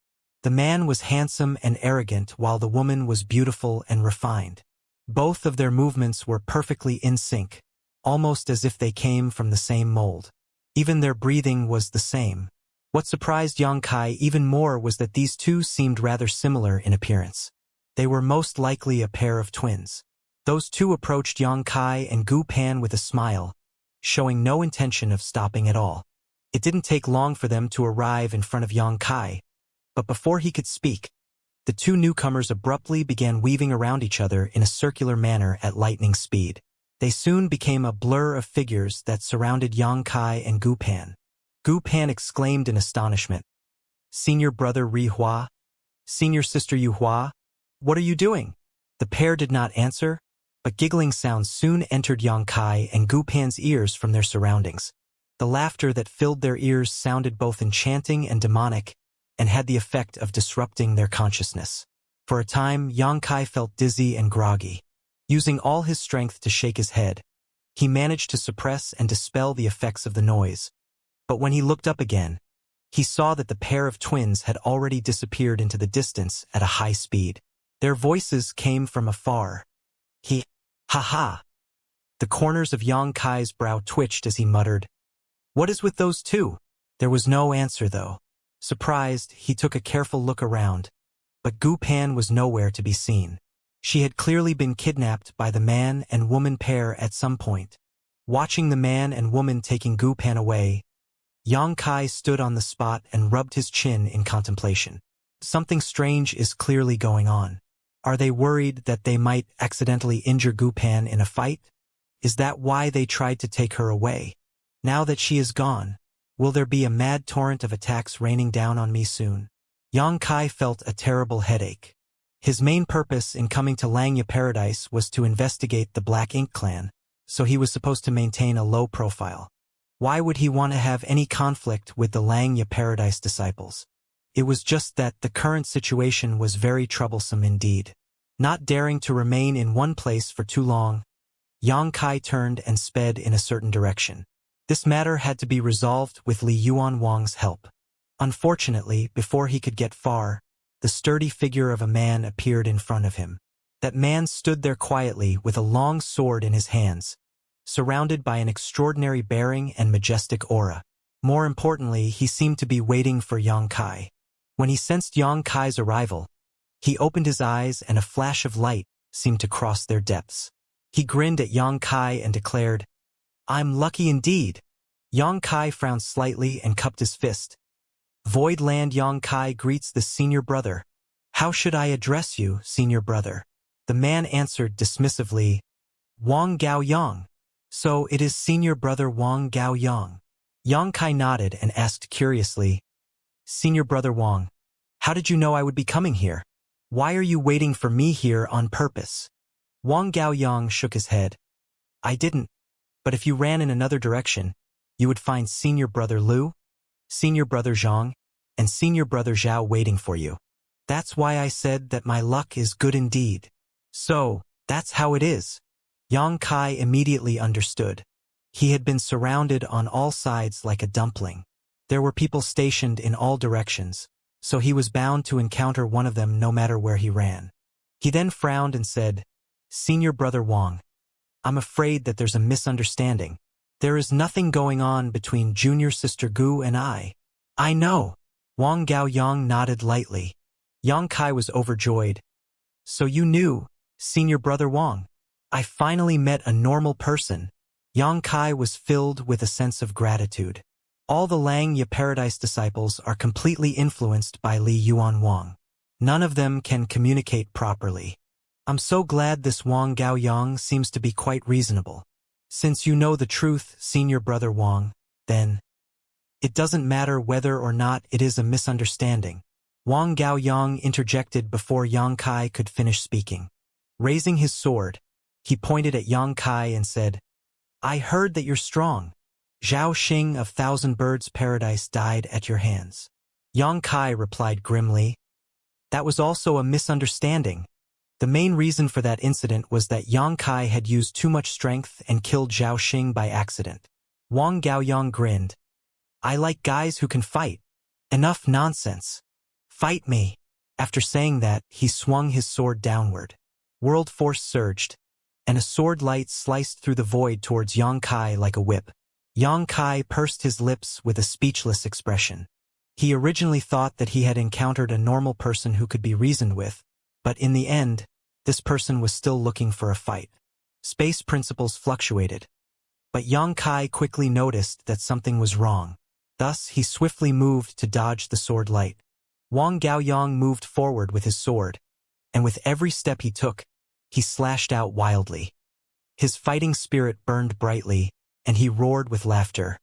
The man was handsome and arrogant while the woman was beautiful and refined. Both of their movements were perfectly in sync, almost as if they came from the same mold. Even their breathing was the same. What surprised Yang Kai even more was that these 2 seemed rather similar in appearance. They were most likely a pair of twins. Those 2 approached Yang Kai and Gu Pan with a smile, showing no intention of stopping at all. It didn't take long for them to arrive in front of Yang Kai, but before he could speak, the 2 newcomers abruptly began weaving around each other in a circular manner at lightning speed. They soon became a blur of figures that surrounded Yang Kai and Gu Pan. Gu Pan exclaimed in astonishment, Senior brother Ri Hua? Senior sister Yu Hua? What are you doing? The pair did not answer, but giggling sounds soon entered Yang Kai and Gu Pan's ears from their surroundings. The laughter that filled their ears sounded both enchanting and demonic, and had the effect of disrupting their consciousness. For a time, Yang Kai felt dizzy and groggy. Using all his strength to shake his head, he managed to suppress and dispel the effects of the noise. But when he looked up again, he saw that the pair of twins had already disappeared into the distance at a high speed. Their voices came from afar. Ha ha. The corners of Yang Kai's brow twitched as he muttered, "What is with those two?" There was no answer, though. Surprised, he took a careful look around, but Gu Pan was nowhere to be seen. She had clearly been kidnapped by the man and woman pair at some point. Watching the man and woman taking Gu Pan away, Yang Kai stood on the spot and rubbed his chin in contemplation. Something strange is clearly going on. Are they worried that they might accidentally injure Gu Pan in a fight? Is that why they tried to take her away? Now that she is gone, will there be a mad torrent of attacks raining down on me soon? Yang Kai felt a terrible headache. His main purpose in coming to Langya Paradise was to investigate the Black Ink clan, so he was supposed to maintain a low profile. Why would he want to have any conflict with the Langya Paradise disciples? It was just that the current situation was very troublesome indeed. Not daring to remain in one place for too long, Yang Kai turned and sped in a certain direction. This matter had to be resolved with Li Yuan Wang's help. Unfortunately, before he could get far, the sturdy figure of a man appeared in front of him. That man stood there quietly with a long sword in his hands, surrounded by an extraordinary bearing and majestic aura. More importantly, he seemed to be waiting for Yang Kai. When he sensed Yang Kai's arrival, he opened his eyes and a flash of light seemed to cross their depths. He grinned at Yang Kai and declared, "I'm lucky indeed." Yang Kai frowned slightly and cupped his fist. "Void Land Yang Kai greets the senior brother. How should I address you, senior brother?" The man answered dismissively, "Wang Gao Yang." "So it is senior brother Wang Gao Yang." Yang Kai nodded and asked curiously, "Senior brother Wang, how did you know I would be coming here? Why are you waiting for me here on purpose?" Wang Gao Yang shook his head. "I didn't, but if you ran in another direction, you would find senior brother Lu, senior brother Zhang, and senior brother Zhao waiting for you. That's why I said that my luck is good indeed." "So, that's how it is." Yang Kai immediately understood. He had been surrounded on all sides like a dumpling. There were people stationed in all directions, so he was bound to encounter one of them no matter where he ran. He then frowned and said, "Senior brother Wang, I'm afraid that there's a misunderstanding. There is nothing going on between junior sister Gu and I." "I know." Wang Gao Yang nodded lightly. Yang Kai was overjoyed. "So you knew, senior brother Wang. I finally met a normal person." Yang Kai was filled with a sense of gratitude. All the Langya Paradise disciples are completely influenced by Li Yuan Wang. None of them can communicate properly. I'm so glad this Wang Gao Yang seems to be quite reasonable. Since you know the truth, senior brother Wang, then it doesn't matter whether or not it is a misunderstanding. Wang Gao Yang interjected before Yang Kai could finish speaking. Raising his sword, he pointed at Yang Kai and said, "I heard that you're strong. Zhao Xing of Thousand Birds Paradise died at your hands." Yang Kai replied grimly, "That was also a misunderstanding. The main reason for that incident was that Yang Kai had used too much strength and killed Zhao Xing by accident." Wang Gao Yang grinned. "I like guys who can fight. Enough nonsense. Fight me." After saying that, he swung his sword downward. World force surged, and a sword light sliced through the void towards Yang Kai like a whip. Yang Kai pursed his lips with a speechless expression. He originally thought that he had encountered a normal person who could be reasoned with, but in the end, this person was still looking for a fight. Space principles fluctuated, but Yang Kai quickly noticed that something was wrong. Thus, he swiftly moved to dodge the sword light. Wang Gao Yang moved forward with his sword, and with every step he took, he slashed out wildly. His fighting spirit burned brightly, and he roared with laughter.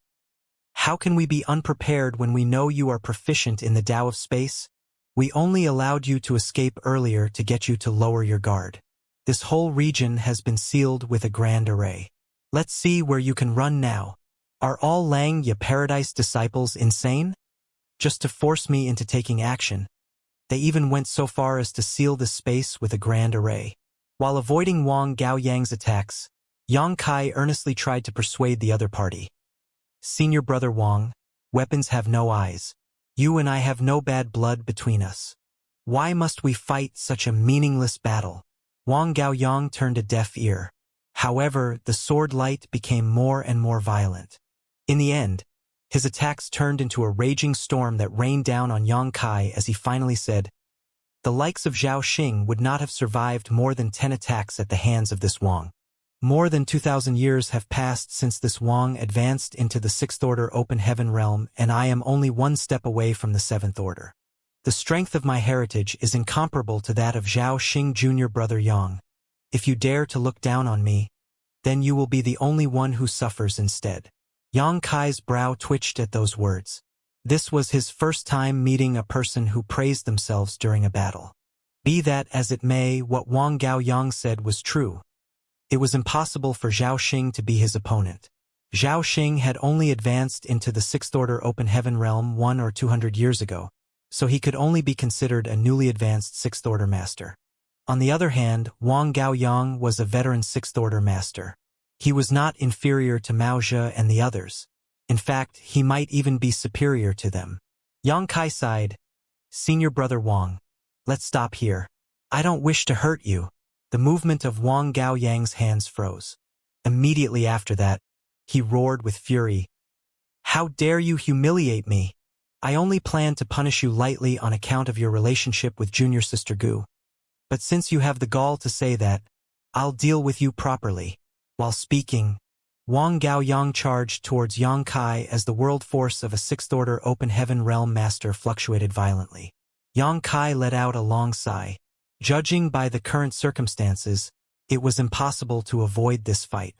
How can we be unprepared when we know you are proficient in the Tao of space? We only allowed you to escape earlier to get you to lower your guard. This whole region has been sealed with a grand array. Let's see where you can run now. Are all Xianxia Paradise disciples insane? Just to force me into taking action. They even went so far as to seal this space with a grand array. While avoiding Wang Gaoyang's attacks, Yang Kai earnestly tried to persuade the other party. Senior brother Wang, weapons have no eyes. You and I have no bad blood between us. Why must we fight such a meaningless battle? Wang Gaoyang turned a deaf ear. However, the sword light became more and more violent. In the end, his attacks turned into a raging storm that rained down on Yang Kai as he finally said, "The likes of Zhao Xing would not have survived more than 10 attacks at the hands of this Wang. More than 2,000 years have passed since this Wang advanced into the 6th Order Open Heaven realm, and I am only one step away from the 7th Order. The strength of my heritage is incomparable to that of Zhao Xing Jr. Brother Yang. If you dare to look down on me, then you will be the only one who suffers instead." Yang Kai's brow twitched at those words. This was his first time meeting a person who praised themselves during a battle. Be that as it may, what Wang Gaoyang said was true. It was impossible for Zhao Xing to be his opponent. Zhao Xing had only advanced into the 6th Order Open Heaven realm 100 or 200 years ago, so he could only be considered a newly advanced 6th Order master. On the other hand, Wang Gaoyang was a veteran 6th Order master. He was not inferior to Maozhe and the others. In fact, he might even be superior to them. Yang Kai sighed. "Senior brother Wang, let's stop here. I don't wish to hurt you." The movement of Wang Gaoyang's hands froze. Immediately after that, he roared with fury. "How dare you humiliate me? I only planned to punish you lightly on account of your relationship with junior sister Gu. But since you have the gall to say that, I'll deal with you properly." While speaking, Wang Gaoyang charged towards Yang Kai as the world force of a 6th Order Open Heaven realm master fluctuated violently. Yang Kai let out a long sigh. Judging by the current circumstances, it was impossible to avoid this fight.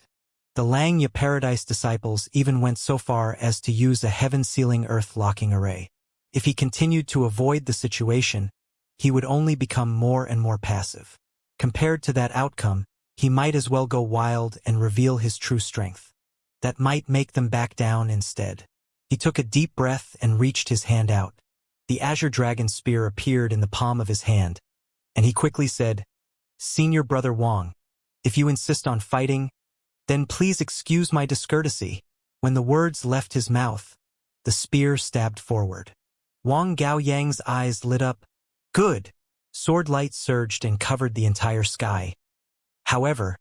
The Xianxia Paradise disciples even went so far as to use a heaven-sealing earth-locking array. If he continued to avoid the situation, he would only become more and more passive. Compared to that outcome, he might as well go wild and reveal his true strength. That might make them back down instead. He took a deep breath and reached his hand out. The azure dragon spear appeared in the palm of his hand, and he quickly said, "Senior brother Wang, if you insist on fighting, then please excuse my discourtesy." When the words left his mouth, the spear stabbed forward. Wang Gaoyang's eyes lit up. "Good!" Sword light surged and covered the entire sky. However,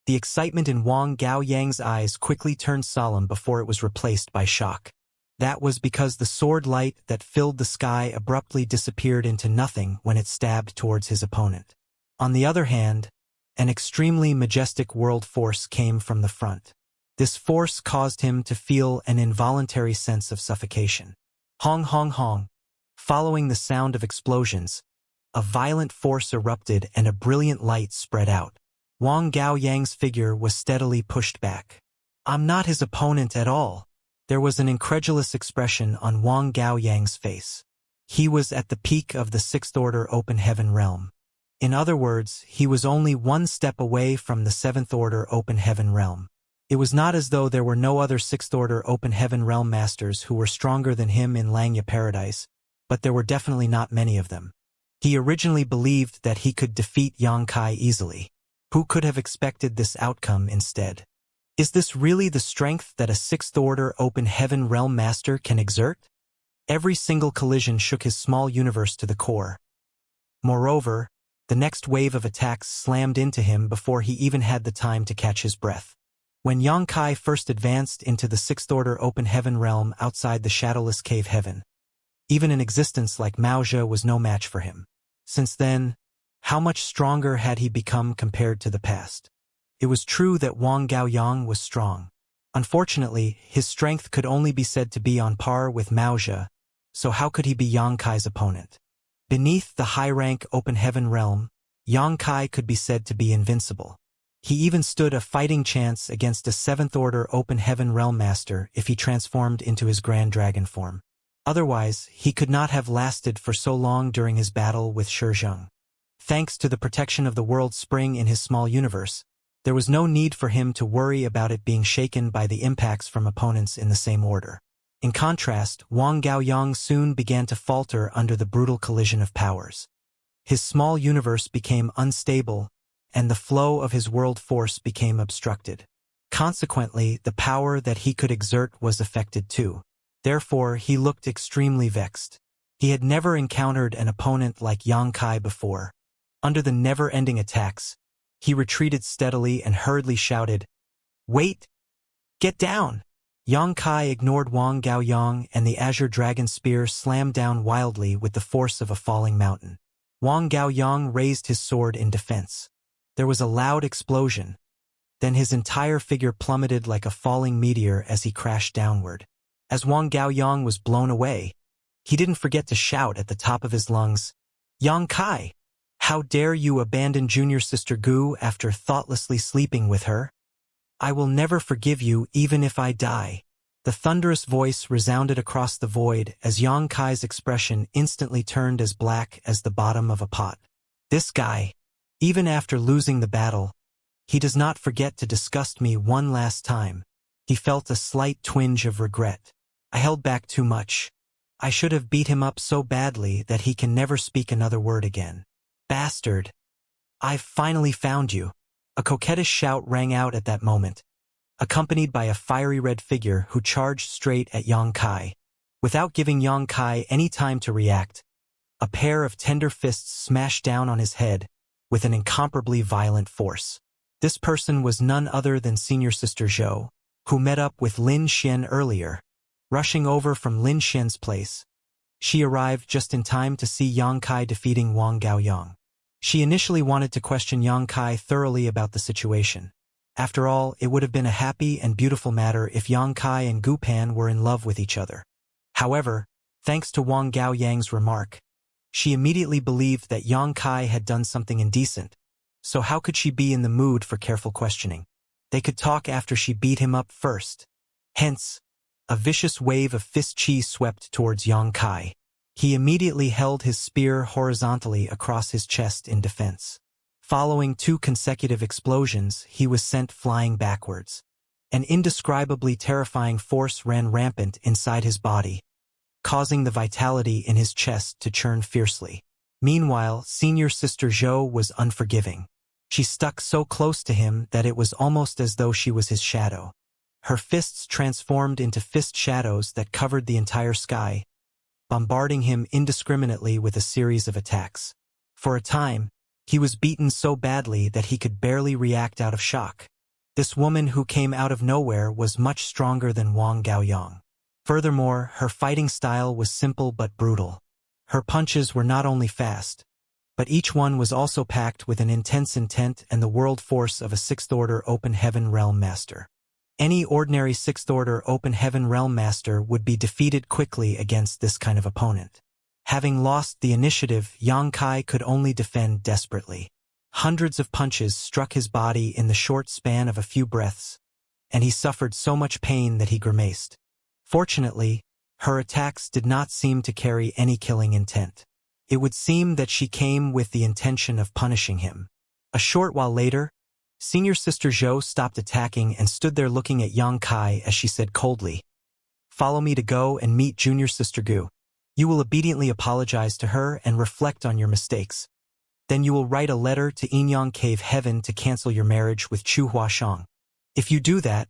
the excitement in Wang Gaoyang's eyes quickly turned solemn before it was replaced by shock. That was because the sword light that filled the sky abruptly disappeared into nothing when it stabbed towards his opponent. On the other hand, an extremely majestic world force came from the front. This force caused him to feel an involuntary sense of suffocation. Hong hong hong. Following the sound of explosions, a violent force erupted and a brilliant light spread out. Wang Gaoyang's figure was steadily pushed back. "I'm not his opponent at all." There was an incredulous expression on Wang Gaoyang's face. He was at the peak of the 6th Order Open Heaven realm. In other words, he was only one step away from the 7th Order Open Heaven realm. It was not as though there were no other 6th Order Open Heaven realm masters who were stronger than him in Xianxia Paradise, but there were definitely not many of them. He originally believed that he could defeat Yang Kai easily. Who could have expected this outcome instead? Is this really the strength that a 6th Order Open Heaven realm master can exert? Every single collision shook his small universe to the core. Moreover, the next wave of attacks slammed into him before he even had the time to catch his breath. When Yang Kai first advanced into the 6th Order Open Heaven realm outside the shadowless cave heaven, even an existence like Maozhe was no match for him. Since then, how much stronger had he become compared to the past? It was true that Wang Gaoyang was strong. Unfortunately, his strength could only be said to be on par with Maozhe, so how could he be Yang Kai's opponent? Beneath the high-rank Open Heaven realm, Yang Kai could be said to be invincible. He even stood a fighting chance against a 7th Order Open Heaven Realm Master if he transformed into his Grand Dragon form. Otherwise, he could not have lasted for so long during his battle with Shizheng. Thanks to the protection of the World Spring in his small universe, there was no need for him to worry about it being shaken by the impacts from opponents in the same order. In contrast, Wang Gaoyang soon began to falter under the brutal collision of powers. His small universe became unstable, and the flow of his world force became obstructed. Consequently, the power that he could exert was affected too. Therefore, he looked extremely vexed. He had never encountered an opponent like Yang Kai before. Under the never-ending attacks, he retreated steadily and hurriedly shouted, "Wait! Get down!" Yang Kai ignored Wang Gaoyang, and the Azure Dragon Spear slammed down wildly with the force of a falling mountain. Wang Gaoyang raised his sword in defense. There was a loud explosion. Then his entire figure plummeted like a falling meteor as he crashed downward. As Wang Gaoyang was blown away, he didn't forget to shout at the top of his lungs, "Yang Kai! How dare you abandon junior sister Gu after thoughtlessly sleeping with her? I will never forgive you even if I die." The thunderous voice resounded across the void as Yang Kai's expression instantly turned as black as the bottom of a pot. This guy, even after losing the battle, he does not forget to disgust me one last time. He felt a slight twinge of regret. I held back too much. I should have beat him up so badly that he can never speak another word again. Bastard! I've finally found you. A coquettish shout rang out at that moment, accompanied by a fiery red figure who charged straight at Yang Kai. Without giving Yang Kai any time to react, a pair of tender fists smashed down on his head with an incomparably violent force. This person was none other than Senior Sister Zhou, who met up with Lin Xian earlier. Rushing over from Lin Xian's place, she arrived just in time to see Yang Kai defeating Wang Gaoyang. She initially wanted to question Yang Kai thoroughly about the situation. After all, it would have been a happy and beautiful matter if Yang Kai and Gu Pan were in love with each other. However, thanks to Wang Gaoyang's remark, she immediately believed that Yang Kai had done something indecent. So how could she be in the mood for careful questioning? They could talk after she beat him up first. Hence, a vicious wave of fist chi swept towards Yang Kai. He immediately held his spear horizontally across his chest in defense. Following 2 consecutive explosions, he was sent flying backwards. An indescribably terrifying force ran rampant inside his body, causing the vitality in his chest to churn fiercely. Meanwhile, Senior Sister Zhou was unforgiving. She stuck so close to him that it was almost as though she was his shadow. Her fists transformed into fist shadows that covered the entire sky, bombarding him indiscriminately with a series of attacks. For a time, he was beaten so badly that he could barely react out of shock. This woman who came out of nowhere was much stronger than Wang Gaoyang. Furthermore, her fighting style was simple but brutal. Her punches were not only fast, but each one was also packed with an intense intent and the world force of a 6th Order Open Heaven Realm Master. Any ordinary 6th Order Open Heaven Realm Master would be defeated quickly against this kind of opponent. Having lost the initiative, Yang Kai could only defend desperately. Hundreds of punches struck his body in the short span of a few breaths, and he suffered so much pain that he grimaced. Fortunately, her attacks did not seem to carry any killing intent. It would seem that she came with the intention of punishing him. A short while later, Senior Sister Zhou stopped attacking and stood there looking at Yang Kai as she said coldly, "Follow me to go and meet Junior Sister Gu. You will obediently apologize to her and reflect on your mistakes. Then you will write a letter to Yinyang Cave Heaven to cancel your marriage with Chu Huashang. If you do that,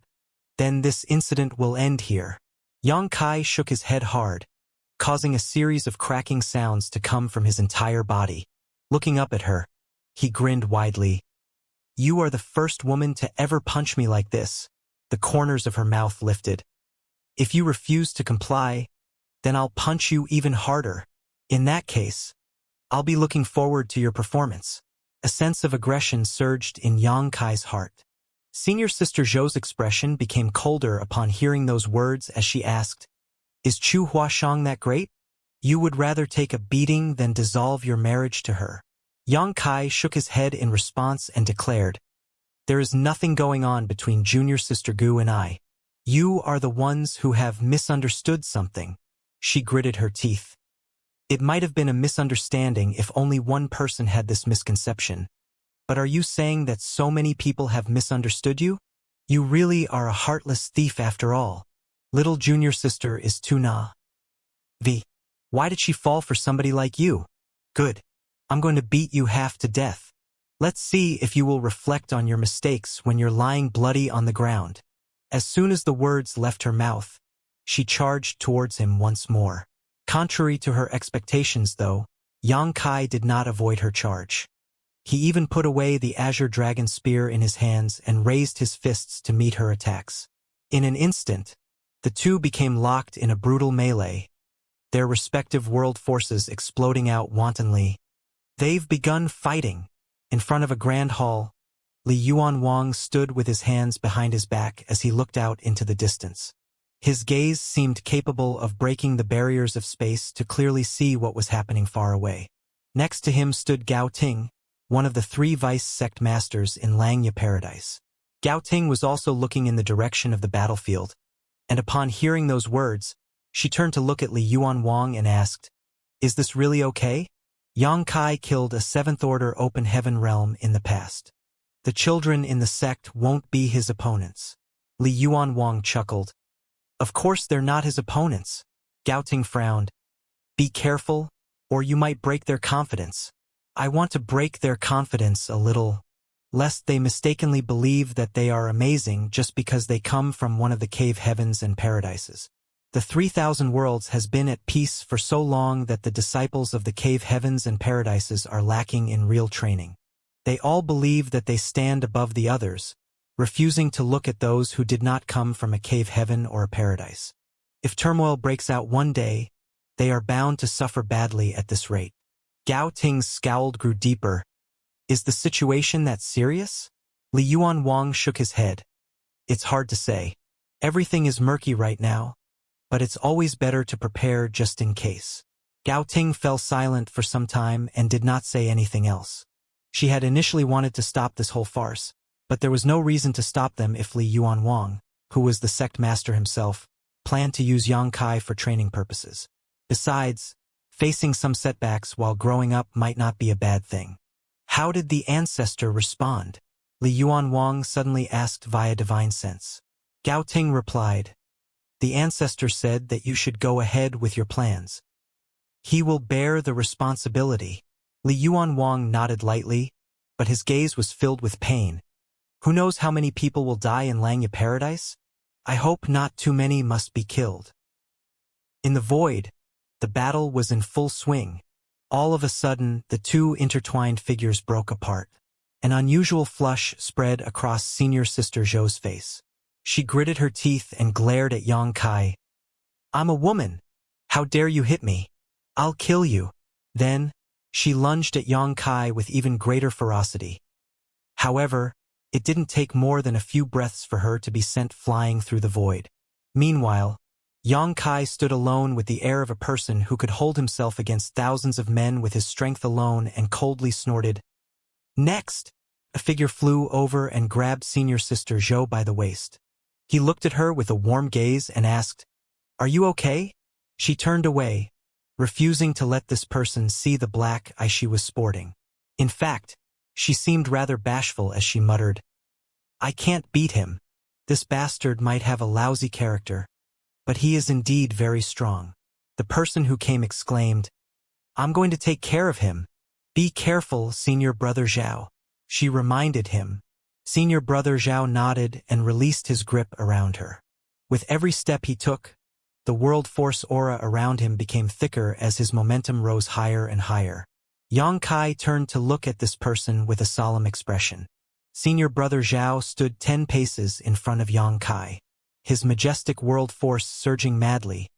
then this incident will end here." Yang Kai shook his head hard, causing a series of cracking sounds to come from his entire body. Looking up at her, he grinned widely. "You are the first woman to ever punch me like this." The corners of her mouth lifted. "If you refuse to comply, then I'll punch you even harder. In that case, I'll be looking forward to your performance." A sense of aggression surged in Yang Kai's heart. Senior Sister Zhou's expression became colder upon hearing those words as she asked, "Is Chu Huashang that great? You would rather take a beating than dissolve your marriage to her?" Yang Kai shook his head in response and declared, There is nothing going on between Junior Sister Gu and I. You are the ones who have misunderstood something. She gritted her teeth. It might have been a misunderstanding if only one person had this misconception. But are you saying that so many people have misunderstood you? You really are a heartless thief after all. Little junior sister is too naive. Why did she fall for somebody like you? Good. I'm going to beat you half to death. Let's see if you will reflect on your mistakes when you're lying bloody on the ground. As soon as the words left her mouth, she charged towards him once more. Contrary to her expectations, though, Yang Kai did not avoid her charge. He even put away the azure dragon spear in his hands and raised his fists to meet her attacks. In an instant, the two became locked in a brutal melee, their respective world forces exploding out wantonly. They've begun fighting. In front of a grand hall, Li Yuanwang stood with his hands behind his back as he looked out into the distance. His gaze seemed capable of breaking the barriers of space to clearly see what was happening far away. Next to him stood Gao Ting, one of the 3 vice sect masters in Langya Paradise. Gao Ting was also looking in the direction of the battlefield, and upon hearing those words, she turned to look at Li Yuanwang and asked, "Is this really okay? Yang Kai killed a 7th-order open heaven realm in the past. The children in the sect won't be his opponents." Li Yuanwang chuckled. "Of course they're not his opponents." Gao Ting frowned. "Be careful, or you might break their confidence." "I want to break their confidence a little, lest they mistakenly believe that they are amazing just because they come from one of the cave heavens and paradises. The 3,000 worlds has been at peace for so long that the disciples of the cave heavens and paradises are lacking in real training. They all believe that they stand above the others, refusing to look at those who did not come from a cave heaven or a paradise. If turmoil breaks out one day, they are bound to suffer badly at this rate." Gao Ting's scowl grew deeper. "Is the situation that serious?" Li Yuanwang shook his head. "It's hard to say. Everything is murky right now, but it's always better to prepare just in case." Gao Ting fell silent for some time and did not say anything else. She had initially wanted to stop this whole farce, but there was no reason to stop them if Li Yuanwang, who was the sect master himself, planned to use Yang Kai for training purposes. Besides, facing some setbacks while growing up might not be a bad thing. How did the ancestor respond? Li Yuanwang suddenly asked via divine sense. Gao Ting replied, "The ancestor said that you should go ahead with your plans. He will bear the responsibility." Li Yuanwang nodded lightly, but his gaze was filled with pain. "Who knows how many people will die in Langya Paradise? I hope not too many must be killed." In the void, the battle was in full swing. All of a sudden, the two intertwined figures broke apart. An unusual flush spread across Senior Sister Zhou's face. She gritted her teeth and glared at Yang Kai. "I'm a woman. How dare you hit me? I'll kill you." Then, she lunged at Yang Kai with even greater ferocity. However, it didn't take more than a few breaths for her to be sent flying through the void. Meanwhile, Yang Kai stood alone with the air of a person who could hold himself against thousands of men with his strength alone and coldly snorted. Next, a figure flew over and grabbed Senior Sister Zhou by the waist. He looked at her with a warm gaze and asked, "Are you okay?" She turned away, refusing to let this person see the black eye she was sporting. In fact, she seemed rather bashful as she muttered, "I can't beat him. This bastard might have a lousy character, but he is indeed very strong." The person who came exclaimed, "I'm going to take care of him. Be careful, Senior Brother Zhao." She reminded him. Senior Brother Zhao nodded and released his grip around her. With every step he took, the world force aura around him became thicker as his momentum rose higher and higher. Yang Kai turned to look at this person with a solemn expression. Senior Brother Zhao stood 10 paces in front of Yang Kai, his majestic world force surging madly,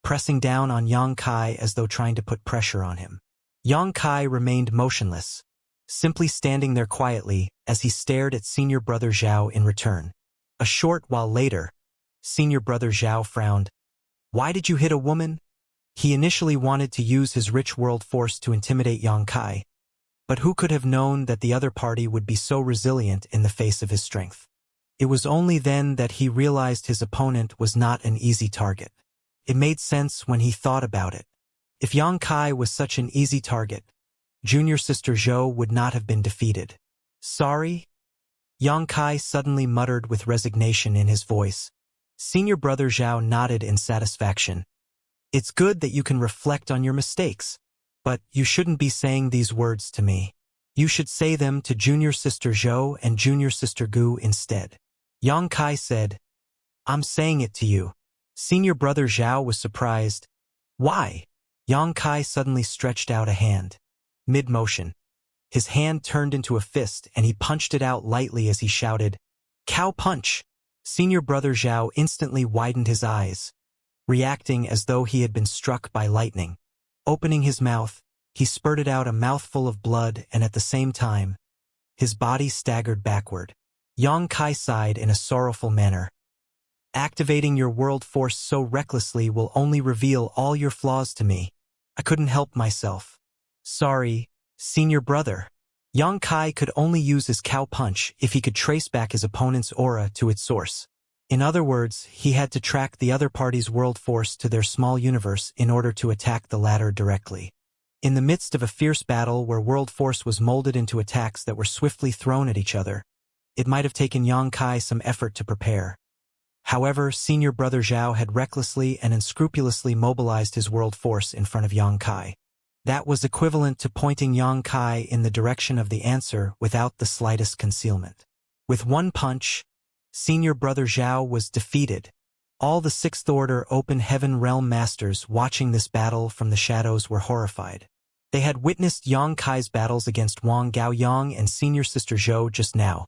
pressing down on Yang Kai as though trying to put pressure on him. Yang Kai remained motionless, simply standing there quietly as he stared at Senior Brother Zhao in return. A short while later, Senior Brother Zhao frowned. "Why did you hit a woman?" He initially wanted to use his rich world force to intimidate Yang Kai, But who could have known that the other party would be so resilient in the face of his strength? It was only then that he realized his opponent was not an easy target. It made sense when he thought about it. If Yang Kai was such an easy target, junior sister Zhou would not have been defeated. Sorry? Yang Kai suddenly muttered with resignation in his voice. Senior brother Zhao nodded in satisfaction. It's good that you can reflect on your mistakes, but you shouldn't be saying these words to me. You should say them to junior sister Zhou and junior sister Gu instead. Yang Kai said, I'm saying it to you. Senior brother Zhao was surprised. Why? Yang Kai suddenly stretched out a hand. Mid-motion. His hand turned into a fist and he punched it out lightly as he shouted, Cow punch! Senior brother Zhao instantly widened his eyes, reacting as though he had been struck by lightning. Opening his mouth, he spurted out a mouthful of blood and at the same time, his body staggered backward. Yang Kai sighed in a sorrowful manner. Activating your world force so recklessly will only reveal all your flaws to me. I couldn't help myself. Sorry, senior brother. Yang Kai could only use his cow punch if he could trace back his opponent's aura to its source. In other words, he had to track the other party's world force to their small universe in order to attack the latter directly. In the midst of a fierce battle where world force was molded into attacks that were swiftly thrown at each other, it might have taken Yang Kai some effort to prepare. However, senior brother Zhao had recklessly and unscrupulously mobilized his world force in front of Yang Kai. That was equivalent to pointing Yang Kai in the direction of the answer without the slightest concealment. With one punch, senior brother Zhao was defeated. All the Sixth Order Open Heaven Realm Masters watching this battle from the shadows were horrified. They had witnessed Yang Kai's battles against Wang Gaoyang and senior sister Zhou just now.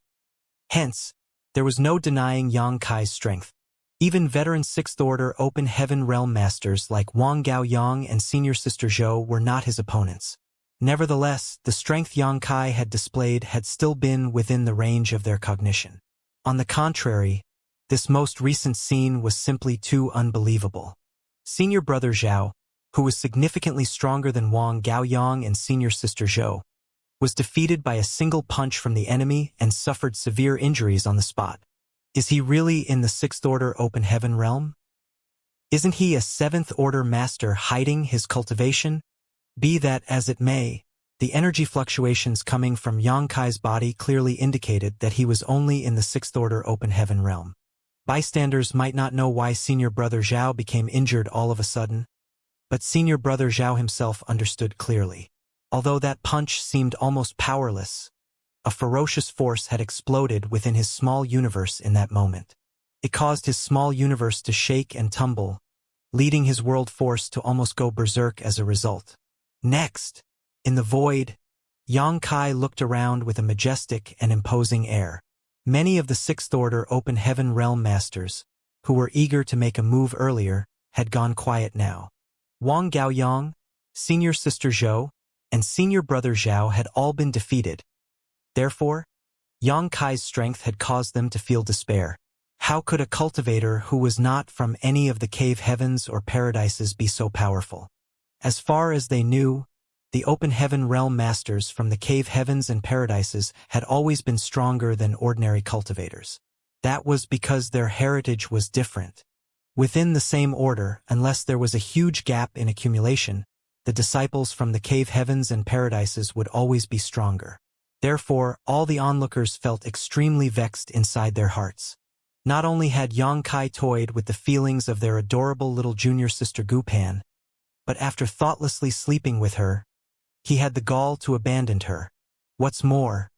Hence, there was no denying Yang Kai's strength. Even veteran Sixth Order Open Heaven Realm Masters like Wang Gaoyang and senior sister Zhou were not his opponents. Nevertheless, the strength Yang Kai had displayed had still been within the range of their cognition. On the contrary, this most recent scene was simply too unbelievable. Senior brother Zhao, who was significantly stronger than Wang Gaoyang and senior sister Zhou, was defeated by a single punch from the enemy and suffered severe injuries on the spot. Is he really in the Sixth Order Open Heaven realm? Isn't he a Seventh Order master hiding his cultivation? Be that as it may, the energy fluctuations coming from Yang Kai's body clearly indicated that he was only in the Sixth Order Open Heaven realm. Bystanders might not know why senior brother Zhao became injured all of a sudden, but senior brother Zhao himself understood clearly. Although that punch seemed almost powerless, a ferocious force had exploded within his small universe in that moment. It caused his small universe to shake and tumble, leading his world force to almost go berserk as a result. Next, in the void, Yang Kai looked around with a majestic and imposing air. Many of the Sixth Order Open Heaven Realm Masters, who were eager to make a move earlier, had gone quiet now. Wang Gaoyang, senior sister Zhou, and senior brother Zhao had all been defeated. Therefore, Yang Kai's strength had caused them to feel despair. How could a cultivator who was not from any of the cave heavens or paradises be so powerful? As far as they knew, the Open Heaven Realm Masters from the cave heavens and paradises had always been stronger than ordinary cultivators. That was because their heritage was different. Within the same order, unless there was a huge gap in accumulation, the disciples from the cave heavens and paradises would always be stronger. Therefore, all the onlookers felt extremely vexed inside their hearts. Not only had Yang Kai toyed with the feelings of their adorable little junior sister Gupan, but after thoughtlessly sleeping with her, he had the gall to abandon her. What's more,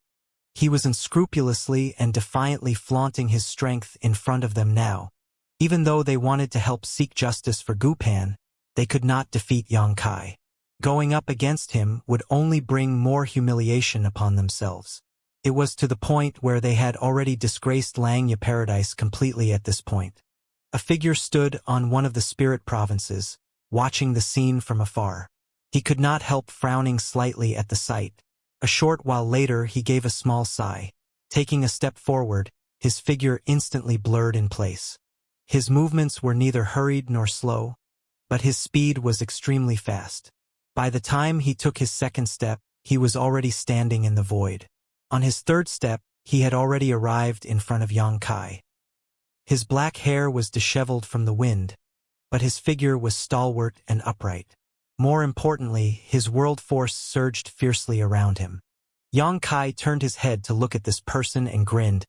he was unscrupulously and defiantly flaunting his strength in front of them now. Even though they wanted to help seek justice for Gupan, they could not defeat Yang Kai. Going up against him would only bring more humiliation upon themselves. It was to the point where they had already disgraced Langya Paradise completely at this point. A figure stood on one of the spirit provinces, watching the scene from afar. He could not help frowning slightly at the sight. A short while later he gave a small sigh. Taking a step forward, his figure instantly blurred in place. His movements were neither hurried nor slow, but his speed was extremely fast. By the time he took his second step, he was already standing in the void. On his third step, he had already arrived in front of Yang Kai. His black hair was disheveled from the wind, but his figure was stalwart and upright. More importantly, his world force surged fiercely around him. Yang Kai turned his head to look at this person and grinned.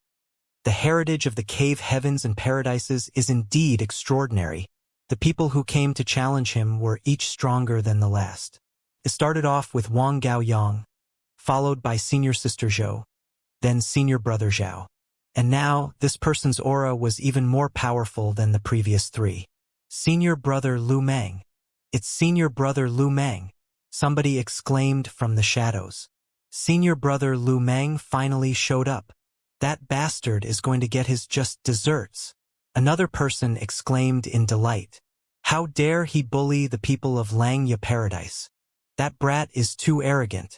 The heritage of the cave heavens and paradises is indeed extraordinary. The people who came to challenge him were each stronger than the last. It started off with Wang Gao Yang, followed by Senior Sister Zhou, then Senior Brother Zhao. And now, this person's aura was even more powerful than the previous three. Senior Brother Lu Meng. It's Senior Brother Lu Meng, somebody exclaimed from the shadows. Senior Brother Lu Meng finally showed up. That bastard is going to get his just desserts. Another person exclaimed in delight. How dare he bully the people of Xianxia Paradise? That brat is too arrogant.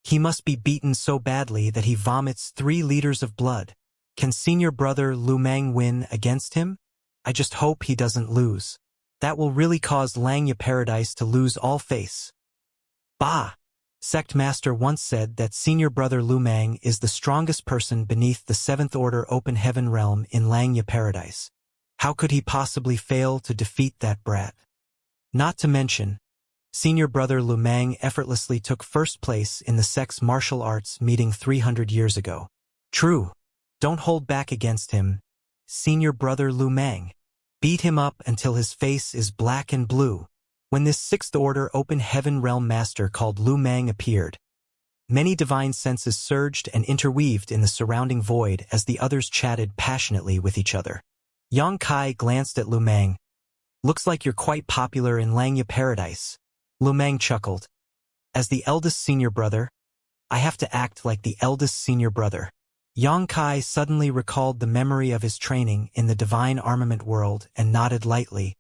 He must be beaten so badly that he vomits 3 liters of blood. Can Senior Brother Lu Meng win against him? I just hope he doesn't lose. That will really cause Xianxia Paradise to lose all face. Bah! Sect Master once said that Senior Brother Lu Meng is the strongest person beneath the 7th Order Open Heaven realm in Xianxia Paradise. How could he possibly fail to defeat that brat? Not to mention, Senior Brother Lu Meng effortlessly took first place in the sect's martial arts meeting 300 years ago. True. Don't hold back against him, Senior Brother Lu Meng. Beat him up until his face is black and blue. When this 6th Order Open Heaven realm master called Lu Meng appeared, many divine senses surged and interweaved in the surrounding void as the others chatted passionately with each other. Yang Kai glanced at Lu Meng. Looks like you're quite popular in Xianxia Paradise. Lu Meng chuckled. As the eldest senior brother, I have to act like the eldest senior brother. Yang Kai suddenly recalled the memory of his training in the divine armament world and nodded lightly.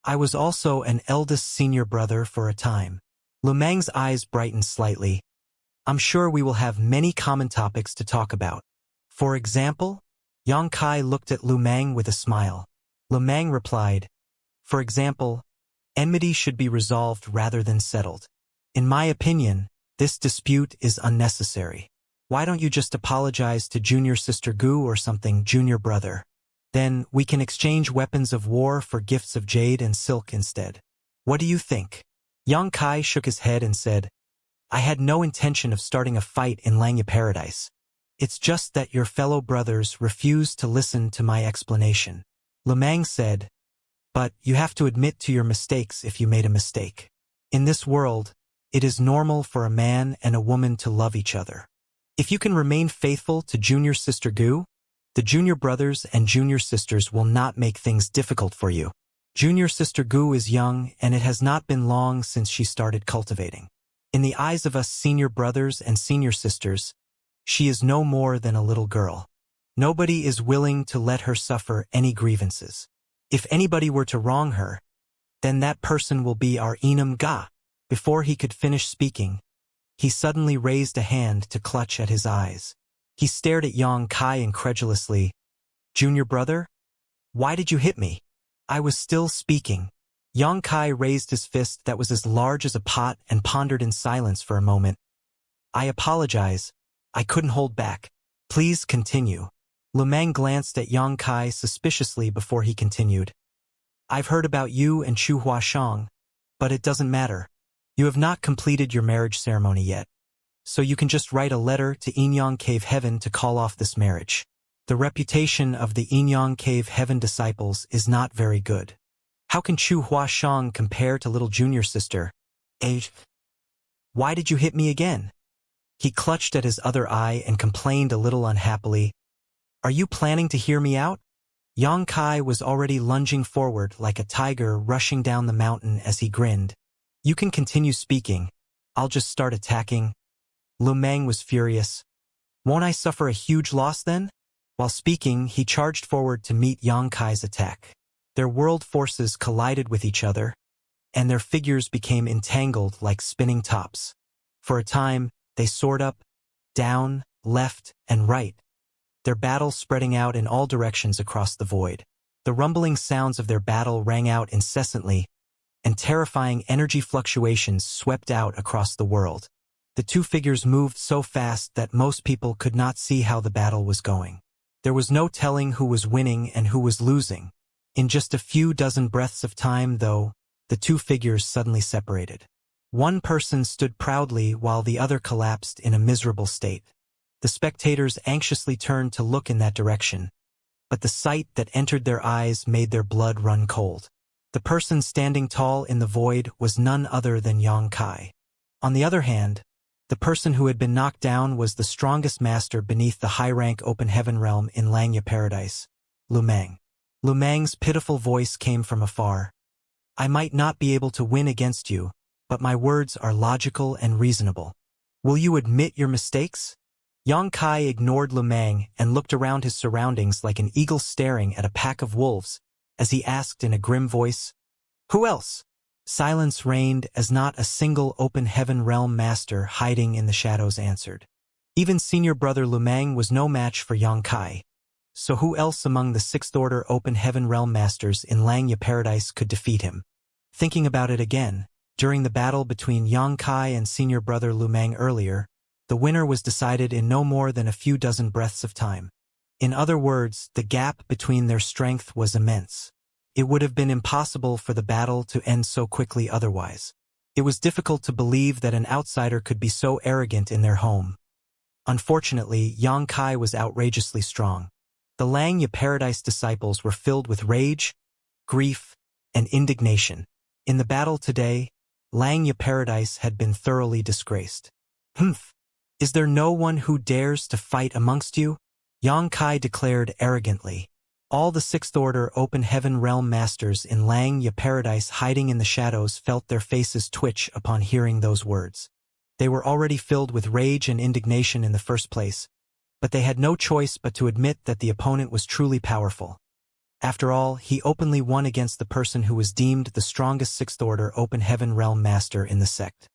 I was also an eldest senior brother for a time. Lu Meng's eyes brightened slightly. I'm sure we will have many common topics to talk about. For example? Yang Kai looked at Lu Meng with a smile. Lu Meng replied, for example, enmity should be resolved rather than settled. In my opinion, this dispute is unnecessary. Why don't you just apologize to Junior Sister Gu or something, Junior Brother? Then we can exchange weapons of war for gifts of jade and silk instead. What do you think? Yang Kai shook his head and said, I had no intention of starting a fight in Xianxia Paradise. It's just that your fellow brothers refused to listen to my explanation. Lu Meng said, but you have to admit to your mistakes if you made a mistake. In this world, it is normal for a man and a woman to love each other. If you can remain faithful to Junior Sister Gu, the junior brothers and junior sisters will not make things difficult for you. Junior Sister Gu is young, and it has not been long since she started cultivating. In the eyes of us senior brothers and senior sisters, she is no more than a little girl. Nobody is willing to let her suffer any grievances. If anybody were to wrong her, then that person will be our Enam Ga. Before he could finish speaking, he suddenly raised a hand to clutch at his eyes. He stared at Yang Kai incredulously. Junior brother? Why did you hit me? I was still speaking. Yang Kai raised his fist that was as large as a pot and pondered in silence for a moment. I apologize. I couldn't hold back. Please continue. Lu Meng glanced at Yang Kai suspiciously before he continued. I've heard about you and Chu Huashang, but it doesn't matter. You have not completed your marriage ceremony yet, so you can just write a letter to Inyang Cave Heaven to call off this marriage. The reputation of the Inyang Cave Heaven disciples is not very good. How can Chu Huashang compare to little junior sister? Why did you hit me again? He clutched at his other eye and complained a little unhappily. Are you planning to hear me out? Yang Kai was already lunging forward like a tiger rushing down the mountain as he grinned. You can continue speaking. I'll just start attacking. Lu Meng was furious. Won't I suffer a huge loss then? While speaking, he charged forward to meet Yang Kai's attack. Their world forces collided with each other, and their figures became entangled like spinning tops. For a time, they soared up, down, left, and right, their battle spreading out in all directions across the void. The rumbling sounds of their battle rang out incessantly, and terrifying energy fluctuations swept out across the world. The two figures moved so fast that most people could not see how the battle was going. There was no telling who was winning and who was losing. In just a few dozen breaths of time, though, the two figures suddenly separated. One person stood proudly while the other collapsed in a miserable state. The spectators anxiously turned to look in that direction, but the sight that entered their eyes made their blood run cold. The person standing tall in the void was none other than Xianxia. On the other hand, the person who had been knocked down was the strongest master beneath the high-rank open heaven realm in Xianxia paradise, Lu Meng. Lu Meng's pitiful voice came from afar. I might not be able to win against you, but my words are logical and reasonable. Will you admit your mistakes? Xianxia ignored Lu Meng and looked around his surroundings like an eagle staring at a pack of wolves, as he asked in a grim voice, Who else? Silence reigned as not a single open heaven realm master hiding in the shadows answered. Even senior brother Lu Meng was no match for Xianxia. So who else among the Sixth Order open heaven realm masters in Xianxia paradise could defeat him? Thinking about it again, during the battle between Xianxia and senior brother Lu Meng earlier, the winner was decided in no more than a few dozen breaths of time. In other words, the gap between their strength was immense. It would have been impossible for the battle to end so quickly otherwise. It was difficult to believe that an outsider could be so arrogant in their home. Unfortunately, Xianxia was outrageously strong. The Xianxia paradise disciples were filled with rage, grief, and indignation. In the battle today, Xianxia paradise had been thoroughly disgraced. Humph! Is there no one who dares to fight amongst you? Xianxia declared arrogantly. All the Sixth Order open heaven realm masters in Xianxia paradise hiding in the shadows felt their faces twitch upon hearing those words. They were already filled with rage and indignation in the first place, but they had no choice but to admit that the opponent was truly powerful. After all, he openly won against the person who was deemed the strongest Sixth Order open heaven realm master in the sect.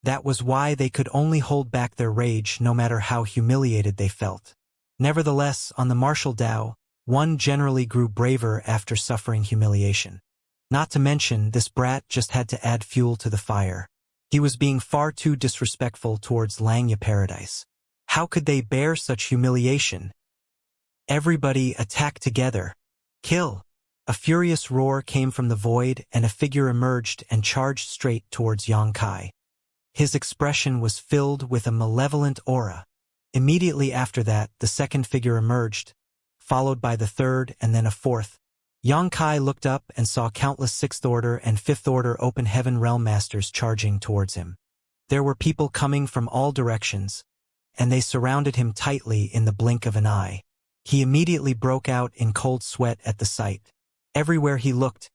That was why they could only hold back their rage no matter how humiliated they felt. Nevertheless, on the martial Tao, one generally grew braver after suffering humiliation. Not to mention, this brat just had to add fuel to the fire. He was being far too disrespectful towards Xianxia paradise. How could they bear such humiliation? Everybody attack together. Kill! A furious roar came from the void and a figure emerged and charged straight towards Xianxia. His expression was filled with a malevolent aura. Immediately after that, the second figure emerged, followed by the third and then a fourth. Xianxia looked up and saw countless Sixth Order and Fifth Order open heaven realm masters charging towards him. There were people coming from all directions, and they surrounded him tightly in the blink of an eye. He immediately broke out in cold sweat at the sight. Everywhere he looked,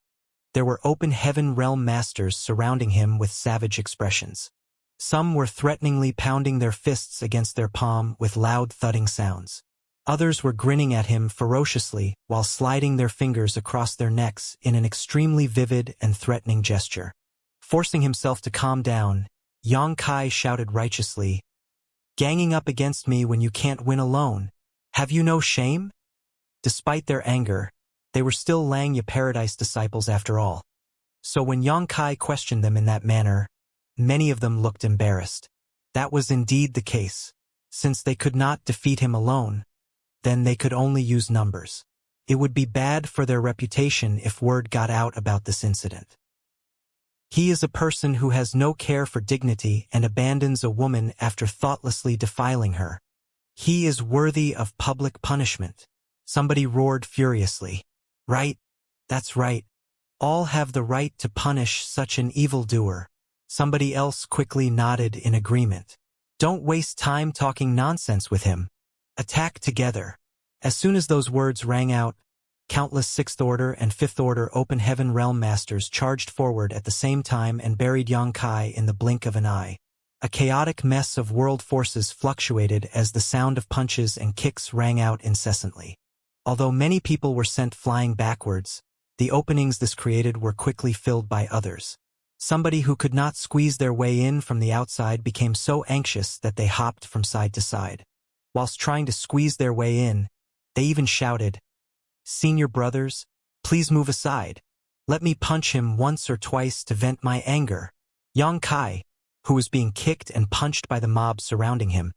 there were open heaven realm masters surrounding him with savage expressions. Some were threateningly pounding their fists against their palm with loud thudding sounds. Others were grinning at him ferociously while sliding their fingers across their necks in an extremely vivid and threatening gesture. Forcing himself to calm down, Xianxia shouted righteously, "Ganging up against me when you can't win alone. Have you no shame?" Despite their anger, they were still Xianxia paradise disciples after all. So when Xianxia questioned them in that manner, many of them looked embarrassed. That was indeed the case. Since they could not defeat him alone, then they could only use numbers. It would be bad for their reputation if word got out about this incident. He is a person who has no care for dignity and abandons a woman after thoughtlessly defiling her. He is worthy of public punishment. Somebody roared furiously. Right? That's right. All have the right to punish such an evildoer. Somebody else quickly nodded in agreement. Don't waste time talking nonsense with him. Attack together. As soon as those words rang out, countless Sixth Order and Fifth Order open heaven realm masters charged forward at the same time and buried Xianxia in the blink of an eye. A chaotic mess of world forces fluctuated as the sound of punches and kicks rang out incessantly. Although many people were sent flying backwards, the openings this created were quickly filled by others. Somebody who could not squeeze their way in from the outside became so anxious that they hopped from side to side. Whilst trying to squeeze their way in, they even shouted, "Senior brothers, please move aside. Let me punch him once or twice to vent my anger." Xianxia, who was being kicked and punched by the mob surrounding him,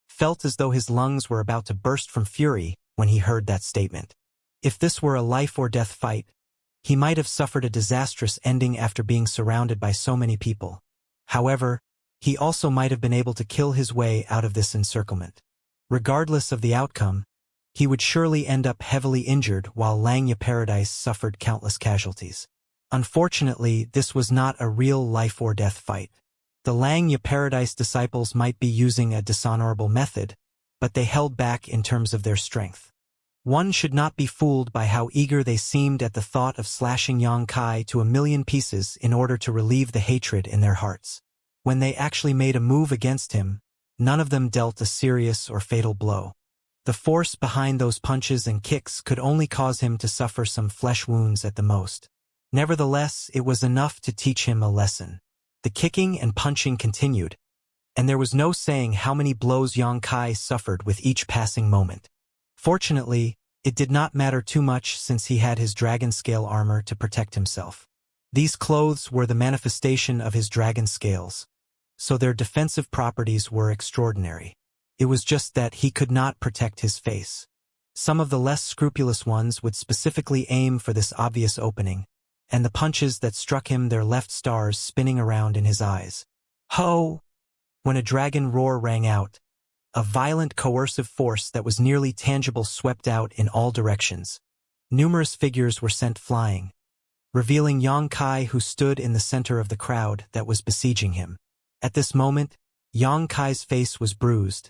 felt as though his lungs were about to burst from fury when he heard that statement. If this were a life-or-death fight, he might have suffered a disastrous ending after being surrounded by so many people. However, he also might have been able to kill his way out of this encirclement. Regardless of the outcome, he would surely end up heavily injured while Xianxia Paradise suffered countless casualties. Unfortunately, this was not a real life-or-death fight. The Xianxia Paradise disciples might be using a dishonorable method, but they held back in terms of their strength. One should not be fooled by how eager they seemed at the thought of slashing Yang Kai to 1,000,000 pieces in order to relieve the hatred in their hearts. When they actually made a move against him, none of them dealt a serious or fatal blow. The force behind those punches and kicks could only cause him to suffer some flesh wounds at the most. Nevertheless, it was enough to teach him a lesson. The kicking and punching continued, and there was no saying how many blows Yang Kai suffered with each passing moment. Fortunately, it did not matter too much since he had his dragon scale armor to protect himself. These clothes were the manifestation of his dragon scales, so their defensive properties were extraordinary. It was just that he could not protect his face. Some of the less scrupulous ones would specifically aim for this obvious opening, and the punches that struck him their left stars spinning around in his eyes. Ho! When a dragon roar rang out, a violent coercive force that was nearly tangible swept out in all directions. Numerous figures were sent flying, revealing Yang Kai, who stood in the center of the crowd that was besieging him. At this moment, Yang Kai's face was bruised,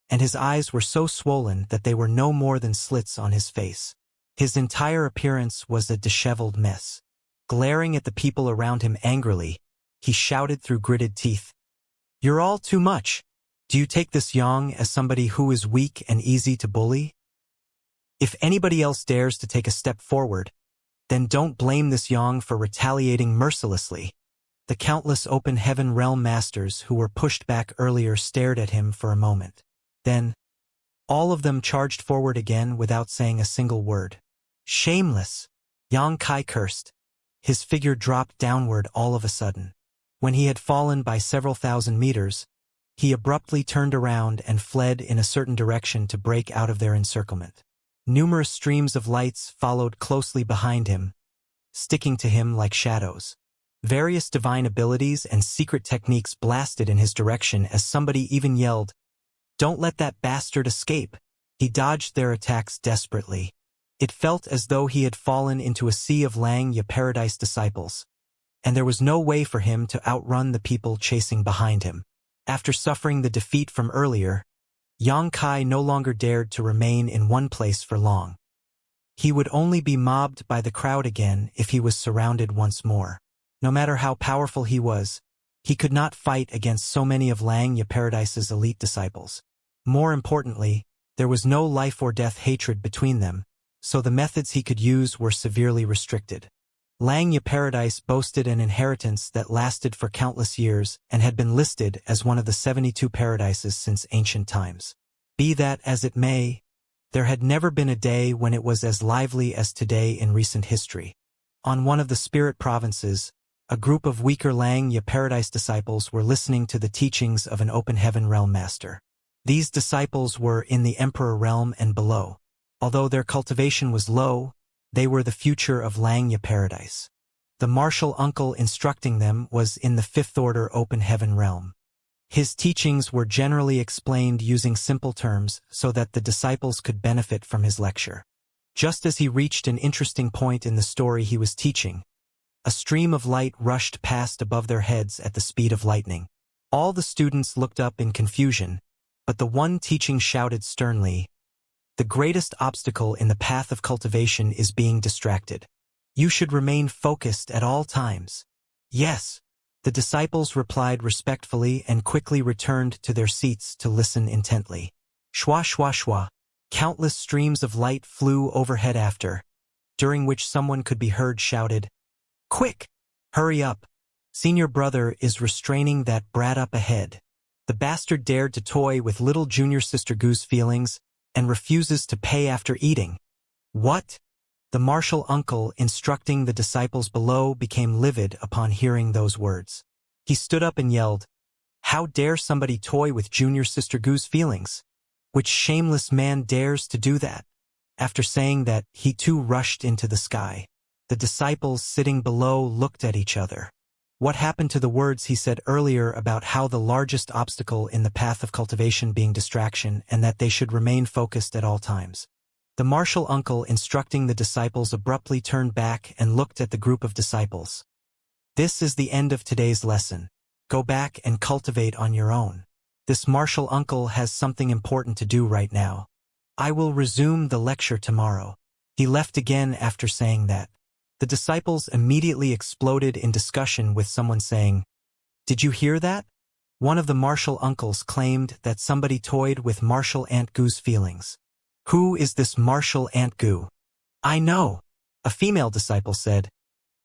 and his eyes were so swollen that they were no more than slits on his face. His entire appearance was a disheveled mess. Glaring at the people around him angrily, he shouted through gritted teeth, "You're all too much. Do you take this Yang as somebody who is weak and easy to bully? If anybody else dares to take a step forward, then don't blame this Yang for retaliating mercilessly." The countless open heaven realm masters who were pushed back earlier stared at him for a moment. Then, all of them charged forward again without saying a single word. Shameless! Yang Kai cursed. His figure dropped downward all of a sudden. When he had fallen by several thousand meters, he abruptly turned around and fled in a certain direction to break out of their encirclement. Numerous streams of lights followed closely behind him, sticking to him like shadows. Various divine abilities and secret techniques blasted in his direction as somebody even yelled, "Don't let that bastard escape!" He dodged their attacks desperately. It felt as though he had fallen into a sea of Xianxia Paradise disciples, and there was no way for him to outrun the people chasing behind him. After suffering the defeat from earlier, Yang Kai no longer dared to remain in one place for long. He would only be mobbed by the crowd again if he was surrounded once more. No matter how powerful he was, he could not fight against so many of Xianxia Paradise's elite disciples. More importantly, there was no life-or-death hatred between them, so the methods he could use were severely restricted. Xianxia Paradise boasted an inheritance that lasted for countless years and had been listed as one of the 72 paradises since ancient times. Be that as it may, there had never been a day when it was as lively as today in recent history. On one of the spirit provinces, a group of weaker Xianxia Paradise disciples were listening to the teachings of an open heaven realm master. These disciples were in the Emperor realm and below. Although their cultivation was low, they were the future of Xianxia Paradise. The martial uncle instructing them was in the fifth order open heaven realm. His teachings were generally explained using simple terms so that the disciples could benefit from his lecture. Just as he reached an interesting point in the story he was teaching, a stream of light rushed past above their heads at the speed of lightning. All the students looked up in confusion, but the one teaching shouted sternly, "The greatest obstacle in the path of cultivation is being distracted. You should remain focused at all times." "Yes," the disciples replied respectfully and quickly returned to their seats to listen intently. Shwa shwa shwa. Countless streams of light flew overhead after, during which someone could be heard shouted, "Quick! Hurry up! Senior brother is restraining that brat up ahead. The bastard dared to toy with little junior sister Goo's feelings and refuses to pay after eating." "What?" The martial uncle instructing the disciples below became livid upon hearing those words. He stood up and yelled, How dare somebody toy with junior sister Gu's feelings? Which shameless man dares to do that? After saying that, he too rushed into the sky. The disciples sitting below looked at each other. What happened to the words he said earlier about how the largest obstacle in the path of cultivation being distraction and that they should remain focused at all times? The martial uncle instructing the disciples abruptly turned back and looked at the group of disciples. This is the end of today's lesson. Go back and cultivate on your own. This martial uncle has something important to do right now. I will resume the lecture tomorrow. He left again after saying that. The disciples immediately exploded in discussion with someone saying, "Did you hear that?" One of the martial uncles claimed that somebody toyed with martial Aunt Gu's feelings. Who is this martial Aunt Gu? I know, a female disciple said.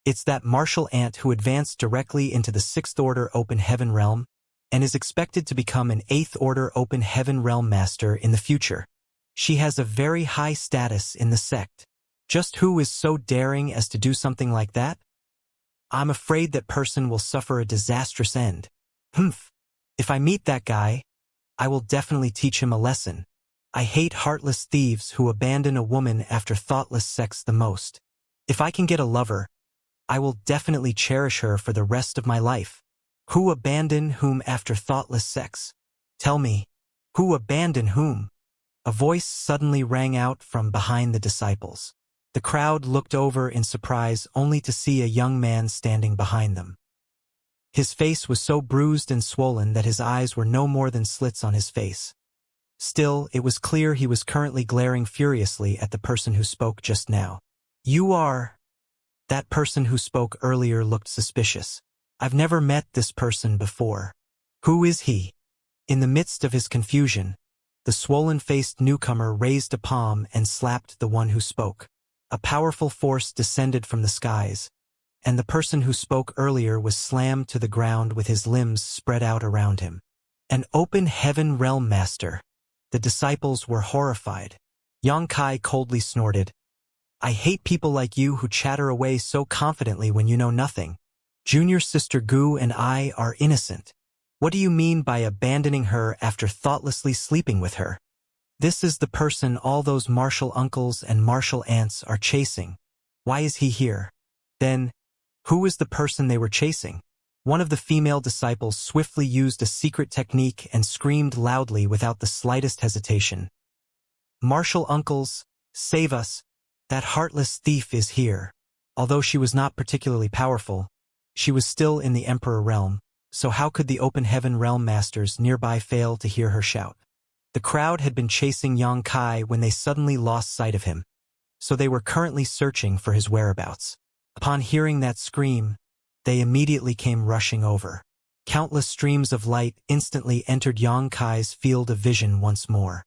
It's that martial ant who advanced directly into the 6th Order Open Heaven Realm and is expected to become an 8th Order Open Heaven Realm Master in the future. She has a very high status in the sect. Just who is so daring as to do something like that? I'm afraid that person will suffer a disastrous end. Humph. If I meet that guy, I will definitely teach him a lesson. I hate heartless thieves who abandon a woman after thoughtless sex the most. If I can get a lover, I will definitely cherish her for the rest of my life. Who abandon whom after thoughtless sex? Tell me, who abandon whom? A voice suddenly rang out from behind the disciples. The crowd looked over in surprise only to see a young man standing behind them. His face was so bruised and swollen that his eyes were no more than slits on his face. Still, it was clear he was currently glaring furiously at the person who spoke just now. You are... That person who spoke earlier looked suspicious. I've never met this person before. Who is he? In the midst of his confusion, the swollen-faced newcomer raised a palm and slapped the one who spoke. A powerful force descended from the skies, and the person who spoke earlier was slammed to the ground with his limbs spread out around him. An open heaven realm master. The disciples were horrified. Xianxia coldly snorted. I hate people like you who chatter away so confidently when you know nothing. Junior sister Gu and I are innocent. What do you mean by abandoning her after thoughtlessly sleeping with her? This is the person all those martial uncles and martial aunts are chasing. Why is he here? Then, who is the person they were chasing? One of the female disciples swiftly used a secret technique and screamed loudly without the slightest hesitation. Martial uncles, save us. That heartless thief is here. Although she was not particularly powerful, she was still in the Emperor realm, so how could the Open Heaven realm masters nearby fail to hear her shout? The crowd had been chasing Xianxia when they suddenly lost sight of him, so they were currently searching for his whereabouts. Upon hearing that scream, they immediately came rushing over. Countless streams of light instantly entered Xianxia's field of vision once more.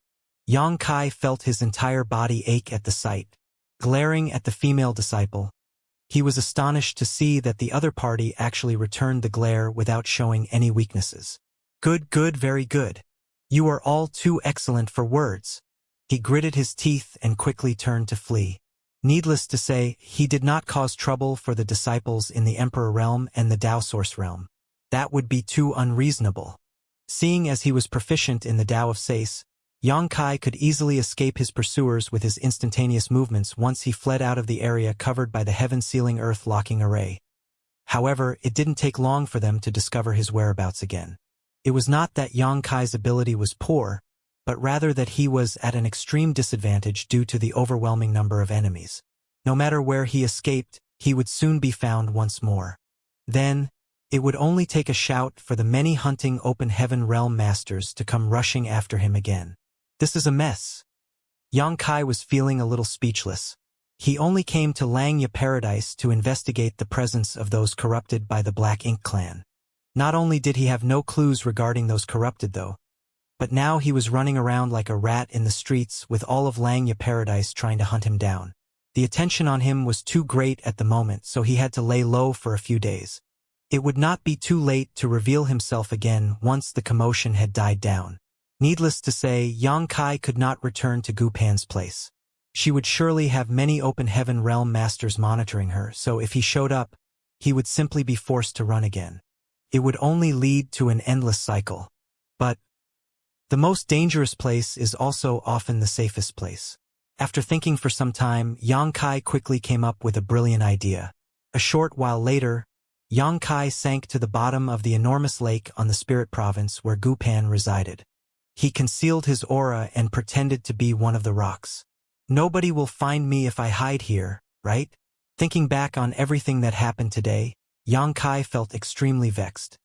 Xianxia felt his entire body ache at the sight. Glaring at the female disciple, he was astonished to see that the other party actually returned the glare without showing any weaknesses. Good, very good. You are all too excellent for words. He gritted his teeth and quickly turned to flee. Needless to say, he did not cause trouble for the disciples in the Emperor realm and the Tao Source realm. That would be too unreasonable. Seeing as he was proficient in the Tao of Sais, Xianxia could easily escape his pursuers with his instantaneous movements once he fled out of the area covered by the heaven-sealing earth-locking array. However, it didn't take long for them to discover his whereabouts again. It was not that Xianxia's ability was poor, but rather that he was at an extreme disadvantage due to the overwhelming number of enemies. No matter where he escaped, he would soon be found once more. Then, it would only take a shout for the many hunting Open Heaven realm masters to come rushing after him again. This is a mess. Xianxia was feeling a little speechless. He only came to Langya Paradise to investigate the presence of those corrupted by the Black Ink clan. Not only did he have no clues regarding those corrupted though, but now he was running around like a rat in the streets with all of Langya Paradise trying to hunt him down. The attention on him was too great at the moment, so he had to lay low for a few days. It would not be too late to reveal himself again once the commotion had died down. Needless to say, Xianxia could not return to Gupan's place. She would surely have many Open Heaven realm masters monitoring her, so if he showed up, he would simply be forced to run again. It would only lead to an endless cycle. But the most dangerous place is also often the safest place. After thinking for some time, Yang Kai quickly came up with a brilliant idea. A short while later, Yang Kai sank to the bottom of the enormous lake on the Spirit Province where Gu Pan resided. He concealed his aura and pretended to be one of the rocks. Nobody will find me if I hide here, right? Thinking back on everything that happened today, Yang Kai felt extremely vexed.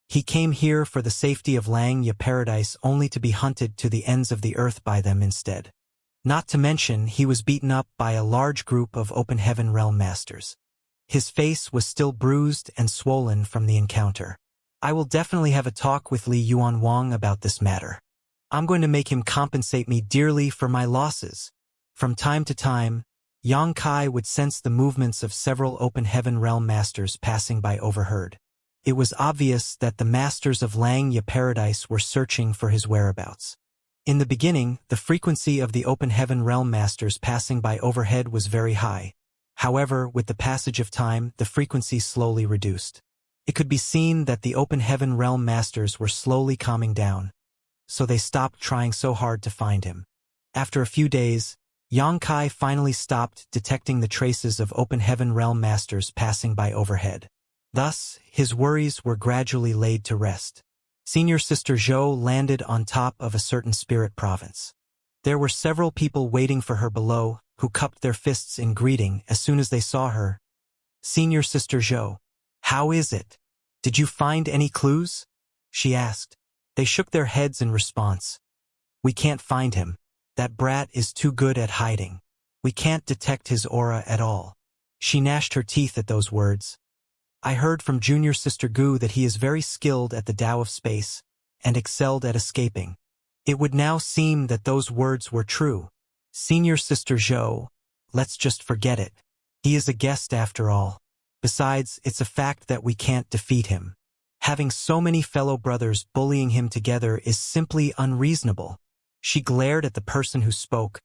He came here for the safety of Xianxia paradise only to be hunted to the ends of the earth by them instead. Not to mention, he was beaten up by a large group of Open Heaven Realm Masters. His face was still bruised and swollen from the encounter. I will definitely have a talk with Li Yuan Wang about this matter. I'm going to make him compensate me dearly for my losses. From time to time, Yang Kai would sense the movements of several Open Heaven Realm Masters passing by overheard. It was obvious that the Masters of Xianxia Paradise were searching for his whereabouts. In the beginning, the frequency of the Open Heaven Realm Masters passing by overhead was very high. However, with the passage of time, the frequency slowly reduced. It could be seen that the Open Heaven Realm Masters were slowly calming down, so they stopped trying so hard to find him. After a few days, Yang Kai finally stopped detecting the traces of Open Heaven Realm Masters passing by overhead. Thus, his worries were gradually laid to rest. Senior Sister Zhou landed on top of a certain spirit province. There were several people waiting for her below, who cupped their fists in greeting as soon as they saw her. Senior Sister Zhou, how is it? Did you find any clues? She asked. They shook their heads in response. We can't find him. That brat is too good at hiding. We can't detect his aura at all. She gnashed her teeth at those words. I heard from Junior Sister Gu that he is very skilled at the Tao of space and excelled at escaping. It would now seem that those words were true. Senior Sister Zhou, let's just forget it. He is a guest after all. Besides, it's a fact that we can't defeat him. Having so many fellow brothers bullying him together is simply unreasonable. She glared at the person who spoke.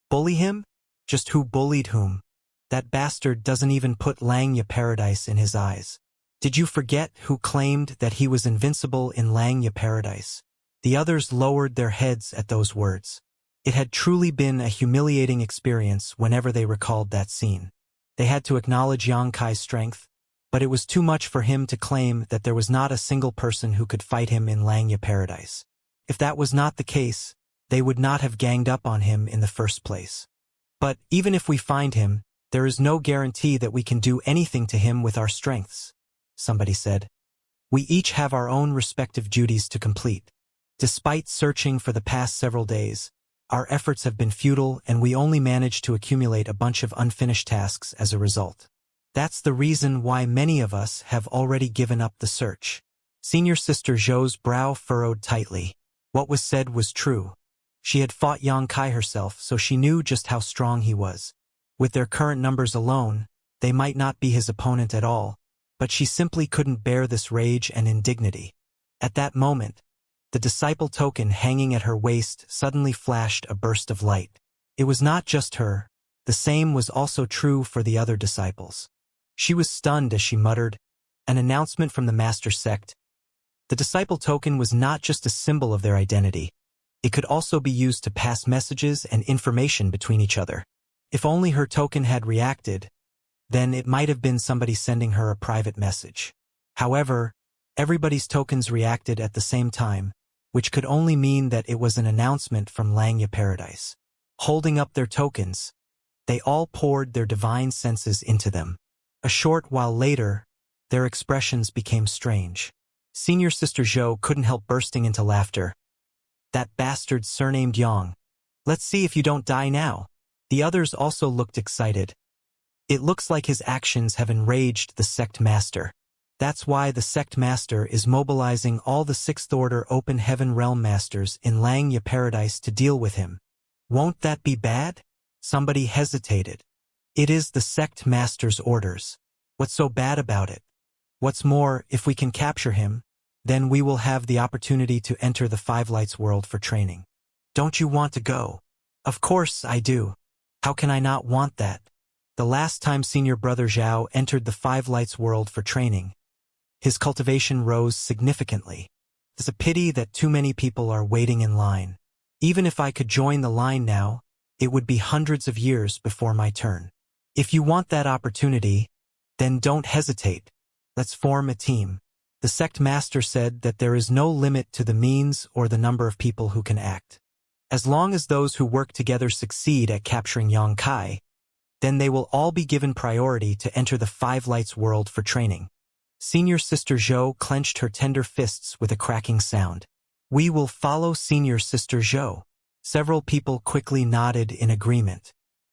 Bully him? Just who bullied whom? That bastard doesn't even put Xianxia Paradise in his eyes. Did you forget who claimed that he was invincible in Xianxia Paradise? The others lowered their heads at those words. It had truly been a humiliating experience whenever they recalled that scene. They had to acknowledge Yang Kai's strength, but it was too much for him to claim that there was not a single person who could fight him in Xianxia Paradise. If that was not the case, they would not have ganged up on him in the first place. But even if we find him, there is no guarantee that we can do anything to him with our strengths, somebody said. We each have our own respective duties to complete. Despite searching for the past several days, our efforts have been futile and we only managed to accumulate a bunch of unfinished tasks as a result. That's the reason why many of us have already given up the search. Senior Sister Zhou's brow furrowed tightly. What was said was true. She had fought Yang Kai herself, so she knew just how strong he was. With their current numbers alone, they might not be his opponent at all, but she simply couldn't bear this rage and indignity. At that moment, the disciple token hanging at her waist suddenly flashed a burst of light. It was not just her, the same was also true for the other disciples. She was stunned as she muttered, an announcement from the master sect. The disciple token was not just a symbol of their identity. It could also be used to pass messages and information between each other. If only her token had reacted, then it might have been somebody sending her a private message. However, everybody's tokens reacted at the same time, which could only mean that it was an announcement from Xianxia Paradise. Holding up their tokens, they all poured their divine senses into them. A short while later, their expressions became strange. Senior Sister Zhou couldn't help bursting into laughter. That bastard surnamed Yang. Let's see if you don't die now. The others also looked excited. It looks like his actions have enraged the sect master. That's why the sect master is mobilizing all the Sixth Order Open Heaven Realm Masters in Xianxia Paradise to deal with him. Won't that be bad? Somebody hesitated. It is the sect master's orders. What's so bad about it? What's more, if we can capture him, then we will have the opportunity to enter the Five Lights world for training. Don't you want to go? Of course I do. How can I not want that? The last time Senior Brother Zhao entered the Five Lights world for training, His cultivation rose significantly. It's a pity that too many people are waiting in line. Even if I could join the line now, it would be hundreds of years before my turn. If you want that opportunity, then don't hesitate. Let's form a team. The sect master said that there is no limit to the means or the number of people who can act. As long as those who work together succeed at capturing Yangkai, then they will all be given priority to enter the Five Lights world for training. Senior Sister Zhou clenched her tender fists with a cracking sound. We will follow Senior Sister Zhou. Several people quickly nodded in agreement.